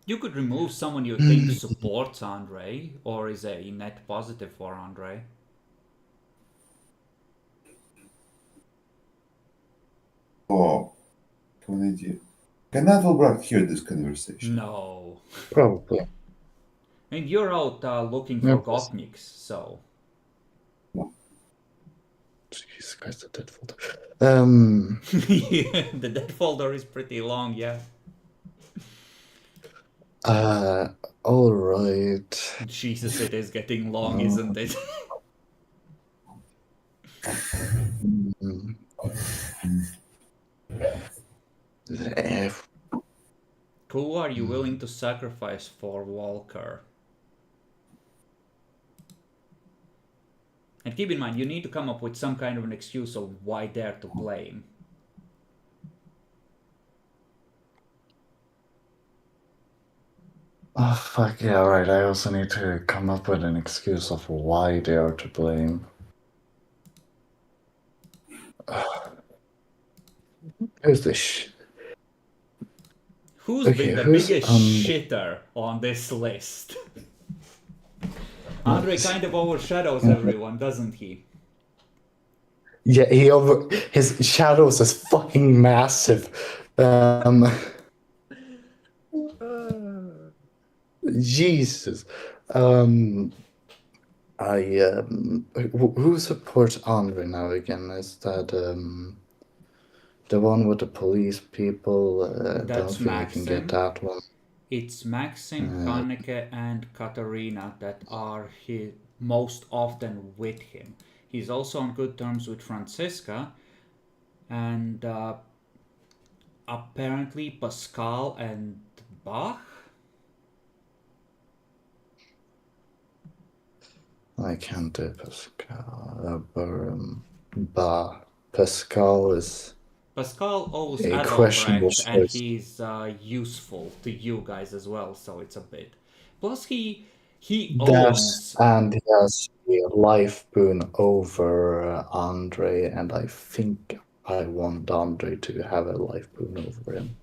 You could remove someone you think supports Andre, or is a net positive for Andre. Oh, can Adelbert hear this conversation? No. Probably. And you're out looking for Gothniks, so... Jesus Christ, the dead folder. Yeah, the dead folder is pretty long, yeah. Alright. Jesus, it is getting long, isn't it? Who are you willing to sacrifice for Walker? And keep in mind, you need to come up with some kind of an excuse of why they're to blame. Oh, fuck yeah, right. I also need to come up with an excuse of why they are to blame. Who's this? Who's been the biggest shitter on this list? Andre kind of overshadows everyone, doesn't he? Yeah, his shadows is fucking massive. Jesus. Who supports Andre now again? Is that the one with the police people? Don't That's think I can get Maxim. that one. It's Maxim, Uh, Haneke, and Katarina that are most often with him. He's also on good terms with Franziska, and apparently Pascal and Bach. I can't do Pascal. Pascal is Pascal owes a questionable Adalbrecht, and choice. he's useful to you guys as well, so it's a bit. Plus, he Yes, owns. and he has a life boon over Andre, and I think I want Andre to have a life boon over him.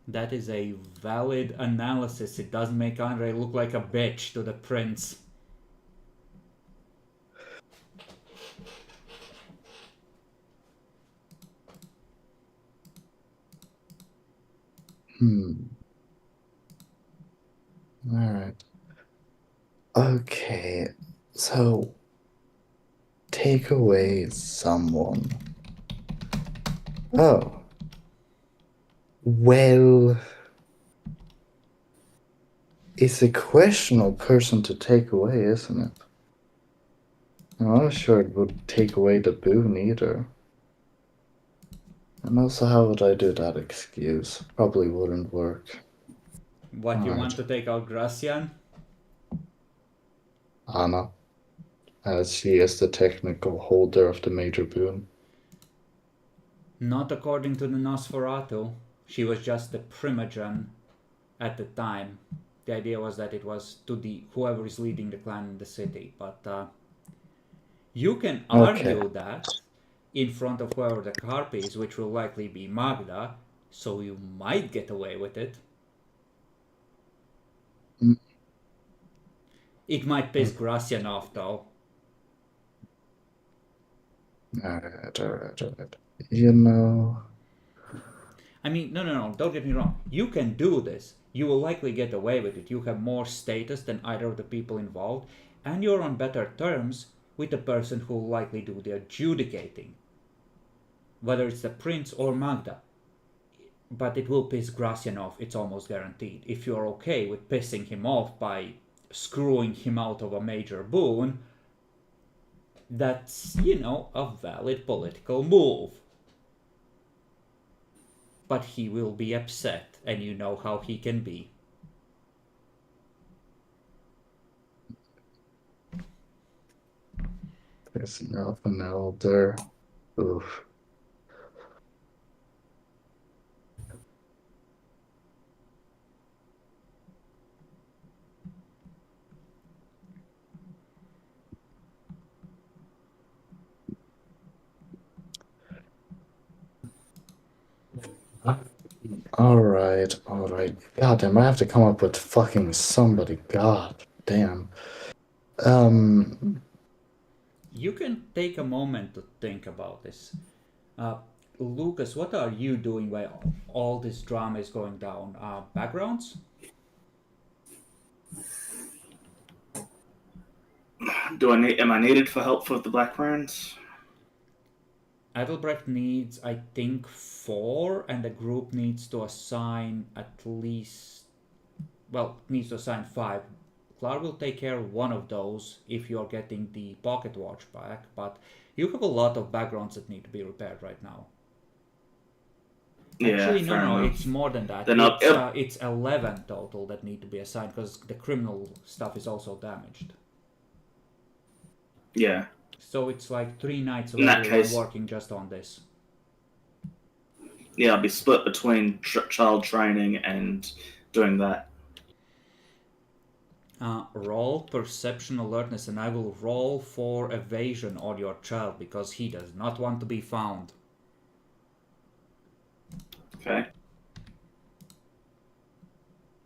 That is a valid analysis. It does make Andre look like a bitch to the prince. Alright. Okay, so take away someone. Oh. Well, it's a questionable person to take away, isn't it? I'm not sure it would take away the boon either. And also, how would I do that excuse? Probably wouldn't work. What, you Alright. want to take out Gracian? Anna, as she is the technical holder of the major boon. Not according to the Nosferatu. She was just the primogen at the time. The idea was that it was to the whoever is leading the clan in the city, but you can argue that in front of whoever the carp is, which will likely be Magda, so you might get away with it. It might piss Gracian off, though. Alright. You know... I mean, no, don't get me wrong. You can do this. You will likely get away with it. You have more status than either of the people involved, and you're on better terms with the person who will likely do the adjudicating. Whether it's the prince or Magda. But it will piss Gracian off, it's almost guaranteed. If you're okay with pissing him off by screwing him out of a major boon, that's, a valid political move. But he will be upset, and you know how he can be. Pissing off an elder. Oof. Alright. God damn, I have to come up with fucking somebody. God damn. You can take a moment to think about this. Lucas, what are you doing while all this drama is going down? Backgrounds? Am I needed for help for the Black Runes? Adalbrecht needs, I think, 4, and the group needs to assign needs to assign 5. Clark will take care of one of those if you're getting the pocket watch back, but you have a lot of backgrounds that need to be repaired right now. Actually, no, it's more than that. It's 11 total that need to be assigned because the criminal stuff is also damaged. Yeah. So it's like 3 nights of everyone working just on this. Yeah, I'll be split between child training and doing that. Roll perception alertness, and I will roll for evasion on your child because he does not want to be found. Okay.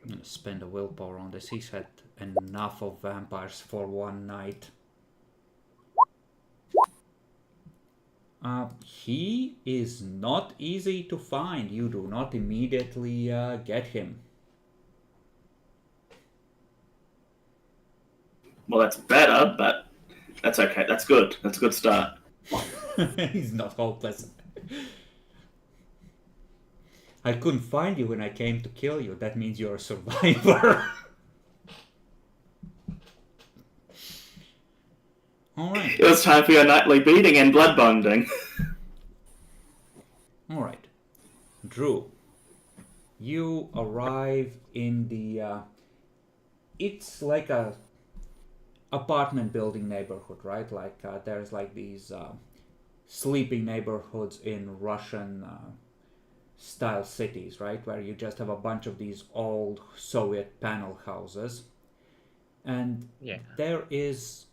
I'm gonna spend a willpower on this. He's had enough of vampires for one night. He is not easy to find. You do not immediately get him. Well, that's better, but that's okay. That's good. That's a good start. He's not hopeless. I couldn't find you when I came to kill you. That means you're a survivor. Alright. It was time for your nightly beating and blood bonding. Alright. Drew, you arrive in the it's like a apartment building neighborhood, right? Like there's like these sleeping neighborhoods in Russian style cities, right? Where you just have a bunch of these old Soviet panel houses. And Yeah. there is,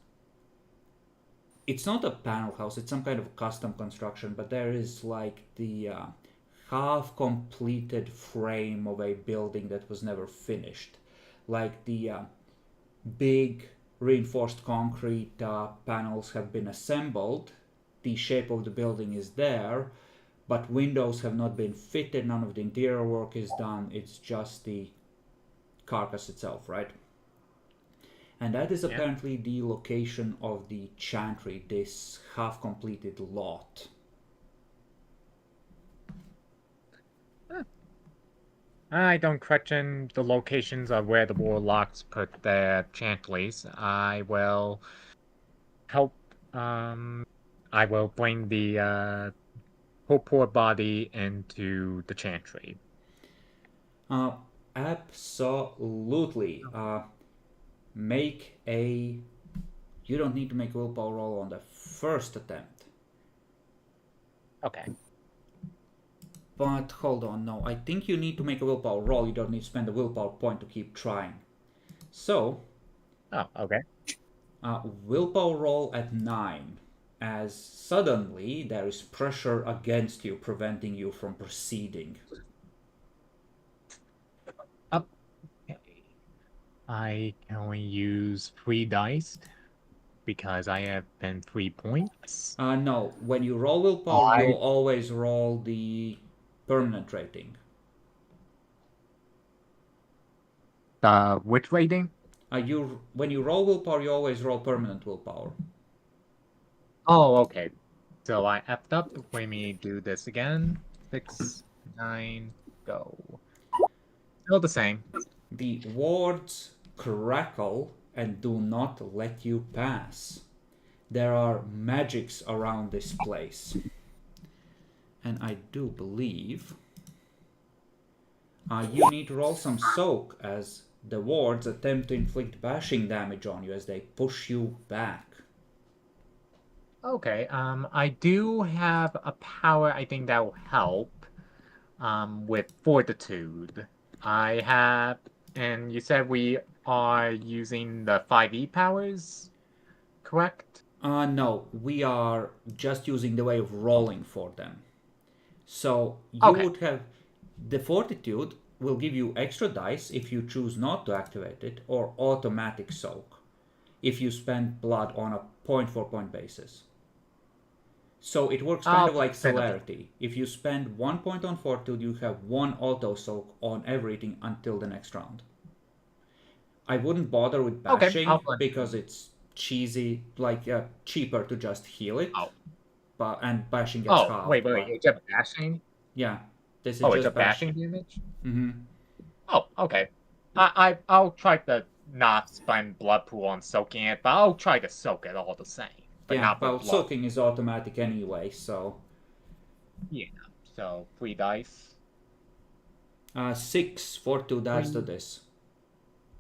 it's not a panel house, it's some kind of custom construction, but there is like the half completed frame of a building that was never finished. Like the big reinforced concrete panels have been assembled, the shape of the building is there, but windows have not been fitted, none of the interior work is done, it's just the carcass itself, right? And that is apparently the location of the chantry, this half-completed lot. I don't question the locations of where the warlocks put their chantries. I will help. I will bring the whole poor body into the chantry. Absolutely. Make a. You don't need to make a willpower roll on the first attempt. Okay. But hold on, no. I think you need to make a willpower roll. You don't need to spend a willpower point to keep trying. So. Oh, okay. Willpower roll at 9. As suddenly there is pressure against you, preventing you from proceeding. I can only use 3 dice because I have been 3 points. No, when you roll willpower, you'll always roll the permanent rating. Which rating? When you roll willpower, you always roll permanent willpower. Oh, okay. So I effed up. Let me do this again. 6, 9, go. Still the same. The wards crackle and do not let you pass. There are magics around this place. And I do believe you need to roll some soak as the wards attempt to inflict bashing damage on you as they push you back. Okay, I do have a power I think that will help with Fortitude. I have, and you said we are using the 5e powers, correct? No, we are just using the way of rolling for them. So you would have the Fortitude will give you extra dice if you choose not to activate it, or automatic soak if you spend blood on a point for point basis. So it works kind of like celerity. If you spend 1 point on Fortitude, you have 1 auto soak on everything until the next round. I wouldn't bother with bashing because it's cheesy, like cheaper to just heal it. But and bashing gets halved. Oh, wait, it's just bashing? Yeah. This is just just a bashing damage? Mm-hmm. Oh, okay. I'll try to not spend blood pool on soaking it, but I'll try to soak it all the same. But not well, soaking is automatic anyway, so. Yeah, so 3 dice. 6 Fortitude adds to this.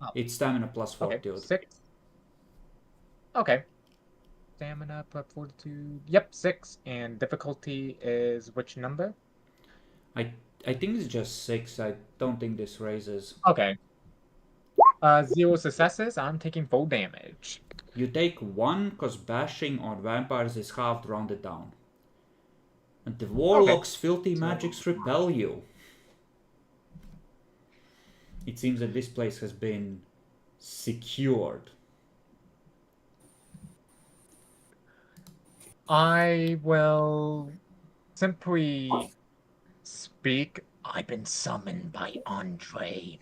Oh. It's stamina plus Fortitude. Okay, 6. Okay. Stamina plus Fortitude. Yep, 6. And difficulty is which number? I think it's just 6. I don't think this raises. Okay. 0 successes. I'm taking full damage. You take 1 because bashing on vampires is halved, rounded down. And the warlock's filthy magics repel you. It seems that this place has been secured. I will simply speak. I've been summoned by Andre.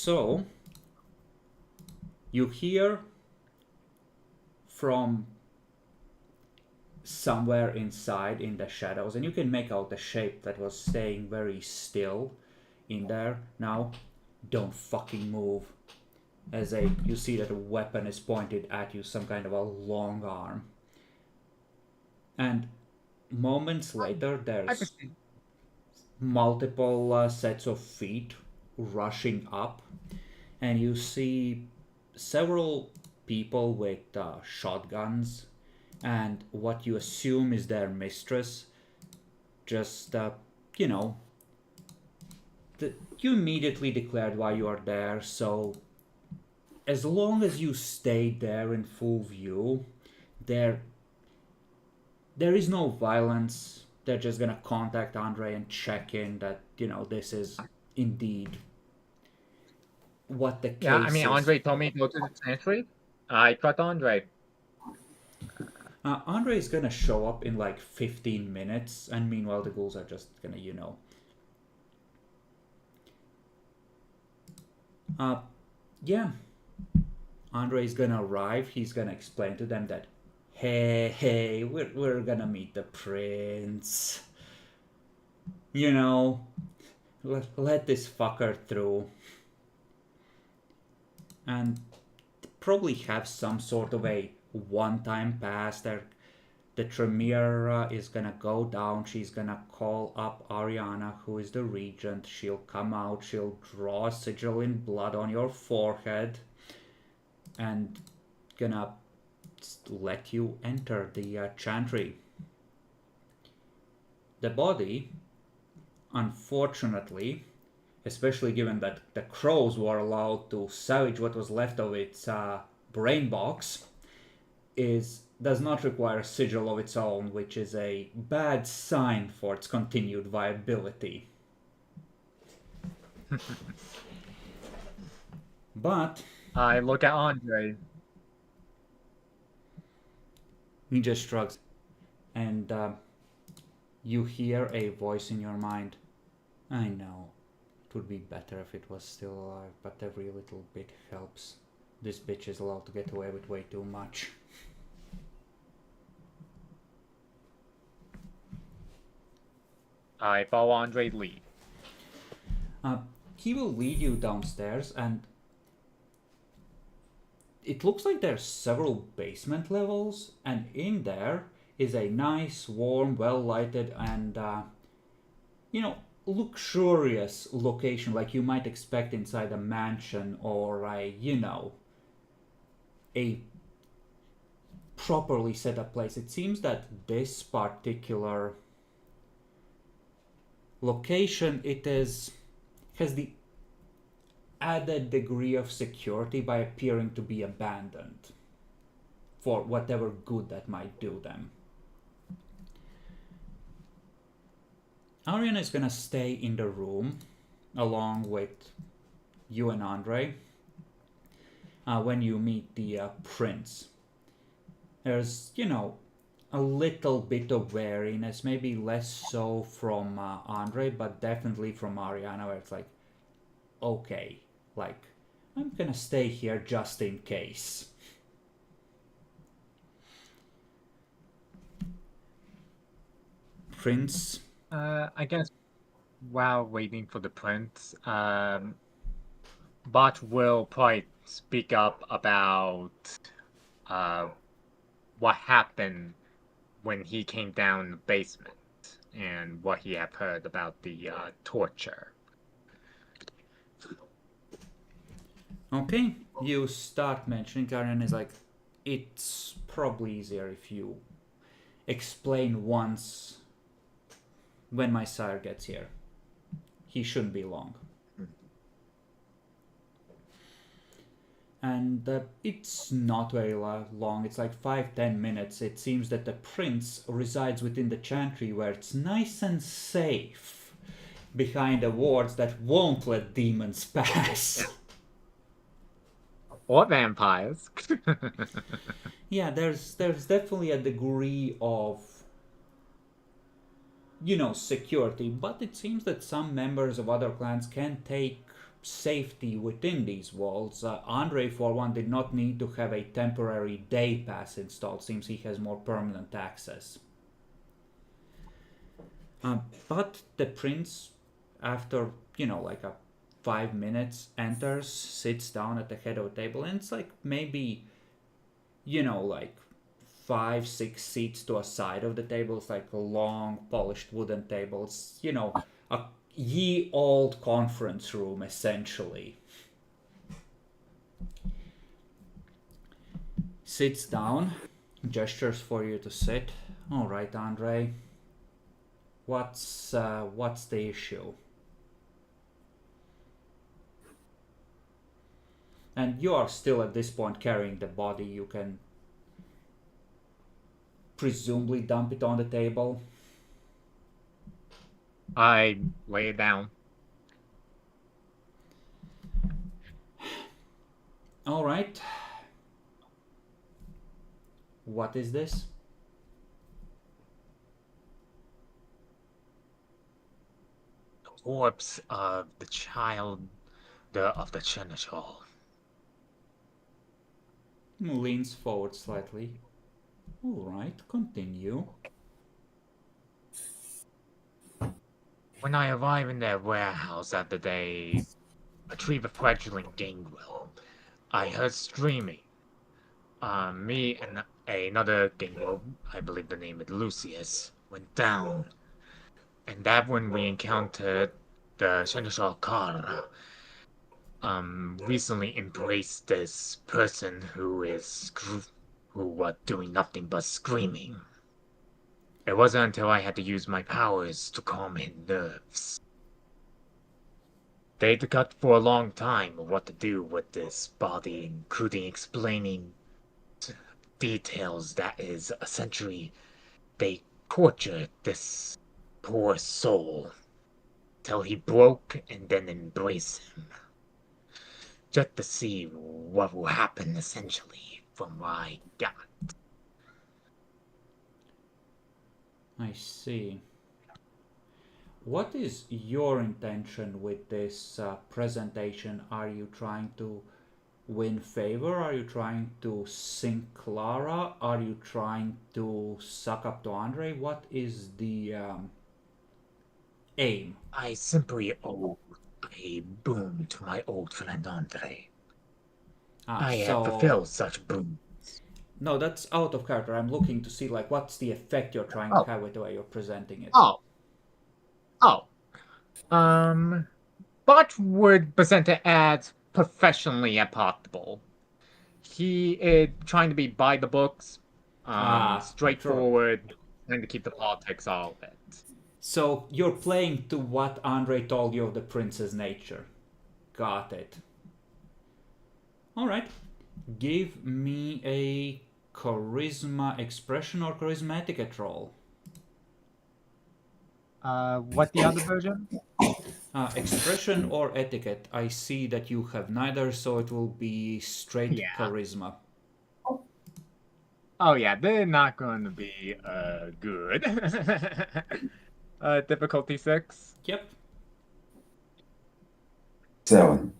So you hear from somewhere inside in the shadows, and you can make out the shape that was staying very still in there. Now, don't fucking move. As you see that a weapon is pointed at you, some kind of a long arm. And moments later, there's multiple sets of feet rushing up, and you see several people with shotguns and what you assume is their mistress. Just, you immediately declared why you are there, so as long as you stay there in full view, there is no violence. They're just gonna contact Andre and check in that, this is indeed what the case Yeah, I mean, is. Andre told me to go to the sanctuary. I trust Andre. Andre is gonna show up in like 15 minutes, and meanwhile the ghouls are just gonna, yeah. Andre is gonna arrive. He's gonna explain to them that, hey, we're gonna meet the prince. Let this fucker through. And probably have some sort of a one-time pass there. The Tremere is gonna go down. She's gonna call up Ariana, who is the regent. She'll come out. She'll draw a sigil in blood on your forehead, and gonna let you enter the chantry. The body, unfortunately, especially given that the crows were allowed to salvage what was left of its brain box, does not require a sigil of its own, which is a bad sign for its continued viability. But I look at Andre. he just shrugs, and you hear a voice in your mind. I know, it would be better if it was still alive, but every little bit helps. This bitch is allowed to get away with way too much. I follow Andre lead. He will lead you downstairs, and it looks like there's several basement levels, and in there is a nice, warm, well-lighted, and, luxurious location like you might expect inside a mansion or a properly set up place. It seems that this particular location, has the added degree of security by appearing to be abandoned for whatever good that might do them. Ariana is gonna stay in the room along with you and Andre when you meet the prince. There's, a little bit of wariness, maybe less so from Andre, but definitely from Ariana, where it's like, okay, like, I'm gonna stay here just in case. Prince? I guess while waiting for the prince, Bot will probably speak up about what happened when he came down the basement and what he had heard about the torture. Okay, you start mentioning Karen is like, it's probably easier if you explain once when my sire gets here. He shouldn't be long. And it's not very long, it's like 5-10 minutes. It seems that the prince resides within the chantry where it's nice and safe behind the wards that won't let demons pass. Or vampires. Yeah, there's definitely a degree of, security, but it seems that some members of other clans can take safety within these walls. Andre, for one, did not need to have a temporary day pass installed. Seems he has more permanent access. But the prince, after, like 5 minutes, enters, sits down at the head of the table, and it's like maybe, like 5-6 seats to a side of the table. It's like long, polished wooden tables, a ye old conference room, essentially. Sits down, gestures for you to sit. All right, Andre. What's the issue? And you are still at this point carrying the body. You can presumably dump it on the table. I lay it down. All right. What is this? The corpse of the child of the seneschal. Leans forward slightly. All right, continue. When I arrive in their warehouse after they retrieve a fledgling gangrel, I heard screaming. Me and another gangrel, I believe the name is Lucius, went down. And that when we encountered the Seneschal Kara, recently embraced this person who was doing nothing but screaming. It wasn't until I had to use my powers to calm his nerves. They discussed for a long time what to do with this body, including explaining details that is essentially they tortured this poor soul till he broke and then embraced him. Just to see what will happen, essentially, from what I got. I see. What is your intention with this presentation? Are you trying to win favor? Are you trying to sink Clara? Are you trying to suck up to Andre? What is the aim? I simply owe a boon to my old friend Andre. I have fulfilled such boon. No, that's out of character. I'm looking to see like what's the effect you're trying to have with the way you're presenting it. But would present it as professionally as possible. He is trying to be by the books, straightforward, trying to keep the politics out of it. So you're playing to what Andre told you of the prince's nature. Got it. All right. Give me a charisma expression or charisma etiquette roll. What the other version? Expression or etiquette. I see that you have neither, so it will be straight charisma. Oh yeah, they're not going to be good. Difficulty 6. Yep. 7.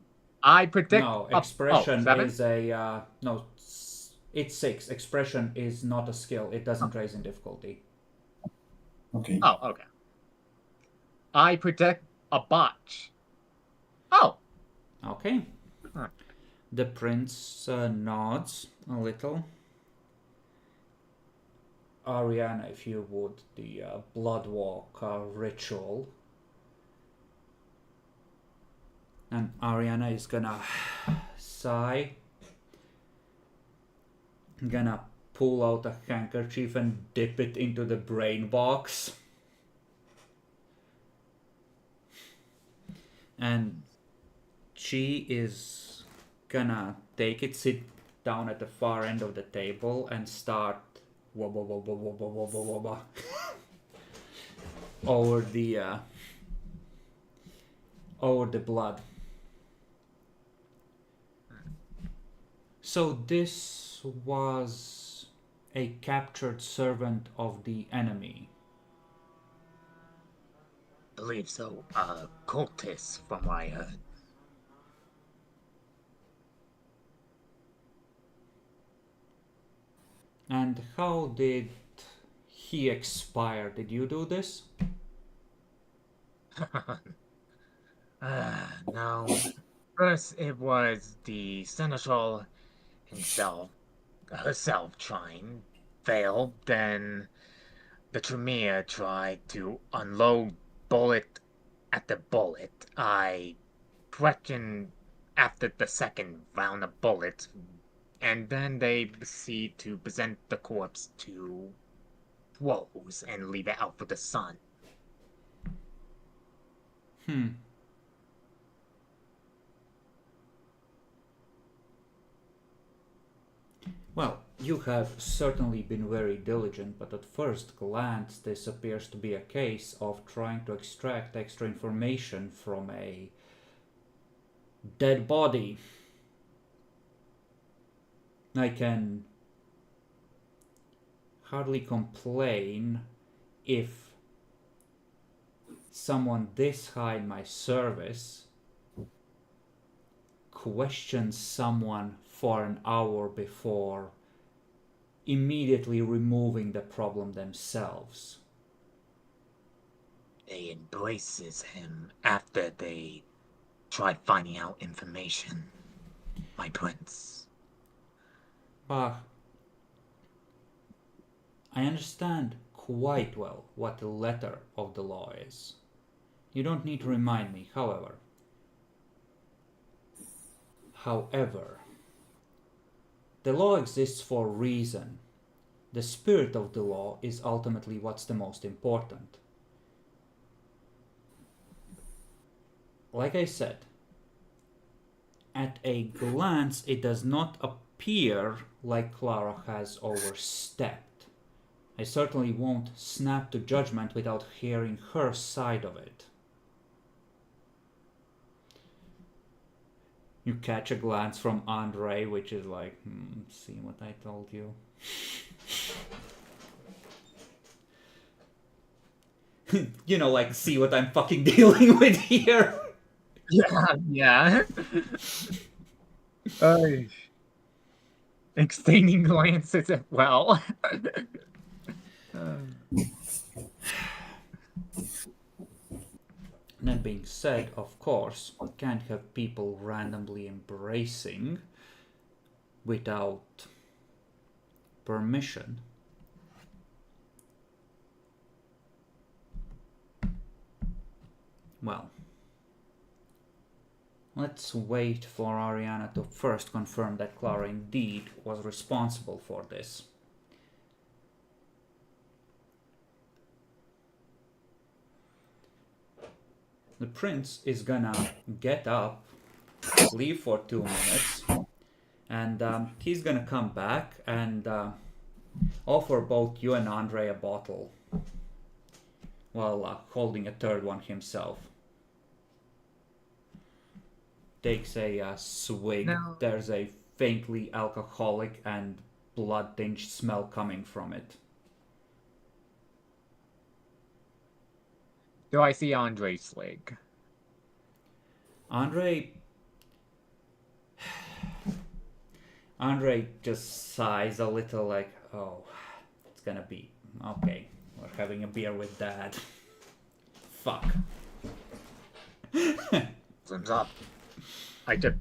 I predict. No, expression 7? is a no. It's 6. Expression is not a skill. It doesn't raise in difficulty. Okay. Oh, okay. I predict a botch. Oh. Okay. The prince nods a little. Ariana, if you would, the bloodwalk ritual. And Ariana is gonna sigh. Gonna pull out a handkerchief and dip it into the brain box. And she is gonna take it, sit down at the far end of the table, and start wobba wobba wobba wobba wobba over the blood. So this was a captured servant of the enemy. I believe so. Cultist, from what I heard. And how did he expire? Did you do this? No. First, it was the seneschal herself trying, failed. Then the Tremere tried to unload bullet after bullet. I questioned after the second round of bullets, and then they proceed to present the corpse to Rose and leave it out for the sun. Well, you have certainly been very diligent, but at first glance this appears to be a case of trying to extract extra information from a dead body. I can hardly complain if someone this high in my service questions someone for an hour before immediately removing the problem themselves. They embraces him after they tried finding out information, my prince. But I understand quite well what the letter of the law is. You don't need to remind me, however. The law exists for a reason. The spirit of the law is ultimately what's the most important. Like I said, at a glance, it does not appear like Clara has overstepped. I certainly won't snap to judgment without hearing her side of it. You catch a glance from Andre, which is like, see what I told you. You know, like, see what I'm fucking dealing with here. Yeah. Extending glances as well. That being said, of course, can't have people randomly embracing without permission. Well, let's wait for Ariana to first confirm that Clara indeed was responsible for this. The prince is gonna get up, leave for 2 minutes, and he's gonna come back and offer both you and Andre a bottle while holding a third one himself. Takes a swig. No. There's a faintly alcoholic and blood-tinged smell coming from it. Do I see Andre's swig? Andre just sighs a little like, oh, it's gonna be okay. We're having a beer with Dad. Fuck. Thumbs up. I did.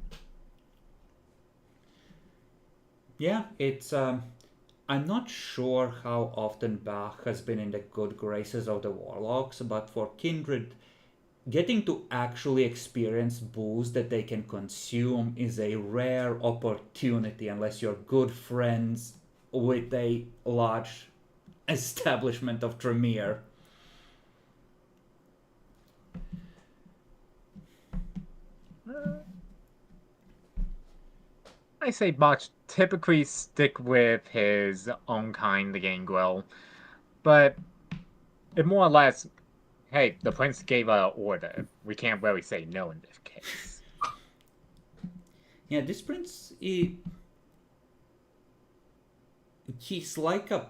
Yeah, it's I'm not sure how often Bach has been in the good graces of the Warlocks, but for Kindred, getting to actually experience booze that they can consume is a rare opportunity unless you're good friends with a large establishment of Tremere. I say Bach typically stick with his own kind, the Gangrel, but it more or less, hey, the prince gave an order. We can't really say no in this case. Yeah, this prince, he's like a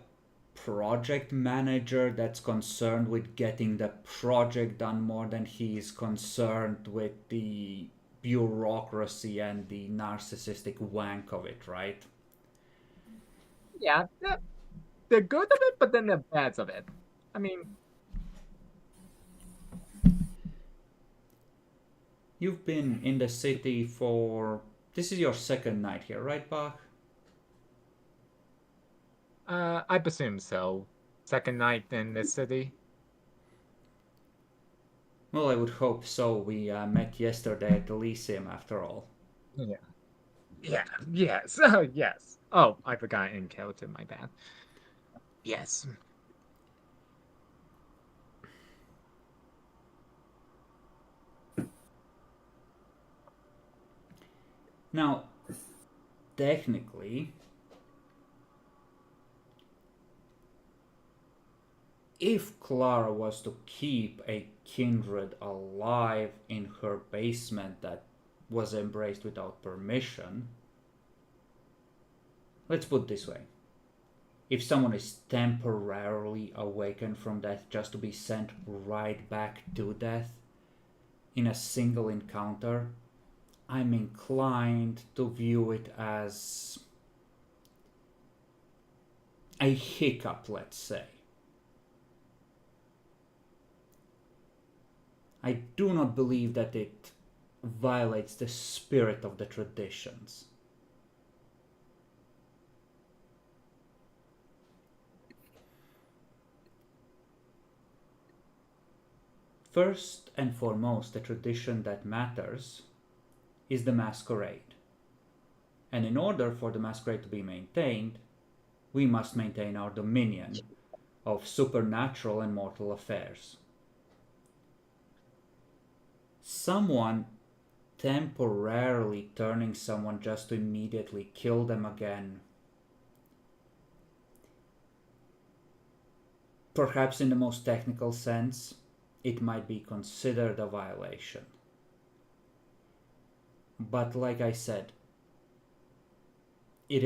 project manager that's concerned with getting the project done more than he's concerned with the bureaucracy and the narcissistic wank of it, right? Yeah, the good of it, but then the bads of it. I mean, You've been in the city for... This is your second night here, right, Bach? I presume so. Second night in the city. Well, I would hope so. We met yesterday at the Lyceum, after all. Yeah. Yeah. Yes. Oh, yes. Oh, I forgot encounter. My bad. Yes. Now, technically, if Clara was to keep a kindred alive in her basement that was embraced without permission, let's put it this way. If someone is temporarily awakened from death just to be sent right back to death in a single encounter, I'm inclined to view it as a hiccup, let's say. I do not believe that it violates the spirit of the traditions. First and foremost, the tradition that matters is the Masquerade. And in order for the Masquerade to be maintained, we must maintain our dominion of supernatural and mortal affairs. Someone temporarily turning someone just to immediately kill them again, perhaps in the most technical sense, it might be considered a violation. But like I said, it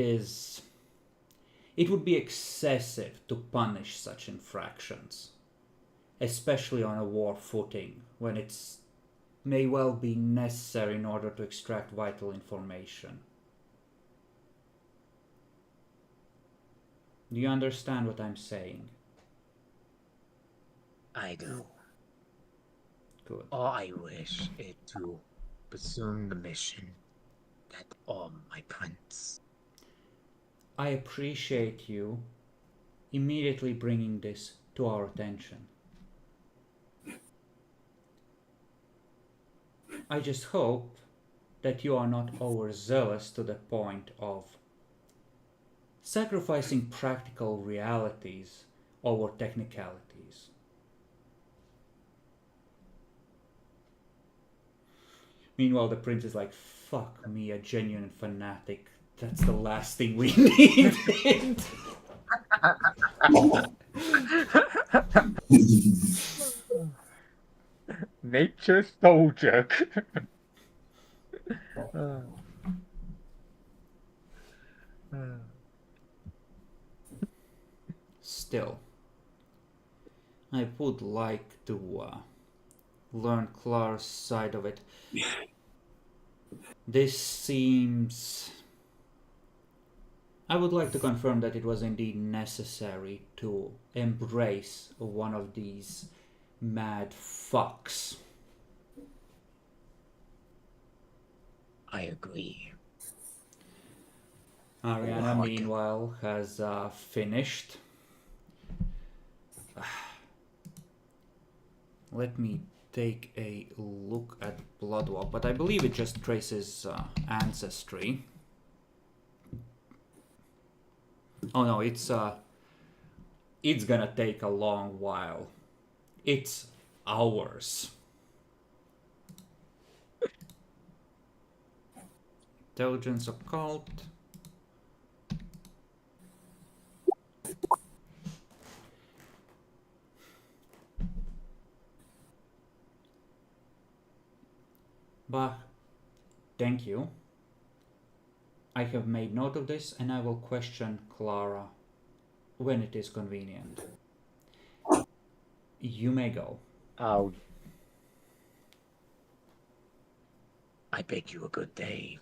would be excessive to punish such infractions, especially on a war footing when it's may well be necessary in order to extract vital information. Do you understand what I'm saying? I do. Good. All I wish is to pursue the mission that all my prince. I appreciate you immediately bringing this to our attention. I just hope that you are not overzealous to the point of sacrificing practical realities over technicalities. Meanwhile, the prince is like, fuck me, a genuine fanatic. That's the last thing we needed. Nature soldier. Still, I would like to learn Clara's side of it. This seems... I would like to confirm that it was indeed necessary to embrace one of these mad fucks. I agree. Ariana, meanwhile, has finished. Let me take a look at Bloodwalk, but I believe it just traces ancestry. Oh no, it's gonna take a long while. It's hours. Intelligence occult. But thank you. I have made note of this and I will question Clara when it is convenient. You may go. Oh. I bid you a good day,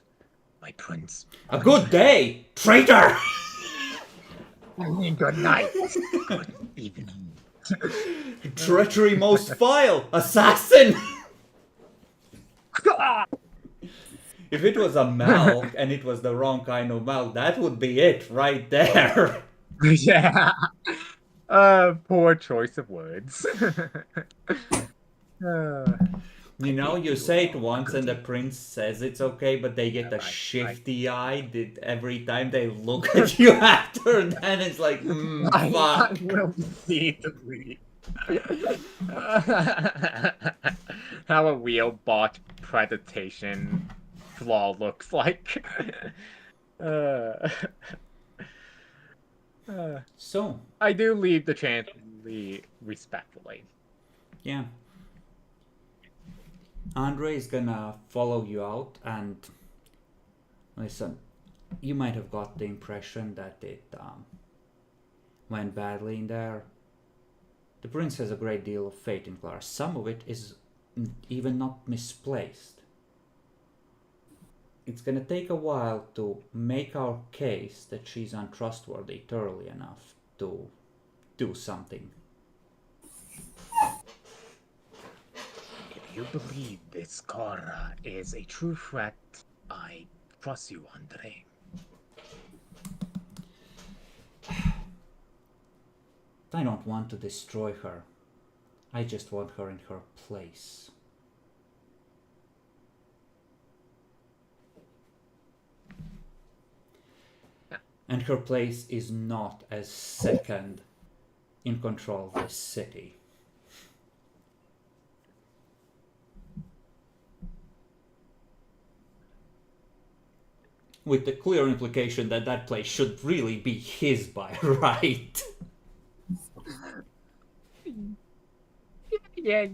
my prince. A good day, traitor! I mean, good night. Good evening. Treachery most vile! Assassin! If it was a milk and it was the wrong kind of milk, that would be it right there. Yeah. Poor choice of words. You know, you say it once and the prince says it's okay, but they get a shifty eye every time they look at you after. Then it's like, I fuck. will see the read. How a real bot presentation flaw looks like. So, I do leave the chance respectfully. yeah. Andre is gonna follow you out, and listen, you might have got the impression that it went badly in there. The prince has a great deal of faith in Clara. Some of it is even not misplaced. It's gonna take a while to make our case that she's untrustworthy thoroughly enough to do something. If you believe this Cora is a true threat, I trust you, Andre. I don't want to destroy her. I just want her in her place. And her place is not as second in control of this city. With the clear implication that that place should really be his by right. Yeah.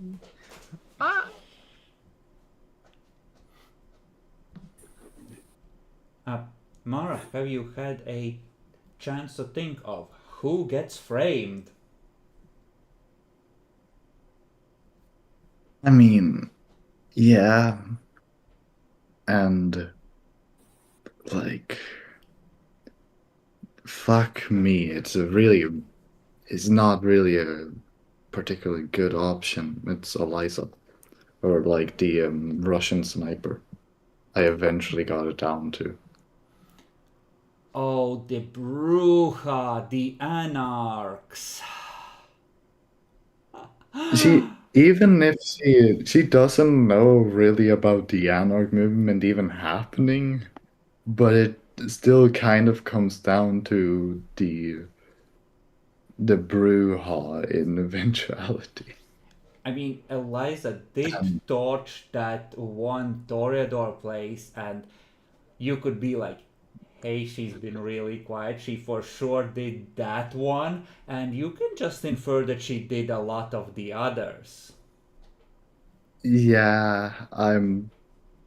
Mara, have you had a chance to think of who gets framed? I mean, yeah. And, like, fuck me. It's not really a particularly good option. It's Eliza. Or, like, the Russian sniper. I eventually got it down to. Oh, the Bruja, the Anarchs. Even if she doesn't know really about the Anarch movement even happening, but it still kind of comes down to the Bruja in eventuality. I mean, Eliza did torch that one Toreador place, and you could be like, hey, she's been really quiet. She for sure did that one, and you can just infer that she did a lot of the others. Yeah,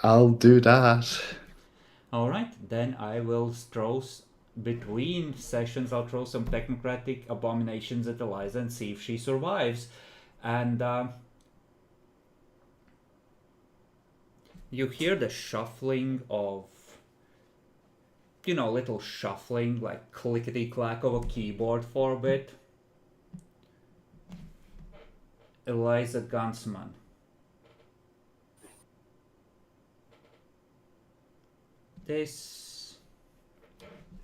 I'll do that. Alright, then I will throw, between sessions, I'll throw some technocratic abominations at Eliza and see if she survives. And you hear the shuffling of, little shuffling, like clickety-clack of a keyboard for a bit. Eliza Gunsman. This...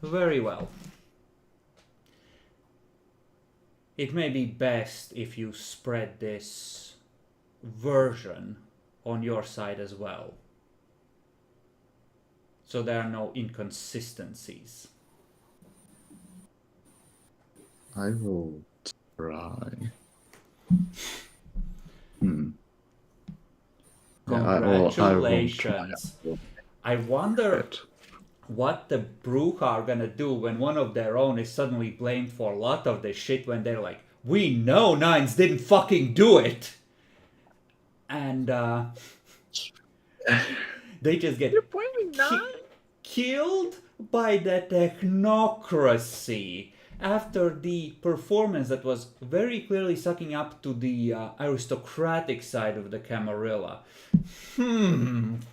very well. It may be best if you spread this version on your side as well, so there are no inconsistencies. I will try. Congratulations. I wonder what the Bruja are gonna do when one of their own is suddenly blamed for a lot of this shit, when they're like, we know Nines didn't fucking do it! And they just get killed by the technocracy after the performance that was very clearly sucking up to the aristocratic side of the Camarilla.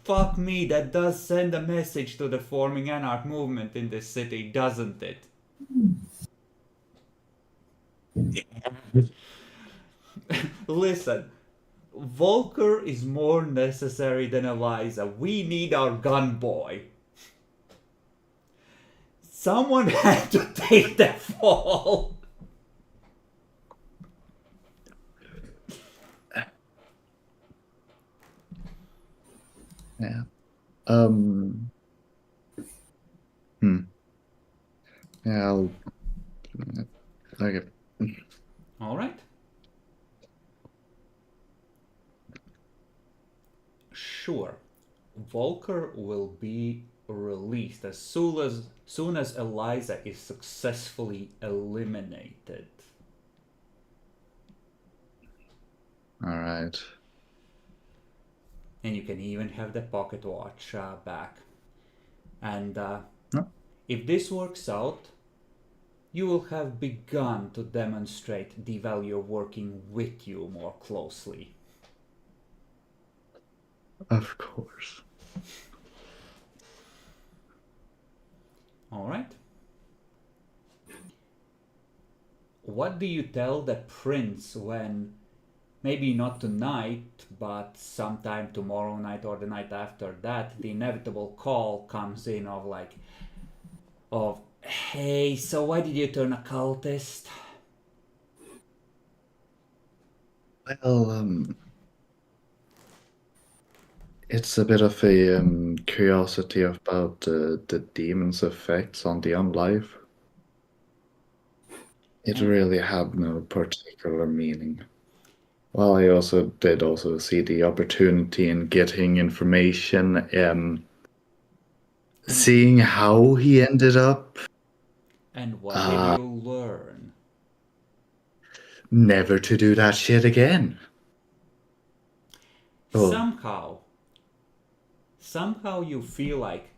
Fuck me, that does send a message to the forming Anarch movement in this city, doesn't it? Listen, Volker is more necessary than Eliza. We need our gun boy. Someone had to take the fall. Yeah. Yeah, I'll. Okay. All right. Sure. Volker will be released as soon as Eliza is successfully eliminated. All right. And you can even have the pocket watch back. And if this works out, you will have begun to demonstrate the value of working with you more closely. Of course. All right. What do you tell the prince when, maybe not tonight, but sometime tomorrow night or the night after that, the inevitable call comes in of, hey, so why did you turn a cultist? Well, it's a bit of a curiosity about the demon's effects on the unlife. It really had no particular meaning. Well, I also did see the opportunity in getting information, seeing how he ended up. And what did you learn? Never to do that shit again. Oh. Somehow you feel like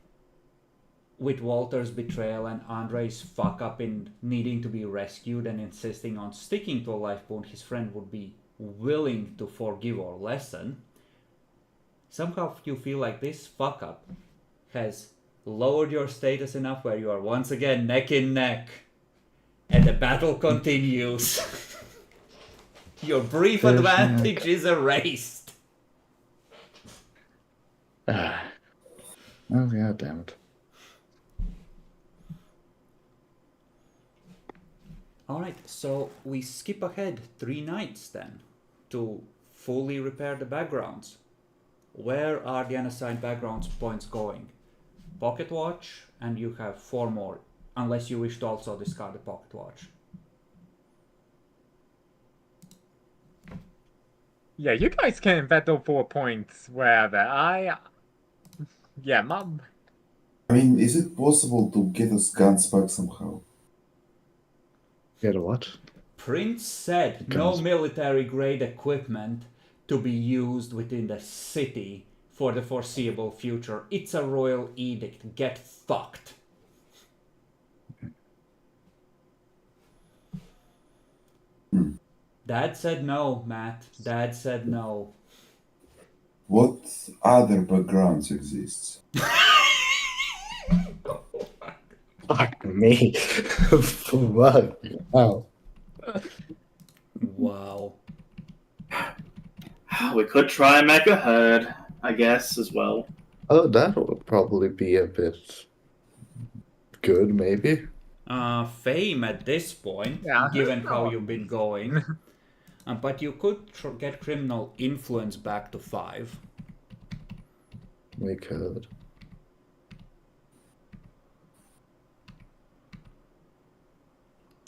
with Walter's betrayal and Andrei's fuck up in needing to be rescued and insisting on sticking to a life bond his friend would be willing to forgive or lessen, somehow you feel like this fuck up has lowered your status enough where you are once again neck in neck and the battle continues. Your brief advantage is erased. Oh, yeah, damn it. Alright, so we skip ahead 3 nights then to fully repair the backgrounds. Where are the unassigned backgrounds points going? Pocket watch, and you have 4 more, unless you wish to also discard the pocket watch. Yeah, you guys can battle 4 points wherever. Yeah, Mom. I mean, is it possible to get us guns back somehow? Get a what? Prince said no military grade equipment to be used within the city for the foreseeable future. It's a royal edict. Get fucked. Dad said no, Matt. Dad said no. What other backgrounds exist? Fuck me. Fuck. Wow. Wow. We could try and make a herd, I guess, as well. Oh, that would probably be a bit good, maybe. Fame at this point, given how you've been going. But you could get criminal influence back to 5. We could.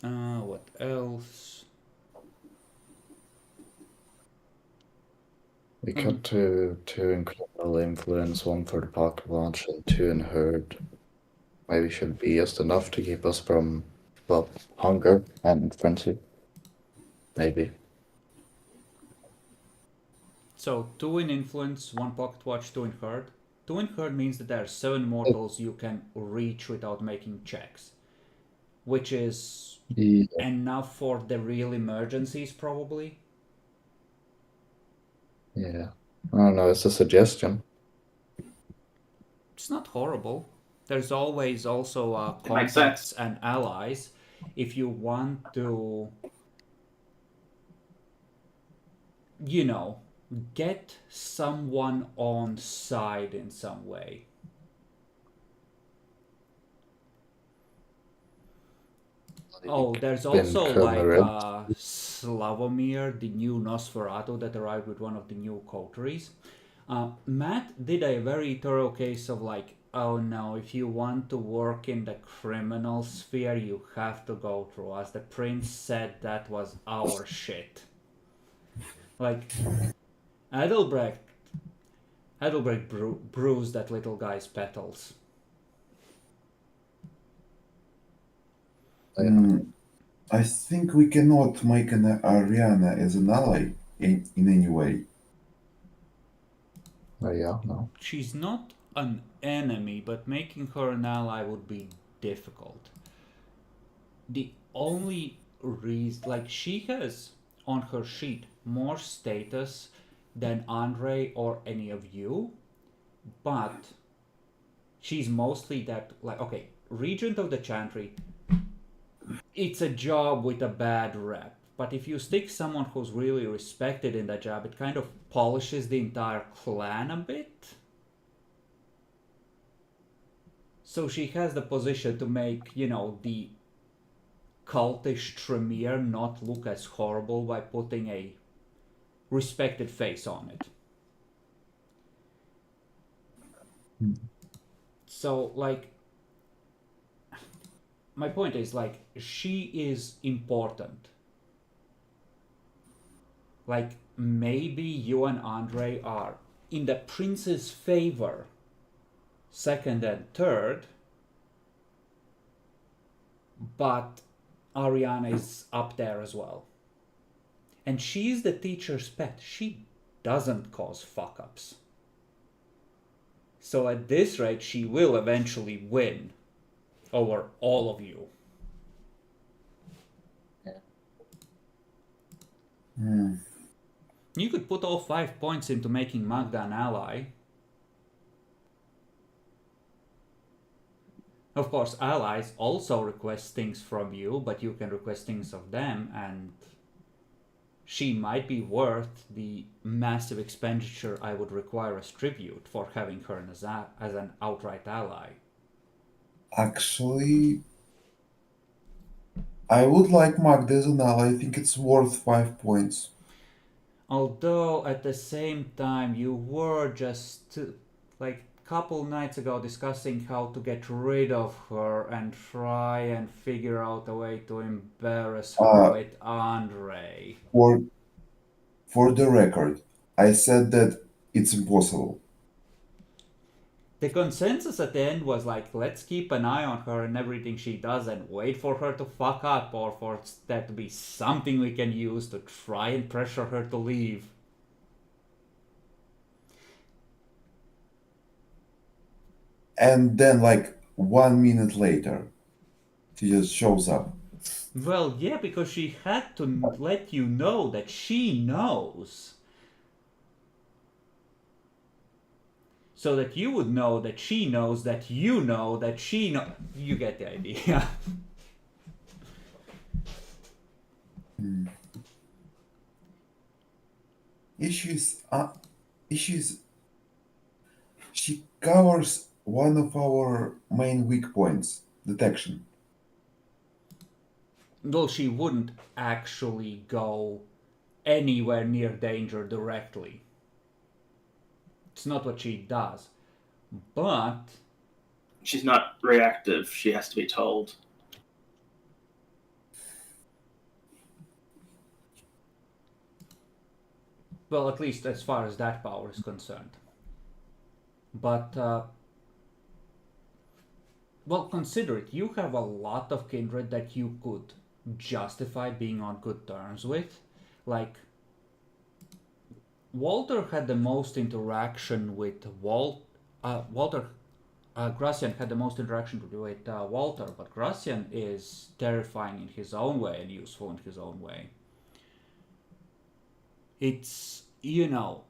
What else? We cut to 2 in criminal influence, 1 for the pocket watch, and 2 in herd. Maybe should be just enough to keep us from, well, hunger and frenzy. Maybe. So 2 in influence, 1 pocket watch, 2 in herd. 2 in herd means that there are 7 mortals you can reach without making checks, which is enough for the real emergencies, probably. Yeah. I don't know, it's a suggestion. It's not horrible. There's always also makes contacts and allies. If you want to you know, get someone on side in some way. Oh, there's Been also Tremere. Slavomir, the new Nosferatu that arrived with one of the new coteries. Matt did a very thorough case of like, oh no, if you want to work in the criminal sphere, you have to go through us. The prince said that was our shit. Like, Adelbrecht bruised that little guy's petals. I think we cannot make an Ariana as an ally in any way. Yeah, no. She's not an enemy, but making her an ally would be difficult. The only reason, like, she has on her sheet more status than Andre or any of you, but she's mostly that, like, okay, Regent of the Chantry, it's a job with a bad rep. But if you stick someone who's really respected in that job, it kind of polishes the entire clan a bit. So she has the position to make, you know, the cultish Tremere not look as horrible by putting a respected face on it. So, like, my point is, like, she is important. Like, maybe you and Andre are in the prince's favor, second and third, but Ariana is up there as well. And she's the teacher's pet. She doesn't cause fuck-ups. So at this rate, she will eventually win over all of you. You could put all 5 points into making Magda an ally. Of course, allies also request things from you, but you can request things of them, and she might be worth the massive expenditure I would require as tribute for having her as an outright ally. Actually, I would like Magda as an ally. I think it's worth 5 points. Although at the same time, you were just like a couple nights ago discussing how to get rid of her and try and figure out a way to embarrass her with Andre. For the record, I said that it's impossible. The consensus at the end was like, let's keep an eye on her and everything she does and wait for her to fuck up or for that to be something we can use to try and pressure her to leave. And then, like 1 minute later, she just shows up. Well, yeah, because she had to let you know that she knows. So that you would know that she knows that you know that she knows. You get the idea. Issues. She covers one of our main weak points: detection. Well, she wouldn't actually go anywhere near danger directly. It's not what she does. But She's not reactive. She has to be told. well, at least as far as that power is concerned. But well, consider it. You have a lot of kindred that you could justify being on good terms with. Like, Walter had the most interaction with Gracian had the most interaction with Walter, but Gracian is terrifying in his own way and useful in his own way. It's, you know,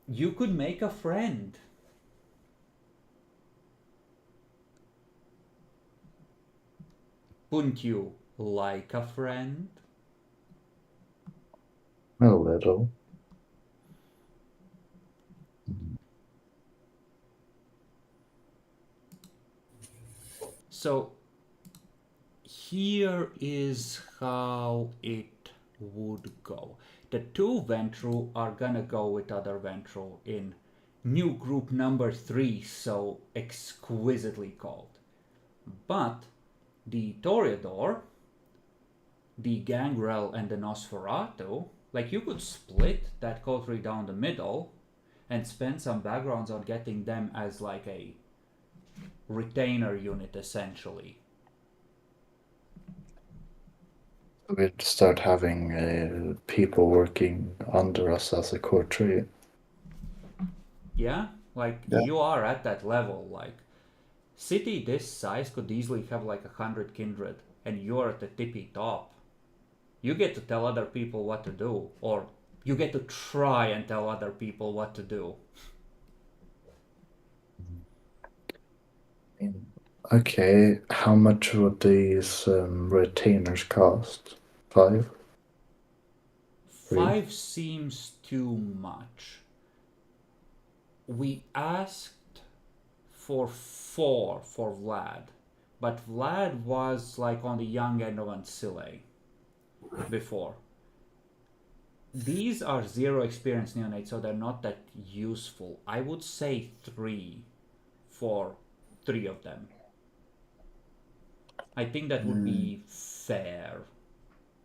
you could make a friend. Wouldn't you like a friend? A little. So here is how it would go. The two Ventru are gonna go with other Ventru in new group number 3, so exquisitely called. But the Toreador, the Gangrel, and the Nosferatu, like you could split that coterie down the middle and spend some backgrounds on getting them as like a retainer unit essentially. We'd start having people working under us as a core tree. Yeah, like Yeah. you are at that level. Like city this size could easily have like 100 kindred, and you're at the tippy top. You get to tell other people what to do, or you get to try and tell other people what to do. Okay, how much would these retainers cost? 5? 5 seems too much. We asked for 4 for Vlad, but Vlad was like on the young end of Ancile before. These are 0 experience neonates, so they're not that useful. I would say 3 for 3 of them. I think that would be fair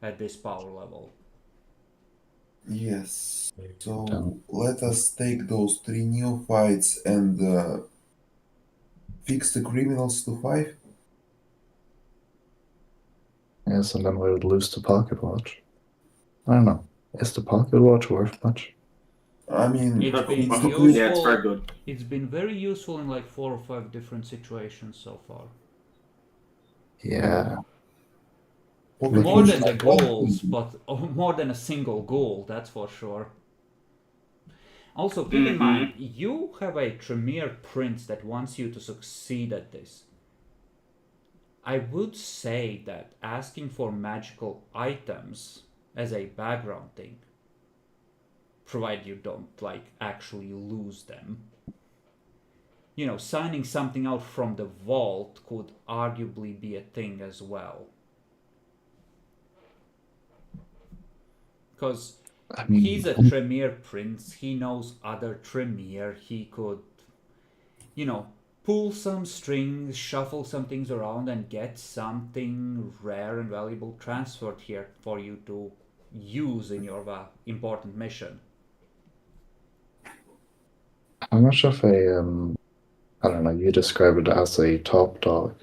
at this power level. Yes. So let us take those 3 neophytes and fix the criminals to 5. Yes, and then we would lose the pocket watch. I don't know. Is the pocket watch worth much? I mean, It's been it's useful. Yeah, it's very good. It's been very useful in like 4 or 5 different situations so far. Yeah. More than the goals, but more than a single goal, that's for sure. Also, keep in mind, you have a Tremere prince that wants you to succeed at this. I would say that asking for magical items as a background thing, provided you don't like actually lose them. You know, signing something out from the vault could arguably be a thing as well. Because I mean, he's a Tremere prince, he knows other Tremere, he could, you know, pull some strings, shuffle some things around, and get something rare and valuable transferred here for you to use in your important mission. how much of a, I don't know, you describe it as a top dog.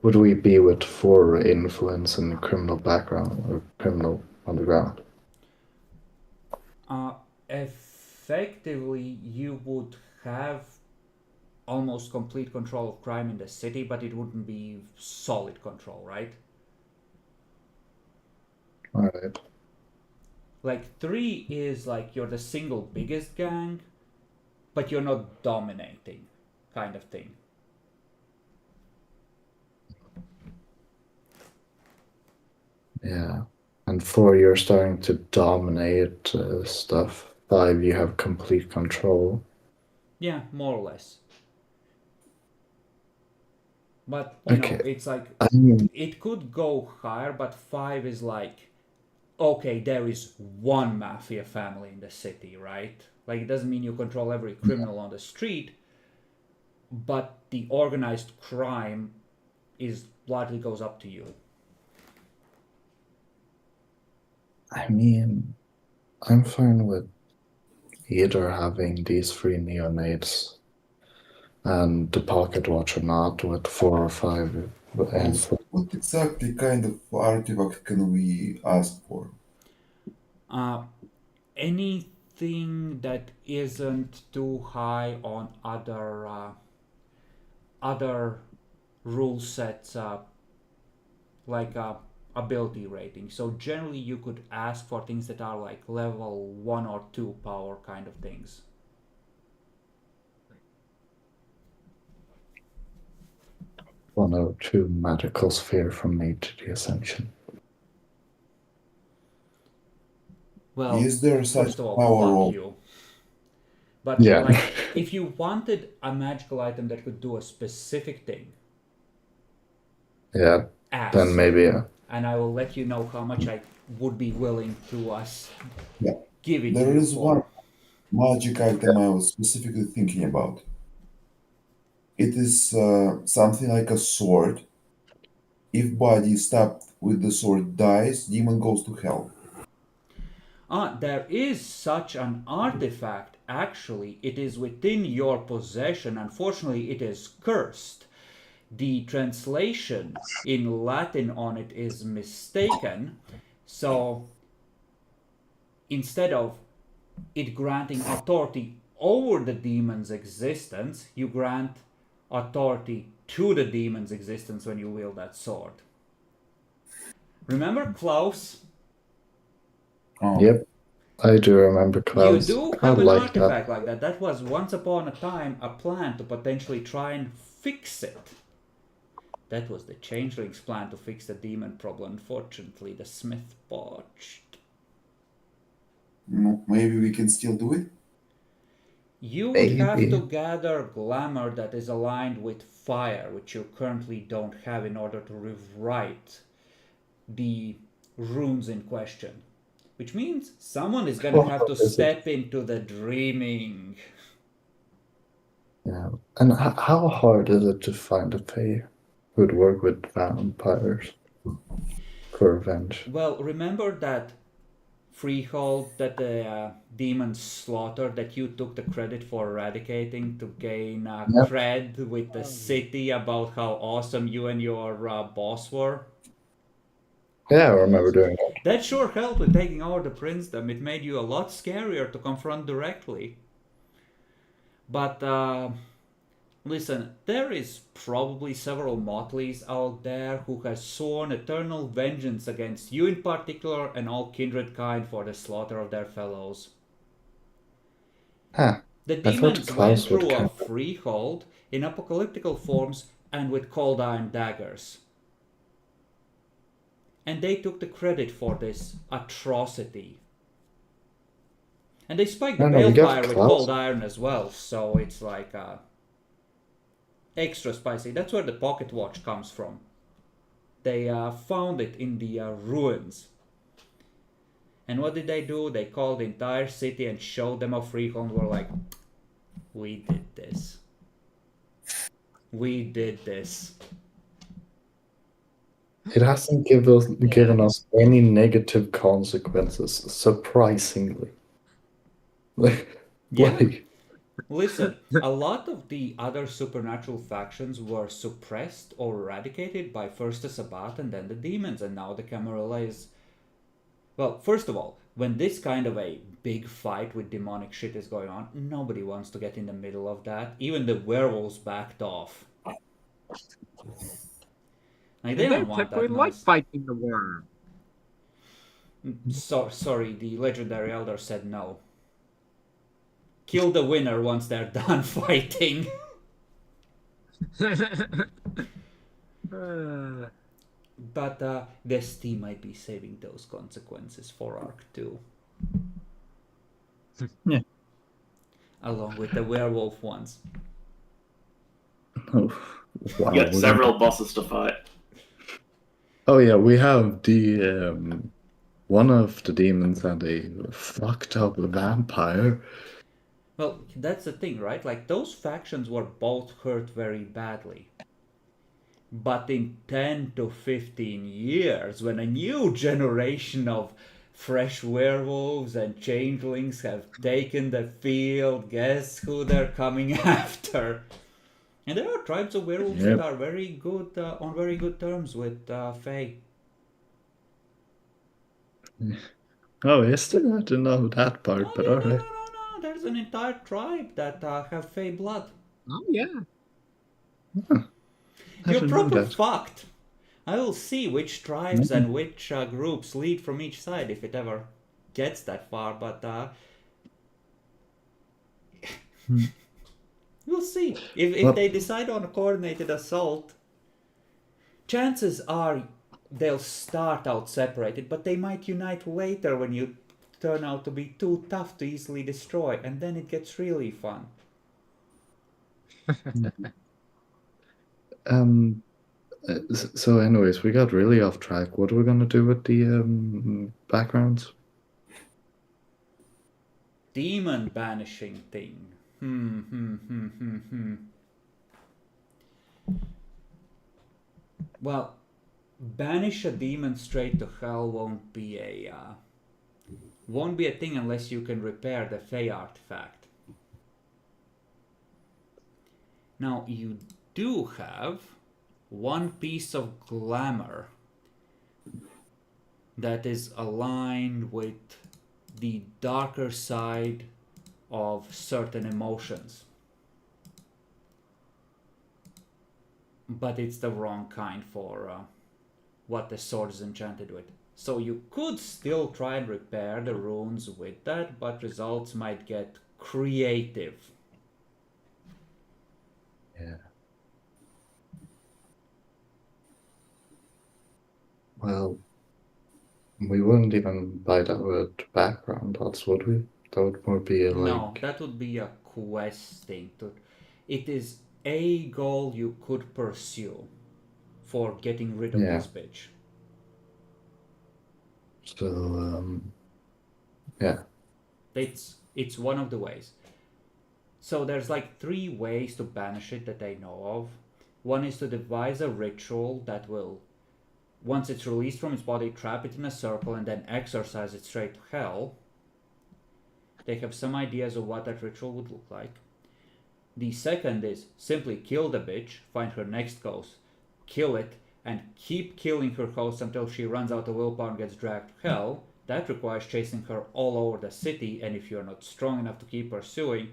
Would we be with 4 influence and criminal background or criminal underground? Effectively, you would have almost complete control of crime in the city, but it wouldn't be solid control, right? Alright. Like 3 is like you're the single biggest gang, but you're not dominating, kind of thing. Yeah. And 4, you're starting to dominate stuff. 5, you have complete control. Yeah, more or less. But you know, it's like it could go higher, but 5 is like, okay, there is one mafia family in the city, right? Like it doesn't mean you control every criminal on the street, but the organized crime is largely goes up to you. I mean, I'm fine with either having these 3 neonates and the pocket watch or not with 4 or 5 and what exactly kind of artifact can we ask for? Anything that isn't too high on other rule sets, like ability rating. So generally, you could ask for things that are like level 1 or 2 power kind of things. One or 2 magical sphere from me to the Ascension. Well, Is there such first of all, power? fuck you. But Yeah. like, if you wanted a magical item that could do a specific thing, Yeah, ask, then maybe, yeah. and I will let you know how much I would be willing to Yeah. give it to There you is for. one magic item I was specifically thinking about. It is something like a sword. If body stabbed with the sword dies, demon goes to hell. There is such an artifact, actually. It is within your possession. Unfortunately, it is cursed. The translation in Latin on it is mistaken. So instead of it granting authority over the demon's existence, you grant authority to the demon's existence when you wield that sword. Remember Klaus? Oh, Yep, I do remember You Klaus. do I have an like that. artifact like that. That was once upon a time a plan to potentially try and fix it. That was the Changeling's plan to fix the demon problem. Unfortunately, the Smith botched. maybe we can still do it? You would have Maybe. to gather glamour that is aligned with fire, which you currently don't have, in order to rewrite the runes in question. Which means someone is gonna have to What is it? step into the dreaming. Yeah. And how hard is it to find a fae who'd work with vampires for revenge? Well, remember that freehold that the demons slaughtered that you took the credit for eradicating to gain Yep. cred with the city about how awesome you and your boss were? Yeah, I remember doing that. That sure helped with taking over the princedom. It made you a lot scarier to confront directly. But listen, there is probably several motleys out there who has sworn eternal vengeance against you in particular and all kindred kind for the slaughter of their fellows. Ah, The I thought demons went Klaus would through a come. freehold in apocalyptical forms and with cold iron daggers. And they took the credit for this atrocity. And they spiked the No, we got balefire with Klaus. cold iron as well, so it's like extra spicy. That's where the pocket watch comes from. They found it in the ruins. And what did they do? They called the entire city and showed them a freehold and were like, we did this. We did this. It hasn't given us any negative consequences, surprisingly. Yeah. Like, Listen, a lot of the other supernatural factions were suppressed or eradicated by first the Sabbath and then the demons, and now the Camarilla is... Well, first of all, when this kind of a big fight with demonic shit is going on, nobody wants to get in the middle of that. Even the werewolves backed off. Like, they don't want that typically like mess. fighting the worm. Sorry, the legendary elder said no. Kill the winner once they're done fighting. But this team might be saving those consequences for Arc 2. Yeah. Along with the werewolf ones. oh, wow. You got several bosses to fight. Oh yeah, we have the one of the demons and a fucked up vampire. Well, that's the thing, right? Like, those factions were both hurt very badly. But in 10 to 15 years, when a new generation of fresh werewolves and changelings have taken the field, guess who they're coming after? And there are tribes of werewolves Yep. that are very good, on very good terms with Fae. Oh, is there? I didn't know that part, but No, alright. there's an entire tribe that have Fae blood. Oh yeah. I You're didn't know proper that. fucked. I will see which tribes and which groups lead from each side if it ever gets that far, but we'll see. If Well- they decide on a coordinated assault, chances are they'll start out separated, but they might unite later when you turn out to be too tough to easily destroy, and then it gets really fun. So anyways, we got really off track. What are we gonna do with the backgrounds? Demon banishing thing. Well, banish a demon straight to hell won't be a thing unless you can repair the Fey artifact. Now you do have one piece of glamour that is aligned with the darker side of certain emotions. But it's the wrong kind for what the sword is enchanted with. So you could still try and repair the runes with that, but results might get creative. Yeah. Well, we wouldn't even buy that with background dots, would we? That would more be like... No, that would be a quest thing. It is a goal you could pursue for getting rid of this bitch. So, yeah. It's one of the ways. So there's like 3 ways to banish it that I know of. One is to devise a ritual that will, once it's released from its body, trap it in a circle and then exorcise it straight to hell. They have some ideas of what that ritual would look like. The second is simply kill the bitch, find her next ghost, kill it, and keep killing her host until she runs out of willpower and gets dragged to hell. That requires chasing her all over the city, and if you're not strong enough to keep pursuing,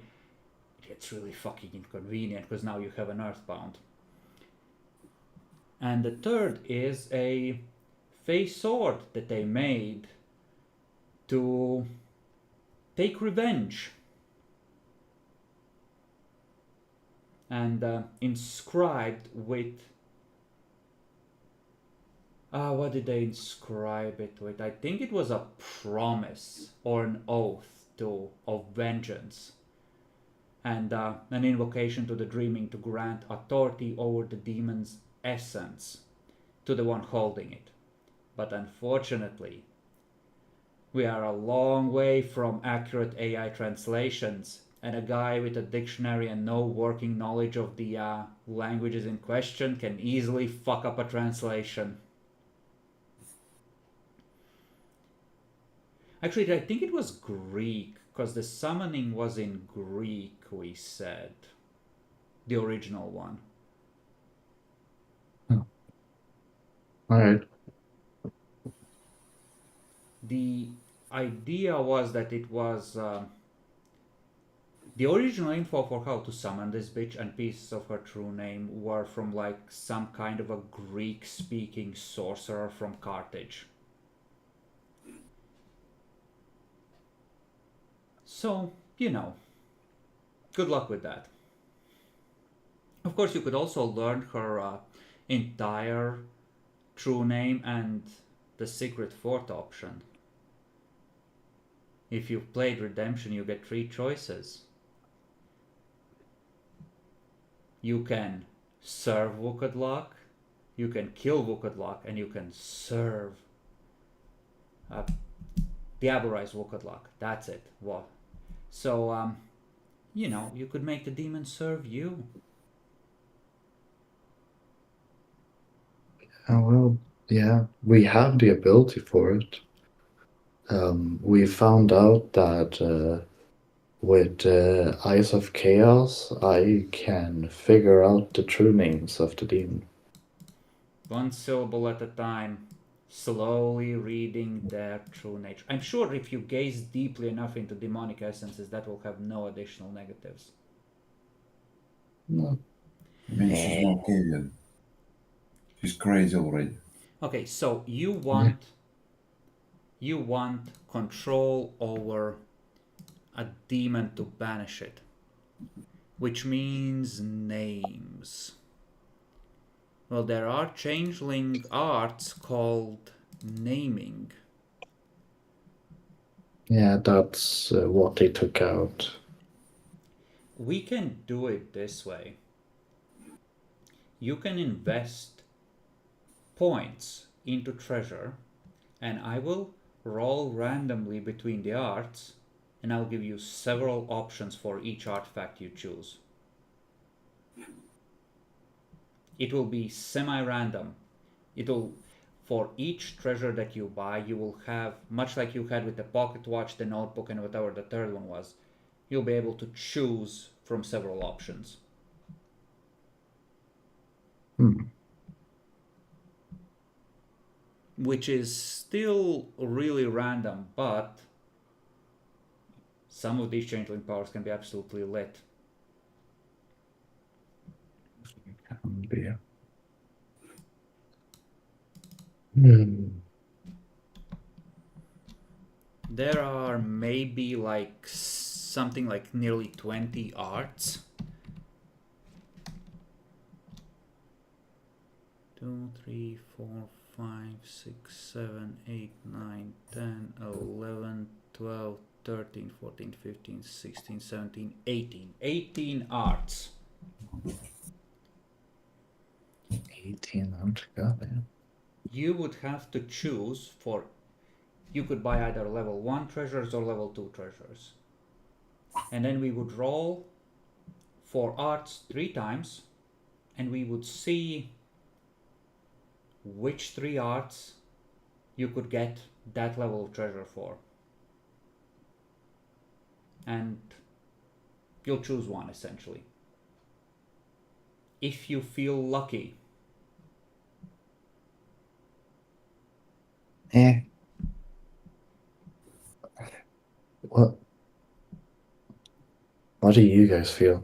it gets really fucking inconvenient because now you have an earthbound. And the third is a Fey sword that they made to take revenge. And inscribed with... what did they inscribe it with? I think it was a promise or an oath of vengeance. And an invocation to the dreaming to grant authority over the demon's essence to the one holding it. But unfortunately, we are a long way from accurate AI translations, and a guy with a dictionary and no working knowledge of the languages in question can easily fuck up a translation. Actually, I think it was Greek, because the summoning was in Greek, we said. The original one. Oh. Alright. The idea was that it was... the original info for how to summon this bitch and pieces of her true name were from like some kind of a Greek-speaking sorcerer from Carthage. So, you know, good luck with that. Of course, you could also learn her entire true name and the secret fourth option. If you've played Redemption, you get 3 choices. You can serve Wukadlok, you can kill Wukadlok, and you can serve Diabolize Wukadlok. That's it. What? So, you know, you could make the demon serve you. Well, yeah, we have the ability for it. We found out that with Eyes of Chaos, I can figure out the true names of the demon. 1 syllable at a time, slowly reading their true nature. I'm sure if you gaze deeply enough into demonic essences, that will have no additional negatives. No. I mean, she's not Kevin. She's crazy already. Okay, so you want control over a demon to banish it, which means names. Well, there are changeling arts called naming. Yeah, that's what they took out. We can do it this way. You can invest points into treasure, and I will roll randomly between the arts, and I'll give you several options for each artifact you choose. It will be semi-random. It'll For each treasure that you buy, you will have, much like you had with the pocket watch, the notebook, and whatever the third one was, you'll be able to choose from several options. Which is still really random, but some of these changeling powers can be absolutely lit. Can be. There are maybe like something like nearly 20 arts. 2, 3, 4, 5, 6, 7, 8, 9, 10, 11, 12, 13, 14, 15, 16, 17, 18. 18 arts. 18 altogether. You would have to choose for. You could buy either level 1 treasures or level 2 treasures. And then we would roll for arts 3 times, and we would see which 3 arts you could get that level of treasure for. And you'll choose one essentially. If you feel lucky. What do you guys feel?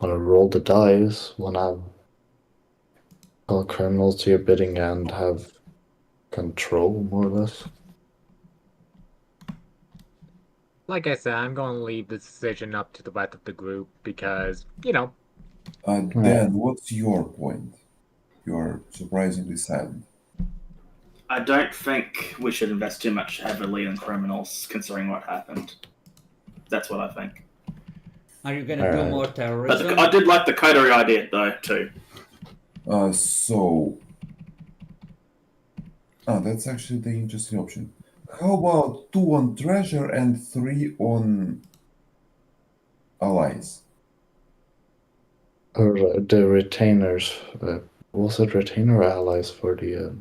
Wanna roll the dice? Wanna call criminals to your bidding and have control, more or less? Like I said, I'm going to leave the decision up to the rest of the group because, Dan, what's your point? You're surprisingly silent. I don't think we should invest too much heavily in criminals, considering what happened. That's what I think. Are you gonna do more terrorism? But I did like the coterie idea, though, too. That's actually the interesting option. How about 2 on treasure and 3 on allies? Or the retainers. Was it retainer or allies for the...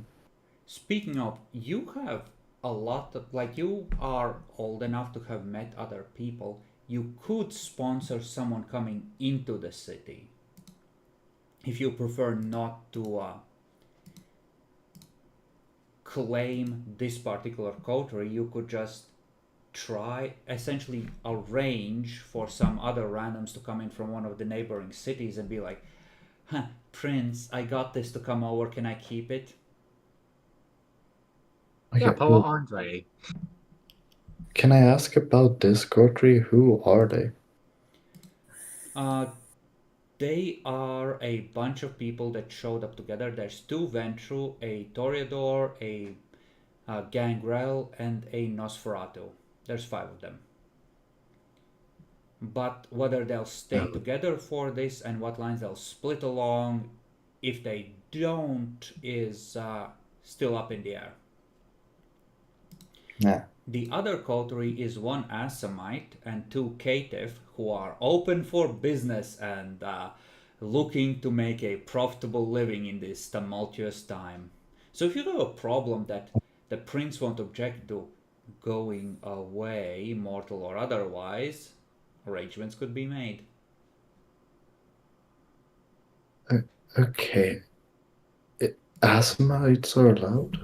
Speaking of, you have a lot of, like, you are old enough to have met other people. You could sponsor someone coming into the city. If you prefer not to claim this particular coterie, you could just essentially arrange for some other randoms to come in from one of the neighboring cities and be like, Prince, I got this to come over, can I keep it? yeah, Paul Andre. Can I ask about this coterie? Who are they? They are a bunch of people that showed up together. There's 2 Ventru, a Toreador, a Gangrel, and a Nosferatu. There's 5 of them. But whether they'll stay together for this and what lines they'll split along, if they don't, is still up in the air. Yeah. The other coterie is 1 Asamite and 2 Caitiff, who are open for business and looking to make a profitable living in this tumultuous time. So if you have a problem that the prince won't object to going away, mortal or otherwise, arrangements could be made. Okay. Asamites are allowed?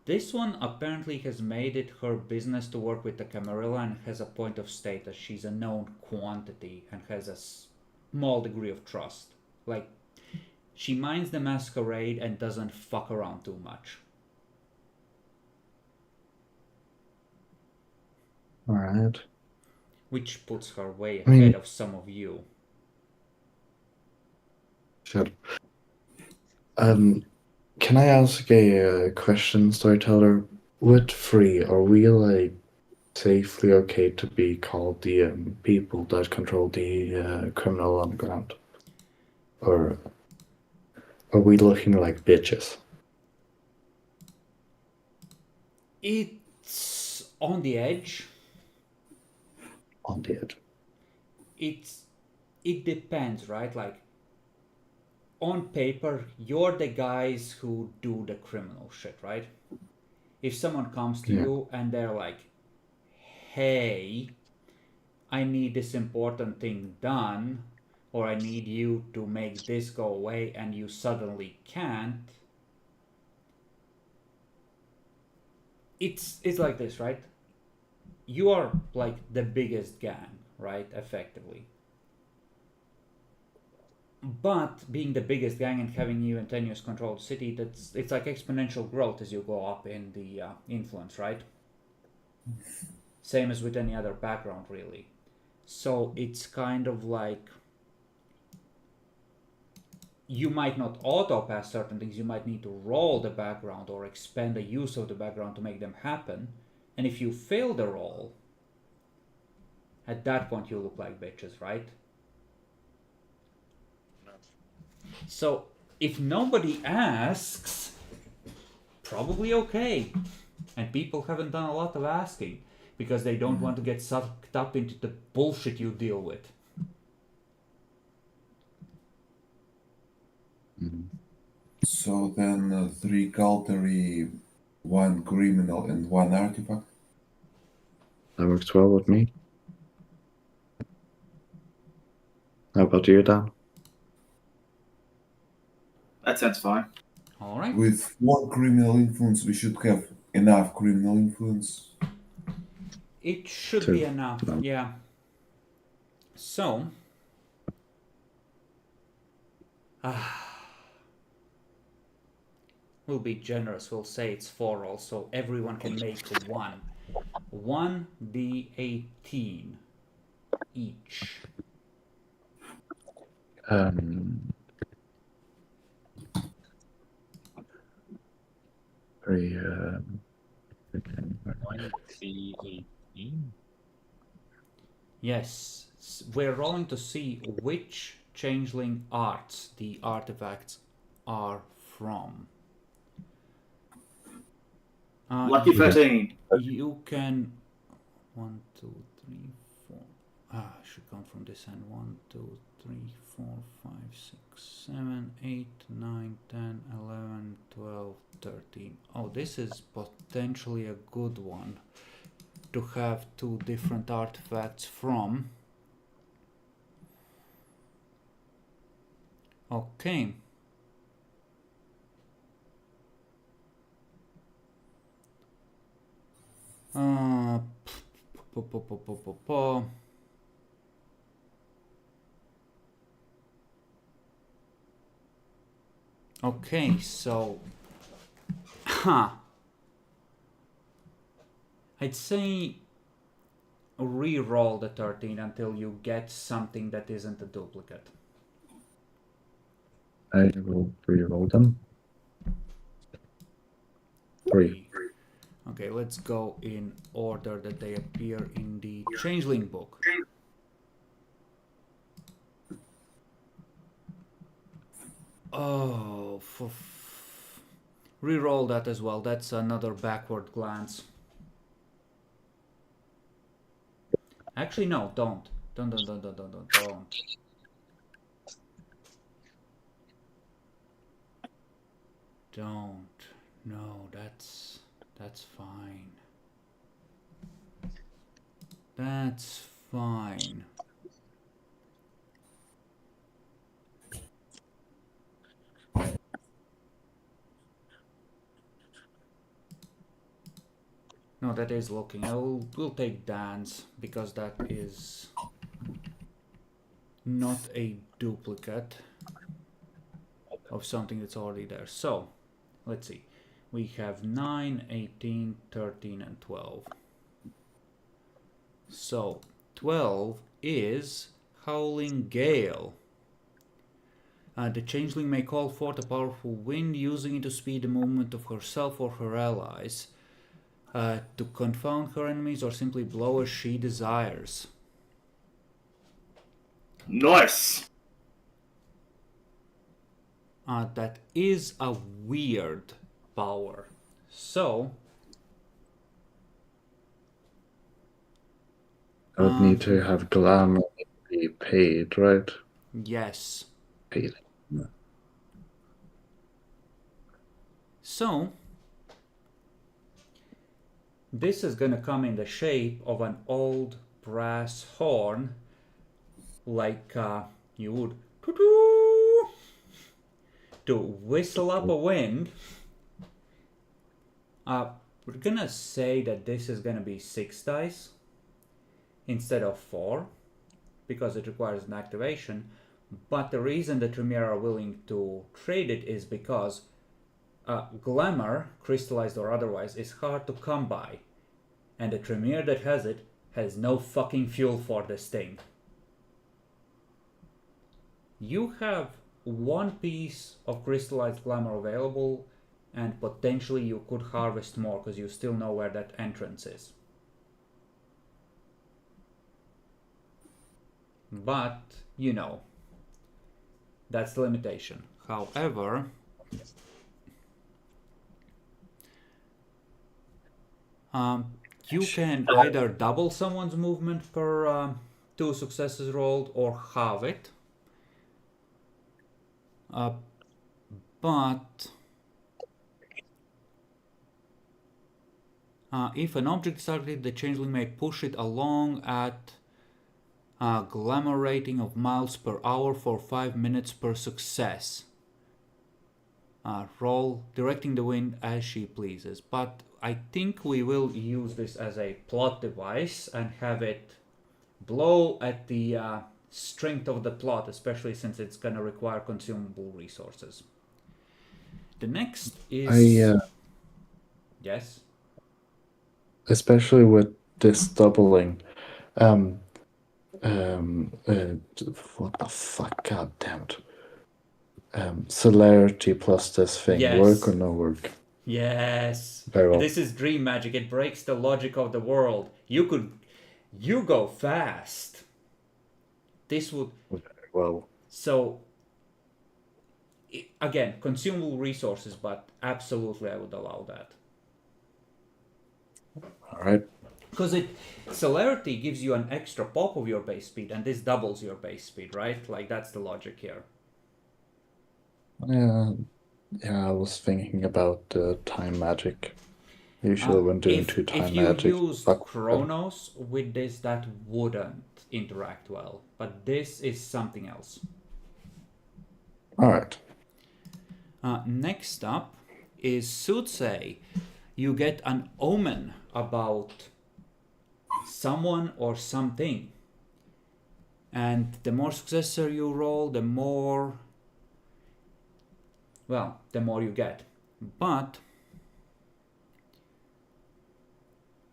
This one apparently has made it her business to work with the Camarilla and has a point of status. She's a known quantity and has a small degree of trust. Like, she minds the Masquerade and doesn't fuck around too much. Alright. Which puts her way ahead of some of you. Sure. Can I ask a question, storyteller? with 3, are we like safely okay to be called the people that control the criminal underground? Or are we looking like bitches? It's on the edge. On the edge. It depends, right? Like, on paper, you're the guys who do the criminal shit, right? If someone comes to you and they're like, hey, I need this important thing done, or I need you to make this go away, and you suddenly can't, it's like this, right? You are like the biggest gang, right? Effectively. But being the biggest gang and having you and tenuous controlled city, it's like exponential growth as you go up in the influence, right? Same as with any other background, really. So it's kind of like you might not auto pass certain things. You might need to roll the background or expand the use of the background to make them happen. And if you fail the roll, at that point you look like bitches, right? So if nobody asks, probably okay. And people haven't done a lot of asking because they don't want to get sucked up into the bullshit you deal with. So then 3 cultary, 1 criminal, and 1 artifact. That works well with me. How about you, Dan? That sounds fine. All right. With 4 criminal influence, we should have enough criminal influence. It should 2. be enough, No. yeah. So, we'll be generous. We'll say it's 4 rolls, so everyone can make 1. 1d18 each. Very, 1d18. Yes, we're rolling to see which changeling arts the artifacts are from. Lucky 13. You can 1, 2, 3, 4. I should come from this end. 1, 2, 3, 4, 5, 6, 7, 8, 9, 10, 11, 12, 13. Oh, this is potentially a good one to have 2 different artifacts from. Okay. Okay, so I'd say re-roll the 13 until you get something that isn't a duplicate. I will re-roll them. 3. Okay, let's go in order that they appear in the Changeling book. Oh, re-roll that as well. That's another backward glance. Actually, no, don't. Don't. Don't. No, that's fine. That's fine. No, that is looking. We'll take Dan's because that is not a duplicate of something that's already there. So, let's see. We have 9, 18, 13, and 12. So, 12 is Howling Gale. The changeling may call forth a powerful wind, using it to speed the movement of herself or her allies. To confound her enemies or simply blow as she desires. Nice. That is a weird power. So, I would need to have glamour be paid, right? yes. Paid. So, this is gonna come in the shape of an old brass horn, like you would to whistle up a wind. We're gonna say that this is gonna be 6 dice instead of 4 because it requires an activation. But the reason the Tremere are willing to trade it is because glamour, crystallized or otherwise, is hard to come by, and the Tremere that has it has no fucking fuel for this thing. You have 1 piece of crystallized glamour available, and potentially you could harvest more because you still know where that entrance is. But, you know, that's the limitation. However, you can either double someone's movement per 2 successes rolled or halve it. But if an object is targeted, the changeling may push it along at a glamour rating of miles per hour for 5 minutes per success. Roll directing the wind as she pleases. But I think we will use this as a plot device and have it blow at the strength of the plot, especially since it's going to require consumable resources. The next is... Yes? Especially with this doubling. What the fuck? God damn it. Celerity plus this thing. Yes. Work or no work? Yes. Very well. This is dream magic. It breaks the logic of the world. You go fast. This would... Well. So, again, consumable resources, but absolutely I would allow that. Alright. Because celerity gives you an extra pop of your base speed, and this doubles your base speed, right? Like, that's the logic here. Yeah, I was thinking about time magic. Usually when doing two time magic. If you used Chronos with this, that wouldn't interact well. But this is something else. Alright. Next up is Soothsay. You get an omen about someone or something. And the more successor you roll, the more you get. But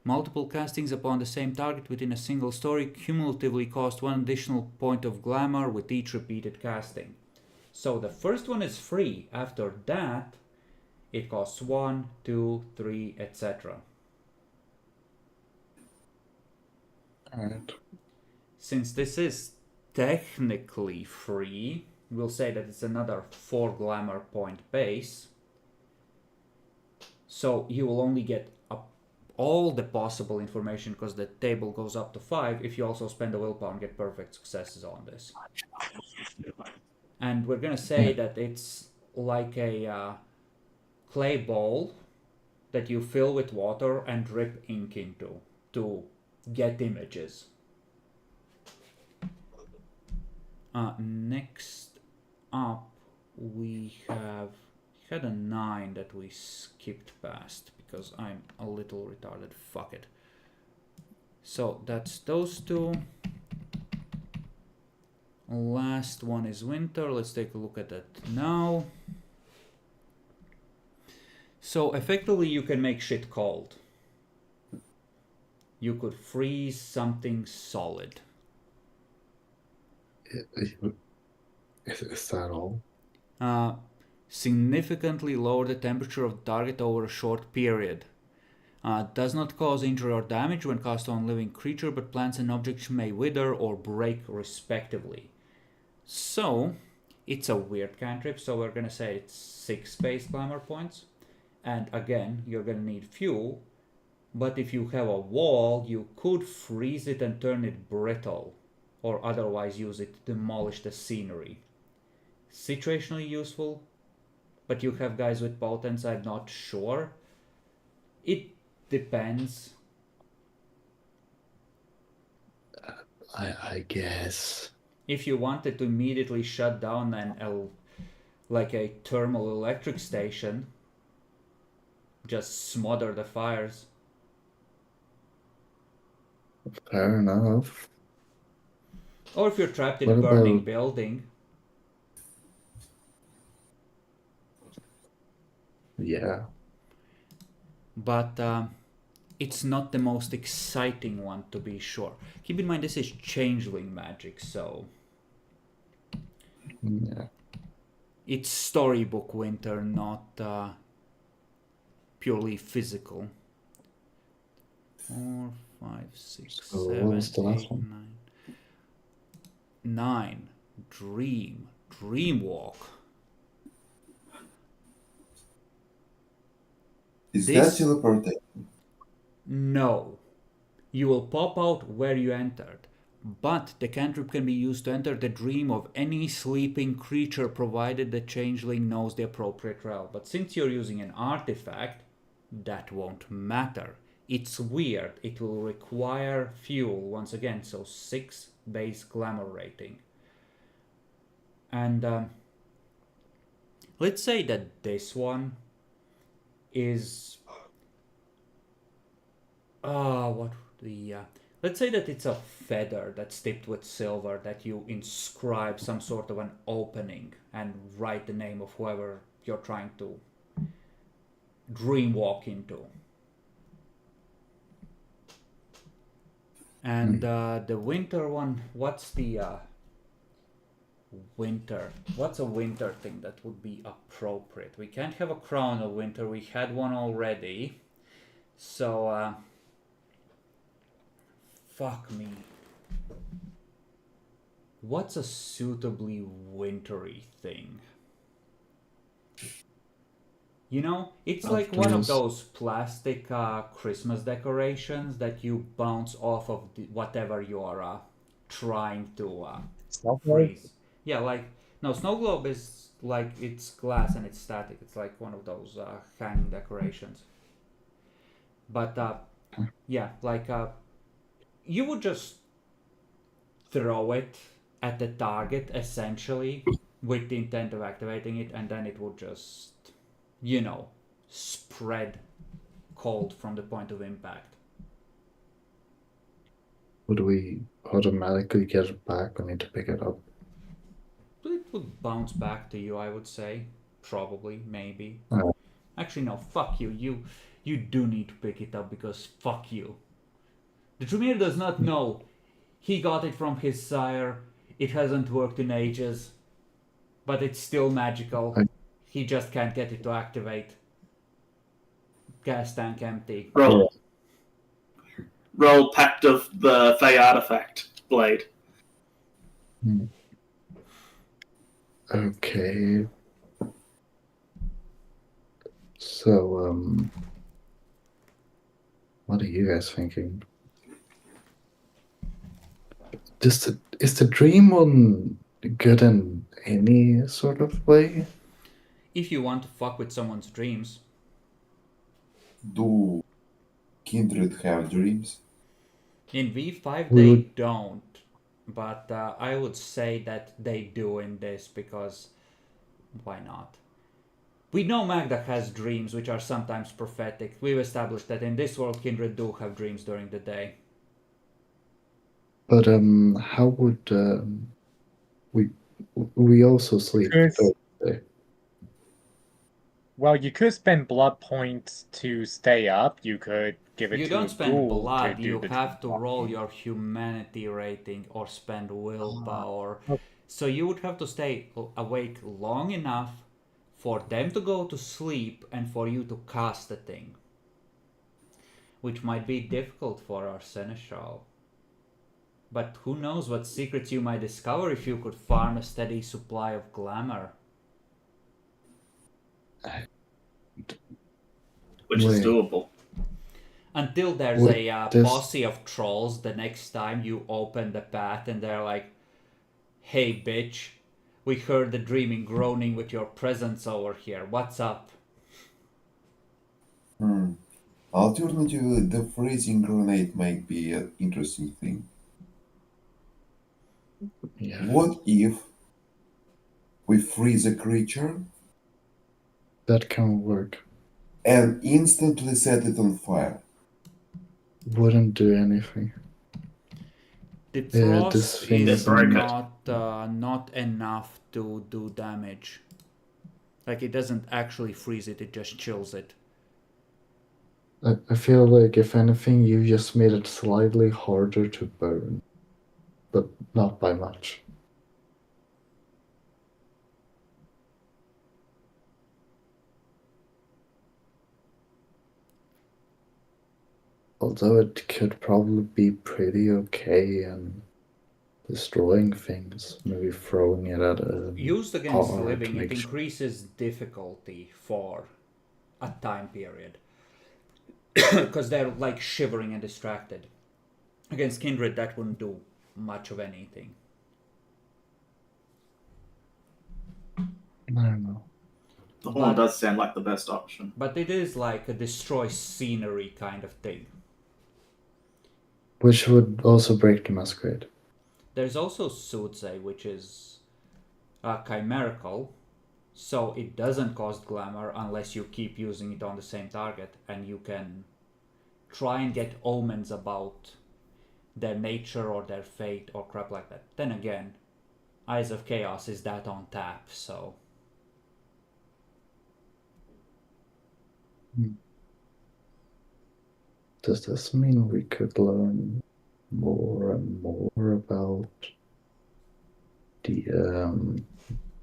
multiple castings upon the same target within a single story cumulatively cost 1 additional point of glamour with each repeated casting. So the first one is free. After that, it costs 1, 2, 3, etc. Alright. Since this is technically free, we'll say that it's another 4 glamour point base. So you will only get all the possible information because the table goes up to 5 if you also spend a willpower and get perfect successes on this. And we're gonna say that it's like a clay bowl that you fill with water and drip ink into to get images. Next up, we had a 9 that we skipped past because I'm a little retarded. Fuck it. So that's those 2. Last one is winter. Let's take a look at that now. So effectively you can make shit cold. You could freeze something solid. Is that all? Significantly lower the temperature of the target over a short period. Does not cause injury or damage when cast on living creature, but plants and objects may wither or break respectively. So, it's a weird cantrip, so we're gonna say it's 6 base glamour points. And again, you're gonna need fuel, but if you have a wall, you could freeze it and turn it brittle, or otherwise use it to demolish the scenery. Situationally useful, but you have guys with potence, I'm not sure. It depends. I guess. If you wanted to immediately shut down like a thermal electric station, just smother the fires. Fair enough. Or if you're trapped in What a burning about- building. Yeah. But it's not the most exciting one, to be sure. Keep in mind this is changeling magic, so Yeah. it's storybook winter, not purely physical. 4, 5, 6, So what 7, was the last 8, one? 9. Dreamwalk. Is This- that teleportation? No. You will pop out where you entered, but the cantrip can be used to enter the dream of any sleeping creature provided the changeling knows the appropriate realm. But since you're using an artifact, that won't matter. It's weird. It will require fuel once again, so 6 base glamour rating. And let's say that this one is let's say that it's a feather that's tipped with silver that you inscribe some sort of an opening and write the name of whoever you're trying to dreamwalk into. And the winter one, what's a winter thing that would be appropriate? We can't have a crown of winter, we had one already. So fuck me. What's a suitably wintry thing? You know, it's like one of those plastic Christmas decorations that you bounce off of whatever you are trying to freeze. Yeah, like, no, snow globe is like, it's glass and it's static. It's like one of those hanging decorations. But yeah, like you would just throw it at the target essentially with the intent of activating it, and then it would just, you know, spread cold from the point of impact. Would we automatically get it back? I need to pick it up. It would bounce back to you, I would say. Probably, maybe. Oh. Actually, no, fuck you. You do need to pick it up because fuck you. The Tremere does not know. He got it from his sire. It hasn't worked in ages. But it's still magical. He just can't get it to activate. Gas tank empty. Roll Pact of the Fey Artifact Blade. Okay. So, what are you guys thinking? Is the dream one good in any sort of way? If you want to fuck with someone's dreams. Do kindred have dreams? In V5 they don't. But I would say that they do in this because why not? We know Magda has dreams which are sometimes prophetic. We've established that in this world kindred do have dreams during the day. But how would we also sleep? Well, you could spend blood points to stay up. You could give it You to don't a spend ghoul blood, to do you the have to dream roll walking. your humanity rating or spend willpower. Okay. So you would have to stay awake long enough for them to go to sleep and for you to cast the thing. which might be difficult for our seneschal. But who knows what secrets you might discover if you could farm a steady supply of glamour. Which is Wait. doable. Until there's What a does- posse of trolls the next time you open the path and they're like, "Hey bitch, we heard the dreaming groaning with your presence over here. What's up?" Alternatively, the freezing grenade might be an interesting thing. Yeah, What if we freeze a creature that can work. and instantly set it on fire? Wouldn't do anything. The Yeah, frost this thing is is broken. not enough to do damage. Like, it doesn't actually freeze it, it just chills it. I feel like if anything, you just made it slightly harder to burn, but not by much. Although it could probably be pretty okay in destroying things, maybe throwing it at a Used against car to living, it make sure. increases difficulty for a time period. Because they're like shivering and distracted. Against Kindred, that wouldn't do much of anything. I don't know. The horn does sound like the best option. But it is like a destroy scenery kind of thing. Which would also break the Masquerade. There's also Soothsay, which is chimerical, so it doesn't cost glamour unless you keep using it on the same target, and you can try and get omens about their nature or their fate or crap like that. Then again, Eyes of Chaos is that on tap, so... Does this mean we could learn more and more about the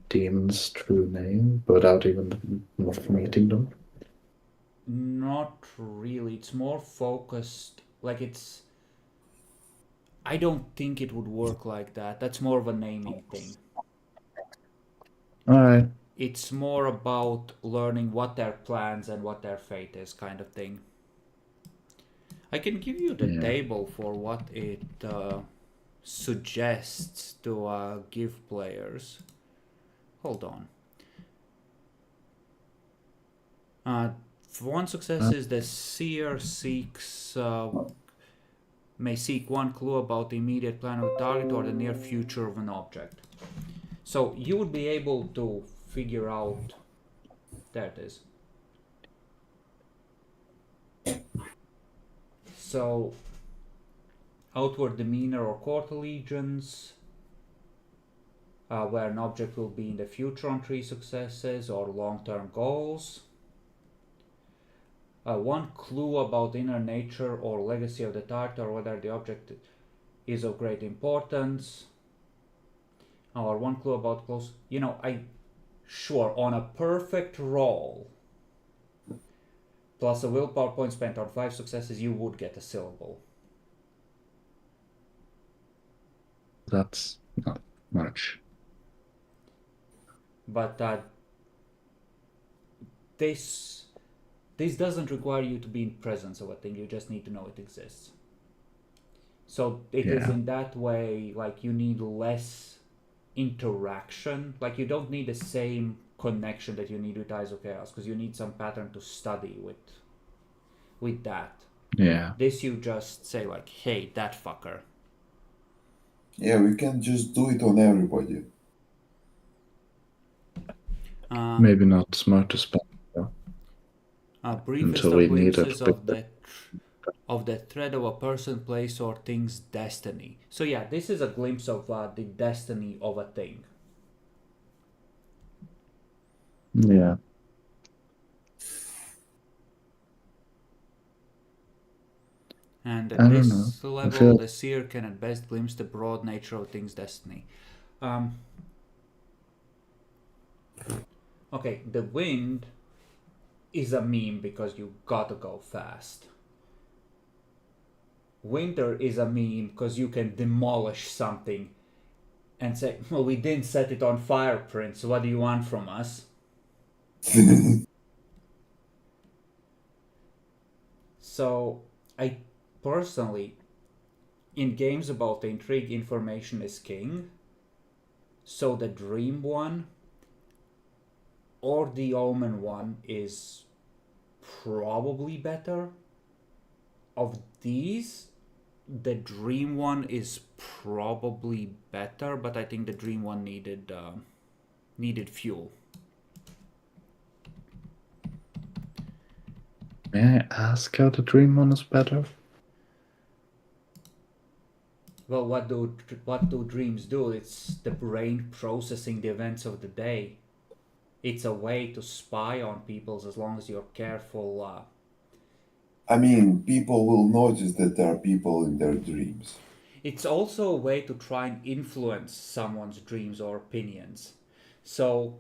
demon's true name without even meeting them? Not really. It's more focused. Like, it's... I don't think it would work like that. That's more of a naming thing. Alright. It's more about learning what their plans and what their fate is, kind of thing. I can give you the table for what it suggests to give players. Hold on. For one success is the seer may seek one clue about the immediate plan of the target or the near future of an object. So you would be able to figure out. There it is. So, outward demeanor or court allegiance, where an object will be in the future on 3 successes, or long-term goals. One clue about inner nature or legacy of the target, or whether the object is of great importance. Or one clue about close... Sure, on a perfect roll, plus a willpower point spent on 5 successes, you would get a syllable. That's not much. But this doesn't require you to be in presence of a thing, you just need to know it exists. So it is in that way, like, you need less interaction. Like, you don't need the same connection that you need with Eyes of Chaos, because you need some pattern to study with that. Yeah. This you just say, like, hey, that fucker. Yeah, we can just do it on everybody. Maybe not smart to spend. Briefest Until of we need glimpses it. of the thread of a person, place, or thing's destiny. So yeah, this is a glimpse of the destiny of a thing. Yeah. And at I don't this know. level, the seer can at best glimpse the broad nature of things' destiny. Okay, the wind is a meme because you gotta go fast. winter is a meme because you can demolish something and say, well, we didn't set it on fire, Prince. What do you want from us? So, I personally, in games about intrigue, information is king. So the Dream one or the Omen one is probably better. Of these, the Dream one is probably better, but I think the Dream one needed fuel. May I ask how the Dream one is better? Well, what do dreams do? It's the brain processing the events of the day. It's a way to spy on people as long as you're careful. I mean, people will notice that there are people in their dreams. It's also a way to try and influence someone's dreams or opinions. So,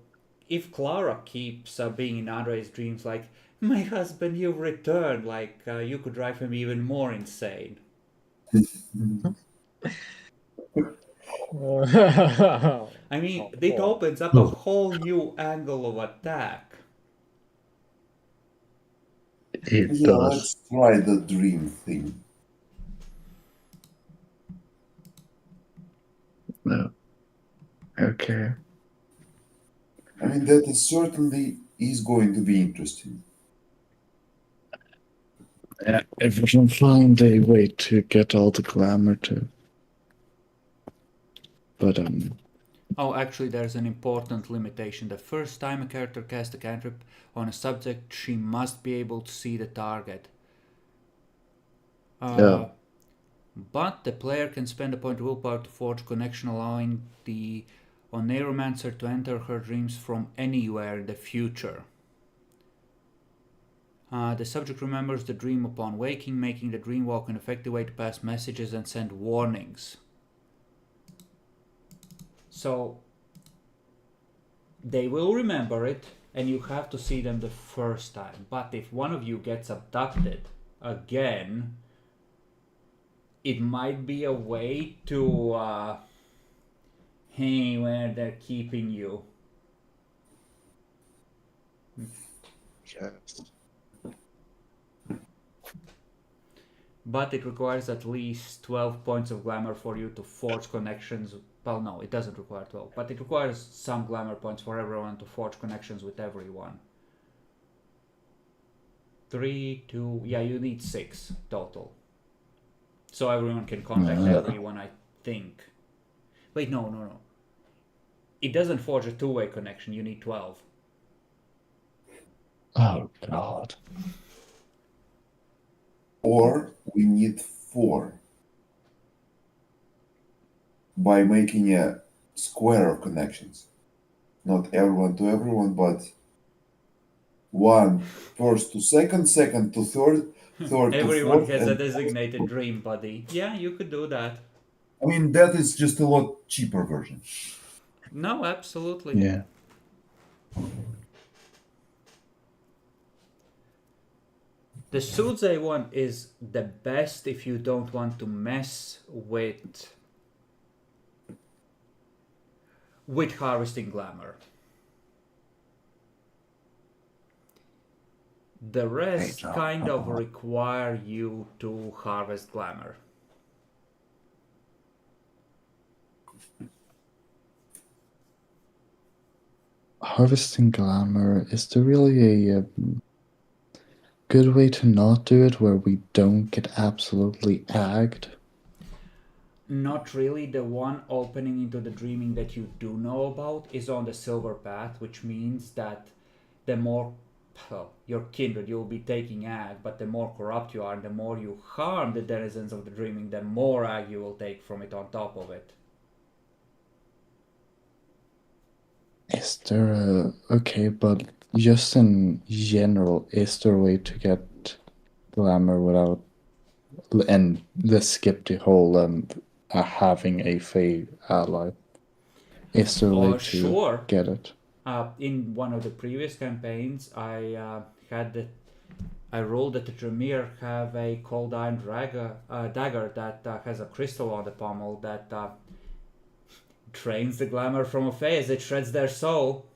if Clara keeps being in Andre's dreams like, my husband, you've returned, like, you could drive him even more insane. I mean, it opens up a whole new angle of attack. It Yeah, does. let's try the dream thing. No. Okay. I mean, that is certainly is going to be interesting. Yeah, if we can find a way to get all the glamour too. But Oh, actually, there's an important limitation. The first time a character casts a cantrip on a subject, she must be able to see the target. Yeah. But the player can spend a point of willpower to forge connection, allowing the Oneiromancer to enter her dreams from anywhere in the future. The subject remembers the dream upon waking, making the dream walk an effective way to pass messages and send warnings. So they will remember it, and you have to see them the first time. But if one of you gets abducted again, it might be a way to hey, where they're keeping you. yes. But it requires at least 12 points of glamour for you to forge connections. Well, no, it doesn't require 12, but it requires some glamour points for everyone to forge connections with everyone. 3, 2, yeah, you need 6 total. So everyone can contact everyone, I think. Wait, no. It doesn't forge a two-way connection, you need 12. Oh God. Or we need 4 by making a square of connections. Not everyone to everyone, but one first to second, second to third, third to Everyone fourth. has a And designated dream buddy. Yeah, you could do that. I mean, that is just a lot cheaper version. No, absolutely. Yeah. The Sudzei one is the best if you don't want to mess with harvesting glamour. The rest kind of require you to harvest glamour. Harvesting glamour, is there really a good way to not do it where we don't get absolutely agged? Not really. The one opening into the dreaming that you do know about is on the silver path, which means that the more your kindred you'll be taking ag, but the more corrupt you are and the more you harm the denizens of the dreaming, the more ag you will take from it on top of it. Is there a... Okay, but just in general, is there a way to get glamour without... And let's skip the whole having a Fae ally. Is there a way to Sure. get it? In one of the previous campaigns, I had I rolled that the Tremere have a cold iron dagger that has a crystal on the pommel that drains the glamour from a face. It shreds their soul.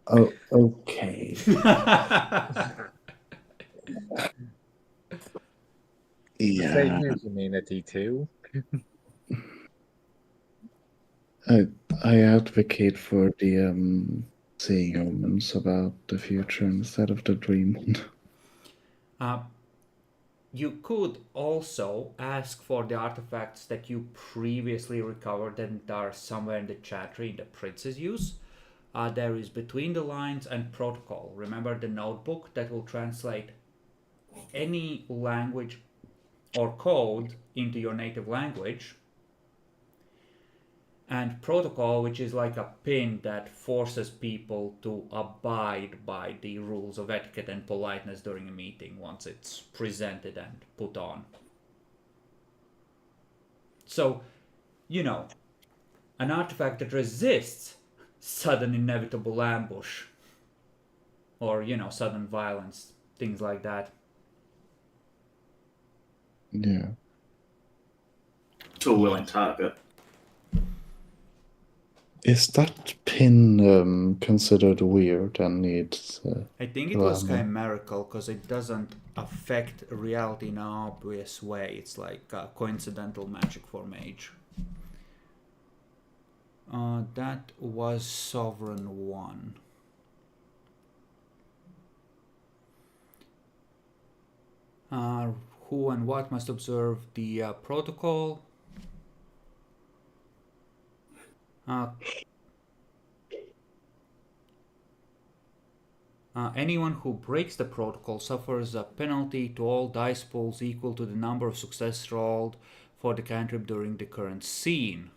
Oh, okay. Same Yeah, here, humanity too. I advocate for the seeing omens about the future instead of the dream one. You could also ask for the artifacts that you previously recovered and are somewhere in the chat tree the princes use. There is Between the Lines and Protocol. Remember the notebook that will translate any language or code into your native language. And Protocol, which is like a pin that forces people to abide by the rules of etiquette and politeness during a meeting once it's presented and put on. So, you know, an artifact that resists sudden inevitable ambush or, sudden violence, things like that. Yeah. To a willing target. Is that pin considered weird and needs? I think it was glamour? chimerical because it doesn't affect reality in an obvious way. It's like coincidental magic for mage. That was Sovereign 1. Who and what must observe the protocol? Anyone who breaks the protocol suffers a penalty to all dice pools equal to the number of success rolled for the cantrip during the current scene.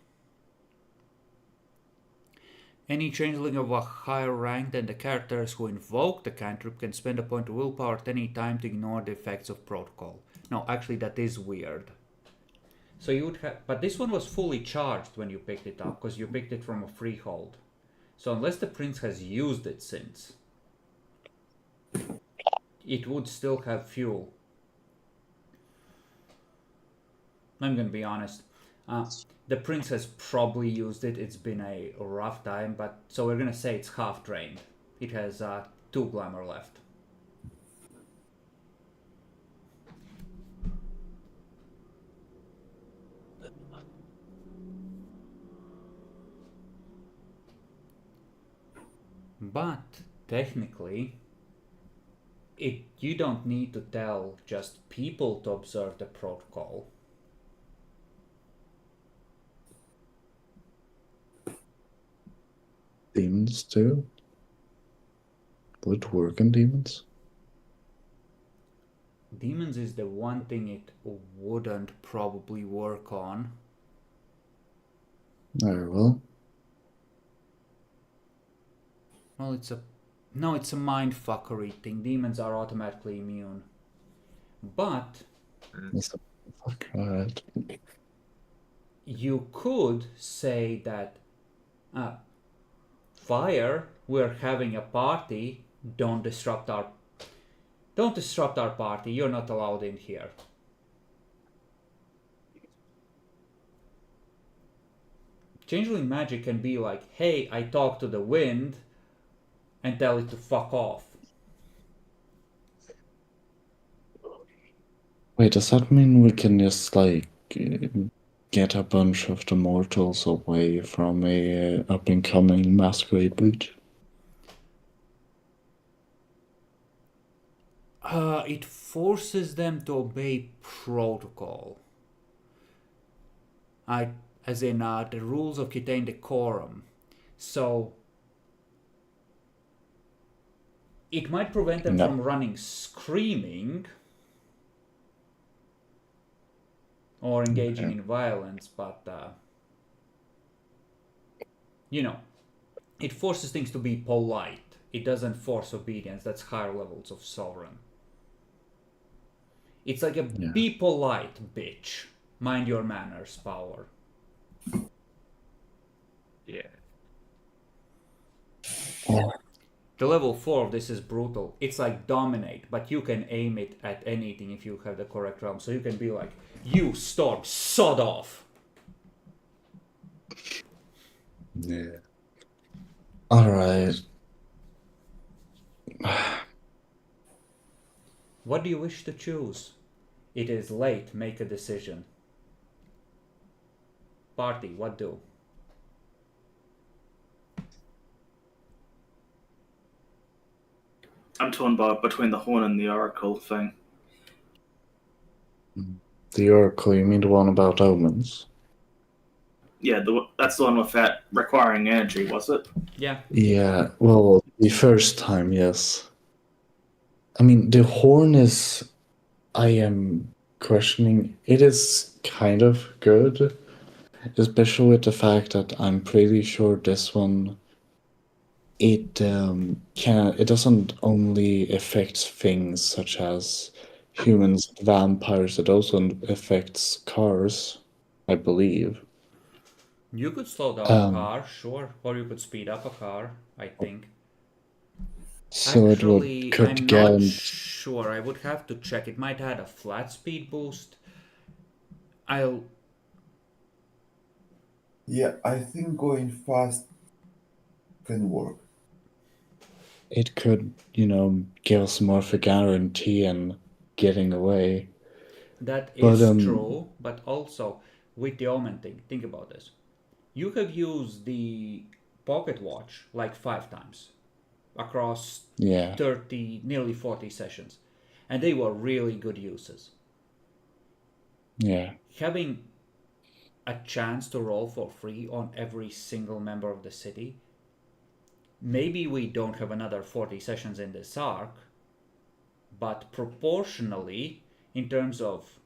Any changeling of a higher rank than the characters who invoke the cantrip can spend a point of willpower at any time to ignore the effects of protocol. No, actually that is weird. So you would have, but this one was fully charged when you picked it up because you picked it from a freehold. So unless the prince has used it since, it would still have fuel. I'm gonna be honest. The prince has probably used it. It's been a rough time, but so we're gonna say it's half drained. It has 2 glamour left. But technically, you don't need to tell just people to observe the protocol. Demons too? Would it work on demons? Demons is the one thing it wouldn't probably work on. Very well. Well, it's a mindfuckery thing. Demons are automatically immune. But Fuck, alright. you could say that fire, we're having a party, don't disrupt our party, you're not allowed in here. Changeling magic can be like, hey, I talk to the wind and tell it to fuck off. Wait, does that mean we can just like get a bunch of the mortals away from a up and coming masquerade breach? It forces them to obey protocol. As in the rules of Kitane decorum. So it might prevent them from running screaming or engaging in violence, but it forces things to be polite. It doesn't force obedience. That's higher levels of sovereign. It's like a be polite, bitch. Mind your manners power. Yeah. The level 4 of this is brutal. It's like dominate, but you can aim it at anything if you have the correct realm. So you can be like, you storm, sod off. Yeah. Alright. What do you wish to choose? It is late, make a decision. Party, what do? I'm torn between the horn and the oracle thing. The Oracle, you mean the one about omens? Yeah, that's the one with that requiring energy, was it? Yeah. Yeah, well, the first time, yes. I mean, the horn is. I am questioning. It is kind of good, especially with the fact that I'm pretty sure this one. It doesn't only affect things such as humans, vampires. It also affects cars, I believe. You could slow down a car, sure. Or you could speed up a car, I think. So Actually, it would cut I'm down. not sure. I would have to check. It might add a flat speed boost. Yeah, I think going fast can work. It could, give us more of a guarantee in getting away. That But, is true, but also with the Omen thing, think about this. You have used the pocket watch like 5 times across Yeah. 30, nearly 40 sessions, and they were really good uses. Yeah. Having a chance to roll for free on every single member of the city. Maybe we don't have another 40 sessions in this arc, but proportionally, in terms of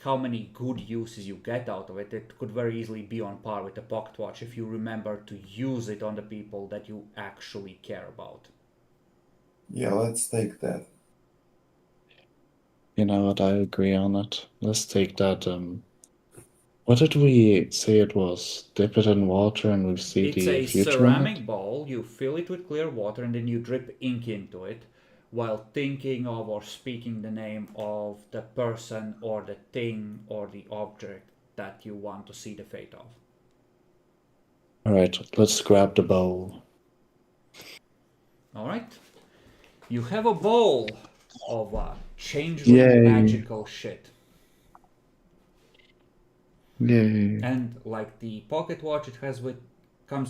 how many good uses you get out of it, it could very easily be on par with the pocket watch if you remember to use it on the people that you actually care about. Yeah, let's take that. You know what? I agree on it. Let's take that. What did we say it was? Dip it in water and we see It's the a future in it? ceramic bowl, you fill it with clear water and then you drip ink into it while thinking of or speaking the name of the person or the thing or the object that you want to see the fate of. Alright, let's grab the bowl. Alright? You have a bowl of changeling Yay. magical shit. Yay. And like the pocket watch, it comes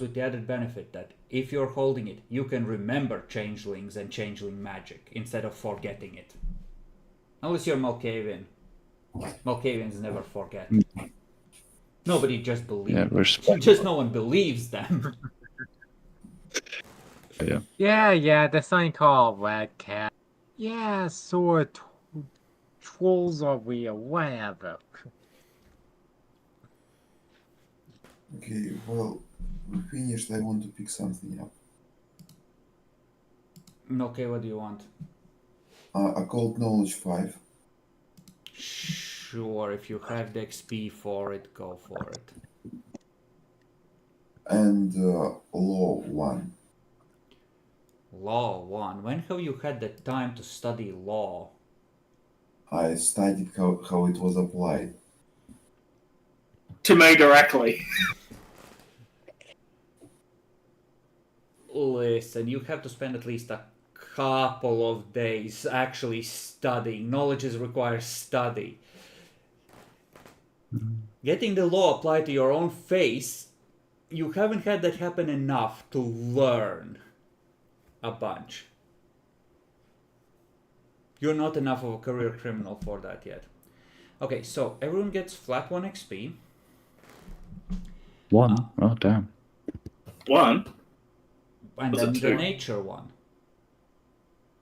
with the added benefit that if you're holding it, you can remember changelings and changeling magic instead of forgetting it. Unless you're Malkavian. Malkavians never forget. Nobody just believes. Yeah, we're spent. Just no one believes them. Yeah. Yeah, there's something called Red Cat. Yeah, sword trolls are real, whatever. Okay, well, we finished. I want to pick something up. Okay, what do you want? Occult Knowledge 5. Sure, if you have the XP for it, go for it. And Law 1. Law 1. When have you had the time to study law? I studied how it was applied. To me directly. Listen, you have to spend at least a couple of days actually studying. Knowledge requires study. Getting the law applied to your own face, you haven't had that happen enough to learn a bunch. You're not enough of a career criminal for that yet. Okay, so everyone gets flat 1 XP. 1? Oh, damn. 1? And Was then it the 2? nature one.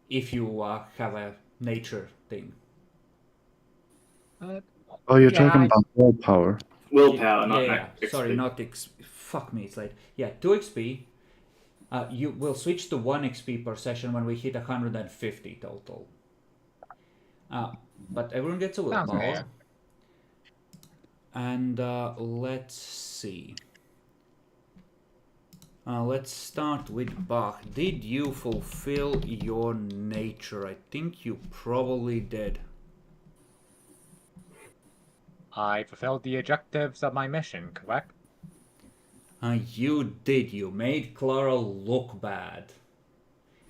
If you have a nature thing. Oh, you're Yeah, talking about willpower. Willpower, not Yeah. XP. Sorry, not fuck me, it's late. Yeah, 2 XP. You will switch to 1 XP per session when we hit 150 total. But everyone gets a Sounds willpower. fair. And let's see. Let's start with Bach. Did you fulfill your nature? I think you probably did. I fulfilled the objectives of my mission, correct? You did. You made Clara look bad.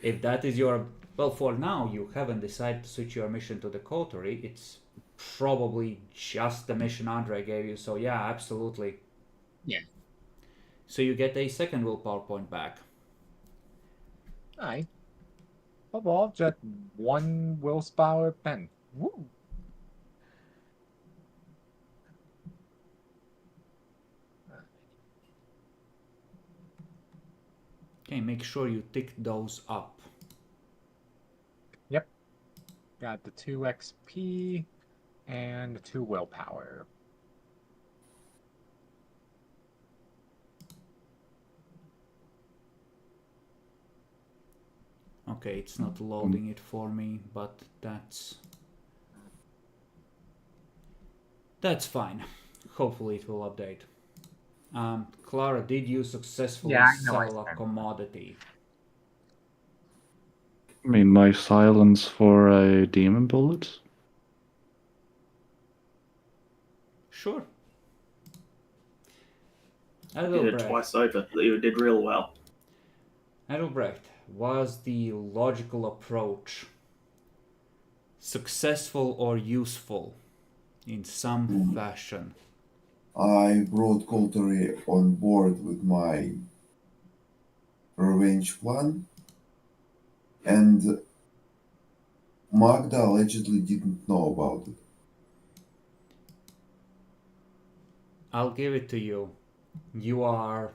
If that is your... Well, for now, you haven't decided to switch your mission to the coterie. It's probably just the mission Andre gave you, so yeah, absolutely. Yeah. So you get a second willpower point back. Aye. Overall, just one willpower pen. Woo! Okay, make sure you tick those up. Yep. Got the 2 XP and the 2 willpower. Okay, it's not loading it for me, but that's fine. Hopefully it will update. Clara, did you successfully sell a commodity? I mean, my silence for a demon bullet? You Sure. did it twice over. You did real well. Adelbrecht, was the logical approach successful or useful in some fashion? I brought Coultery on board with my revenge plan, and Magda allegedly didn't know about it. I'll give it to you. You are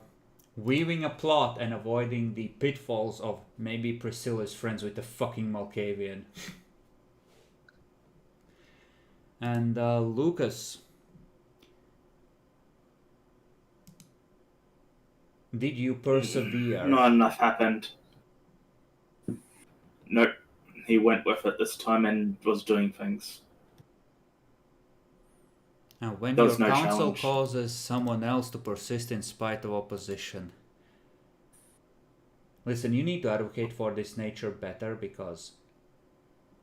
weaving a plot and avoiding the pitfalls of maybe Priscilla's friends with the fucking Malkavian. And Lucas, did you persevere? Not enough happened. Nope. He went with it this time and was doing things. When There your was no counsel challenge. causes someone else to persist in spite of opposition. Listen, you need to advocate for this nature better, because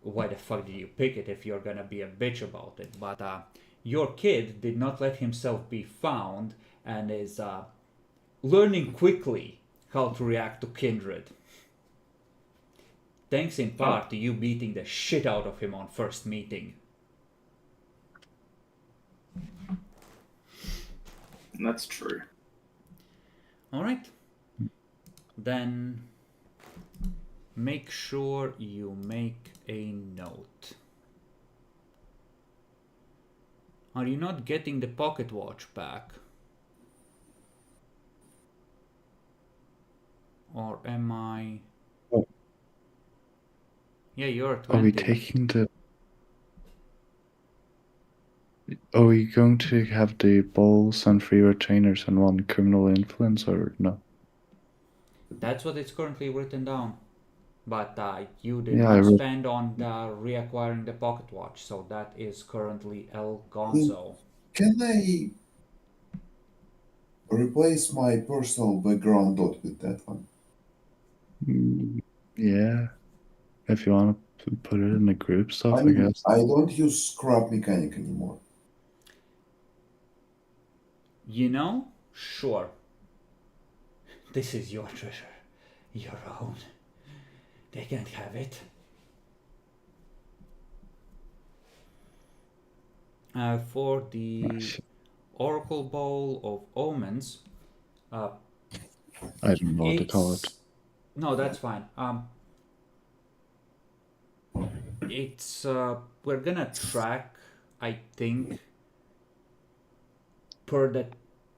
why the fuck did you pick it if you're gonna be a bitch about it? But your kid did not let himself be found and is learning quickly how to react to kindred. Thanks in part to you beating the shit out of him on first meeting. That's true. Alright. Then make sure you make a note. Are you not getting the pocket watch back? Or am I... Oh. Yeah, you're 20. Are we taking the... Are we going to have the balls and 3 retainers and 1 criminal influence, or no? That's what it's currently written down. But you did Yeah, not spend on reacquiring the pocket watch, so that is currently El Gonzo. Can I replace my personal background dot with that one? Yeah. If you want to put it in the group stuff, I guess. I don't use scrap mechanic anymore. You know? Sure. This is your treasure. Your own. They can't have it. For the Oracle Bowl of Omens, I don't know what to call it. No, that's fine. It's we're gonna track, I think, per the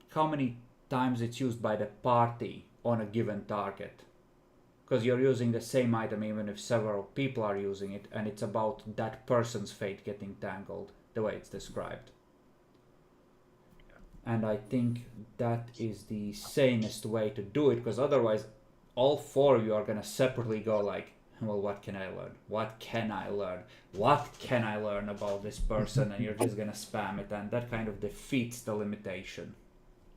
how many times it's used by the party on a given target, because you're using the same item even if several people are using it, and it's about that person's fate getting tangled, the way it's described. And I think that is the sanest way to do it, because otherwise all 4 of you are gonna separately go like, well, what can I learn? What can I learn? What can I learn about this person? And you're just gonna spam it, and that kind of defeats the limitation.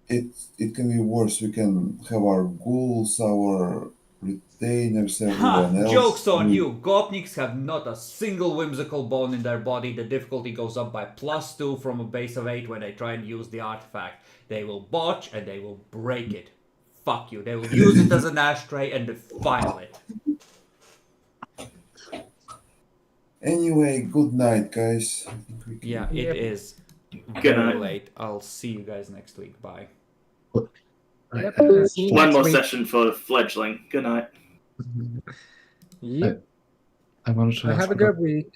it can be worse. We can have our ghouls, our retainers, Ha! everyone else. Joke's on We- you! Gopniks have not a single whimsical bone in their body. The difficulty goes up by +2 from a base of 8 when they try and use the artifact. They will botch and they will break it. Fuck you. They will use it as an ashtray and defile it. Anyway, good night, guys. I think we can- Yeah, it Yep. is Good very night. late. I'll see you guys next week. Bye. Yep. I- See you One next more week. session for fledgling. Good night. Yep. I wanted to ask Have a about good week.